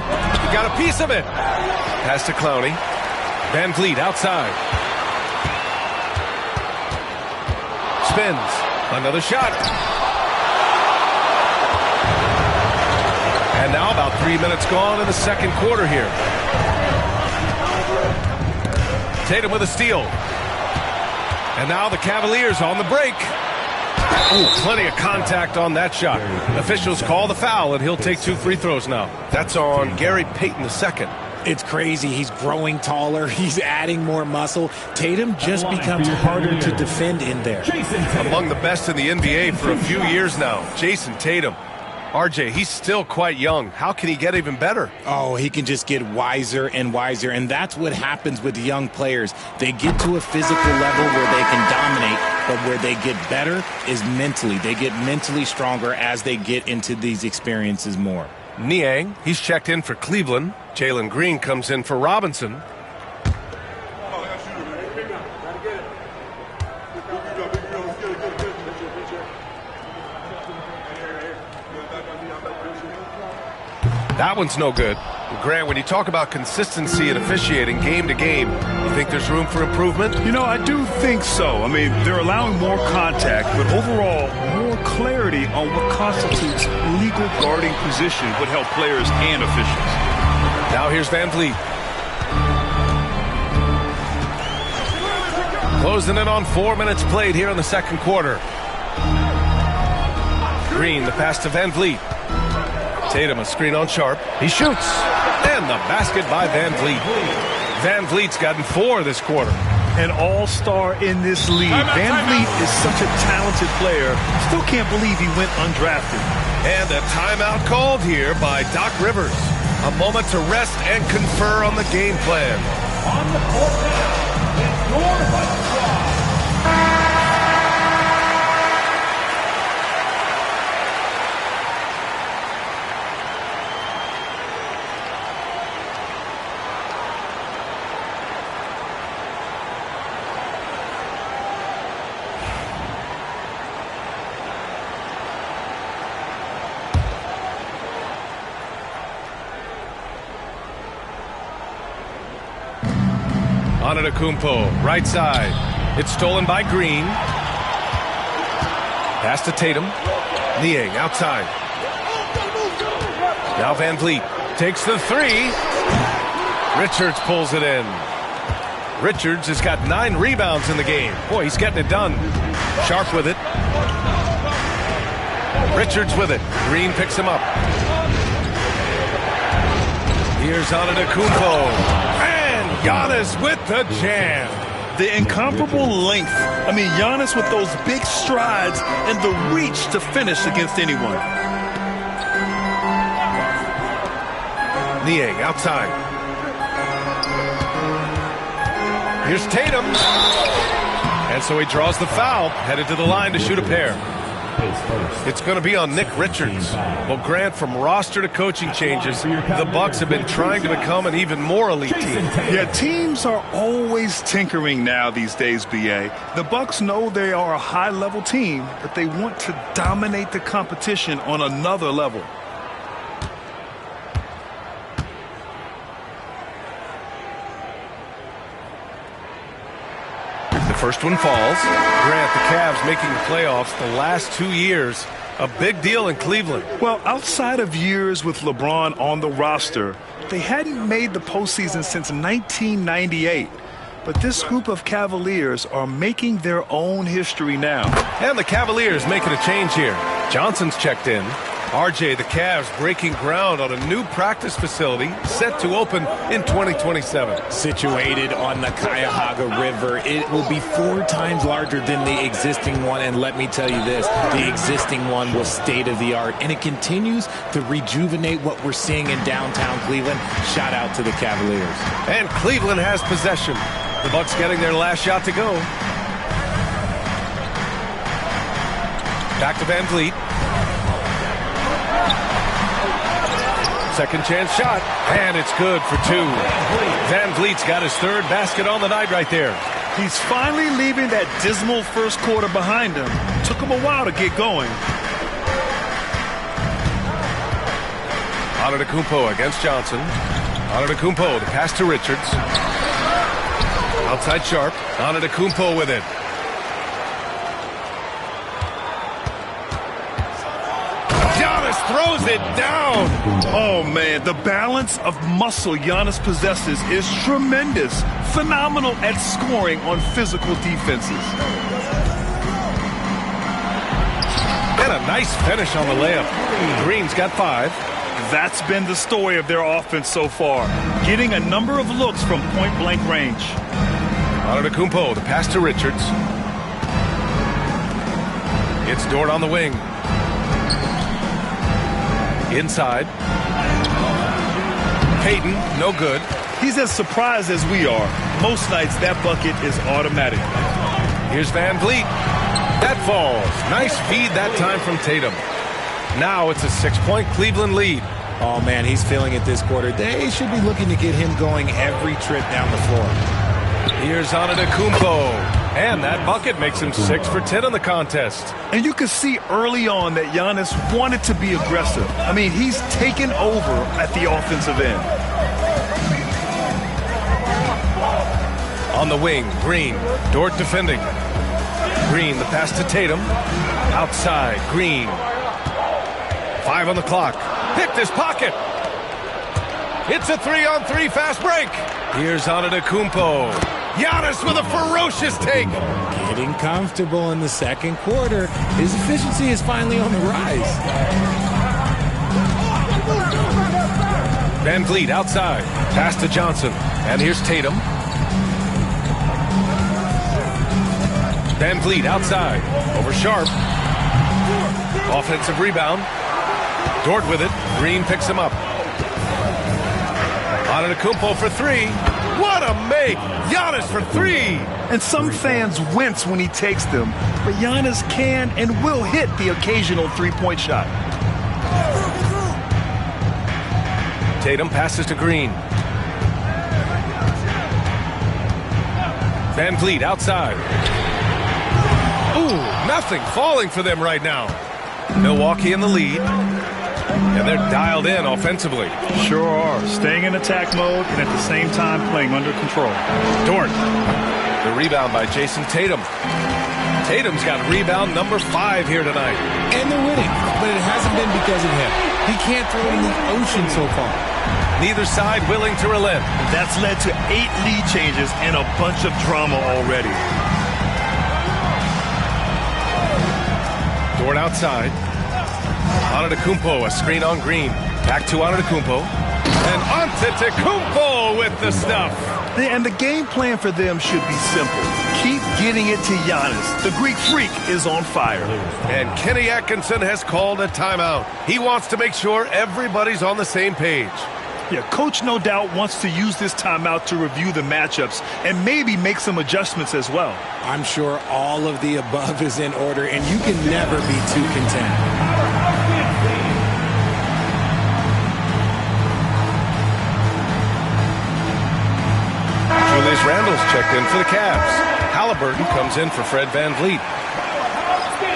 Got a piece of it. Pass to Clowney. Van Vliet outside. Spins. Another shot. And now about 3 minutes gone in the second quarter here. Tatum with a steal. And now the Cavaliers on the break. Ooh, plenty of contact on that shot. Officials call the foul, and he'll take 2 free throws now. That's on Gary Payton II. It's crazy. He's growing taller. He's adding more muscle. Tatum just becomes harder to defend in there. Among the best in the NBA for a few years now, Jason Tatum. RJ, he's still quite young. How can he get even better? Oh, he can just get wiser and wiser, and that's what happens with young players. They get to a physical level where they can dominate, but where they get better is mentally. They get mentally stronger as they get into these experiences more. Niang, he's checked in for Cleveland. Jalen Green comes in for Robinson. That one's no good. Grant, when you talk about consistency and officiating game to game, you think there's room for improvement? You know, I do think so. I mean, they're allowing more contact, but overall, more clarity on what constitutes legal guarding position would help players and officials. Now here's Van Vliet. Closing in on 4 minutes played here in the second quarter. Green, the pass to Van Vliet. Tatum, a screen on Sharp. He shoots. And the basket by Van Vliet. Van Vliet's gotten 4 this quarter. An all-star in this league. Van Vliet is such a talented player. Still can't believe he went undrafted. And a timeout called here by Doc Rivers. A moment to rest and confer on the game plan. On the court now, it's your Bucks squad. Antetokounmpo, right side. It's stolen by Green. Pass to Tatum. Niang outside. Now Van Vliet takes the 3. Richards pulls it in. Richards has got 9 rebounds in the game. Boy, he's getting it done. Sharp with it. Richards with it. Green picks him up. Here's Antetokounmpo. Giannis with the jam. The incomparable length. I mean, Giannis with those big strides and the reach to finish against anyone. Niang outside. Here's Tatum. And so he draws the foul, headed to the line to shoot a pair. It's going to be on Nick Richards. Well, Grant, from roster to coaching changes, the Bucks have been trying to become an even more elite team. Yeah, teams are always tinkering now these days, BA. The Bucks know they are a high-level team, but they want to dominate the competition on another level. The first one falls. Grant, the Cavs making the playoffs the last 2 years. A big deal in Cleveland. Well, outside of years with LeBron on the roster, they hadn't made the postseason since 1998. But this group of Cavaliers are making their own history now. And the Cavaliers making a change here. Johnson's checked in. RJ, the Cavs breaking ground on a new practice facility set to open in 2027. Situated on the Cuyahoga River, it will be 4 times larger than the existing one. And let me tell you this, the existing one was state-of-the-art. And it continues to rejuvenate what we're seeing in downtown Cleveland. Shout out to the Cavaliers. And Cleveland has possession. The Bucks getting their last shot to go. Back to Van Vliet. Second chance shot, and it's good for 2. Van Vliet's got his 3rd basket on the night right there. He's finally leaving that dismal first quarter behind him. Took him a while to get going. Antetokounmpo against Johnson. Antetokounmpo, the pass to Richards. Outside Sharp. Antetokounmpo with it. Throws it down. Oh, man, the balance of muscle Giannis possesses is tremendous. Phenomenal at scoring on physical defenses. And a nice finish on the layup. Green's got 5. That's been the story of their offense so far, getting a number of looks from point-blank range. Antetokounmpo, the pass to Richards. It's Dort on the wing. Inside. Payton, no good. He's as surprised as we are. Most nights, that bucket is automatic. Here's Van Vliet. That falls. Nice feed that time from Tatum. Now it's a 6-point Cleveland lead. Oh, man, he's feeling it this quarter. They should be looking to get him going every trip down the floor. Here's Antetokounmpo. And that bucket makes him 6 for 10 in the contest. And you can see early on that Giannis wanted to be aggressive. I mean, he's taken over at the offensive end. On the wing, Green. Dort defending. Green, the pass to Tatum. Outside, Green. 5 on the clock. Picked his pocket. It's a 3-on-3 fast break. Here's Antetokounmpo. Giannis with a ferocious take. Getting comfortable in the second quarter. His efficiency is finally on the rise. Van Vliet outside. Pass to Johnson. And here's Tatum. Van Vliet outside. Over Sharp. Offensive rebound. Dort with it. Green picks him up. Antetokounmpo for 3. What a make! Giannis for 3! And some fans wince when he takes them, but Giannis can and will hit the occasional 3-point shot. Tatum passes to Green. Van Vliet outside. Ooh, nothing falling for them right now. Milwaukee in the lead. And they're dialed in offensively. Sure are. Staying in attack mode and at the same time playing under control. Dort. The rebound by Jason Tatum. Tatum's got rebound number 5 here tonight. And they're winning, but it hasn't been because of him. He can't throw it in the ocean so far. Neither side willing to relent. That's led to 8 lead changes and a bunch of drama already. Dort outside. Antetokounmpo, a screen on Green. Back to Antetokounmpo. And Antetokounmpo with the stuff. And the game plan for them should be simple. Keep getting it to Giannis. The Greek freak is on fire. And Kenny Atkinson has called a timeout. He wants to make sure everybody's on the same page. Yeah, coach no doubt wants to use this timeout to review the matchups and maybe make some adjustments as well. I'm sure all of the above is in order, and you can never be too content. Julius Randle's checked in for the Cavs. Halliburton comes in for Fred VanVleet.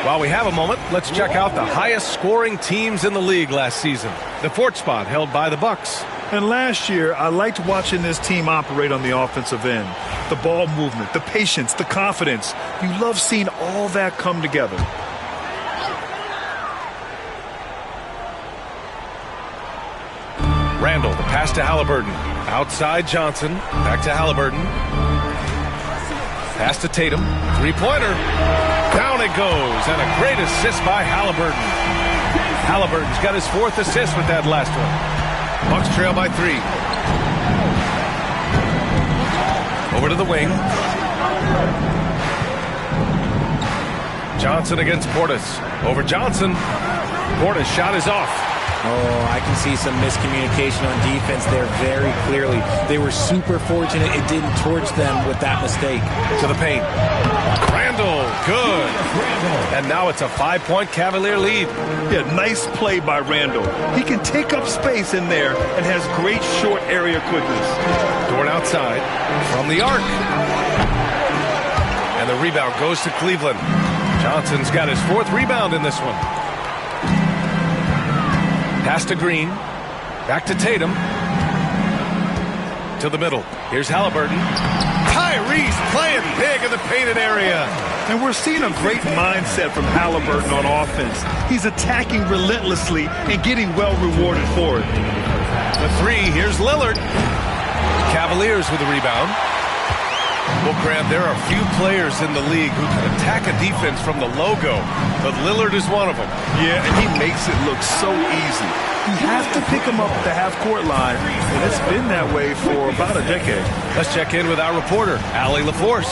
While we have a moment, let's check out the highest scoring teams in the league last season. The fourth spot held by the Bucks. And last year, I liked watching this team operate on the offensive end. The ball movement, the patience, the confidence. You love seeing all that come together. Randle, the pass to Halliburton. Outside Johnson, back to Halliburton. Pass to Tatum, three-pointer. Down it goes, and a great assist by Halliburton. Halliburton's got his fourth assist with that last one. Bucks trail by 3. Over to the wing. Johnson against Portis. Over Johnson. Portis' shot is off. Oh, I can see some miscommunication on defense there very clearly. They were super fortunate it didn't torch them with that mistake. To the paint. Randle, good. And now it's a 5-point Cavalier lead. Yeah, nice play by Randle. He can take up space in there and has great short area quickness. Dort outside from the arc. And the rebound goes to Cleveland. Johnson's got his 4th rebound in this one. Pass to Green. Back to Tatum. To the middle. Here's Halliburton. Tyrese playing big in the painted area. And we're seeing a great mindset from Halliburton on offense. He's attacking relentlessly and getting well rewarded for it. The 3, here's Lillard. Cavaliers with a rebound. Well, Graham, there are few players in the league who can attack a defense from the logo, but Lillard is one of them. Yeah, and he makes it look so easy. You have to pick him up at the half-court line, and it's been that way for about a decade. Let's check in with our reporter, Allie LaForce.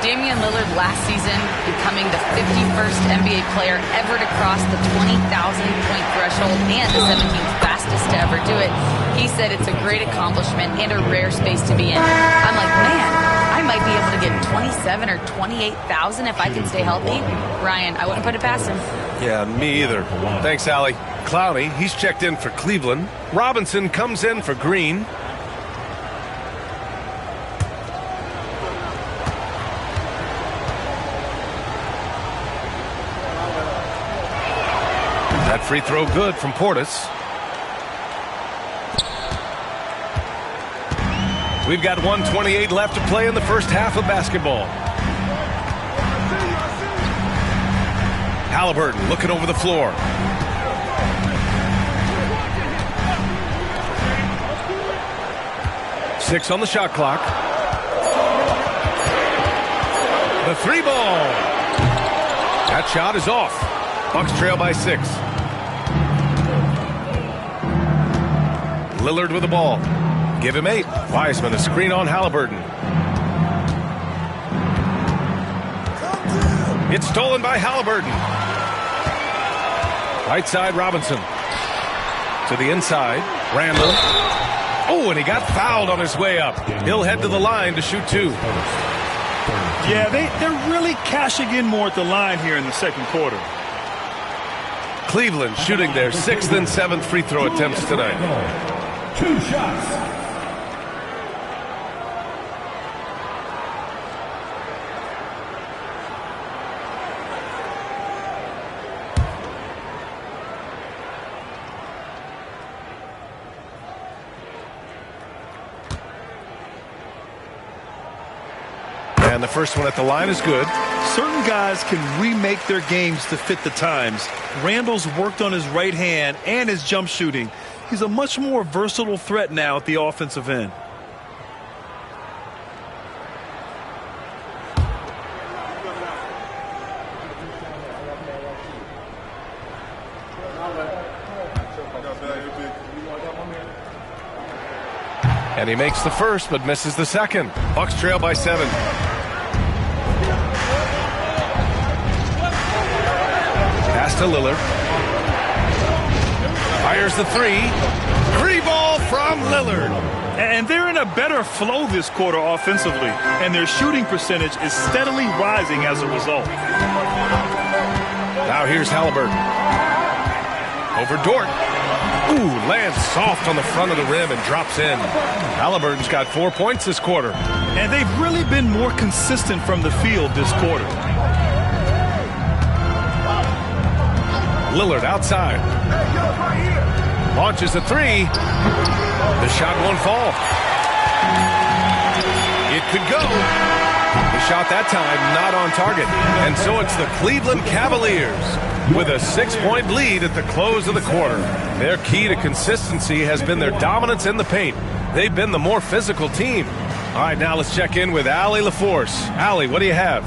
Damian Lillard last season becoming the 51st NBA player ever to cross the 20,000-point threshold and the 17th fastest to ever do it. He said it's a great accomplishment and a rare space to be in. I'm like, man, I might be able to get 27 or 28,000 if I can stay healthy. Ryan, I wouldn't put it past him. Yeah, me either. Thanks, Allie. Clowney, he's checked in for Cleveland. Robinson comes in for Green. That free throw good from Portis. We've got 1:28 left to play in the first half of basketball. Halliburton looking over the floor. Six on the shot clock. The 3 ball. That shot is off. Bucks trail by 6. Lillard with the ball. Give him 8. Wiseman a screen on Halliburton. It's stolen by Halliburton. Right side Robinson. To the inside. Randle. Oh, and he got fouled on his way up. He'll head to the line to shoot 2. Yeah, they're really cashing in more at the line here in the second quarter. Cleveland shooting their 6th and 7th free throw attempts tonight. 2 shots. And the first one at the line is good. Certain guys can remake their games to fit the times. Randle's worked on his right hand and his jump shooting. He's a much more versatile threat now at the offensive end. And he makes the first but misses the second. Bucks trail by 7. Pass to Lillard. Fires the three. Free ball from Lillard. And they're in a better flow this quarter offensively, and their shooting percentage is steadily rising as a result. Now here's Halliburton. Over Dort. Ooh, lands soft on the front of the rim and drops in. Halliburton's got 4 points this quarter. And they've really been more consistent from the field this quarter. Lillard outside. Launches a three. The shot won't fall. It could go. The shot that time not on target. And so it's the Cleveland Cavaliers with a 6-point lead at the close of the quarter. Their key to consistency has been their dominance in the paint. They've been the more physical team. All right, now let's check in with Allie LaForce. Allie, what do you have?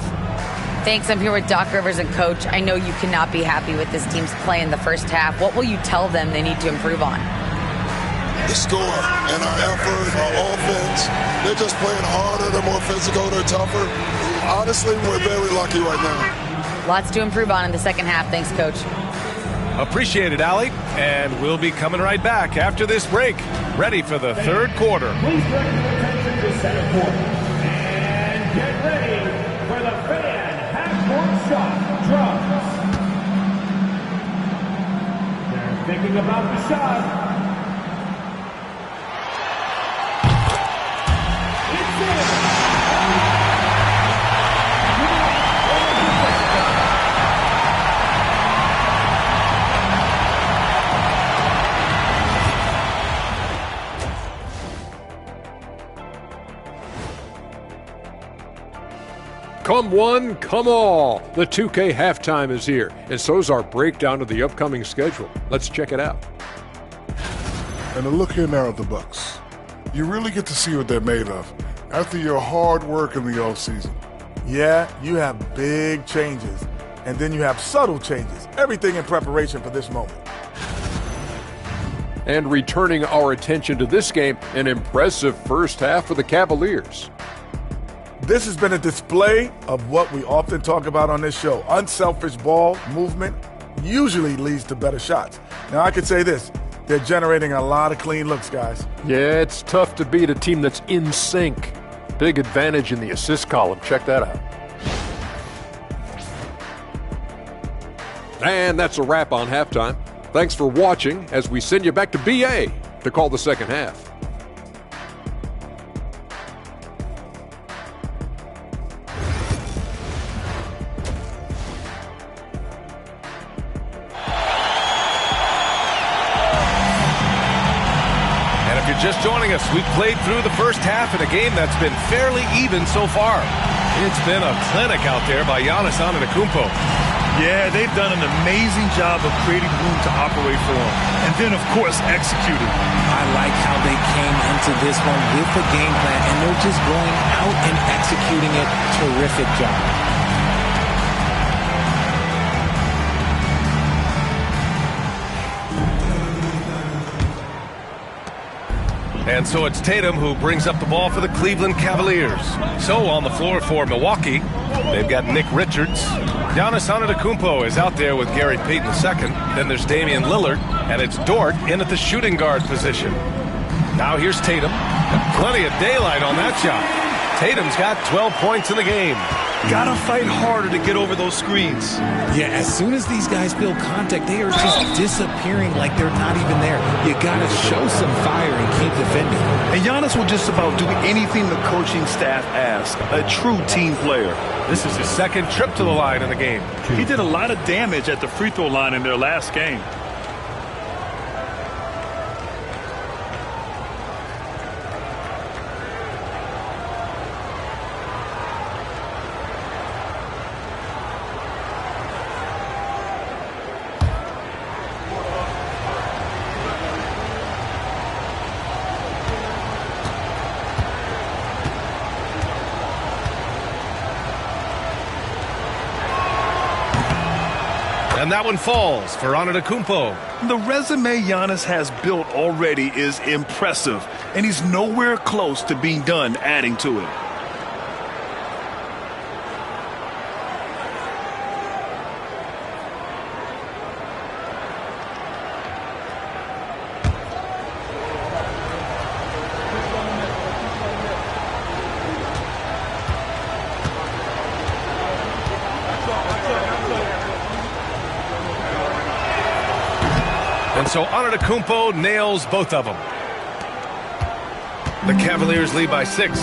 Thanks. I'm here with Doc Rivers and Coach. I know you cannot be happy with this team's play in the first half. What will you tell them they need to improve on? The score and our effort, our offense. They're just playing harder. They're more physical. They're tougher. Honestly, we're very lucky right now. Lots to improve on in the second half. Thanks, Coach. Appreciate it, Allie. And we'll be coming right back after this break. Ready for the third quarter. Please direct your attention to center court. And get ready for the fan half-court shot drops. They're thinking about the shot. Come one, come all. The 2K halftime is here, and so's our breakdown of the upcoming schedule. Let's check it out. And a look here now at the Bucks. You really get to see what they're made of after your hard work in the offseason. Yeah, you have big changes, and then you have subtle changes. Everything in preparation for this moment. And returning our attention to this game, an impressive first half for the Cavaliers. This has been a display of what we often talk about on this show. Unselfish ball movement usually leads to better shots. Now, I could say this. They're generating a lot of clean looks, guys. Yeah, it's tough to beat a team that's in sync. Big advantage in the assist column. Check that out. And that's a wrap on halftime. Thanks for watching as we send you back to BA to call the second half. Just joining us, we've played through the first half in a game that's been fairly even so far. It's been a clinic out there by Giannis Antetokounmpo. Yeah, they've done an amazing job of creating room to operate for him. And then, of course, executing. I like how they came into this one with the game plan, and they're just going out and executing it. Terrific job. And so it's Tatum who brings up the ball for the Cleveland Cavaliers. So on the floor for Milwaukee, they've got Nick Richards. Giannis Antetokounmpo is out there with Gary Payton II. Then there's Damian Lillard, and it's Dort in at the shooting guard position. Now here's Tatum. Plenty of daylight on that shot. Tatum's got 12 points in the game. Gotta fight harder to get over those screens. Yeah, as soon as these guys feel contact, they are just disappearing like they're not even there. You gotta show some fire and keep defending. And Giannis will just about do anything the coaching staff asks. A true team player. This is his second trip to the line in the game. He did a lot of damage at the free throw line in their last game. And that one falls for Antetokounmpo. The resume Giannis has built already is impressive, and he's nowhere close to being done adding to it. And so Antetokounmpo nails both of them. The Cavaliers lead by 6.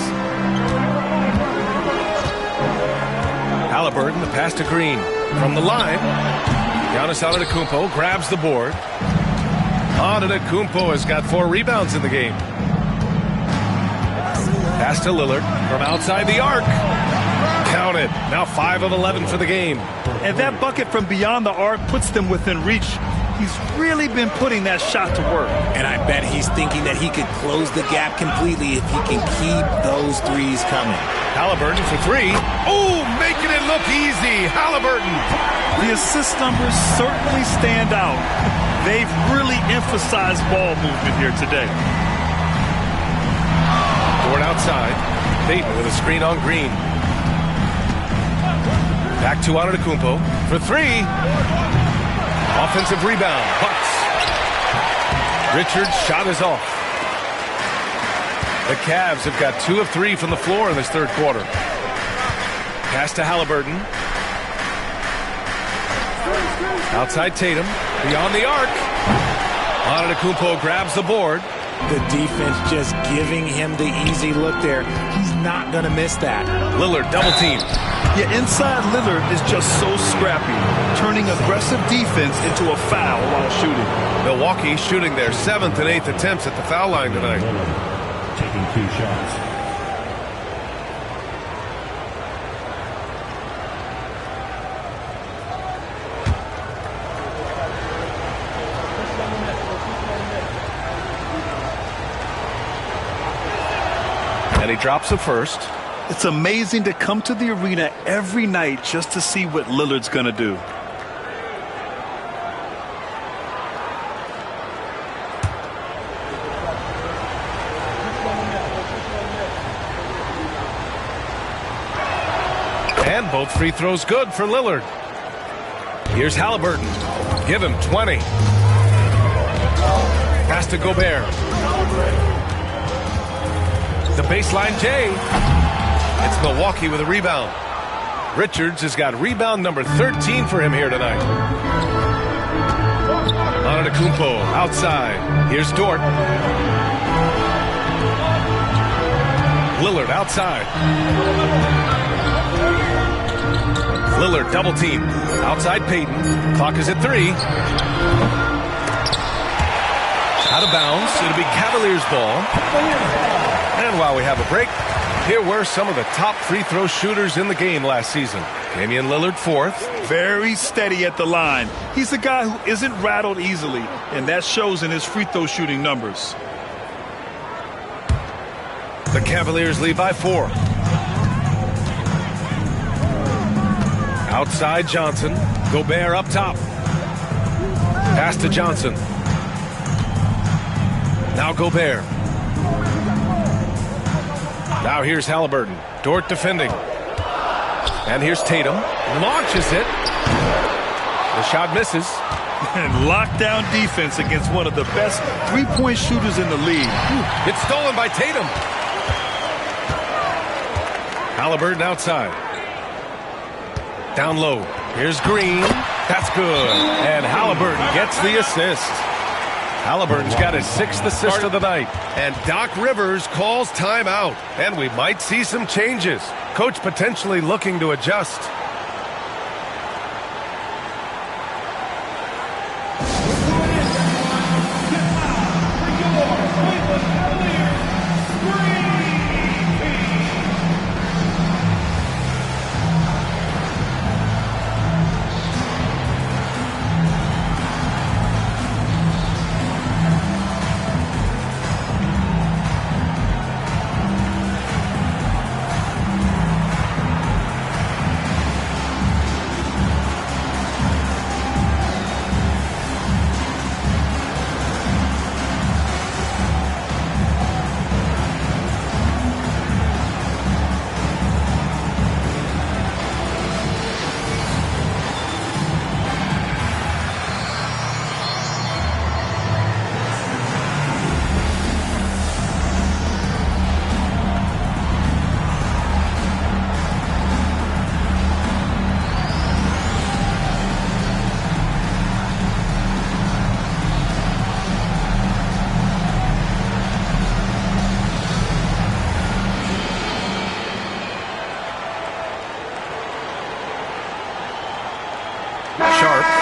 Haliburton, the pass to Green. From the line, Giannis Antetokounmpo grabs the board. Antetokounmpo has got 4 rebounds in the game. Pass to Lillard from outside the arc. Counted. Now 5 of 11 for the game. And that bucket from beyond the arc puts them within reach. He's really been putting that shot to work. And I bet he's thinking that he could close the gap completely if he can keep those threes coming. Haliburton for 3. Oh, making it look easy. Haliburton. The assist numbers certainly stand out. They've really emphasized ball movement here today. Board outside. Payton with a screen on Green. Back to Antetokounmpo for 3. Offensive rebound. Bucks. Richards' shot is off. The Cavs have got 2 of 3 from the floor in this third quarter. Pass to Haliburton. Outside Tatum. Beyond the arc. Antetokounmpo grabs the board. The defense just giving him the easy look there. He's not going to miss that. Lillard double team. Yeah, inside Lillard is just so scrappy, turning aggressive defense into a foul while shooting. Milwaukee shooting their 7th and 8th attempts at the foul line tonight. Taking 2 shots. And he drops the first. It's amazing to come to the arena every night just to see what Lillard's going to do. And both free throws good for Lillard. Here's Haliburton. Give him 20. Pass to Gobert. The baseline J. It's Milwaukee with a rebound. Richards has got rebound number 13 for him here tonight. Antetokounmpo outside. Here's Dort. Lillard outside. Lillard double team. Outside Payton. Clock is at 3. Out of bounds. It'll be Cavaliers ball. And while we have a break, here were some of the top free throw shooters in the game last season. Damian Lillard 4th. Very steady at the line. He's a guy who isn't rattled easily, and that shows in his free throw shooting numbers. The Cavaliers lead by 4. Outside Johnson. Gobert up top. Pass to Johnson. Now Gobert. Now here's Haliburton. Dort defending. And here's Tatum. Launches it. The shot misses. And lockdown defense against one of the best three-point shooters in the league. It's stolen by Tatum. Haliburton outside. Down low. Here's Green. That's good. And Haliburton gets the assist. Haliburton's got his 6th assist of the night. And Doc Rivers calls timeout. And we might see some changes. Coach potentially looking to adjust.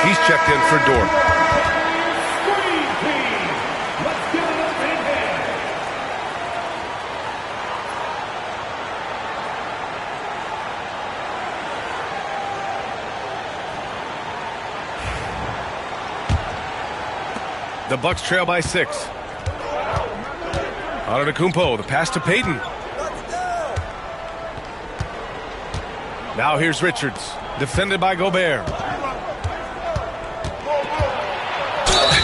He's checked in for Dort. The Bucks trail by 6. Antetokounmpo, the pass to Payton. Now here's Richards, defended by Gobert.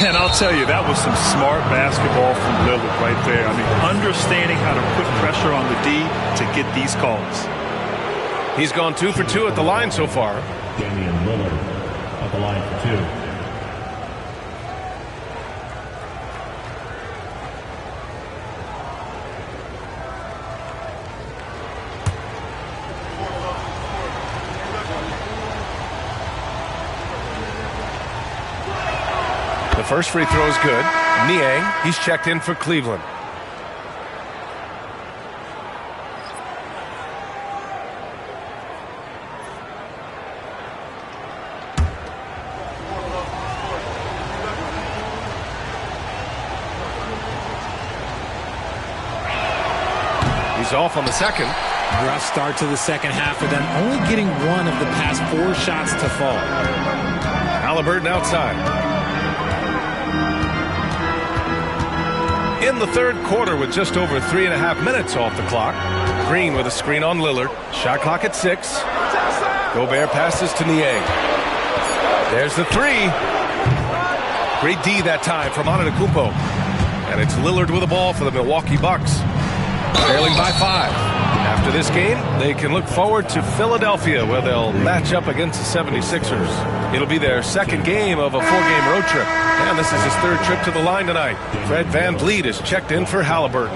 And I'll tell you, that was some smart basketball from Lillard right there. I mean, understanding how to put pressure on the D to get these calls. He's gone 2 for 2 at the line so far. Damian Lillard at the line for 2. The first free throw is good. Niang, he's checked in for Cleveland. He's off on the second. Rough start to the second half for them, only getting one of the past 4 shots to fall. Halliburton outside. In the third quarter with just over 3.5 minutes off the clock. Green with a screen on Lillard. Shot clock at 6. Gobert passes to Niang. There's the 3. Great D that time from Antetokounmpo. And it's Lillard with the ball for the Milwaukee Bucks. Trailing by 5. After this game, they can look forward to Philadelphia, where they'll match up against the 76ers. It'll be their second game of a 4-game road trip. And this is his third trip to the line tonight. Fred VanVleet is checked in for Halliburton.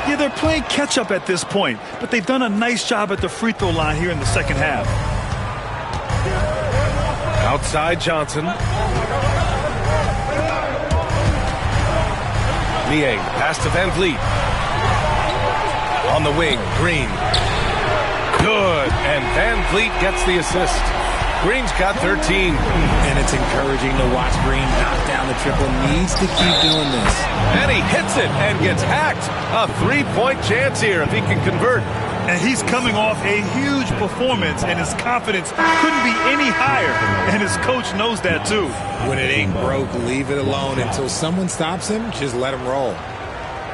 Yeah, they're playing catch-up at this point, but they've done a nice job at the free throw line here in the second half. Outside Johnson. Niang, pass to VanVleet. On the wing, Green. Good, and VanVleet gets the assist. Green's got 13. And it's encouraging to watch Green knock down the triple. Needs to keep doing this. And he hits it and gets hacked. A 3-point chance here if he can convert. And he's coming off a huge performance, and his confidence couldn't be any higher. And his coach knows that, too. When it ain't broke, leave it alone. Until someone stops him, just let him roll.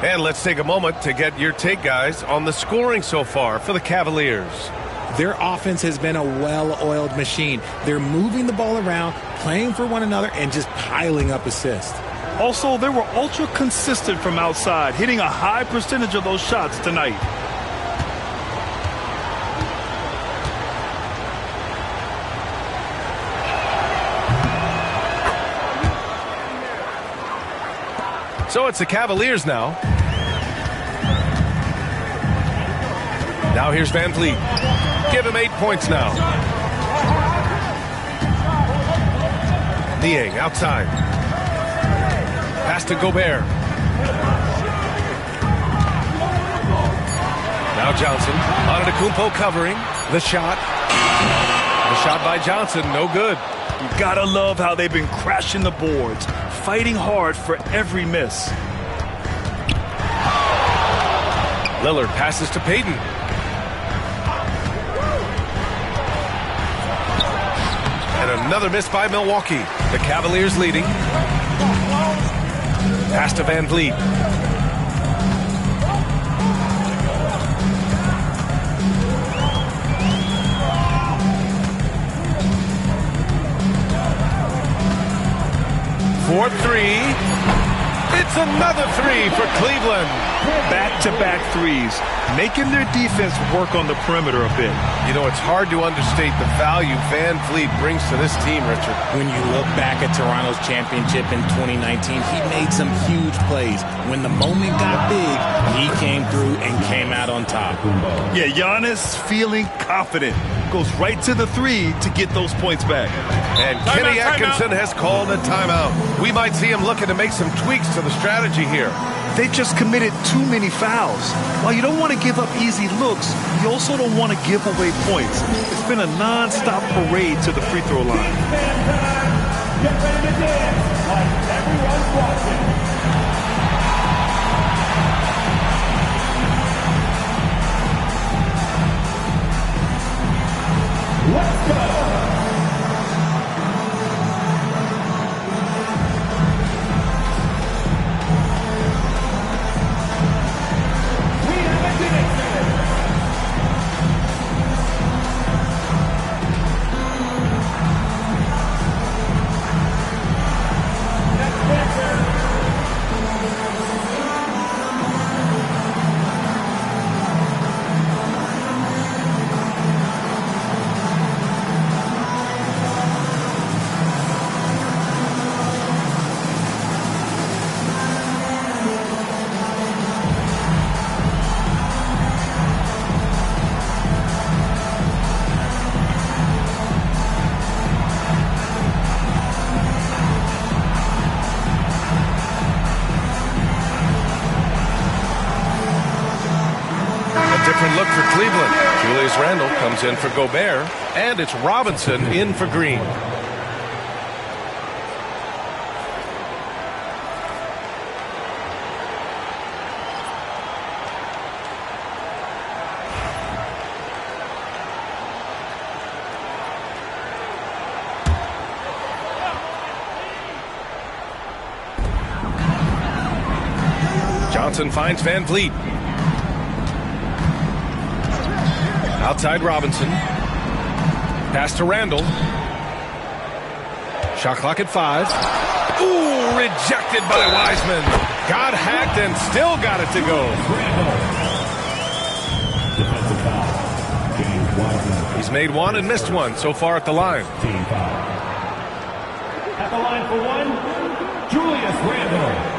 And let's take a moment to get your take, guys, on the scoring so far for the Cavaliers. Their offense has been a well-oiled machine. They're moving the ball around, playing for one another, and just piling up assists. Also, they were ultra consistent from outside, hitting a high percentage of those shots tonight. So it's the Cavaliers now. Now here's VanVleet. Give him 8 points now. Niang outside. Pass to Gobert. Now Johnson. Antetokounmpo covering. The shot. The shot by Johnson. No good. You gotta love how they've been crashing the boards, fighting hard for every miss. Lillard passes to Payton. And another miss by Milwaukee. The Cavaliers leading. Pass to VanVleet. For 3. It's another 3 for Cleveland. Back-to-back threes, making their defense work on the perimeter a bit. You know, it's hard to understate the value VanVleet brings to this team, Richard. When you look back at Toronto's championship in 2019, he made some huge plays. When the moment got big, he came through and came out on top. Yeah, Giannis feeling confident. Goes right to the three to get those points back. And Kenny Atkinson has called a timeout. We might see him looking to make some tweaks to the strategy here. They just committed too many fouls. While you don't want to give up easy looks, you also don't want to give away points. It's been a non-stop parade to the free throw line. Get ready to dance like everyone's watching. Let's go! We have a connection! Look for Cleveland. Julius Randle comes in for Gobert, and it's Robinson in for Green. Johnson finds Van Vliet. Outside Robinson. Pass to Randle. Shot clock at 5. Ooh, rejected by Wiseman. Got hacked and still got it to go. Defensive foul. James Wiseman. He's made one and missed one so far at the line. Team foul. At the line for one, Julius Randle.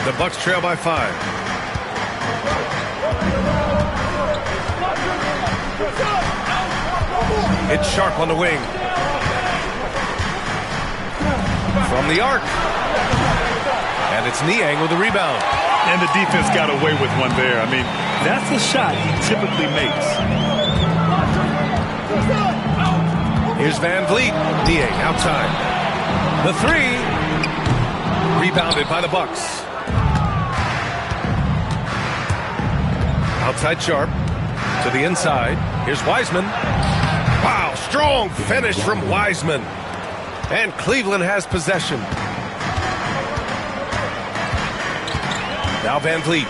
The Bucks trail by 5. It's Sharp on the wing. From the arc. And it's Niang with the rebound. And the defense got away with one there. I mean, that's a shot he typically makes. Here's Van Vliet. Niang outside. The 3. Rebounded by the Bucks. Outside Sharp to the inside. Here's Wiseman. Wow, strong finish from Wiseman. And Cleveland has possession. Now Van Vliet.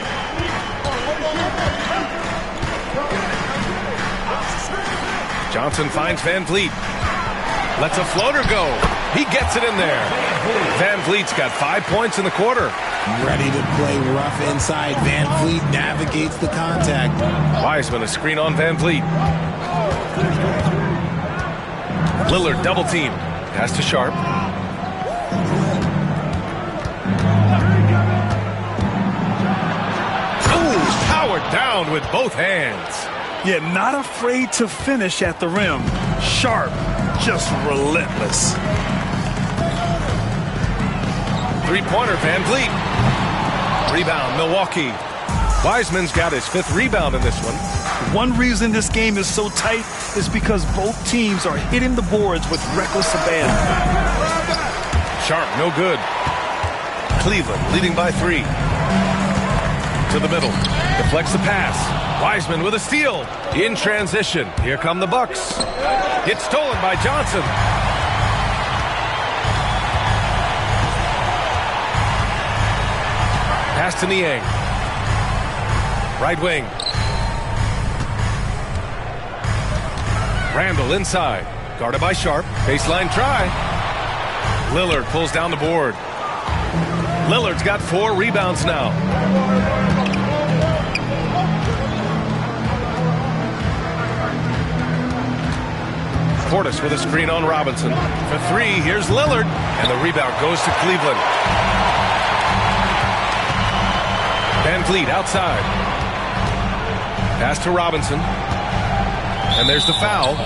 Johnson finds Van Vliet. Lets a floater go. He gets it in there. Van Vliet's got 5 points in the quarter. Ready to play rough inside. Van Vliet navigates the contact. Wiseman a screen on Van Vliet. Lillard double team. Pass to Sharp. Ooh, powered down with both hands. Yeah, not afraid to finish at the rim. Sharp, just relentless. Three-pointer, Van Vliet. Rebound, Milwaukee. Wiseman's got his 5th rebound in this one. One reason this game is so tight is because both teams are hitting the boards with reckless abandon. Sharp, no good. Cleveland leading by 3. To the middle. Deflects the pass. Wiseman with a steal. In transition. Here come the Bucks. It's stolen by Johnson. Pass to Niang. Right wing. Randle inside. Guarded by Sharp. Baseline try. Lillard pulls down the board. Lillard's got 4 rebounds now. Portis with a screen on Robinson. For 3, here's Lillard. And the rebound goes to Cleveland. Van Vliet outside. Pass to Robinson. And there's the foul.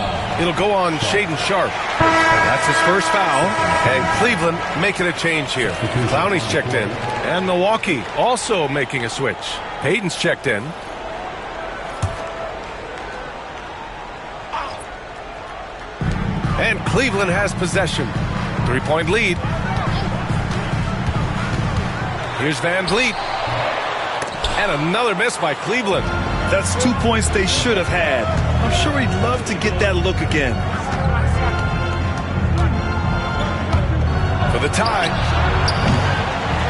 It'll go on Shaedon Sharpe. And that's his first foul. And Cleveland making a change here. Clowney's checked in. And Milwaukee also making a switch. Payton's checked in. And Cleveland has possession. 3-point lead. Here's Van Vliet. And another miss by Cleveland. That's 2 points they should have had. I'm sure he'd love to get that look again. For the tie.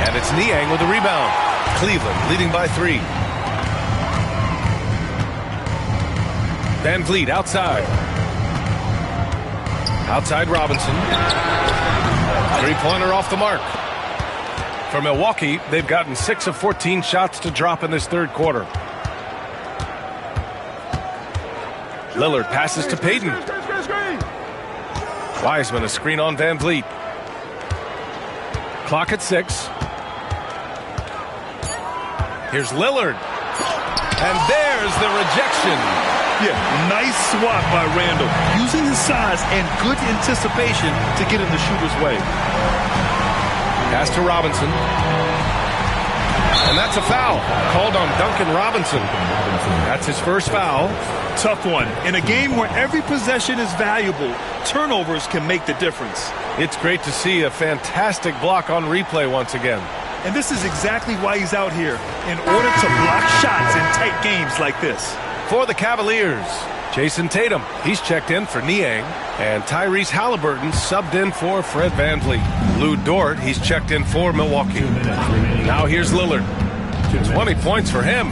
And it's Niang with the rebound. Cleveland leading by 3. Van Vliet outside. Outside Robinson. 3-pointer off the mark. For Milwaukee, they've gotten 6 of 14 shots to drop in this third quarter. Lillard passes to Payton. Wiseman a screen on Van Vliet. Clock at 6. Here's Lillard. And there's the rejection. Yeah, nice swat by Randall, using his size and good anticipation to get in the shooter's way. Pass to Robinson. And that's a foul called on Duncan Robinson. That's his first foul. Tough one. In a game where every possession is valuable, turnovers can make the difference. It's great to see a fantastic block on replay once again. And this is exactly why he's out here, in order to block shots in tight games like this. For the Cavaliers, Jason Tatum. He's checked in for Niang. And Tyrese Halliburton subbed in for Fred VanVleet. Lou Dort, he's checked in for Milwaukee. Now here's Lillard. 20 points for him.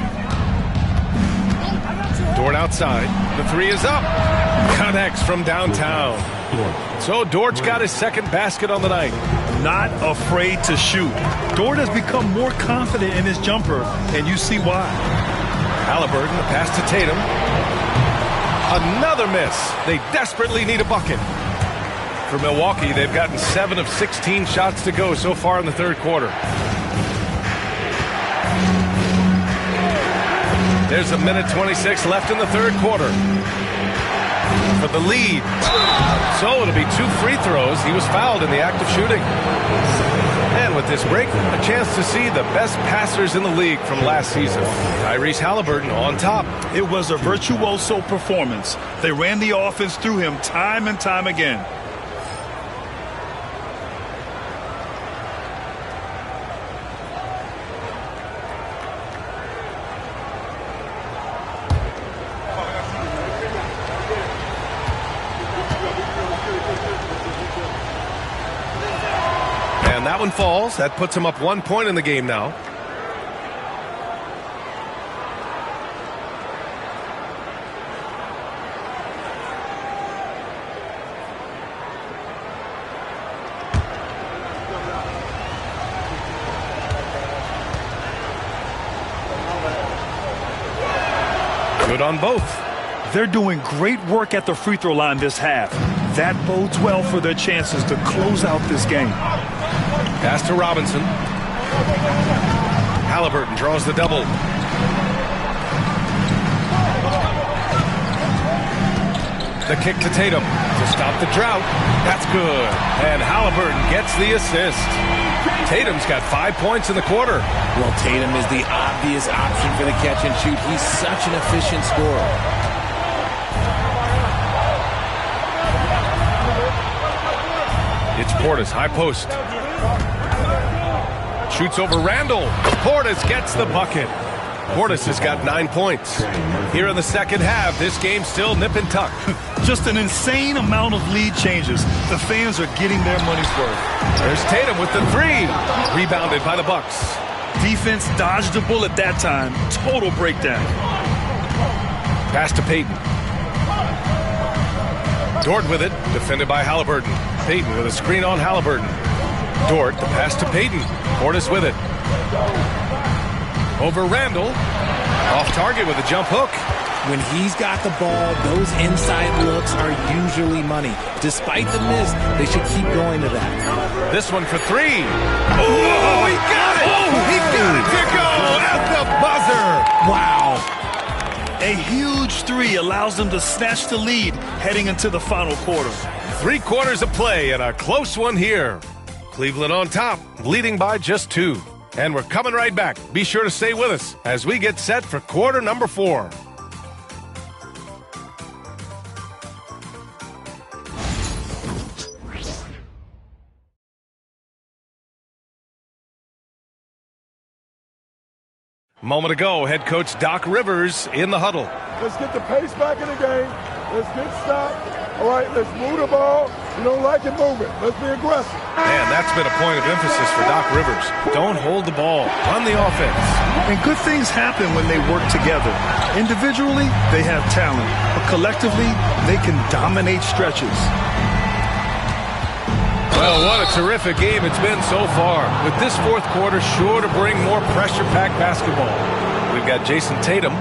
Dort outside. The 3 is up. Connects from downtown. So Dort's got his second basket on the night. Not afraid to shoot. Dort has become more confident in his jumper, and you see why. Halliburton, a pass to Tatum. Another miss. They desperately need a bucket. For Milwaukee, they've gotten 7 of 16 shots to go so far in the third quarter. There's a minute 26 left in the third quarter. For the lead. So it'll be 2 free throws. He was fouled in the act of shooting. And with this break, a chance to see the best passers in the league from last season. Tyrese Halliburton on top. It was a virtuoso performance. They ran the offense through him time and time again. And that one falls. That puts him up 1 point in the game now. Good on both. They're doing great work at the free throw line this half. That bodes well for their chances to close out this game. Pass to Robinson. Halliburton draws the double. The kick to Tatum to stop the drought. That's good. And Halliburton gets the assist. Tatum's got 5 points in the quarter. Well, Tatum is the obvious option for the catch and shoot. He's such an efficient scorer. It's Portis, high post. Shoots over Randall. Portis gets the bucket. Portis has got 9 points. Here in the second half, this game's still nip and tuck. Just an insane amount of lead changes. The fans are getting their money's worth. There's Tatum with the 3. Rebounded by the Bucks. Defense dodged a bullet that time. Total breakdown. Pass to Payton. Dort with it. Defended by Halliburton. Payton with a screen on Halliburton. Dort, the pass to Payton. Portis with it. Over Randall. Off target with a jump hook. When he's got the ball, those inside looks are usually money. Despite the miss, they should keep going to that. This one for three. Oh, he got it! Oh, he got it to go at the buzzer! Wow. A huge three allows them to snatch the lead heading into the final quarter. 3 quarters of play and a close one here. Cleveland on top, leading by just 2. And we're coming right back. Be sure to stay with us as we get set for quarter number 4. Moment ago, head coach Doc Rivers in the huddle. Let's get the pace back in the game. Let's get stopped. All right, let's move the ball. You don't like it, move it. Let's be aggressive. And that's been a point of emphasis for Doc Rivers. Don't hold the ball. Run the offense. And good things happen when they work together. Individually, they have talent. But collectively, they can dominate stretches. Well, what a terrific game it's been so far. With this fourth quarter sure to bring more pressure-packed basketball. We've got Jason Tatum.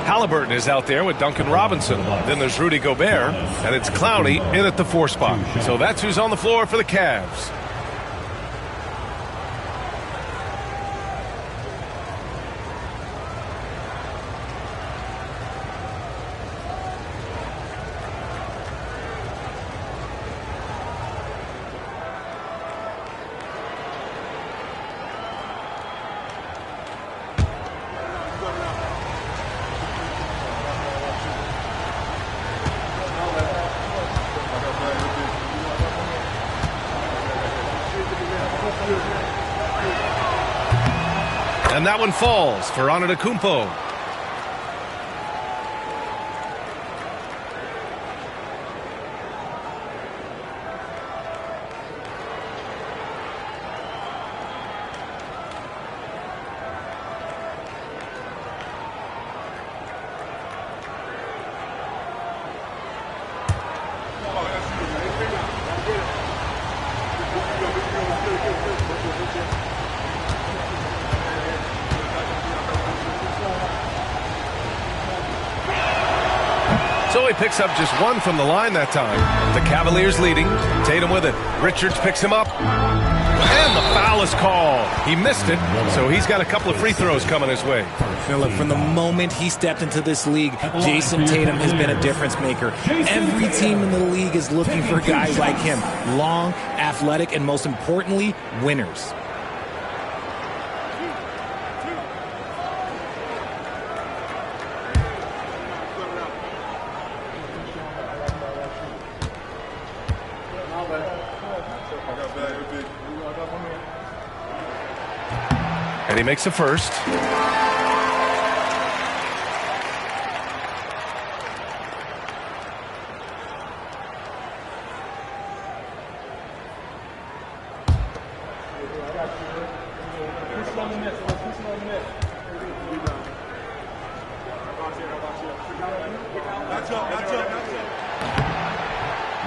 Halliburton is out there with Duncan Robinson. Then there's Rudy Gobert, and it's Clowney in at the 4 spot. So that's who's on the floor for the Cavs. And that one falls for Antetokounmpo. So he picks up just 1 from the line that time. The Cavaliers leading. Tatum with it. Richards picks him up. And the foul is called. He missed it, so he's got a couple of free throws coming his way. Look, from the moment he stepped into this league, Jason Tatum has been a difference maker. Every team in the league is looking for guys like him. Long, athletic, and most importantly, winners. And he makes a first.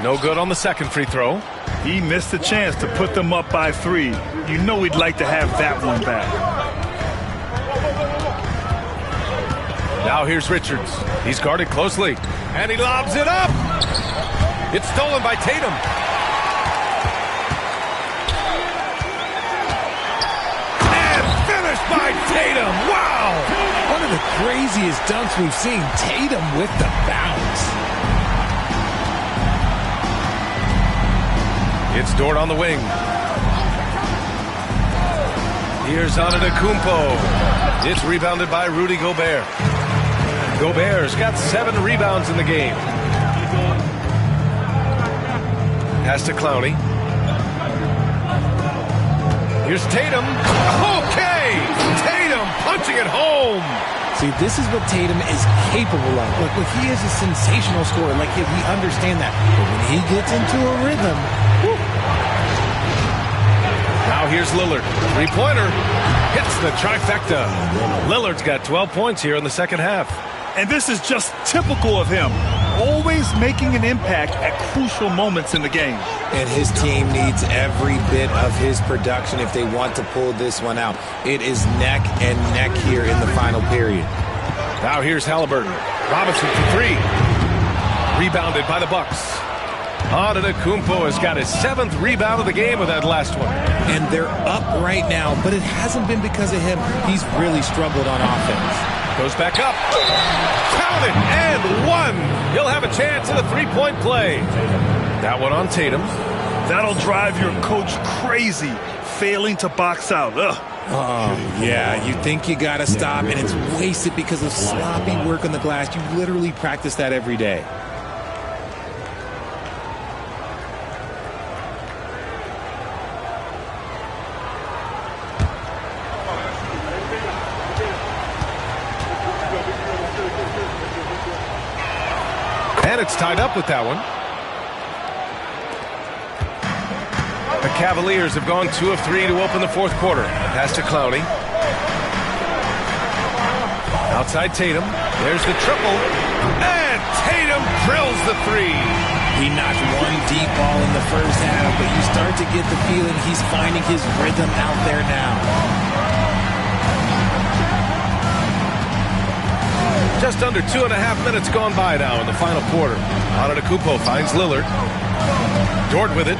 No good on the second free throw. He missed a chance to put them up by 3. You know he'd like to have that one back. Now here's Richards. He's guarded closely. And he lobs it up. It's stolen by Tatum. And finished by Tatum. Wow! One of the craziest dunks we've seen. Tatum with the bounce. It's Dort on the wing. Here's Antetokounmpo. It's rebounded by Rudy Gobert. Gobert's got 7 rebounds in the game. Pass to Clowney. Here's Tatum. Okay! Tatum punching it home. See, this is what Tatum is capable of. Look, he is a sensational scorer. Like, we understand that. But when he gets into a rhythm... Whew. Now here's Lillard. 3-pointer. Hits the trifecta. Lillard's got 12 points here in the second half. And this is just typical of him. always making an impact at crucial moments in the game. And his team needs every bit of his production if they want to pull this one out. It is neck and neck here in the final period. Now here's Halliburton. Robinson for three. Rebounded by the Bucks. Antetokounmpo has got his 7th rebound of the game with that last one. And they're up right now, but it hasn't been because of him. He's really struggled on offense. Goes back up. Count it, and one. He'll have a chance at a three-point play. That one on Tatum. That'll drive your coach crazy, failing to box out. Ugh. Oh, yeah, you think you got to stop, and it's wasted because of sloppy work on the glass. You literally practice that every day. And it's tied up with that one. The Cavaliers have gone 2 of 3 to open the fourth quarter. Pass to Clowney. Outside Tatum. There's the triple. And Tatum drills the three. He knocked one deep ball in the first half, but you start to get the feeling he's finding his rhythm out there now. Just under 2.5 minutes gone by now in the final quarter. Antetokounmpo finds Lillard. Dort with it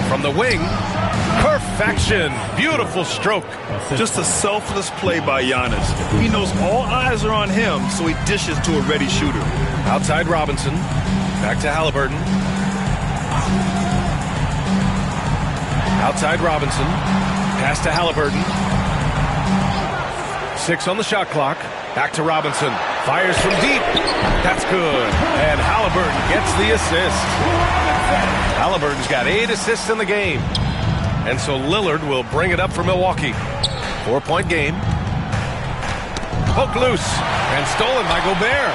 from the wing. Perfection. Beautiful stroke. Just a selfless play by Giannis. He knows all eyes are on him, so he dishes to a ready shooter. Outside Robinson. Back to Halliburton. Outside Robinson. Pass to Halliburton. 6 on the shot clock. Back to Robinson. Fires from deep. That's good. And Halliburton gets the assist. Halliburton's got 8 assists in the game. And so Lillard will bring it up for Milwaukee. 4-point game. Poke loose. And stolen by Gobert.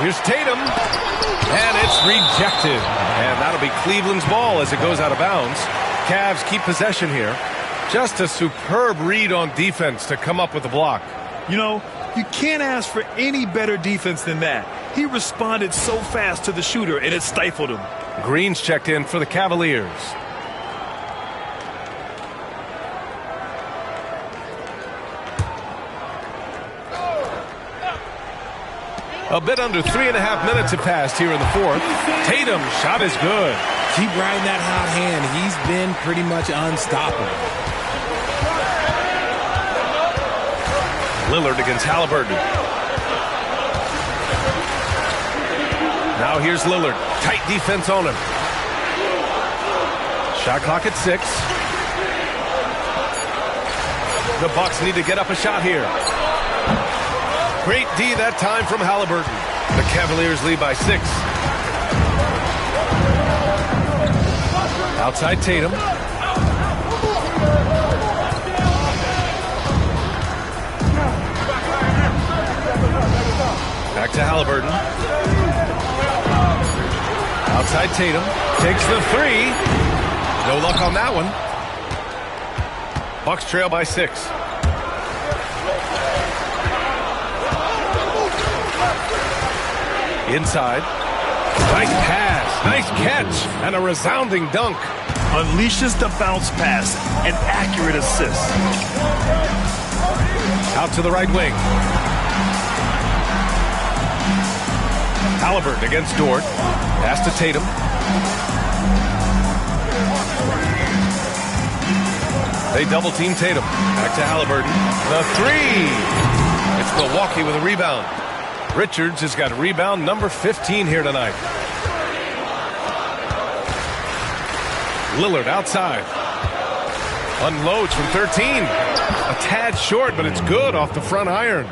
Here's Tatum. And it's rejected. And that'll be Cleveland's ball as it goes out of bounds. Cavs keep possession here. Just a superb read on defense to come up with the block. You know, you can't ask for any better defense than that. He responded so fast to the shooter, and it stifled him. Green's checked in for the Cavaliers. A bit under 3.5 minutes have passed here in the fourth. Tatum shot is good. Keep riding that hot hand. He's been pretty much unstoppable. Lillard against Halliburton. Now here's Lillard. Tight defense on him. Shot clock at 6. The Bucks need to get up a shot here. Great D that time from Halliburton. The Cavaliers lead by 6. Outside Tatum. Back to Halliburton. Outside Tatum. Takes the 3. No luck on that one. Bucks trail by 6. Inside. Nice pass. Nice catch. And a resounding dunk. Unleashes the bounce pass. An accurate assist. Out to the right wing. Halliburton against Dort. Pass to Tatum. They double team Tatum. Back to Halliburton. The 3. It's Milwaukee with a rebound. Richards has got rebound number 15 here tonight. Lillard outside. Unloads from 13. A tad short, but it's good off the front iron.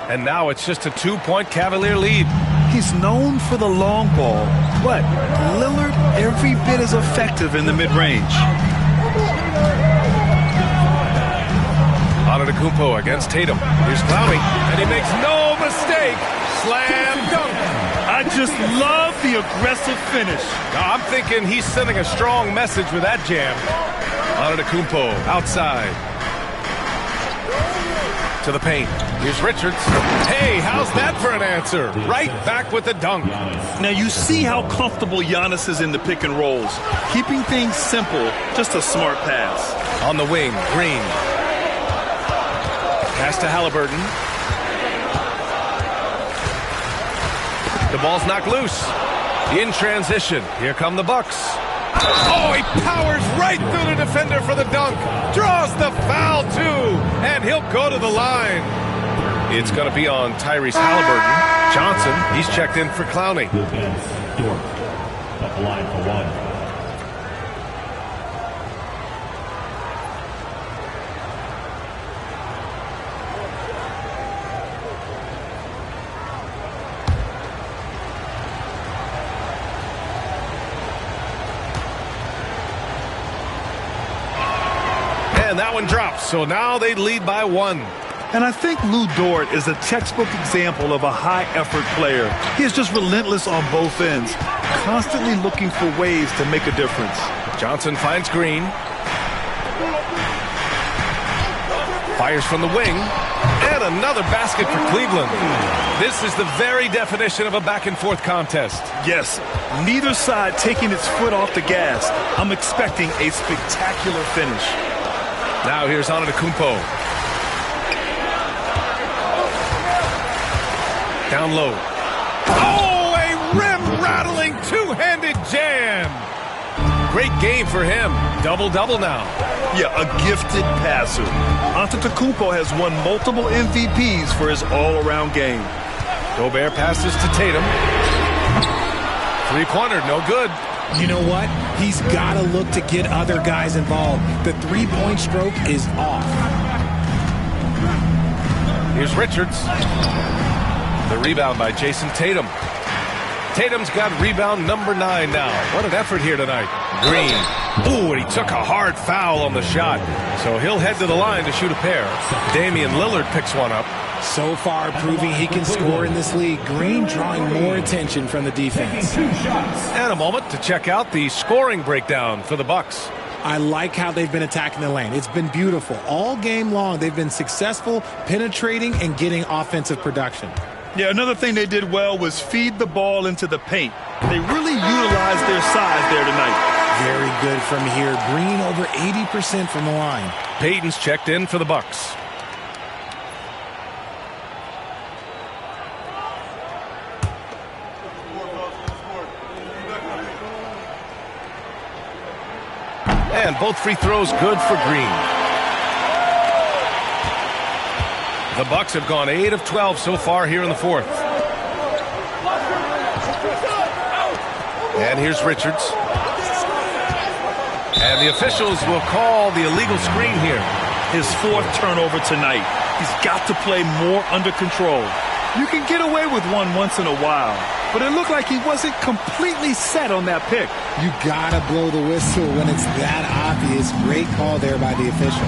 And now it's just a 2-point Cavalier lead. He's known for the long ball, but Lillard every bit as effective in the mid-range. Antetokounmpo against Tatum. Here's Clowney, and he makes no mistake. Slam dunk. I just love the aggressive finish. Now, I'm thinking he's sending a strong message with that jam. Antetokounmpo outside. to the paint. Here's Richards. Hey, how's that for an answer? Right back with the dunk. Now you see how comfortable Giannis is in the pick and rolls. Keeping things simple, just a smart pass. On the wing, Green. Pass to Halliburton. The ball's knocked loose. In transition, here come the Bucks. Oh, he powers right through the defender for the dunk. Draws the foul, too. And he'll go to the line. It's going to be on Tyrese Halliburton. Johnson, he's checked in for Clowney. Dort up the line for one. And that one drops, so now they lead by one. And I think Lou Dort is a textbook example of a high-effort player. He is just relentless on both ends, constantly looking for ways to make a difference. Johnson finds Green. Fires from the wing. And another basket for Cleveland. This is the very definition of a back-and-forth contest. Yes, neither side taking its foot off the gas. I'm expecting a spectacular finish. Now here's Antetokounmpo. Down low. Oh, a rim-rattling two-handed jam. Great game for him. Double-double now. Yeah, a gifted passer. Antetokounmpo has won multiple MVPs for his all-around game. Gobert passes to Tatum. Three-pointer, no good. You know what? He's got to look to get other guys involved. The three-point stroke is off. Here's Richards. The rebound by Jason Tatum. Tatum's got rebound number 9 now. What an effort here tonight. Green. Ooh, and he took a hard foul on the shot. So he'll head to the line to shoot a pair. Damian Lillard picks one up. So far, proving he can score in this league. Green drawing more attention from the defense. And a moment to check out the scoring breakdown for the Bucks. I like how they've been attacking the lane. It's been beautiful. All game long, they've been successful penetrating and getting offensive production. Yeah, another thing they did well was feed the ball into the paint. They really utilized their size there tonight. Very good from here. Green over 80% from the line. Payton's checked in for the Bucks. And both free throws good for Green. The Bucks have gone 8 of 12 so far here in the fourth. And here's Richards. And the officials will call the illegal screen here. His 4th turnover tonight. He's got to play more under control. You can get away with one once in a while, but it looked like he wasn't completely set on that pick. You gotta blow the whistle when it's that obvious. Great call there by the official.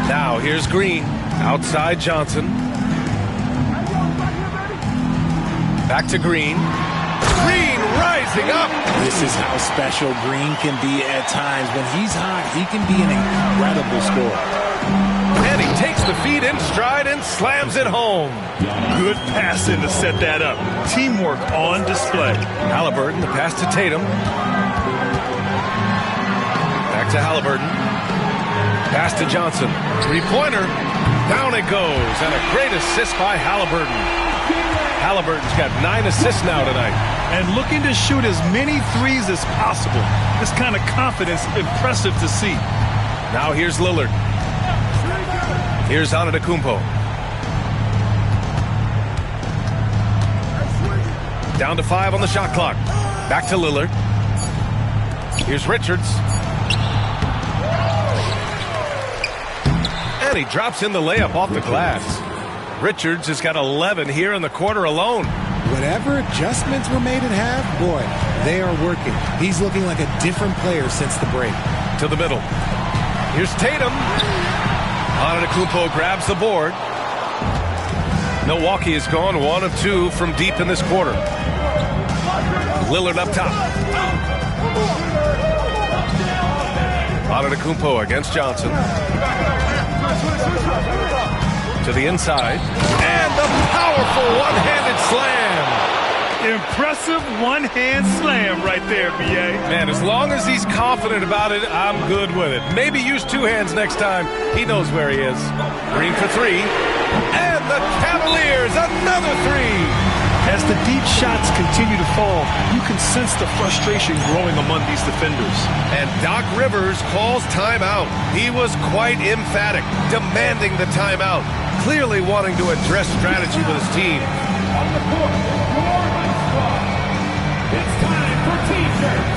Now here's Green. Outside Johnson. Back to Green. Green rising up. This is how special Green can be at times. When he's hot, he can be an incredible scorer. And he takes the feed in stride and slams it home. Good passing to set that up. Teamwork on display. Halliburton, the pass to Tatum. Back to Halliburton. Pass to Johnson. Three-pointer. Down it goes. And a great assist by Halliburton. Halliburton's got 9 assists now tonight. And looking to shoot as many threes as possible. This kind of confidence, impressive to see. Now here's Lillard. Here's Antetokounmpo. Down to 5 on the shot clock. Back to Lillard. Here's Richards. And he drops in the layup off the glass. Richards has got 11 here in the quarter alone. Whatever adjustments were made at half, boy, they are working. He's looking like a different player since the break. To the middle. Here's Tatum. Antetokounmpo grabs the board. Milwaukee has gone 1 of 2 from deep in this quarter. Lillard up top. Antetokounmpo against Johnson. To the inside. And the powerful one-handed slam. Impressive one-hand slam right there, B.A. Man, as long as he's confident about it, I'm good with it. Maybe use two hands next time. He knows where he is. Green for three. And the Cavaliers, another three. As the deep shots continue to fall, you can sense the frustration growing among these defenders. And Doc Rivers calls timeout. He was quite emphatic, demanding the timeout, clearly wanting to address strategy with his team. On the court, your Ice Squad. It's time for T-shirts.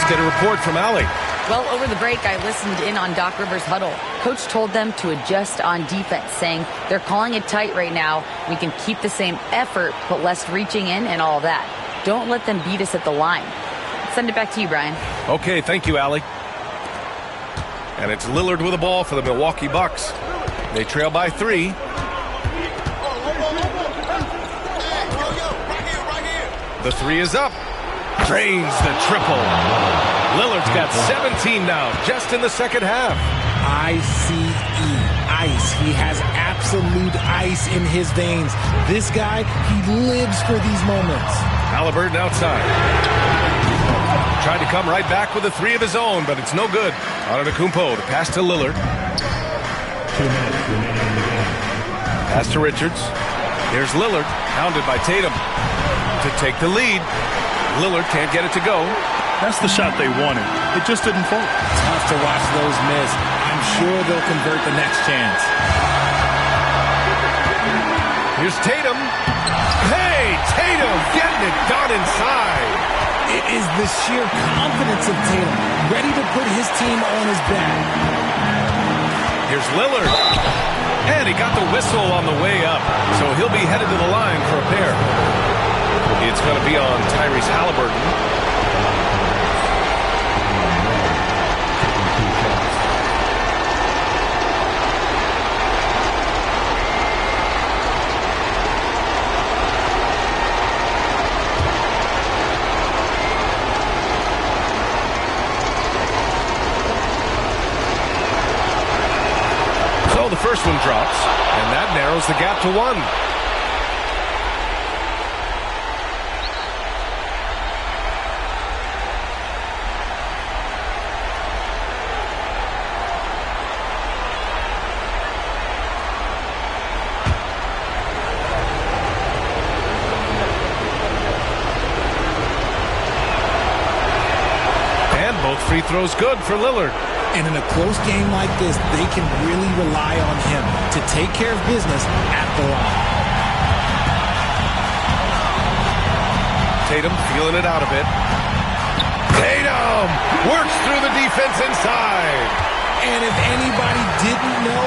Get a report from Allie. Well, over the break, I listened in on Doc Rivers' huddle. Coach told them to adjust on defense, saying they're calling it tight right now. We can keep the same effort, but less reaching in and all that. Don't let them beat us at the line. Send it back to you, Brian. Okay, thank you, Allie. And it's Lillard with the ball for the Milwaukee Bucks. They trail by 3. The 3 is up. Drains the triple. Lillard's got 17 now, just in the second half. ICE, ice. He has absolute ice in his veins. This guy, he lives for these moments. Halliburton outside. Tried to come right back with a 3 of his own, but it's no good. Antetokounmpo to pass to Lillard. Pass to Richards. Here's Lillard, hounded by Tatum to take the lead. Lillard can't get it to go. That's the shot they wanted. It just didn't fall. Tough to watch those miss. I'm sure they'll convert the next chance. Here's Tatum. Hey, Tatum getting it done inside. It is the sheer confidence of Tatum, ready to put his team on his back. Here's Lillard. And he got the whistle on the way up, so he'll be headed to the line for a pair. It's going to be on Tyrese Halliburton. So the first one drops, and that narrows the gap to 1. Free throw's good for Lillard. And in a close game like this, they can really rely on him to take care of business at the line. Tatum feeling it out a bit. Tatum works through the defense inside. And if anybody didn't know,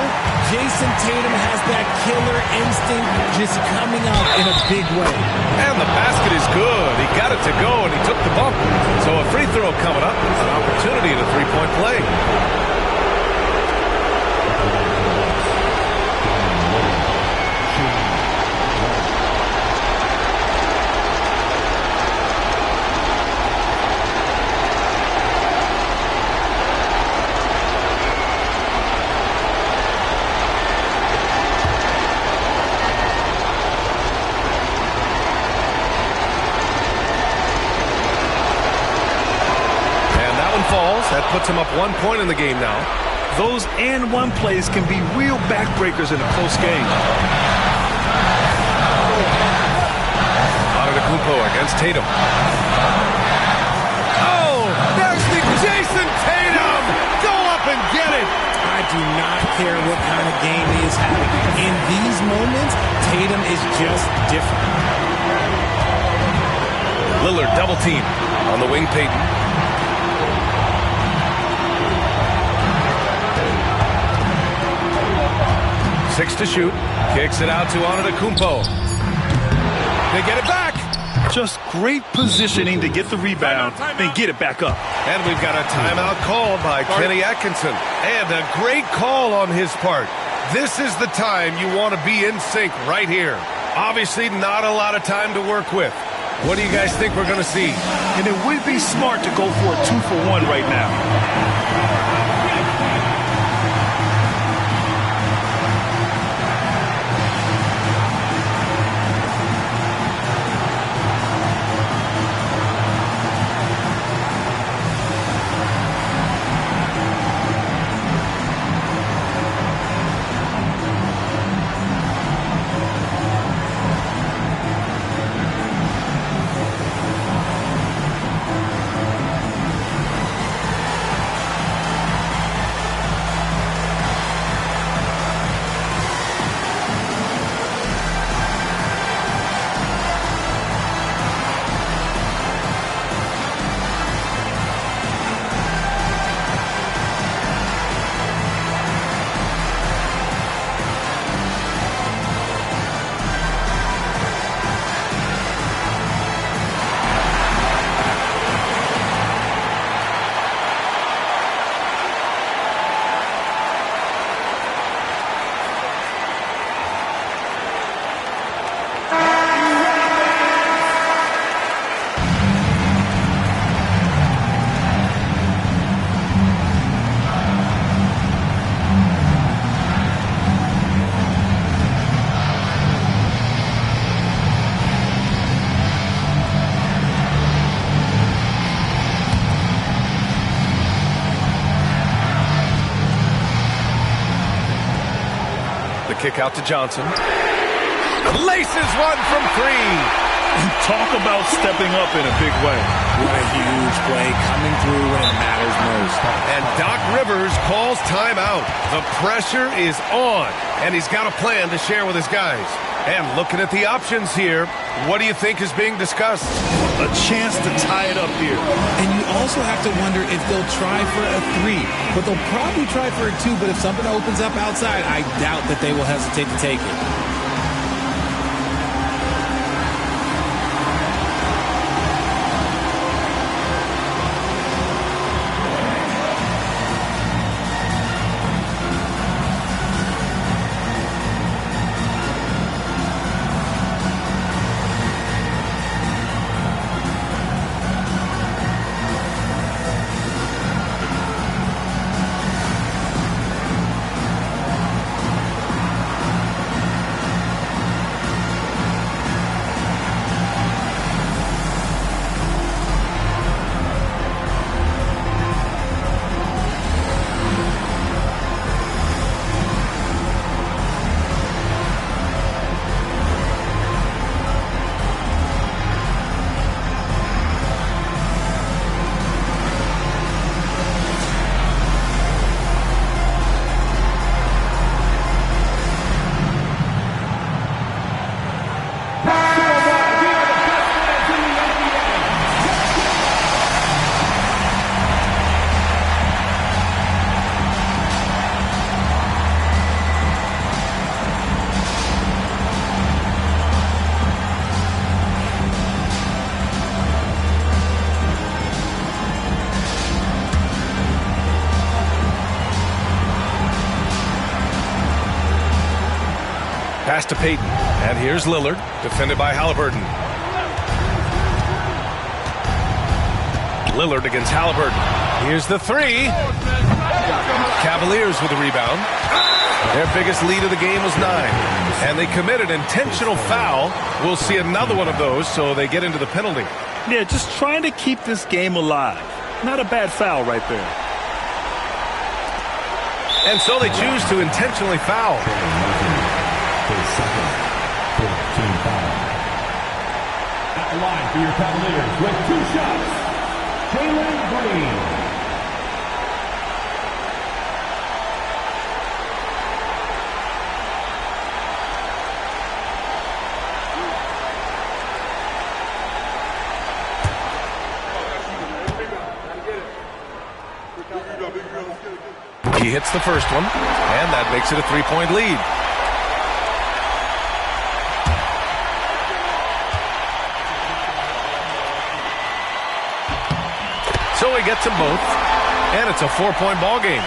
Jason Tatum has that killer instinct just coming out in a big way. And the basket is good. He got it to go, and he took the bump. So a free throw coming up. An opportunity in a three-point play. calls. That puts him up 1 point in the game now. Those and one plays can be real backbreakers in a close game. Antetokounmpo against Tatum. Oh, there's the Jason Tatum! Go up and get it! I do not care what kind of game he is having. In these moments, Tatum is just different. Lillard double team on the wing. Payton. Six to shoot. Kicks it out to Antetokounmpo. They get it back. Just great positioning to get the rebound and get it back up. And we've got a timeout called by Kenny Atkinson. And a great call on his part. This is the time you want to be in sync right here. Obviously not a lot of time to work with. What do you guys think we're going to see? And it would be smart to go for a 2-for-1 right now. Kick out to Johnson. Laces one from three. Talk about stepping up in a big way. What a huge play coming through when it matters most. And Doc Rivers calls timeout. The pressure is on, and he's got a plan to share with his guys. And looking at the options here, what do you think is being discussed? A chance to tie it up here. And you also have to wonder if they'll try for a 3. But they'll probably try for a 2. But if something opens up outside, I doubt that they will hesitate to take it. Pass to Payton. And here's Lillard, defended by Halliburton. Lillard against Halliburton. Here's the 3. Cavaliers with a rebound. Their biggest lead of the game was 9. And they committed intentional foul. We'll see another one of those, so they get into the penalty. Yeah, just trying to keep this game alive. Not a bad foul right there. And so they choose to intentionally foul. At the line for your Cavaliers with 2 shots, Jalen Green. He hits the first one, and that makes it a 3-point lead. So he gets them both, and it's a 4-point ball game.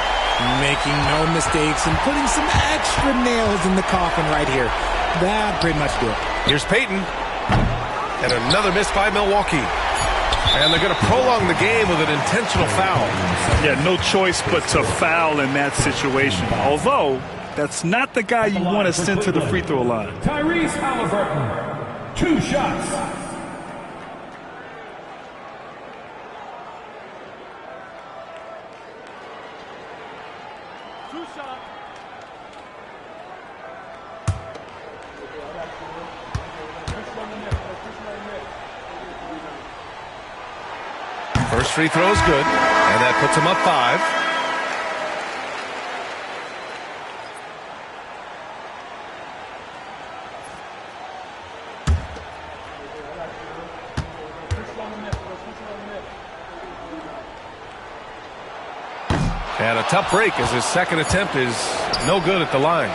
Making no mistakes and putting some extra nails in the coffin right here. That pretty much do it. Here's Payton, and another miss by Milwaukee. And they're going to prolong the game with an intentional foul. Yeah, no choice but to foul in that situation. Although, that's not the guy you want to send to the free throw line. Tyrese Halliburton, 2 shots. First free throw is good, and that puts him up 5. And a tough break as his second attempt is no good at the line.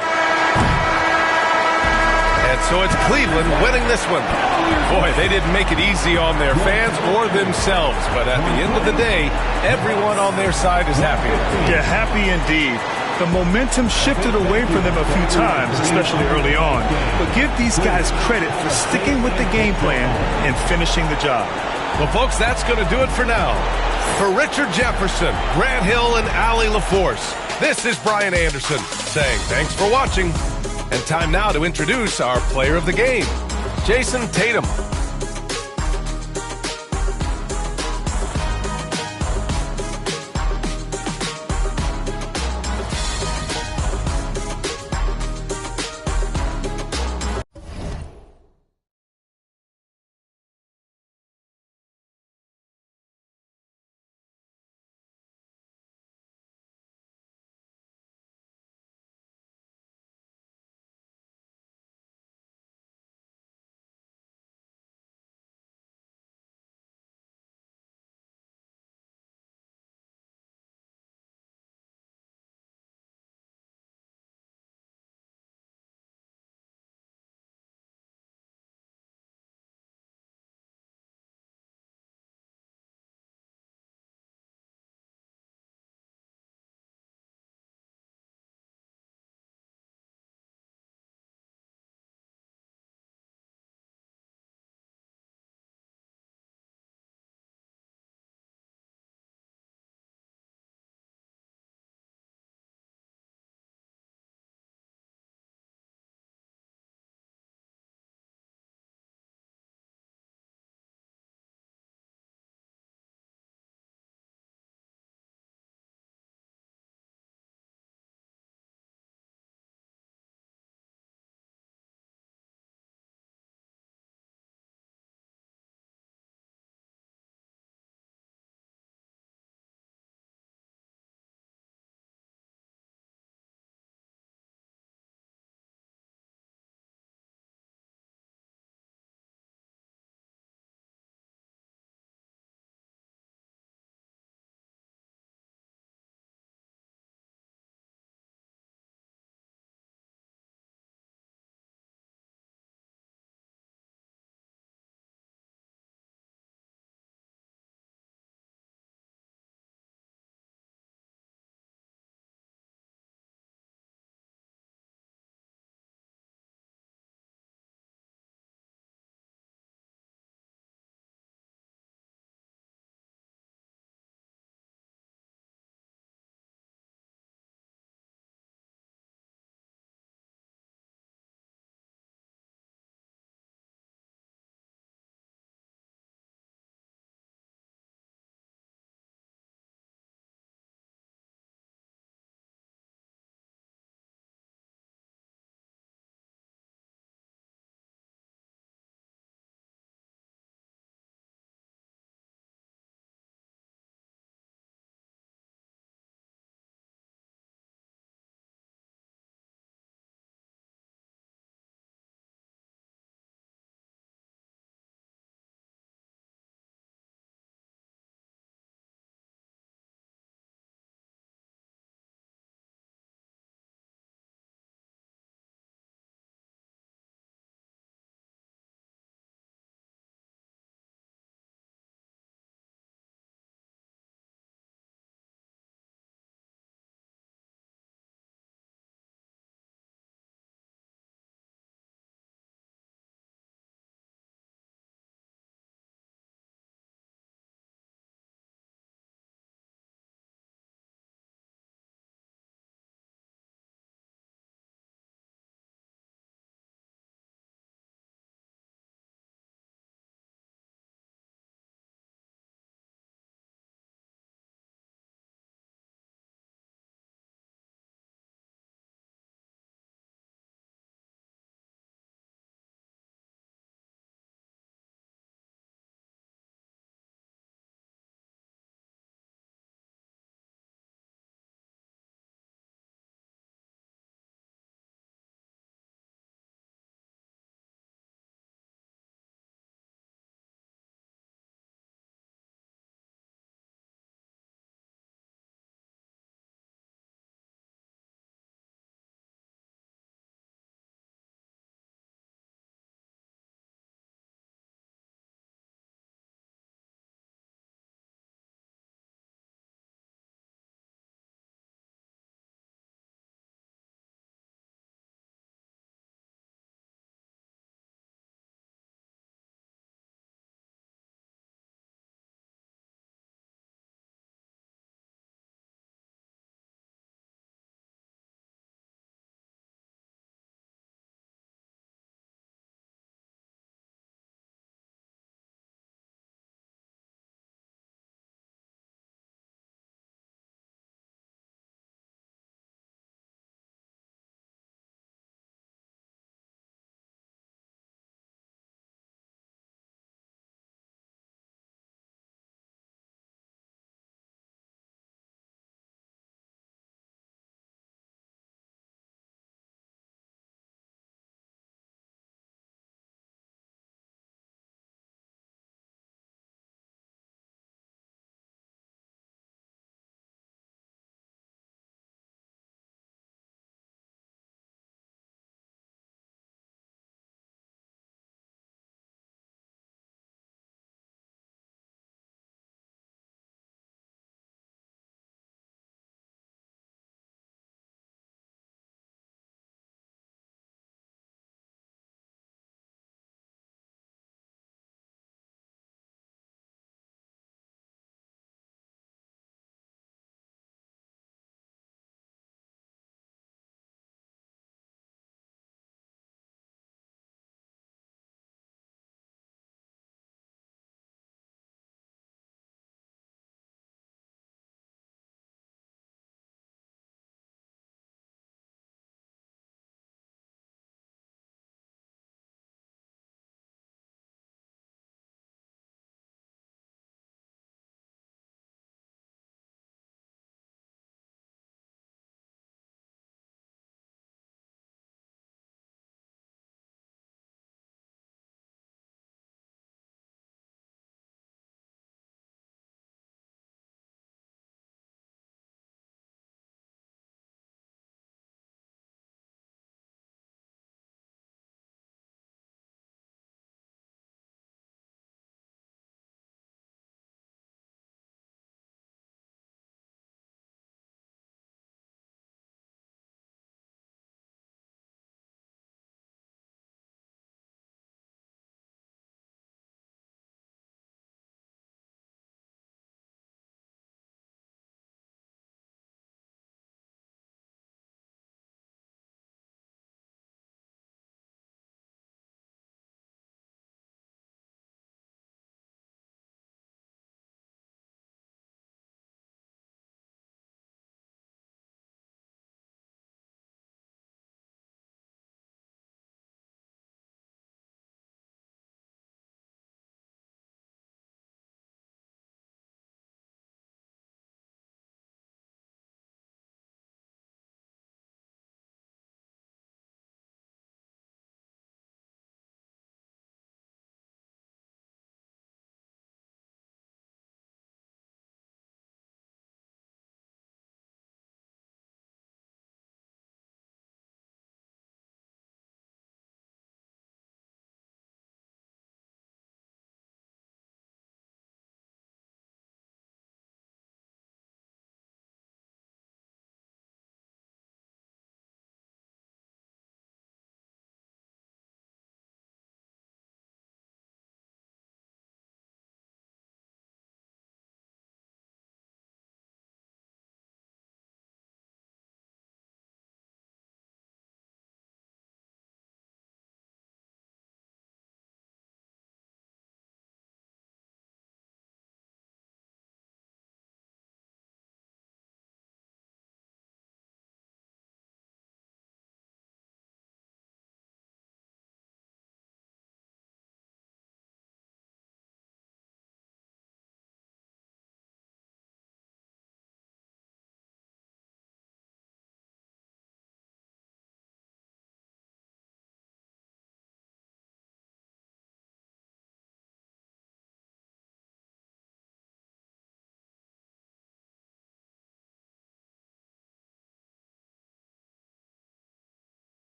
And so it's Cleveland winning this one. Boy, they didn't make it easy on their fans or themselves. But at the end of the day, everyone on their side is happy. Yeah, happy indeed. The momentum shifted away from them a few times, especially early on. But give these guys credit for sticking with the game plan and finishing the job. Well, folks, that's going to do it for now. For Richard Jefferson, Grant Hill, and Allie LaForce, this is Brian Anderson saying thanks for watching. And time now to introduce our player of the game, Jason Tatum.